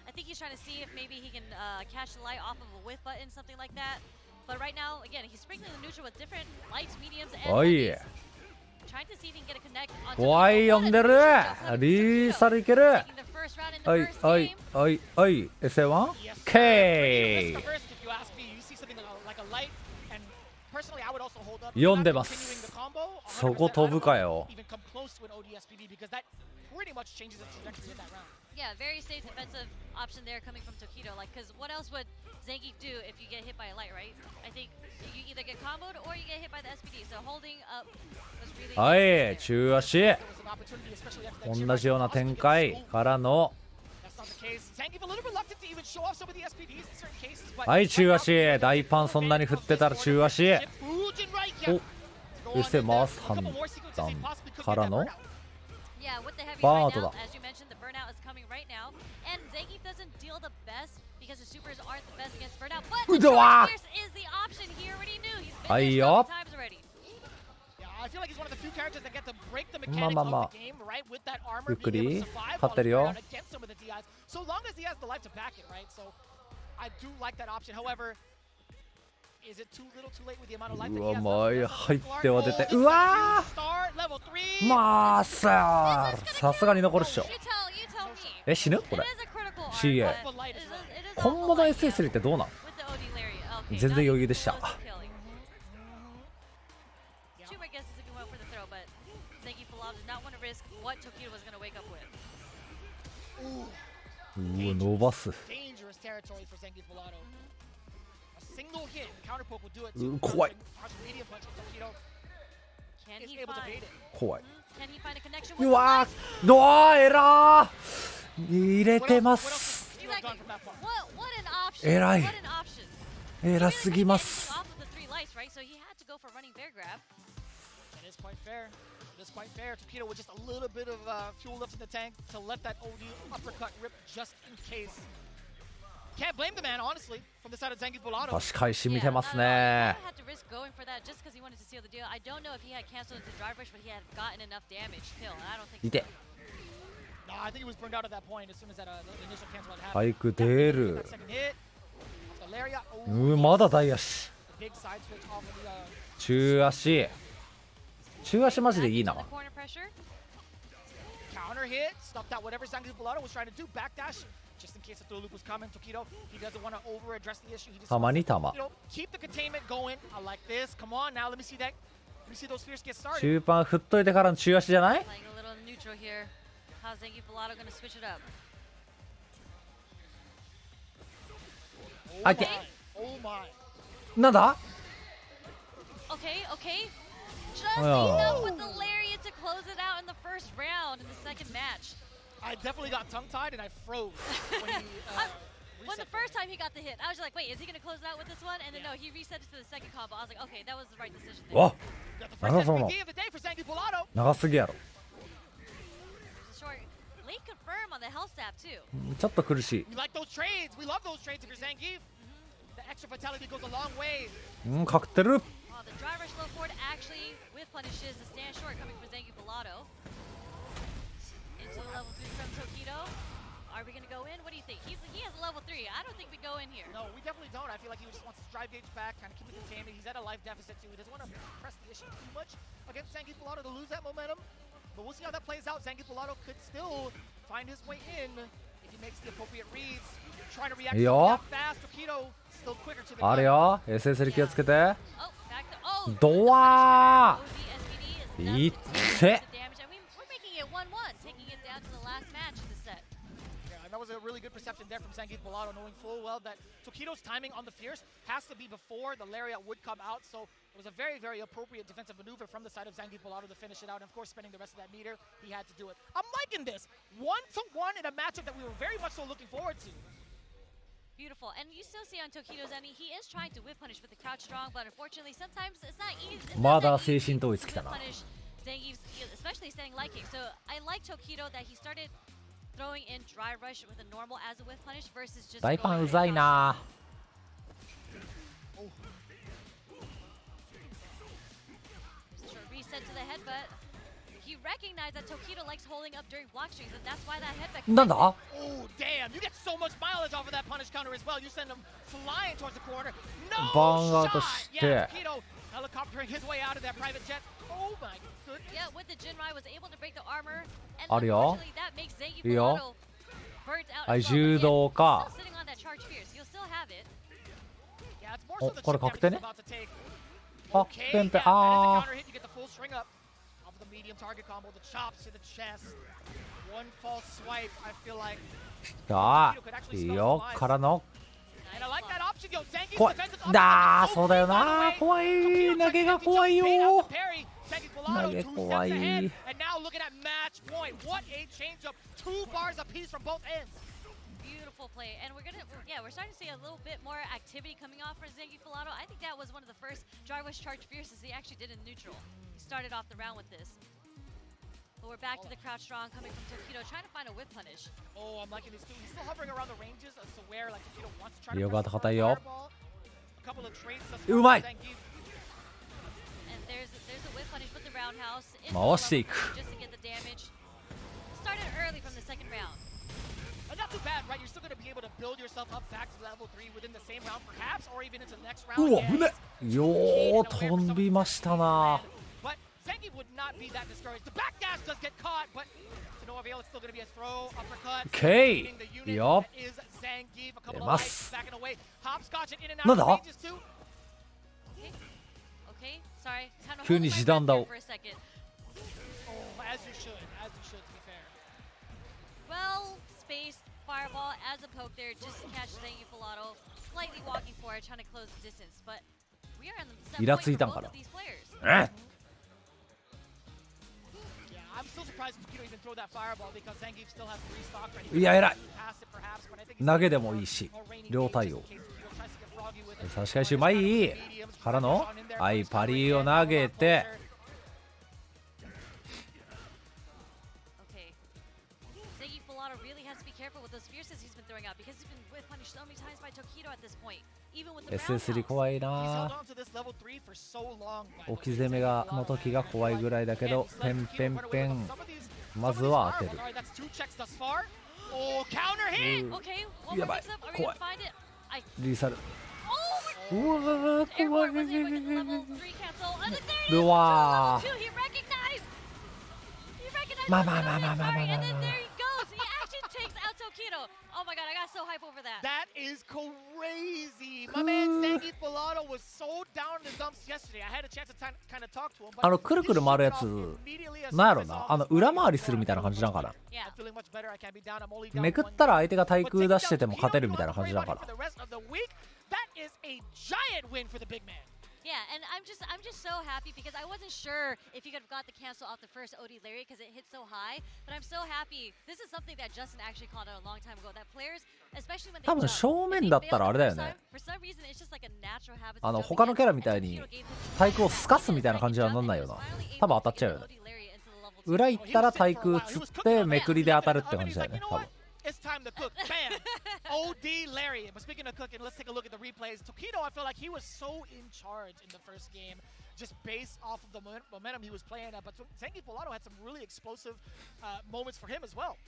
I think he's trying to see if maybe he can catch the light off of a whiff button, something like that. But right now, again, he's sprinkling the neutral with different lights, mediums, and 어이. heavies. Trying to see if he can get a connect on 와이 엄대를 리사를 이케를 어이 어이 어이 어이 S1 K読んでます。そこ飛ぶかよ。 Yeah, very safe defensive option there coming from Tokido. Like, because what else would Zangief do if you get hit by a light, right? I think you either get comboed or you get hit by the SPD. So holding up was really. はい、中足。同じような展開からの。はい、中足。大パンそんなに振ってたら中足。お、してます判断からの。バードだ。うどわはいよ。まあまあまあゆっくり勝ってるよ。うわ、前入っては出て、うわーまあさすがに残るっしょ。死ぬこれ CA コンボの SS3 ってどうなん？全然余裕でした。うわ、伸ばす。怖い。怖い。うわー、ドアエラー入れてます。えらい。えらすぎます。It's quite fair. Tokido with just a little bit of fuel left in the tank to let that OD uppercut rip just in case. Can't blame the man, honestly, from the side of Zangief Volado. 確かに染みてますね。I had to risk going for that just because he wanted to seal the deal. I don't know if he had canceled the drive rush, but he had gotten enough damage still. And I don't think. いて。No, I think he was burned out at that point as soon as that initial cancel had happened. バイク出る。まだ大足。中足。中足マジでいいな。Counter hit, stopped out whatever Zangief Volado was trying to do. Backdash, just in case the throw loop was coming. Tokido, he doesn't want to over address the issue. He just たまにたま。keep the containment going. I like this. Come on now, let me see that. Let me see those spheres get started. 中盤振っといてからの中足じゃない？ How's Zangief Volado gonna switch it up? 相手。 Oh my. なんだ？ Okay, okay. Just enough with the lariat to close it out in the first round in the second match. I definitely got tongue-tied and I froze when he when the first time he got the hit, I was like, wait, is he gonna close it out with this one? And then no, he reset it to the second combo. I was like, okay, that was the right decision. わ。 長そうな。長すぎやろ。 Late confirm on the health stab too. ちょっと苦しい。 We like those trades. We love those trades if you're Zangief. The extra vitality goes a long way. かくってる。 The drive rush low forward actually with punishes the stand short coming from Zangief Volado. Into a level 3 from Tokido. Are we gonna go in? What do you think? He has a level 3. I don't think we go in here. No, we definitely don't. I feel like he just wants to drive gauge back, kind of keep it contained. He's at a life deficit too. He doesn't want to press the issue too much against Zangief Volado to lose that momentum. But we'll see how that plays out. Zangief Volado could still find his way in if he makes the appropriate reads. Trying to react that fast. Tokido still quicker to the あれよ、SS 気をつけて。ドアー。いって。 That was a really good perception there from Zangief Volado, knowing full well that Tokido's timing on the Fierce has to be before the Lariat would come out. So it was a very, very appropriate defensive maneuver from the side of Zangief Volado to finish it out. And of course, spending the rest of that meter, he had to do it. I'm liking this. 1-1 in a matchup that we were very much so looking forward to. Beautiful. And you still see on Tokido's end, he is trying to whip punish with the crouch strong, but unfortunately, sometimes it's not easy. まだ精神統一きたな。 Zangief's, especially standing light kick. So I like Tokido that he started throwing in dry rush with a normal as a whiff punish versus just 大パンうざいな。 Reset to the headbutt. He recognized that Tokido likes holding up during block strings, and that's why that headbutt. なんだ？ Oh damn! Bam! You get so much mileage off of that punish counter as well. You send him flying towards the corner. No バンアウ shot! トし Yeah, て Tokido helicoptering his way out of that private jet. Oh my goodness. Yeah, with the Jinrai was able to break the armor. And あるよ unfortunately, that makes Zangief いいよ Pilato burnt out はい as well. But 柔 again, 道か still sitting on that charge fierce. You'll still have it. Yeah, it's more お so the これ chip 確定 damage ね he's about to take. あ Okay, ペンペン yeah, that is a あ counter hit. You get the full string up off of the medium target combo. The chops to the chest. One false swipe. I feel like. ーさあいいよからの And I like that option, yo. Zangief's 怖い defensive option だー is so そうだよ clean, by the な way. 怖い Tokido 投げが technically 怖い just よ bait out the parry. Zangief Pilato 投げ 2 steps 怖い ahead. And now looking at match point. What a change up. 2 bars apiece from both ends. Beautiful play. And we're starting to see a little bit more activity coming off for Zangief Pilato. I think that was one of the first dry rush charge fierces he actually did in neutral. He started off the round with this. But we're back to the crouch strong coming from Tokido, trying to find a whip punish. Oh, I'm liking this too. He's still hovering around the ranges as to where like Tokido wants to try いい to よ press ガタ the 硬いよ fireball. A couple of trades thus う far まい from Zangief. And there's a whip punish with the roundhouse. In 回していく just to get the damage. Started early from the second round. But not too bad, right? You're still going to be able to build yourself up back to level 3 within the same round, perhaps, or even into the next round. うわ Yeah, 危ねよー飛びましたな But Zangief would not be that discouraged. The backdash does get caught, but to no avail. It's still going to be a throw, uppercut. Okay. Beating the unit Yup. that is Zangief. A couple 出 of ま lights す backing away. Hopscotching in and なん out だ of ranges too. Okay, sorry. Kind of 急に holding my 時短だ breath here for a second. Oh, as you should, to be fair. Well, spaced fireball as a poke there just to catch Zangief Pilato. Slightly walking forward, trying to close the distance, but we are on the set イラ point つい for たん both かな of these players. え Yeah, I'm still surprised Tokido even throw that fireball because Zangief still has 3 stock ready. いや偉い Pass it perhaps, but I think 投げでもいいし両対応 Tokido tries to get froggy with it. 差し返しうまいからのはいパリを投げて Okay. Zangief Pilato really has to be careful with those fierces he's been throwing out because he's been whip punished so many times by Tokido at this point. Even with the SS3 roundhouse. 怖い He's held な on to this level 3 for so long. by the 置き way. 攻めがの時が怖いぐらいだけどペンペンペン Some of these まずは当てる Alright, that's 2 checks thus far. Oh, counter hit! Okay, one や more ばい mix up. Are we 怖 gonna い find it? I リーサル Oh, うわー Airborne 怖い was able to get the level 3 cancel. And there it is. うわ Level 2, he recognized. He recognized まあ the まあまあまあ level まあ 3, まあ and then there he goes. He actually takes out Tokido. Oh my god, I got so hype over that. That is crazy. My man Zangief Pilato was so down in the dumps yesterday. I had a chance to kind of talk to him. あのくるくる回るやつなんやろなあの裏回りするみたいな感じなんかな Yeah. I'm feeling much better. I can't be down. I'm only down めくったら相手が対空出してても勝てるみたいな感じなんかな for the rest of the week. That is a giant win for the big man. Yeah, and I'm just so happy because I wasn't sure if he could have got the cancel off the first OD Lariat because it hit so high. But I'm so happy. This is something that Justin actually called out a long time ago. That players, especially when they 多分 jump, 正面だったらあれだよね for some reason it's just like a natural habit. あの他のキャラみたいに対空をすかすみたいな感じはなんないよな多分当たっちゃうよね裏行ったら対空つってめくりで当たるって感じだよね多分 It's time to cook. Bam! OD Lariat. But speaking of cooking, let's take a look at the replays. Tokido, I feel like he was so in charge in the first game, just based off of the momentum he was playing at. But Zangief Pilato had some really explosive moments for him as well.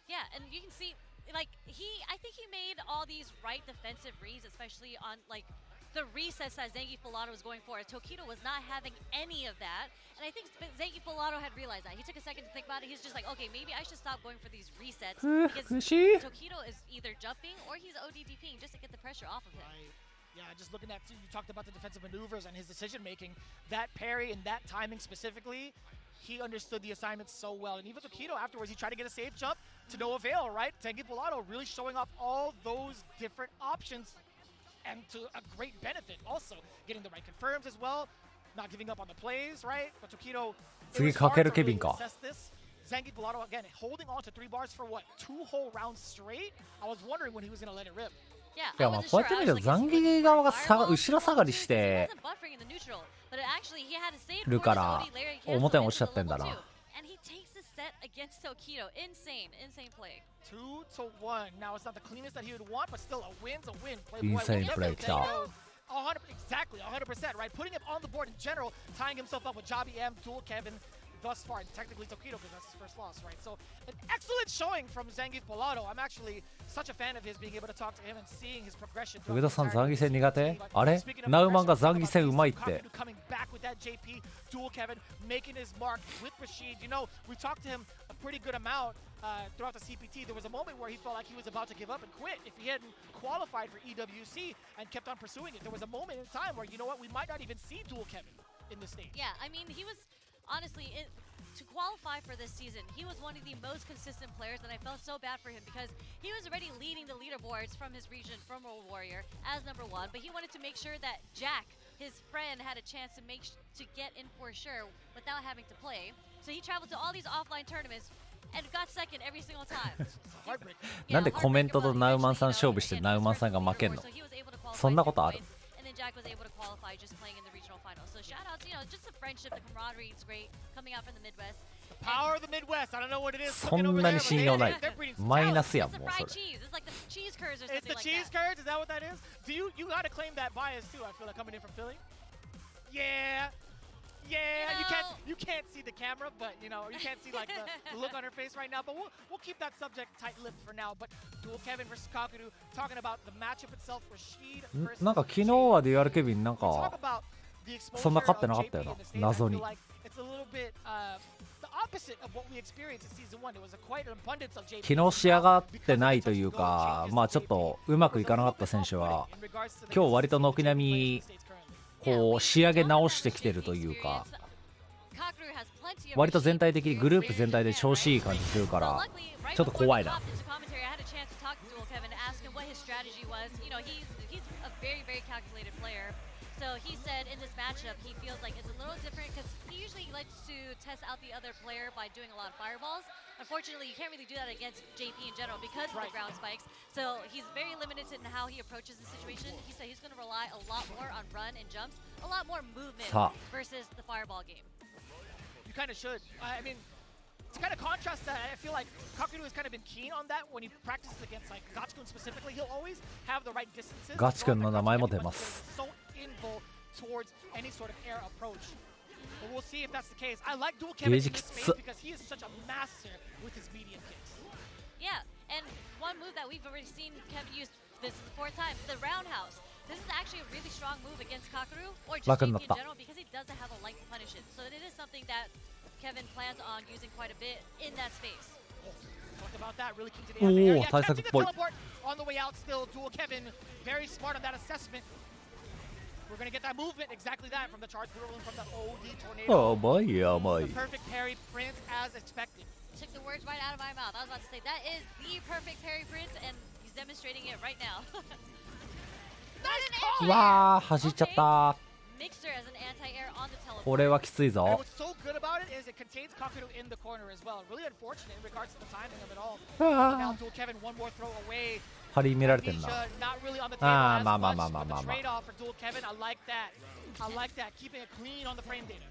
Yeah, and you can see, like, I think he made all these right defensive reads, especially on, like, the resets that Zangief Pilato was going for. Tokido was not having any of that. And I think Zangief Pilato had realized that. He took a second to think about it. He's just like, okay, maybe I should stop going for these resets. Because Tokido is either jumping or he's ODDPing just to get the pressure off of him. Right. Yeah, just looking at, you talked about the defensive maneuvers and his decision making. That parry and that timing specifically, he understood the assignment so well. And even Tokido afterwards, he tried to get a safe jump to no avail, right? Zangief Pilato really showing off all those different options and to a great benefit also. Getting the right confirms as well, not giving up on the plays, right? But Tokido, it was hard to really assess this. Zangief Pilato, again, holding on to 3 bars for what, 2 whole rounds straight? I was wondering when he was going to let it rip. いやまあこうやって見るとザンギ側が後ろ下がりしてるから表に落ちちゃってんだな against Tokido. Insane play. 2-1. Now it's not the cleanest that he would want, but still a win's a win. Insane play 来た Exactly, 100%, right? Putting him on the board in general, tying himself up with Jobby M, Dual Kevin. thus far, and technically Tokido because that's his first loss, right? So an excellent showing from Zangief Polado. I'm actually such a fan of his being able to talk to him and seeing his progression. 上田さんザンギ戦苦手あれナウマンがザンギ戦うまいって Coming back with that JP dual Kevin, making his mark with Rashid. You know, we talked to him a pretty good amount throughout the CPT. There was a moment where he felt like he was about to give up and quit if he hadn't qualified for EWC and kept on pursuing it. There was a moment in time where, you know what, we might not even see dual Kevin in the stage. Yeah, I mean, he was honestly, to qualify for this season, he was one of the most consistent players, and I felt so bad for him because he was already leading the leaderboards from his region, from World Warrior, as #1, but he wanted to make sure that Jack, his friend, had a chance to get in for sure without having to play. So he traveled to all these offline tournaments and got second every single time. なんでコメントとナウマンさん勝負してナウマンさんが負けんのそんなことある And then Jack was able to qualify just playing in the regional final. So shout outs, you know, just the friendship, the camaraderie is great coming out from the Midwest. The power of the Midwest. I don't know what it is. そんなに信用ないマイナスやんもうそれ It's like the cheese curds or something It's the like cheese that. curds? Is that what that is? Do you gotta claim that bias too? I feel like coming in from Philly. Yeah. Yeah, you can't see the camera, but you know, you can't see like the look on her face right now. But we'll keep that subject tight-lipped for now. But dual Kevin versus Kakadu, talking about the matchup itself, Rashid versus なんか昨日はデュアルケビンなんか talk about the そんな exposure 勝って of なかったよ JP な in the stage. 謎 I に feel like it's a little bit the opposite of what we experienced in season 1. There was a quite an abundance of JP. 昨日仕上がってないというかまあちょっとうまくいかなかった選手は今日割と軒並みこう仕上げ直してきてるというか割と全体的にグループ全体で調子いい感じするからちょっと怖いな So he said in this matchup he feels like it's a little different because he usually likes to test out the other player by doing a lot of fireballs. Unfortunately, you can't really do that against JP in general because of the ground spikes. So he's very limited in how he approaches the situation. He said he's going to rely a lot more on run and jumps, a lot more movement versus the fireball game. You kind of should. I mean, to kind of contrast that, I feel like Kakadu has kind of been keen on that when he practices against like Gachikun specifically. He'll always have the right distances. ガチ君の名前も出ます So involved towards any sort of air approach. But we'll see if that's the case. I like dual Kevin in this space because he is such a master with his medium kicks. Yeah, and one move that we've already seen Kevin use, this is the 4th time, the roundhouse. This is actually a really strong move against Kakadu, or just JP in general, because he doesn't have a light to punish it. So it is something that Kevin plans on using quite a bit in that space. Talked about that, really keen to the end. Yeah, 対策っぽい teleport on the way out still. Dual Kevin, very smart on that assessment. We're going to get that movement, exactly that, from the charge whirling from the OD tornado. Oh boy, yeah, boy. The perfect parry Prince as expected. Took the words right out of my mouth. I was about to say, that is the perfect parry Prince, and he's demonstrating it right now.うわー走っちゃった Mixer as an anti-air on the teleport. これはきついぞ What's so good about it is it contains Kakadu in the corner as well. Really unfortunate in regards to the timing of it all. Now Dual Kevin one more throw away. 張り見られてんな Not really on the table あー as まあまあ much, まあまあ but まあ the まあ trade-off for Dual Kevin, I like that. I like that, keeping it clean on the frame data.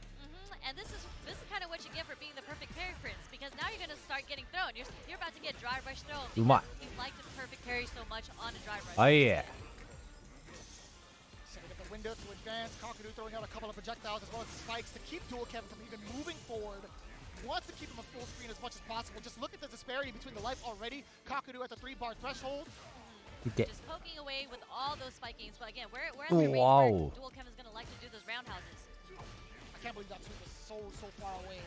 And this is kind of what you get for being the perfect parry Prince, because now you're going to start getting thrown. You're about to get dry rush thrown because うまい you like the perfect parry so much on a dry rush. はい Setting up the window to advance. Kakadu throwing out a couple of projectiles as well as spikes to keep Dual Kevin from even moving forward. Wants to keep him on full screen as much as possible. Just look at the disparity between the life already. Kakadu at the 3-bar threshold. Just poking away with all those spikings, but again, whereas the range wow. Dual Kevin's going to like to do those roundhouses. I can't believe that sweep was so far away.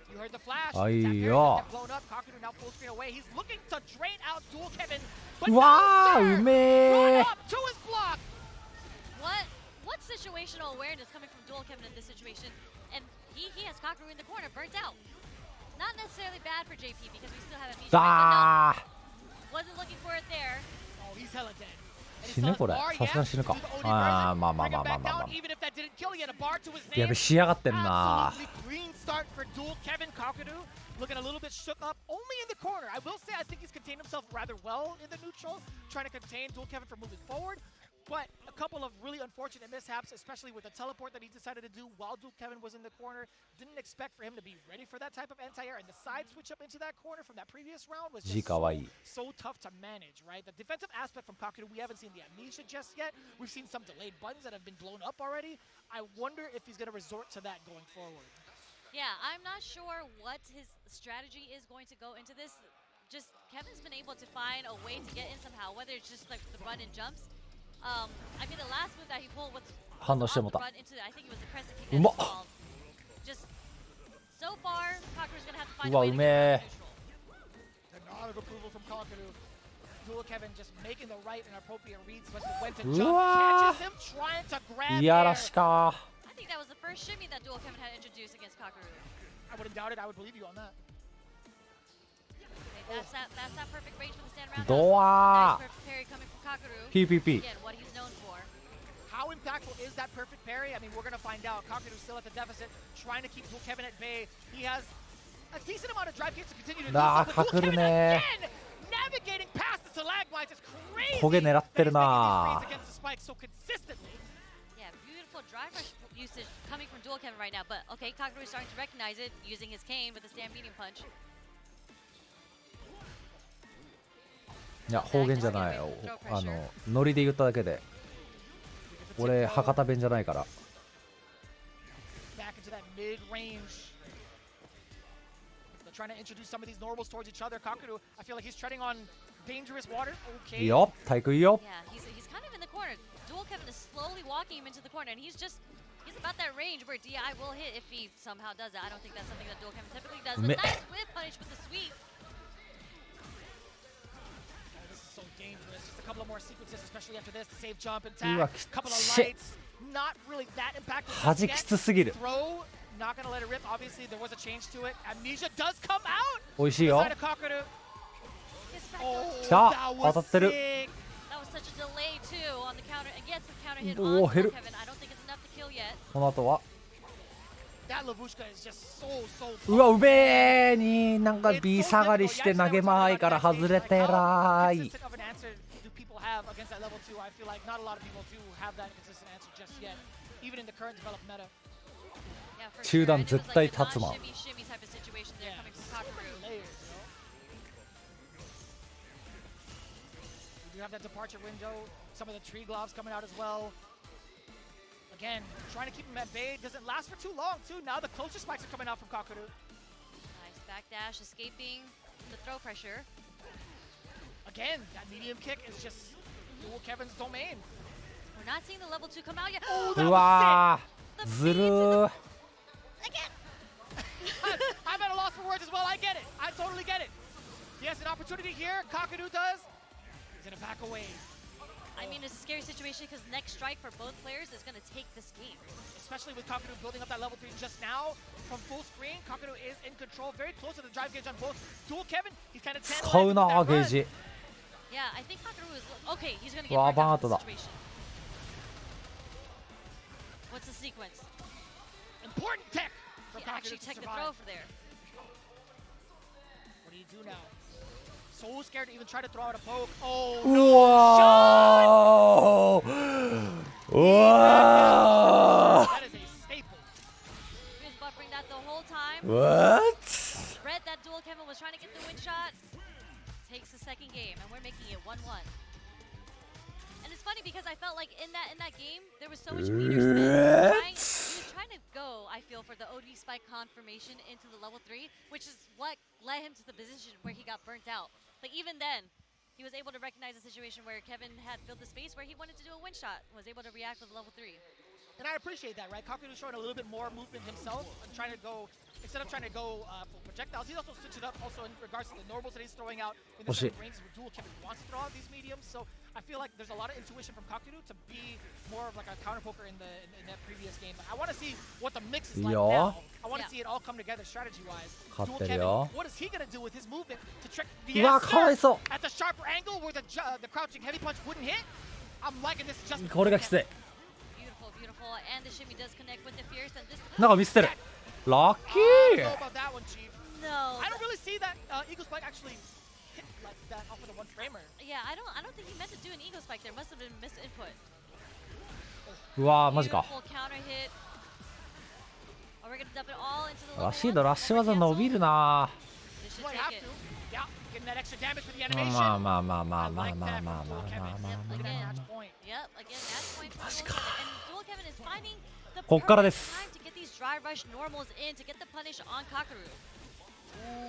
You heard the flash. Ay-ya. Blown up. Kakadu now full screen away. He's looking to drain out Dual Kevin, but うわ no, ー sir. うめえ Run up to his block. What situational awareness coming from Dual Kevin in this situation? And he has Kakadu in the corner, burnt out. Not necessarily bad for JP because we still have a feature. あー Wasn't looking for it there. Oh, he's hella dead. 死ぬこれさすがに死ぬかあーまあまあまあまあまあまあ Even if that didn't kill, he had a bar to his や name. べ仕上がってんな Absolutely clean start for Dual Kevin. Kakadu looking a little bit shook up, only in the corner. I will say I think he's contained himself rather well in the neutral, trying to contain Dual Kevin from moving forward. But a couple of really unfortunate mishaps, especially with the teleport that he decided to do while Dual Kevin was in the corner. Didn't expect for him to be ready for that type of anti-air, and the side switch up into that corner from that previous round was just so tough to manage, right? The defensive aspect from Kakadu, we haven't seen the amnesia just yet. We've seen some delayed buttons that have been blown up already. I wonder if he's going to resort to that going forward. Yeah, I'm not sure what his strategy is going to go into this. Just Kevin's been able to find a way to get in somehow, whether it's just like the run and jumps. I mean, the last move that he pulled was on the run into, I think it was the crescent kick that he solved. Just so far, Kakeru's gonna have to find a way to get neutral. A nod of approval from Kakeru. Dual Kevin just making the right and appropriate reads when to jump, catches him trying to grab air. I think that was the first shimmy that Dual Kevin had introduced against Kakeru. I wouldn't doubt it. I would believe you on that. Okay, that's that perfect range from the stand round. Nice perfect parry coming from Kakeru. PPP. Again, what he's known for. How impactful is that perfect parry? I mean, we're going to find out. Kakeru's still at the deficit, trying to keep Dual Kevin at bay. He has a decent amount of drive kicks to continue to do so, but Dual Kevin again navigating past the stalagmites is crazy. 焦げ狙ってるな。 Against the spike so consistently. Yeah, beautiful drive rush usage coming from Dual Kevin right now, but okay, Kakeru is starting to recognize it using his cane with the stand medium punch. いや方言じゃない。ノリで言っただけで。俺博多弁じゃないから。 Back into that mid-range. They're trying to introduce some of these normals towards each other. Kakeru, I feel like he's treading on dangerous water. Okay. いいよ、体育いいよ。 Yeah, he's kind of in the corner. Dual Kevin is slowly walking him into the corner, and he's about that range where DI will hit if he somehow does that. I don't think that's something that Dual Kevin typically does. But nice whip punish with the sweep. So dangerous. Just a couple of more sequences, especially after this. The safe jump and tag. Couple of lights. Not really that impactful. 端きつすぎる。 Throw. Not gonna let it rip. Obviously, there was a change to it. Amnesia does come out. 美味しいよ。来た。当たってる。 That was such a delay too on the counter against the counter hit on Dual Kevin. I don't think it's enough to kill yet. この後は。 That Lavushka is just so うわ、うめえになんか B 下がりして投げまいから外れてらーい。 have against that level 2. I feel like not a lot of people do have that consistent answer just yet, even in the current developed meta. Yeah, for 中段絶対立つわ。 shimmy type of situation there coming from Kakeru. Layers, you know? We do have that departure window, some of the tree globs coming out as well. Again, trying to keep him at bay. Doesn't last for too long, too. Now the closer spikes are coming out from Kakeru. Nice backdash, escaping the throw pressure. Again, that medium kick is just Dual Kevin's domain. We're not seeing the level 2 come out yet. Oh, that was sick. ずるー。 Again. I'm at a loss for words as well. I get it. I totally get it. He has an opportunity here. Kakeru does. He's gonna back away. I mean, it's a scary situation because next strike for both players is going to take this game. Especially with Kakeru building up that level 3 just now from full screen. Kakeru is in control, very close to the drive gauge on both. Dual Kevin, he's kind of tantalizing with that run. Yeah, I think Kakeru is okay. He's going to get back out of the situation. What's the sequence? Important tech for He Kakeru actually to tech the survive. throw for there. What do you do now? So scared to even try to throw out a poke. Oh, no. Whoa! That is a staple. He was buffering that the whole time. What? Read that Dual Kevin was trying to get the win shot. Takes the second game, and we're making it 1-1. And it's funny because I felt like in that game there was so much meter spent. He was trying to go, I feel, for the OD spike confirmation into the level 3, which is what led him to the position where he got burnt out. But even then, he was able to recognize a situation where Kevin had filled the space where he wanted to do a win shot, was able to react with level 3. And I appreciate that, right? Kakeru showing a little bit more movement himself and trying to go, instead of trying to go for projectiles, he's also switched it up also in regards to the normals that he's throwing out in the same ranges where Dual Kevin wants to throw out these mediums. So I feel like there's a lot of intuition from Kakeru to be more of like a counter poker in that previous game. But I want to see what the mix is like now. I want to see it all come together strategy-wise. Dual Kevin, what is he going to do with his movement to trick the answer at the sharper angle where the crouching heavy punch wouldn't hit? I'm liking this just. Beautiful, and the shimmy does connect with the fierce, and this. なんか見せてる。ラッキー。 No. I don't really see that Eagle Spike actually hit like that off of the one framer. Yeah, I don't think he meant to do an Eagle Spike there. Must have been missed input. うわーマジか。 Beautiful counter hit. Are we gonna dump it all into the ラシードラッシュ技伸びるな。 This should take it. Yeah, getting that extra damage for the animation. まあまあまあまあまあまあまあまあまあまあ。 Yep, again, match point for Dual Kevin. And Dual Kevin is finding the こっからです。perfect time to get these dry rush normals in to get the punish on Kakaru.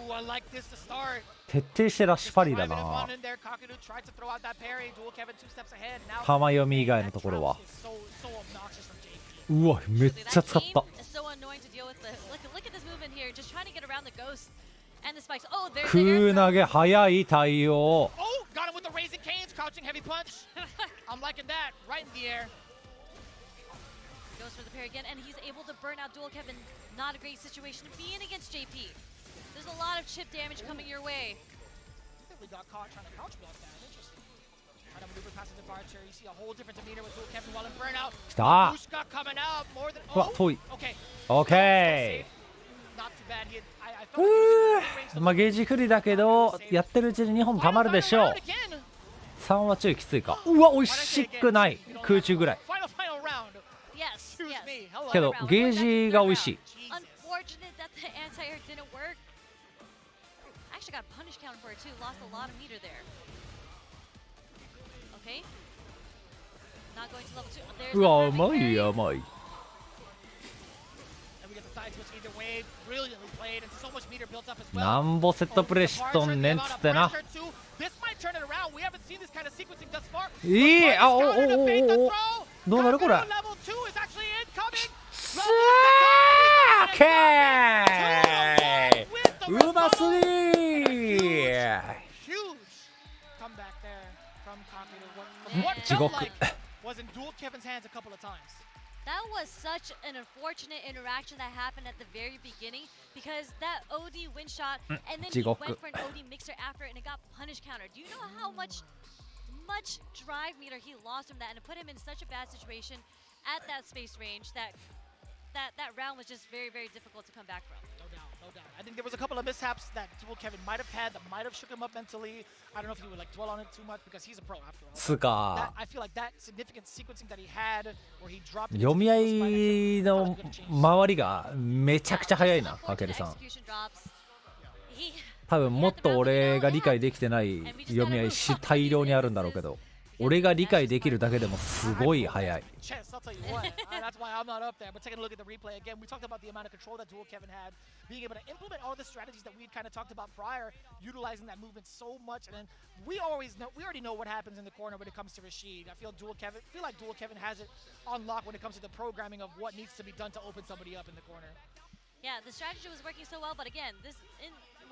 Ooh, I like this to start. 徹底してラッシュパリーだ Driving な up on in there, Kakaru tried to throw out that parry. Dual Kevin 2 steps ahead. Now 浜読み以外のところは so obnoxious from JP. うわめっちゃ使った It's so annoying to deal with the look at this movement here, just trying to get around the ghost and the spikes. Oh, there's 空投げ早い対応 Oh, got him with the raising canes, crouching heavy punch. I'm liking that, right in the air. Goes for the parry again, and he's able to burn out Dual Kevin. Not a great situation to be in against JP. There's a lot of chip damage coming your way. I think we got caught trying to crouch block that. Interesting. Trying to maneuver past the departure. You see a whole different demeanor with Dual Kevin while in burnout. きた Shaka coming out more than. うわ遠い Okay. OK Not too bad. I う felt like he was in range. ーまあゲージ不利だけどやってるうちに2本たまるでしょう Again. 3はちょいきついかうわ惜しくない空中ぐらい Final round. Yes, Excuse yes. me. Hello. けどゲージが美味しい Unfortunate that the anti-air didn't work. Actually got a punish counter for it too. Lost a lot of meter there. Okay. Not going to level 2. There's うわ the 甘 perfect い parry. 甘い And we get the side switch either way. Brilliantly played, and so much meter built up as well. なんぼセットプレーしとんねんっつってな This might turn it around. We haven't seen this kind of sequencing thus far. いいあおおおおおどうなるこれ Level 2 is actually incoming. さあ OK うますぎ Huge comeback there from Kakaru. What 地 felt 獄 like was in Dual Kevin's hands a couple of times. That was such an unfortunate interaction that happened at the very beginning because that OD win shot and then he Jigoku. went for an OD mixer after it and it got punish counter. Do you know how much drive meter he lost from that and it put him in such a bad situation at that space range that round was just very, very difficult to come back from. No doubt, no doubt. I think there was a couple of mishaps that Dual Kevin might have had that might have shook him up mentally. I don't know if he would like dwell on it too much because he's a pro after all. つか I feel like that significant sequencing that he had where he dropped 読み合いの周りがめちゃくちゃ早いなかけるさん Execution drops. He 多分もっと俺が理解できてない読み合い大量にあるんだろうけど俺が理解できるだけでもすごい早い Chess, I'll tell you what. That's why I'm not up there. But taking a look at the replay again, we talked about the amount of control that Dual Kevin had, being able to implement all the strategies that we had kind of talked about prior, utilizing that movement so much. And then we already know what happens in the corner when it comes to Rashid. I feel like Dual Kevin has it on lock when it comes to the programming of what needs to be done to open somebody up in the corner. Yeah, the strategy was working so well, but again,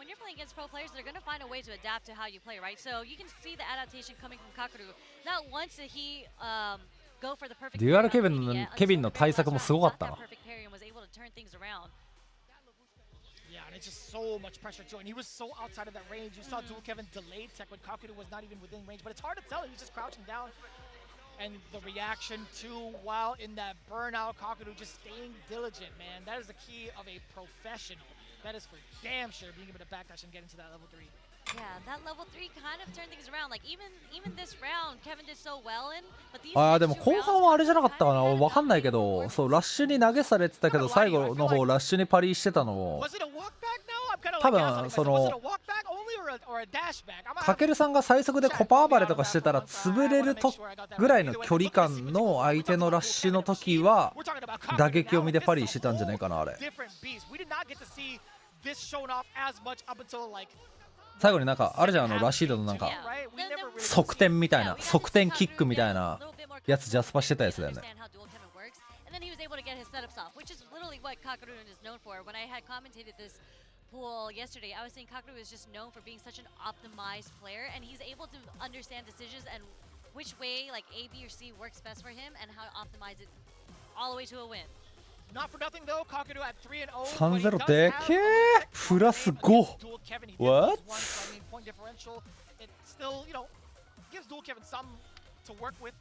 when you're playing against pro players, they're going to find a way to adapt to how you play, right? So you can see the adaptation coming from Kakaru. Not once did he go for the perfect デュアル parry ケ on ビン Katie の yet ケビン until の the 対 very 策 last も round. すごか Got った that な perfect parry and was able to turn things around. Yeah, and it's just so much pressure too. And he was so outside of that range. You saw Dual Kevin delayed tech when Kakaru was not even within range. But it's hard to tell. He was just crouching down. And the reaction too, while in that burnout, Kakaru just staying diligent, man. That is the key of a professional. That is for damn sure being able to backdash and get into that level 3. Yeah, that level 3 kind of turned things around. Like even this round, Kevin did so well in, but these あーで next も two 後半 rounds, はあれじゃなかったかな Kevin わかんないけどそうラッシュに投げされてたけど最後の方ラッシュにパリしてたのを Was it a walk back now? I'm kind of 多 like 分 asking そ myself, was の it a walk back only or a dash back? I'm かけるさんが最速でコパ暴れとかしてたら潰れるとぐらいの距離感の相手のラッシュの時は打撃読みでパリしてたんじゃないかなあれ different beast. We did not get to see this shown off as much up until like 最後になんかあるじゃんラシードのなんか right? We never really 側転みたいな側転キックみたいなやつジャスパしてたやつだよね understand how Dual Kevin works, and then he was able to get his setups off, which is literally what Kakaru is known for. When I had commentated this pool yesterday, I was saying Kakaru is just known for being such an optimized player, and he's able to understand decisions and which way like A, B, or C works best for him, and how to optimize it all the way to a win. Not for nothing though, Kakaru at 3-0. 3-0 でけープラス 5 What? Point differential. It still, gives Dual Kevin some to work with.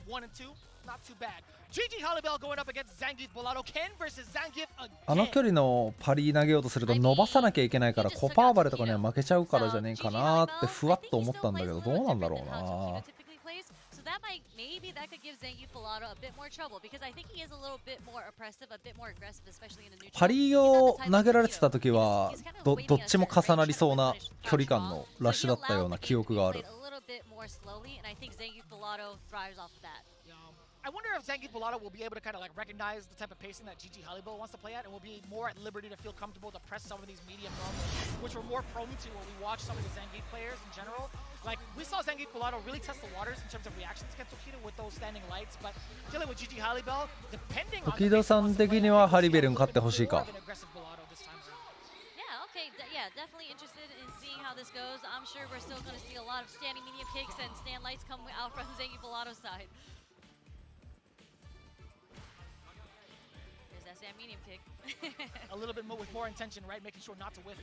1 and 2, not too bad. GG Halibel going up against Zangief Bolado. Ken versus Zangief あの again. 距離のパリ投げようとすると伸ばさなきゃいけないからコパ暴れとかには負けちゃうからじゃねえかなってふわっと思ったんだけどどうなんだろうな So that maybe that could give Zangief Bolado a bit more trouble because I think he is a little bit more oppressive, a bit more aggressive, especially in the neutral. パリを投げられてた時はどっちも重なりそうな距離感のラッシュだったような記憶がある A little bit more slowly, and I think Zangief Bolado thrives off of that. I wonder if Zangief Bellato will be able to kind of like recognize the type of pacing that Gigi Hallibell wants to play at, and will be more at liberty to feel comfortable to press some of these medium normals, which we're more prone to when we watch some of the Zangief players in general. Like, we saw Zangief Bellato really test the waters in terms of reactions against Tokido with those standing lights, but I feel like with Gigi Hallibell, depending on 時戸さん的にはハリベルに勝ってほしいか。 Okay, yeah, definitely interested in seeing how this goes. I'm sure we're still going to see a lot of standing medium kicks and stand lights come out from Zangief Bellato's side. There's that stand medium kick. A little bit more with more intention, right? Making sure not to whiff.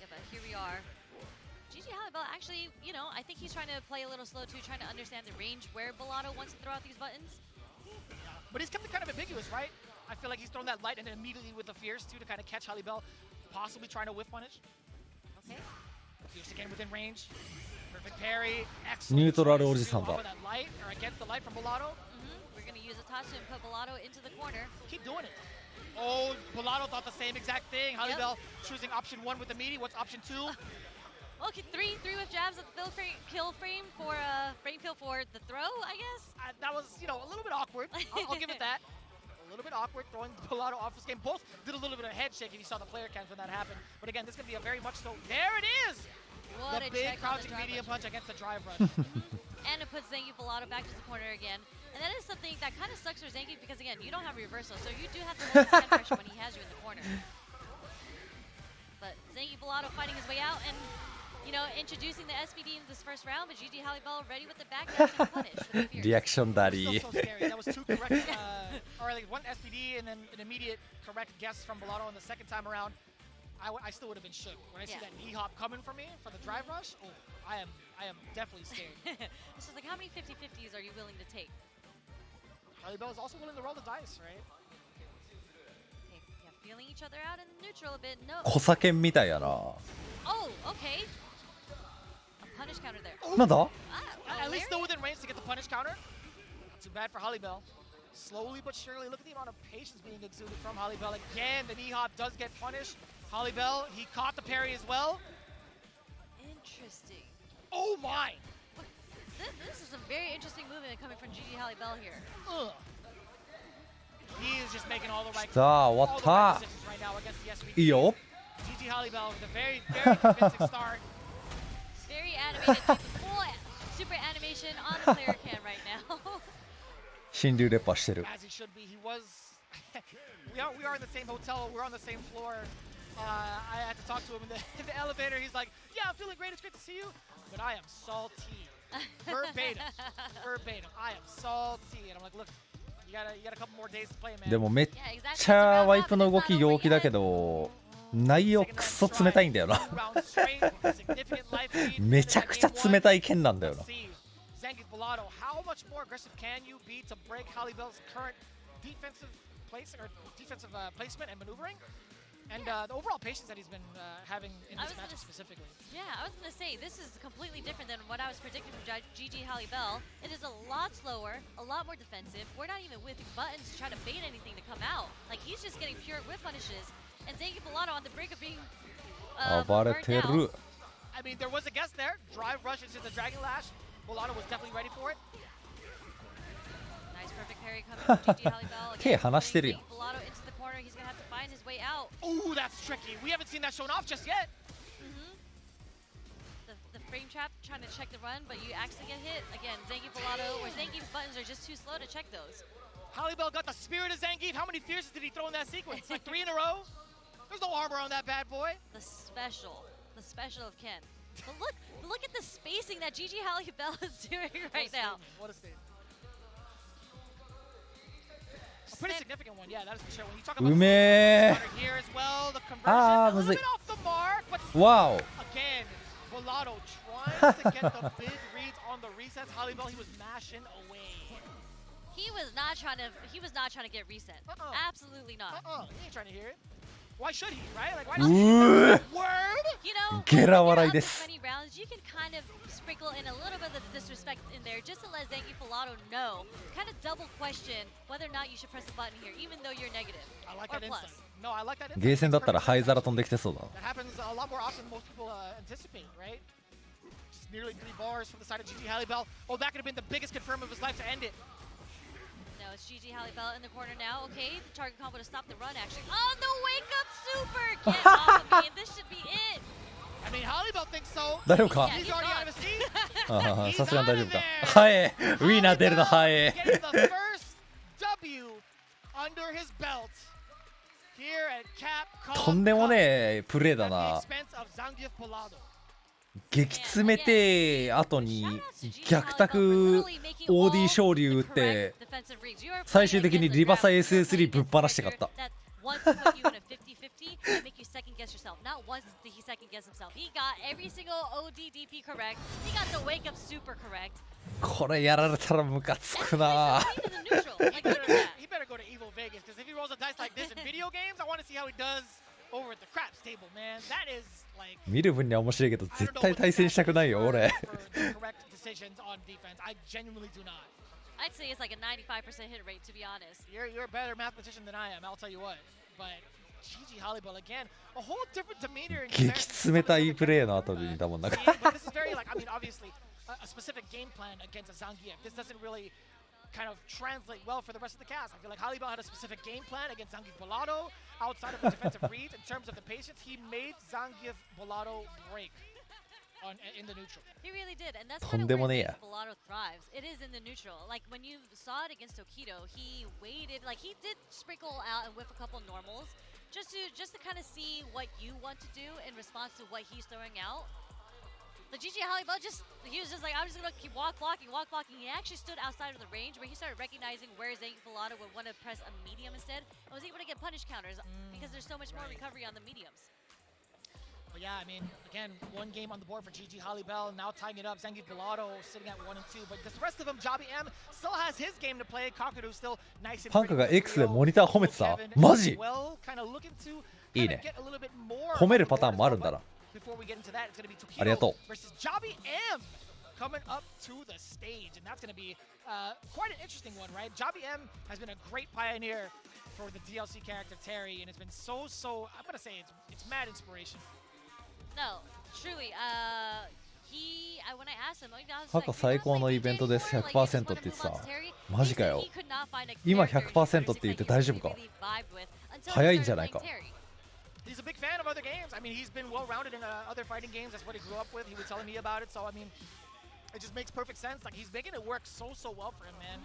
Yeah, but here we are. Gigi Hallibell actually, you know, I think he's trying to play a little slow too, trying to understand the range where Bellato wants to throw out these buttons. But he's kept it kind of ambiguous, right? I feel like he's thrown that light and then immediately with the fierce too to kind of catch Hallibell, possibly trying to whiff punish. Okay. Fierce again within range. Perfect parry. Excellent. ニュートラルおじさんだ。 Off of that light or against the light from Bellato. We're going to use a touch and put Bellato into the corner. Keep doing it. Oh, Bellato thought the same exact thing. Hallibell choosing option 1 with the meaty. What's option 2? Okay, three with jabs at the kill frame for frame kill for the throw, I guess. That was, you know, a little bit awkward. I'll give it that. A little bit awkward throwing Bellato off his game. Both did a little bit of head shake if you saw the player cams when that happened. But again, this is going to be a very much so. There it is! What the a big check on the crouching medium rush. punch against the drive rush. And it puts Zangief Bellato back to the corner again. And that is something that kind of sucks for Zangief because, again, you don't have reversal, so you do have to hold the pressure when he has you in the corner. But Zangief Bellato fighting his way out and, you know, introducing the SPD in this first round, but Gigi Hallibell ready with the backdash and punish. With the fierce. リアクションダリー。 So scary. That was 2 correct, or like 1 SPD and then an immediate correct guess from Bellato on the second time around. I still would have been shook when I see that knee hop coming for me for the drive rush. Oh, I am definitely scared. It's just like, how many 50-50s are you willing to take? Hallibell is also willing to roll the dice, right? Okay, yeah, feeling each other out in neutral a bit. No. 小酒みたいやな。 Oh, okay. A punish counter there. なんだ？ At least still within range to get the punish counter. Not too bad for Hallibell. Slowly but surely, look at the amount of patience being exuded from Hallibell. Again, the knee hop does get punished. Hallibell, he caught the parry as well. Interesting. Oh my! This is a very interesting movement coming from Gigi Hallibell here. Ugh. He is just making all the right, さあ、終わった。 decisions right now against the SVP. いいよ。 Gigi Hallibell with a very, very convincing start. Very animated, full super animation on the player cam right now. 新流レパしてる。 As he should be. He was. we are in the same hotel. We're on the same floor. I had to talk to him in the elevator. He's like, "Yeah, I'm feeling great. It's great to see you, but I am salty." Verbatim. I am salty, and I'm like, "Look, you got a couple more days to play, man." でもめっちゃワイプの動き陽気だけど、内容クソ冷たいんだよな。めちゃくちゃ冷たい剣なんだよな。 Zangief Bellato, how much more aggressive can you be to break Hallibell's current defensive placement and maneuvering? And the overall patience that he's been having in this match specifically. Yeah, I was going to say, this is completely different than what I was predicting from Gigi Hallibell. It is a lot slower, a lot more defensive. We're not even whipping buttons to try to bait anything to come out. Like, he's just getting pure whip punishes. And Zangief Bellato on the brink of being burnt out. I mean, there was a guess there. Drive rush into the Dragon Lash. Bellato was definitely ready for it. Nice perfect parry coming from Gigi Hallibell. 手離してるやん。 Bellato into the corner. He's going to have to find his way out. Ooh, that's tricky. We haven't seen that shown off just yet. The frame trap trying to check the run, but you actually get hit. Again, Zangief Bellato or Zangief's buttons are just too slow to check those. Hallibell got the spirit of Zangief. How many fierces did he throw in that sequence? Like 3 in a row? There's no armor on that bad boy. The special of Ken. But look at the spacing that Gigi Hallibell is doing right now. What a stage. A pretty significant one, yeah, that is for sure. When you talk about here as well, the conversion a little bit off the mark, but wow. Again, Bellato trying to get the big reads on the resets. Hallibell, he was mashing away. He was not trying to get reset. Absolutely not. He ain't trying to hear it. Why should he, right? Like, why not? Word? You know, ゲラ笑いです。 many rounds, you can kind of sprinkle in a little bit of disrespect in there just to let Zangief Bellato know, kind of double question whether or not you should press the button here, even though you're negative. I like or that plus. insight. No, I like that insight. ゲーセンだったら灰皿飛んできてそうだな。 That happens a lot more often than most people anticipate, right? Just nearly 3 bars from the side of GG Halibel. Oh, that could have been the biggest confirm of his life to end it. No, it's GG Halibel in the corner now. Okay, the target combo to stop the run actually. Oh, the wake up super! Get off of me, and this should be it. I mean, Halibel thinks so. 大丈夫か He's already out of his seat. ああ、さすがに大丈夫か。はい、ウィーナー出るのはい。 Getting the first W under his belt here at Capcom とんでもねえプレーだな。 expense of Zangief Polado. 激詰めて後に逆卓 OD 勝利打って最終的にリバサ SS3 ぶっ放して勝った。 Once to put you in a 50-50 and make you second guess yourself. Not once did he second guess himself. He got every single ODDP correct. He got the wake up super correct. これやられたらムカつくな。 He better go to Evil Vegas because if he rolls a dice like this in video games, I want to see how he does over at the craps table, man. That is like 見る分には面白いけど絶対対戦したくないよ俺。 correct decisions on defense. I genuinely do not. I'd say it's like a 95% hit rate, to be honest. You're a better mathematician than I am, I'll tell you what. But GG Halibel again, a whole different demeanor in 激詰めたいいプレーの後に多分なんか。 but this is very like, I mean, obviously a specific game plan against a Zangief. This doesn't really kind of translate well for the rest of the cast. I feel like Halibel had a specific game plan against Zangief Bolado outside of the defensive read. In terms of the patience, he made Zangief Bolado break in the neutral. He really did, and that's kind of where Bolado thrives. It is in the neutral. Like when you saw it against Tokido, he waited, like he did sprinkle out and whiff a couple normals just to kind of see what you want to do in response to what he's throwing out. The GG Halibel he was just like, I'm just gonna keep walk blocking. He actually stood outside of the range where he started recognizing where Zangief Bolado would want to press a medium instead, and was able to get punish counters because there's so much more recovery on the mediums. But yeah, I mean, again, one game on the board for GG Halibel, now tying it up. Zangief Bolado sitting at 1 and 2, but the rest of them, Jobby M still has his game to play. Kakaru still nice and パンクが X でモニター褒めてた。マジ？いいね。褒めるパターンもあるんだな。ありがとう。 Jobby M coming up to the stage, and that's going to be quite an interesting one, right? Jobby M has been a great pioneer for the DLC character Terry, and it's been so I'm going to say it's mad inspiration. No, truly, when I asked him, 過去最高のイベントです 100% って言ってた。マジかよ。今 100% って言って大丈夫か。早いんじゃないか。 He's a big fan of other games. I mean, he's been well-rounded in other fighting games. That's what he grew up with. He was telling me about it. So, I mean, it just makes perfect sense. Like, he's making it work so well for him, man.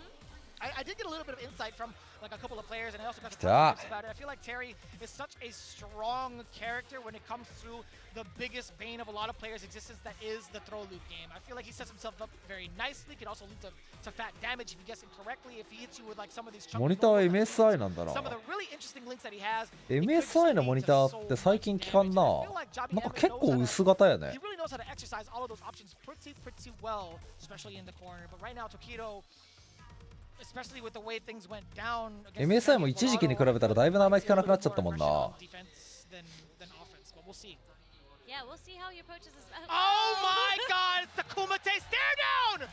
I did get a little bit of insight from like a couple of players, and I also got some tips about it. I feel like Terry is such a strong character when it comes through the biggest bane of a lot of players' existence, that is the throw loop game. I feel like he sets himself up very nicely. Can also lead to fat damage if you guess it correctly. If he hits you with like some of these モニター MSI なんだな。 some of the really interesting links that he has. MSI のモニターって最近聞かんな。なんか結構薄型やね。 He really knows how to exercise all of those options pretty well, especially in the corner. But right now, Tokido, especially with the way things went down, MSI も一時期に比べたらだいぶ名前聞かなくなっちゃったもんな。 Yeah, we'll see how he approaches this. Oh my God! It's the Kumite stare down!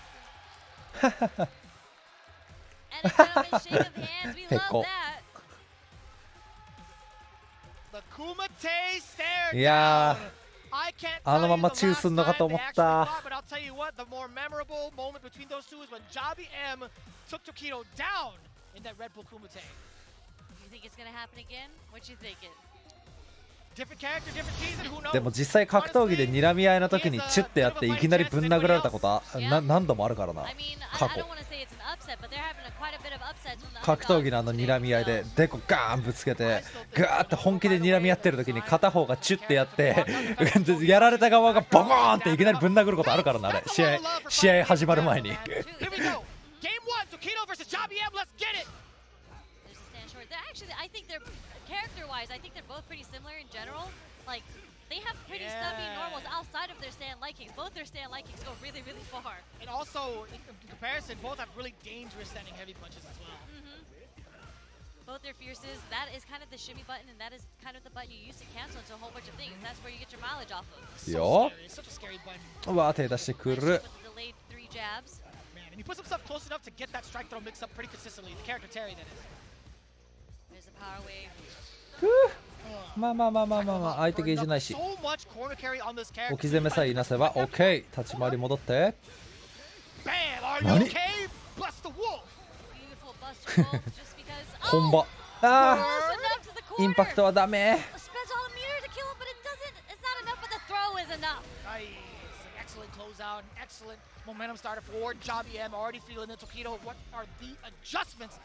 And a gentleman's shake of hands. We love that. The Kumite stare down. いやー、あのままチューすんのかと思った。 But I'll tell you what, the more memorable moment between those two is when Jobby M took Tokido down in that Red Bull Kumite. You think it's gonna happen again? What you thinking? でも実際格闘技で睨み合いの時にチュッてやっていきなりぶん殴られたこと何度もあるからな。過去格闘技のあの睨み合いでデコガーンぶつけてガーって本気で睨み合ってる時に片方がチュッてやってやられた側がボコーンっていきなりぶん殴ることあるからな。あれ試合始まる前に。Actually, I think they're character-wise. I think they're both pretty similar in general. Like they have pretty stubby normals outside of their stand light kicks. Both their stand light kicks go really far. And also, in comparison, both have really dangerous standing heavy punches as well. Both their fierces. That is kind of the shimmy button, and that is kind of the button you use to cancel into a whole bunch of things. That's where you get your mileage off of. Yo. It's such a scary button. うわ、手出してくる。 Delayed 3 jabs. Man, and he puts himself close enough to get that strike throw mixed up pretty consistently. The character Terry, that is. There's a power wave. まあまあまあまあまあまあ相手ゲージないし So much corner carry on this character. 置き攻めさえいなせば OK 立ち回り戻って Bam! Are you 何 okay? Bust the wolf. Beautiful Buster Wolf just because. 本場あーインパクトはダメ Spends all the meter to kill him, but it doesn't. It's not enough. But the throw is enough. Nice. An excellent closeout. An excellent momentum starter for Jobby M. Already feeling the Tokido. What are the adjustments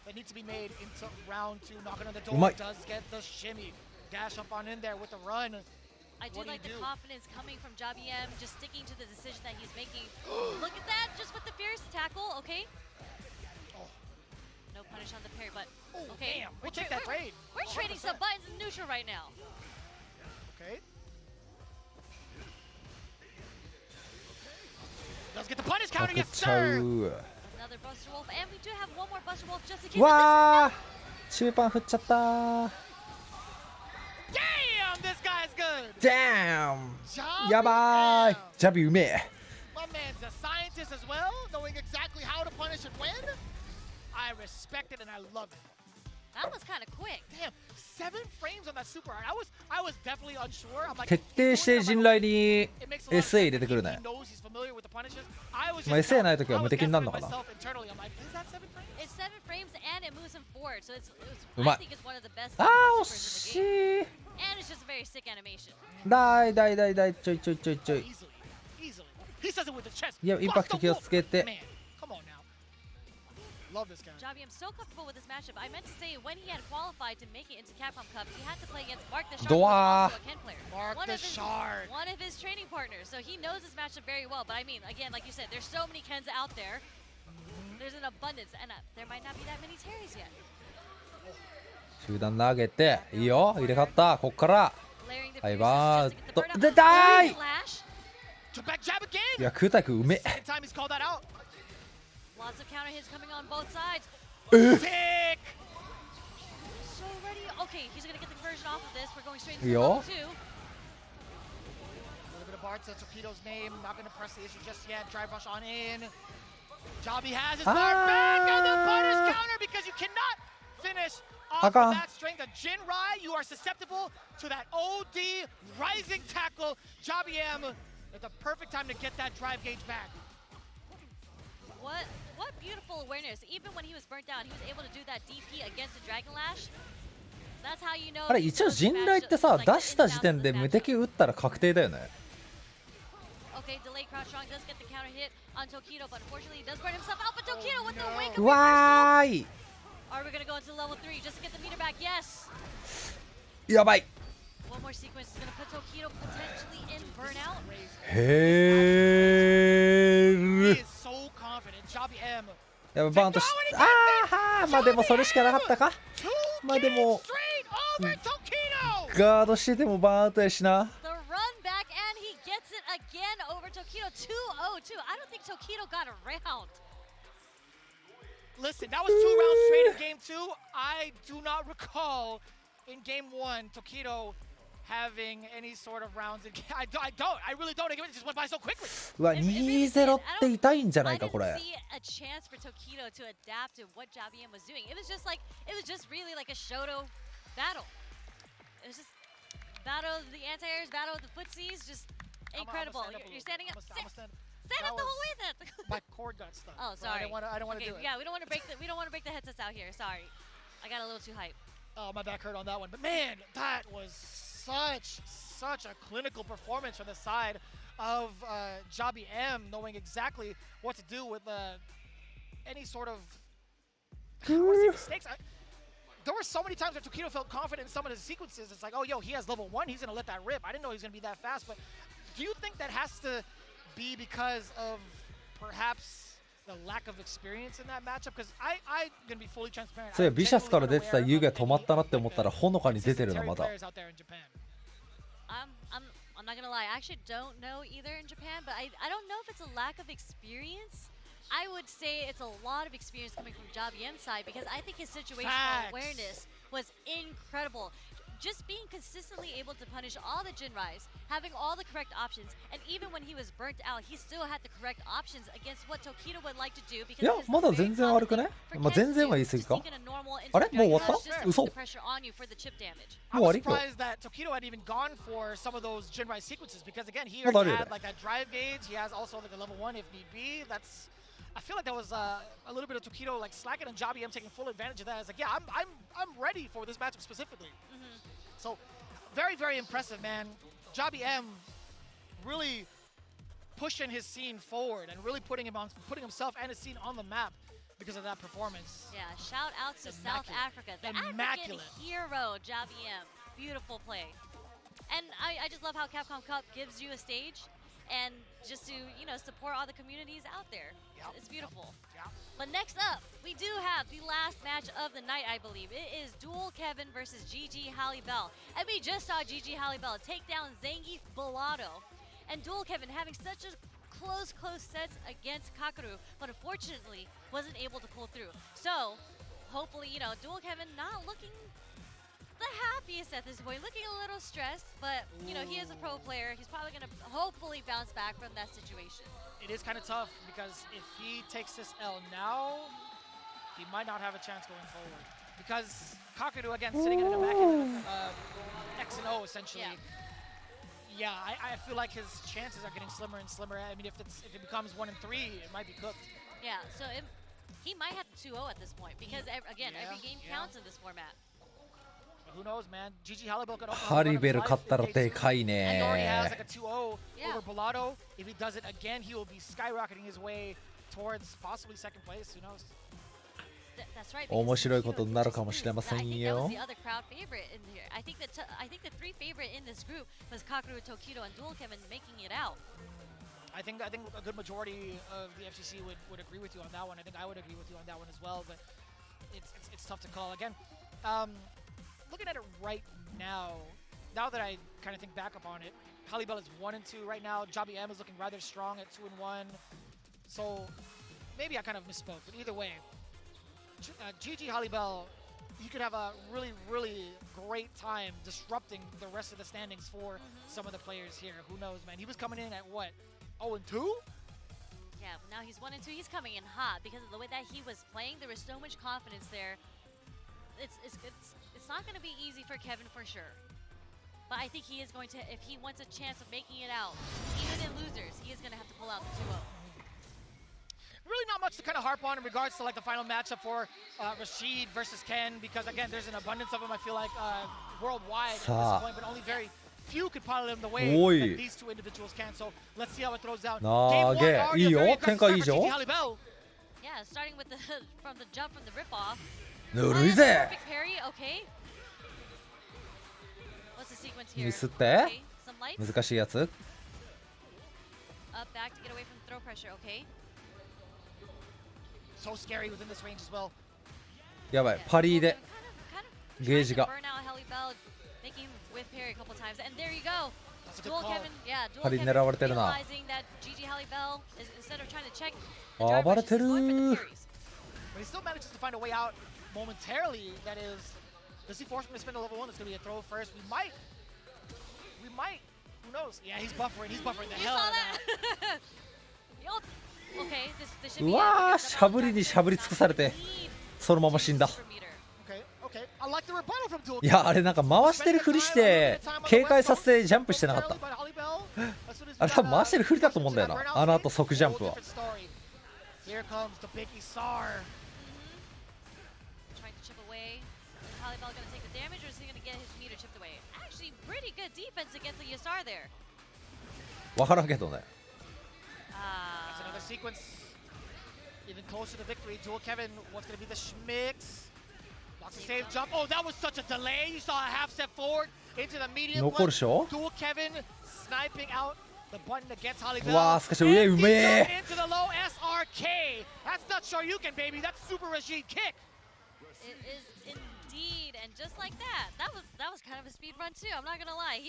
that need to be made into round 2? Knocking on the door. Does get the shimmy. Dash up on in there with the run. I do What do like you the do? confidence coming from Jobby M, just sticking to the decision that he's making. Look at that, just with the fierce tackle, okay? No punish on the parry, but okay. Damn, we'll take that trade. We're trading some buttons in neutral right now. Okay. Does get the punish counter, 食っ yes ちゃ sir. う Another Buster Wolf, and we do have one more Buster Wolf just in case. わー中盤振っちゃった Damn, this guy's good. Damn Jobby やばいジャビうめえ My man's a scientist as well, knowing exactly how to punish and when. I respect it and I love it. That was kind of quick. Damn, 7 frames on that super art. I was definitely unsure. I'm like, 徹底して陣雷に it makes a lot of SA 入 sense れてくる that ね he knows he's familiar with the punishes. I was まあ just SA ないときは無敵になるのかな myself internally. I'm like, is that 7 frames? It's 7 frames and it moves him forward, soう I まい think it's one of the best あー惜 supers し in the game. い And it's just a very sick animation. だいだいだいだいちょいちょいちょいちょい Easily, easily. He says it with the chest. いやインパクト気をつけて Man, come on now. Love this guy. Jobby, I'm so comfortable with this matchup. I meant to say when he had qualified to make it into Capcom Cup, he had to play against Mark the Shark, who was also a Ken player. Mark the Shark. One of his training partners. So he knows this matchup very well. But I mean, again, like you said, there's so many Kens out there. There's an abundance, and there might not be that many Terrys yet. 集団投げていいよ入れ勝ったこっから Layering the はい fierce バー just to get ッ the と burn out. 出たーい Flash. To back jab again. いや空太君うめ Second time he's called that out. Lots of counter hits coming on both sides. Sick. So ready. Okay, he's gonna get the conversion off of this. We're going straight into Yo. level 2. A little bit of Bart to Tokido's name. Not going to press the issue just yet. Drive rush on in. Jobby has his bar back and the punish counter because you cannot finish off Aka. of that string. The Jin Rai, you are susceptible to that OD rising tackle. Jobby M at the perfect time to get that drive gauge back. What beautiful awareness. Even when he was burnt down, he was able to do that DP against the Dragon Lash. That's how you know. あれ一応陣雷ってさ出した時点で無敵打ったら確定だよね Okay, delayed crouch strong does get the counter hit on Tokido, but unfortunately he does burn himself out. But Tokido with the wake up わーい Are we gonna go into level 3 just to get the meter back? Yes. やばい One more sequence is gonna put Tokido potentially in burnout. へ He ー is so confident. Jobby M. やばいバーンとしあーはーまあでもそれしかなかったかまあでも Straight over Tokido. ガードしててもバーンアウトやしな The run back and he gets it again over Tokido. 2-0-2. I don't think Tokido got around. Listen, that was 2 rounds straight in game 2. I do not recall in game 1 Tokido having any sort of rounds. I don't. I really don't. It just went by so quickly. うわ 2-0 って痛いんじゃないかこ I れ didn't see a chance for Tokido to adapt to what Jobby M was doing. It was just really like a Shoto battle. It was just battle of the anti-airs, battle of the footsies, just incredible. You're standing up. Stand up the whole way then. My cord got stuck. Oh, So sorry. I don't want to Okay, do it. yeah, we don't want to break the headsets out here. Sorry, I got a little too hyped. Oh, my back hurt on that one. But man, that was such a clinical performance from the side of Jobby M, knowing exactly what to do with any sort of mistakes. There were so many times where Tokido felt confident in some of his sequences. It's like, oh, yo, he has level 1. He's going to let that rip. I didn't know he was going to be that fast. But do you think that has to be because of perhaps the lack of experience in that matchup? Because I'm going to be fully transparent. そういやビシャスから出てた湯気止まったなって思ったらほのかに出てるなまだ players out there in Japan. I'm not gonna lie. I actually don't know either in Japan, but I don't know if it's a lack of experience. I would say it's a lot of experience coming from Jobby M's side because I think his situational Facts. awareness was incredible. just being consistently able to punish all the Jinrais, having all the correct options, and even when he was burnt out, he still had the correct options against what Tokido would like to do い because や it is まだ very 全然悪く common ね for まあ Ken 全 to 然は do 言い過ぎ just か taking a normal あれもう終わ interference った just to 嘘 put the pressure on you for the chip damage. I もう終わ was り今日 surprised that Tokido had even gone for some of those Jinrai sequences because again, he まだあ already るよ had ね like that drive gauge. He has also like a level 1 if need be. That's I feel like that was a little bit of Tokido like slacking and Jobby M taking full advantage of that. It's like, yeah, I'm ready for this matchup specifically. So very impressive, man. Jobby M really pushing his scene forward and really putting himself and his scene on the map because of that performance. Yeah, shout out to South Africa, the African hero, Jobby M. Beautiful play. And I just love how Capcom Cup gives you a stage and just to, support all the communities out there. It's beautiful. But next up, we do have the last match of the night, I believe. It is Dual Kevin versus Gigi Hallibell. And we just saw Gigi Hallibell take down Zangief Bellado. And Dual Kevin having such a close sets against Kakaru, but unfortunately wasn't able to pull through. So, hopefully, Dual Kevin not looking the happiest at this point, looking a little stressed, but he is a pro player. He's probably going to hopefully bounce back from that situation. It is kind of tough because if he takes this L now, he might not have a chance going forward. Because Kakaru, again, sitting in the back end X and O, essentially. Yeah, I feel like his chances are getting slimmer and slimmer. I mean, if it becomes 1 and 3, it might be cooked. Yeah, so he might have 2-0 at this point because, again, every game counts in this format. But who knows, man? Gigi Hallibell could ハリベル勝ったらでかい and already has ね like a 2-0 over Bellado. If he does it again, he will be skyrocketing his way towards possibly second place. Who knows? That's right. 面白いことになるかもしれません I think that よ was the other crowd favorite in here. I think the 3 favorite in this group was Kakaru, Tokido, and Dual Kevin making it out. I think a good majority of the FGC would agree with you on that one. I think I would agree with you on that one as well. But it's tough to call again. Looking at it right now that I kind of think back upon it, Hallibell is 1 and 2 right now. Jobby M is looking rather strong at 2 and 1. So maybe I kind of misspoke, but either way, Gigi Hallibell, you could have a really great time disrupting the rest of the standings for some of the players here. Who knows, man? He was coming in at what, 0 and 2? Yeah, but now he's 1 and 2. He's coming in hot because of the way that he was playing. There was so much confidence there. It's not going to be easy for Kevin for sure. But I think he is going to, if he wants a chance of making it out, even in losers, he is going to have to pull out the 2-0. Really not much to kind of harp on in regards to like the final matchup for Rashid versus Ken, because again, there's an abundance of them, I feel like, worldwide at this point, but only very few could pilot them the way that these two individuals can. So let's see how it throws down. Game 1, already a very aggressive start for Gigi Hallibell. Yeah, starting with from the jump from the rip-off. ぬるいぜ Perfect parry, okay. What's the sequence here? ミスって Okay, some lights. 難しいやつ Up back to get away from throw pressure, okay. So scary within this range as well. やばいパリでゲージが Burn out Hallibell, making whip parry a couple times, and there you go. Dual Kevin, yeah, Dual パリ Kevin 狙われてるな realizing that Gigi Hallibell is instead of trying to check 暴れてる But he still manages to find a way out momentarily. That is, does he force him to spin a level 1? It's going to be a throw first. We might, who knows? Yeah, he's buffering the hell out of that. Okay, this should う be わーしゃぶりにしゃぶり尽くされてそのまま死んだ Okay. I like the rebuttal from Dual いやあれなんか回してるふりして警戒させてジャンプしてなかったあれ多分回してるふりだと思うんだよなあの後即ジャンプは Here comes the big Isar. Trying to chip away. Is Hallibell going to take the damage, or is he going to get his meter chipped away? Actually, pretty good defense against the Isar there. わからんけどね That's another sequence. Even closer to victory. Dual Kevin, what's going to be the schmicks? Blocks the save jump. Oh, that was such a delay. You saw a half step forward into the medium. 残るでしょ Dual Kevin sniping out the button against Hallibell. うわーしかし上うめえ Into the low SRK. That's not Shoryuken, baby. That's Super Rashid kick. It is indeed, and just like that, that was kind of a speed run too. I'm not gonna lie.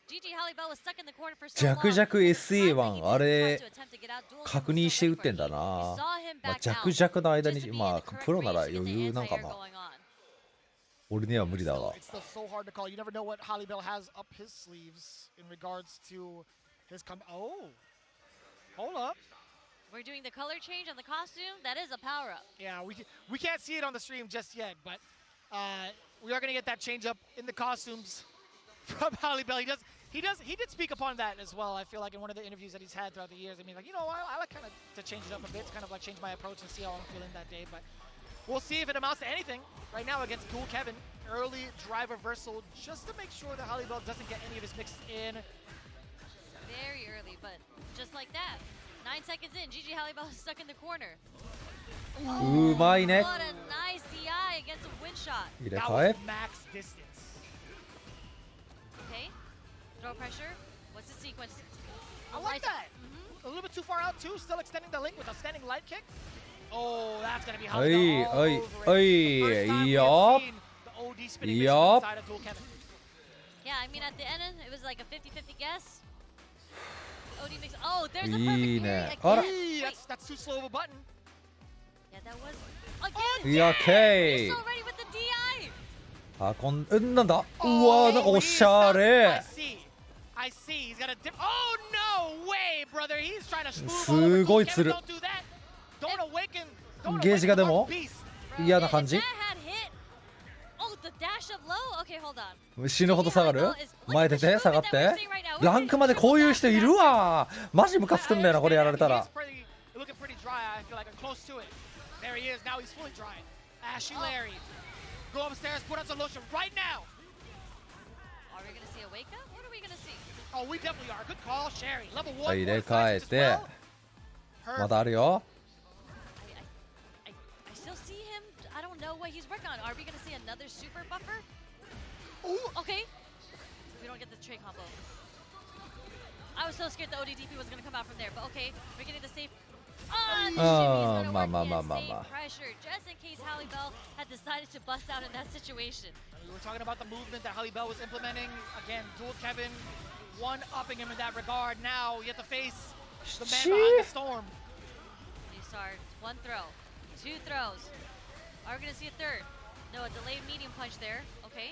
Gigi Hallibell was stuck in the corner for so long. 弱弱 SA1 あれ確認して打ってんだな、まあ、弱弱の間にまあプロなら余裕なんかな俺には無理だが。 It's still so hard to call. You never know what Halibel has up his sleeves in regards to his Oh, hold up. We're doing the color change on the costume. That is a power up. Yeah, we can't see it on the stream just yet, but we are gonna get that change up in the costumes from Halibel. He did speak upon that as well. I feel like in one of the interviews that he's had throughout the years. I mean, like, I like kind of to change it up a bit, to kind of like change my approach and see how I'm feeling that day. But we'll see if it amounts to anything. Right now against Dual Kevin, early drive reversal just to make sure that Halibel doesn't get any of his mixes in. Very early, but just like that. 9 seconds in, GG Halibel is stuck in the corner. うまいね。 What a nice DI against a win shot. 入れ That 替え was max distance. Okay, throw pressure. What's the sequence? I like that. A little bit too far out too. Still extending the link with a standing light kick. Oh, that's gonna be Oi, Halibel all oi, over oi, it. First time we have yup. seen the OD spinning Yup. inside of Dual Kevin. Yeah, I mean at the end it was like a 50-50 guess. OD mix. Oh, there's a perfect parry again. Eee, Wait, that's too slow of a button. yeah, that was again. いや、ケイ He's so ready with the DI. あ、なんだうわ、なんかおしゃれ I see. He's got a dip. Oh no way, brother. He's trying to smooth すごい over. つる Don't do that. Don't awaken. Don't ゲージがで awaken も the beast. 嫌な感じ That had hit. Oh, the dash up low. Okay, hold on. 死ぬほど下がる前出て下がってランクまでこういう人いるわマジムカつくんだよなこれやられたら Looking pretty dry. I feel like I'm close to it. There he is. Now he's fully dry. Ashy Larry. Go upstairs. Put on some lotion right now. Are we gonna see a wake up? What are we gonna see? Oh, we definitely are. Good call, Sherry. Level 1. 入れ替えてまだあるよ I still see him. I don't know what he's working on. Are we gonna see another super buffer? Ooh. Okay. We don't get the trade combo. I was so scared the ODDP was gonna come out from there, but okay. We're getting the safe. The shimmy's gonna work in safe pressure, just in case Halibel had decided to bust out in that situation. We were talking about the movement that Halibel was implementing. Again, Dual Kevin one-upping him in that regard. Now you have to face the man behind the storm. New start. 1 throw. 2 throws. Are we gonna see a third? No, a delayed medium punch there. Okay.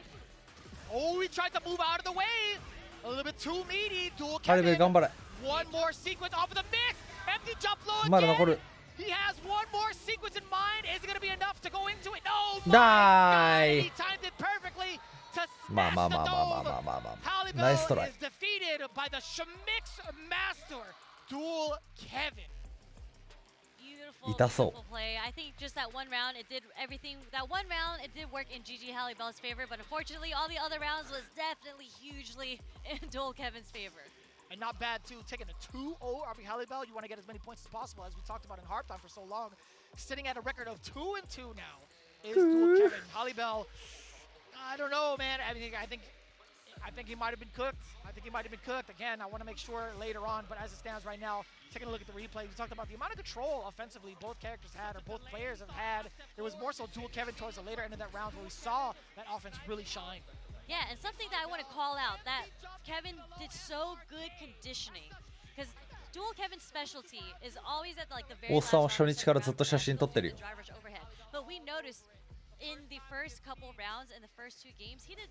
Oh, he tried to move out of the way. A little bit too meaty. Dual ハリベ Kevin. 頑張れ One more sequence off of the mix. Empty jump low まだ残 again. る He has one more sequence in mind. Is it going to be enough to go into it? No. だ He い timed it perfectly to まあ smash まあ the まあまあまあ dome. まあまあまあ Halibel ナイストライ is defeated by the Shemix master, Dual Kevin. Beautiful, 痛そう beautiful play. I think just that one round, it did everything. That one round, it did work in GG Halibel's favor, but unfortunately, all the other rounds was definitely hugely in Dual Kevin's favor. And not bad, too. Taking a 2-0 RB Halibel. You want to get as many points as possible, as we talked about in Harp Time for so long. Sitting at a record of 2-2 now is Dual Kevin. Halibel, I don't know, man. I mean, I think he might have been cooked. Again, I want to make sure later on, but as it stands right now, taking a look at the replay, we talked about the amount of control offensively both characters had, or both players have had. It was more so Dual Kevin towards the later end of that round where we saw that offense really shine. Yeah, and something that I want to call out, that Kevin did so good conditioning. Because Dual Kevin's specialty is always at like the very おっ last さんは round, 初日からずっと写真撮ってるよ drive rush overhead. But we noticed in the first couple rounds, in the first 2 games, he did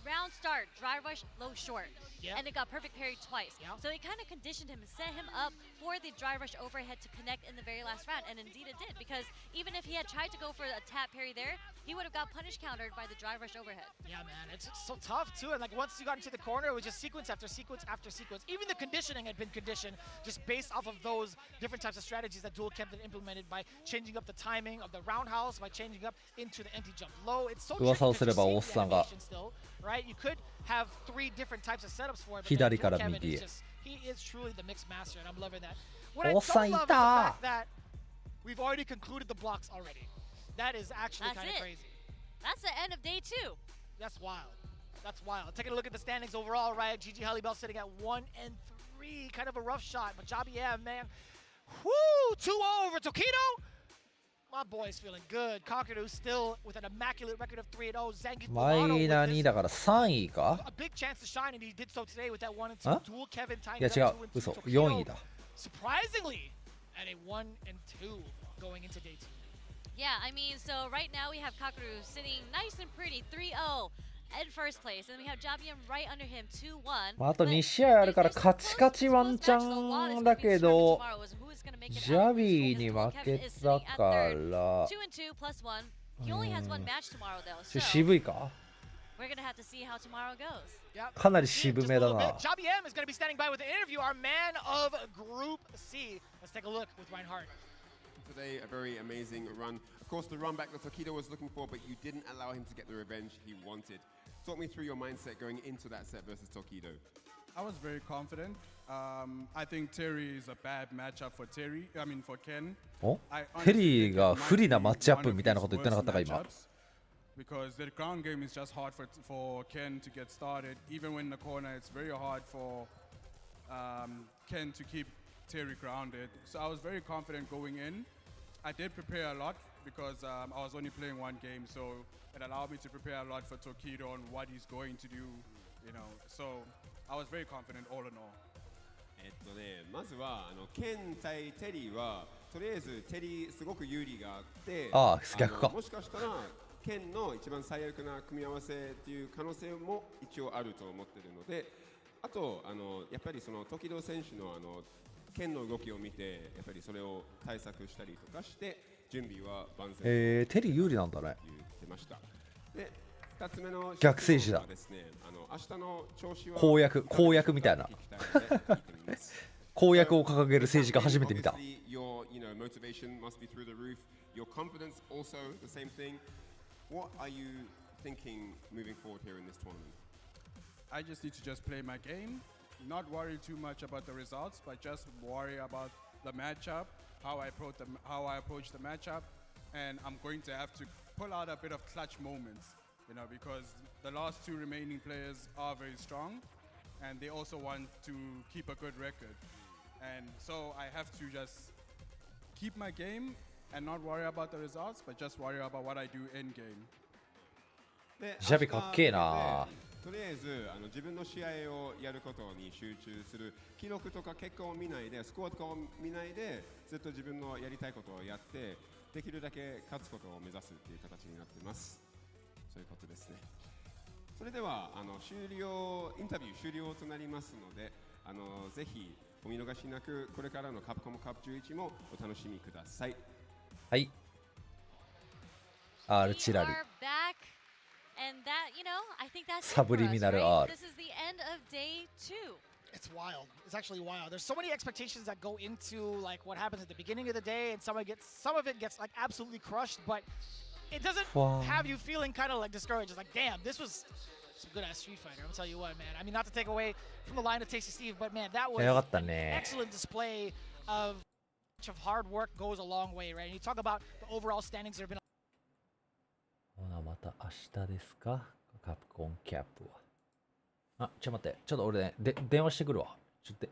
round start, drive rush, low short. Yeah. And it got perfect parry twice. Yeah. So it kind of conditioned him and set him up for the drive rush overhead to connect in the very last round. And indeed it did, because even if he had tried to go for a tap parry there, he would have got punish countered by the drive rush overhead. Yeah, man, it's so tough too. And like once you got into the corner, it was just sequence after sequence after sequence. Even the conditioning had been conditioned just based off of those different types of strategies that Dual Kevin implemented by changing up the timing of the roundhouse, by changing up into the empty jump low. It's so tricky 噂をすれば to おっ see さ the んが animation still, right? You could have 3 different types of setups for it. But 左から Dual Kevin 右へ is just, he is truly the mix master, and I'm loving that. What I おっさ don't んい love is the た fact that we've already concluded the blocks already. That is actually That's kind of it. crazy. That's the end of day 2. That's wild. That's wild. Taking a look at the standings overall, right? GG Halibel sitting at 1-3. Kind of a rough shot, but Jobby, yeah, man. Woo! 2-0 over Tokido. My boy's feeling good. Kakadu still with an immaculate record of 3-0. Zangief マイナー2だから3位か a big chance to shine, and he did so today with that 1-2. あ Dual Kevin tying いや it 違 up う 2-2. 嘘 Tokido, 4位だ surprisingly, at a 1-2 going into day 2. Yeah, I mean, so right now we have Kakaru sitting nice and pretty, 3-0 in first place, and we have Javier right under him, 2-1. まあ、あと2試合あるからカチカチワンチャンだけど、ジャビーに負けたから、渋いか？ We're gonna have to see how tomorrow goes. かなり渋めだな。Javi M is going to be standing by with an interview. Our man of Group C. Let's take a look with Reinhardt. Today, a very amazing run. Of course, the run back that Tokido was looking for, but you didn't allow him to get the revenge he wanted. Talk me through your mindset going into that set versus Tokido. I was very confident. I think Terry is a bad matchup for Ken. お？テリーが不利なマッチアップみたいなこと言ってなかったか今。Because the ground game is just hard for Ken to get started. Even when in the corner, it's very hard for Ken to keep Terry grounded. So I was very confident going in. I did prepare a lot because I was only playing one game, so it allowed me to prepare a lot for Tokido on what he's going to do, you know. So I was very confident all in all. まずはケン対テリーはとりあえずテリーすごく有利があって、逆か。もしかしたらケンの一番最悪な組み合わせっていう可能性も一応あると思ってるので、あとやっぱりその時戸選手のケンの動きを見てやっぱりそれを対策したりとかして準備は万全。テリー有利なんだね。言ってました。で、2つ目の逆政治だ。明日の調子は公約みたいな。公約を掲げる政治家初めて見た。Your motivation must be through the roof. Your confidence also the same thing. What are you thinking moving forward here in this tournament? I just need to just play my game, not worry too much about the results, but just worry about the matchup, how I approach the matchup, and I'm going to have to pull out a bit of clutch moments, you know, because the last two remaining players are very strong, and they also want to keep a good record, and so I have to just keep my game and not worry about the results, but just worry about what I do in game. ジャビかっけえな。とりあえず自分の試合をやることに集中する。記録とか結果を見ないで、スコアとかを見ないで、ずっと自分のやりたいことをやって、できるだけ勝つことを目指すっていう形になっています。そういうことですね。それではインタビュー終了となりますので、ぜひお見逃しなくこれからのカプコムカップ11もお楽しみください。はい。R チラリ。And that, you know, I think that's Subliminal R. This is the end of day 2. It's wild. It's actually wild. There's so many expectations that go into like what happens at the beginning of the day, and some of it gets like absolutely crushed, but it doesn't have you feeling kind of like discouraged. It's like, damn, this was some good ass Street Fighter. I'm tell you what, man. I mean, not to take away from the line of Tasty Steve, but man, that was an excellent display of hard work goes a long way, right? And you talk about the overall standings. There have been ほなまた明日ですか、カプコンキャップは。ちょっと待って、ちょっと俺ね、電話してくるわ。ちょっと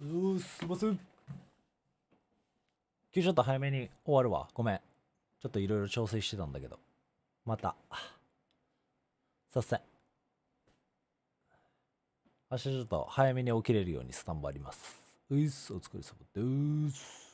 すいません。今日ちょっと早めに終わるわ。ごめん。ちょっといろいろ調整してたんだけど。また。さっせん。明日ちょっと早めに起きれるようにスタンバります。お疲れ様です。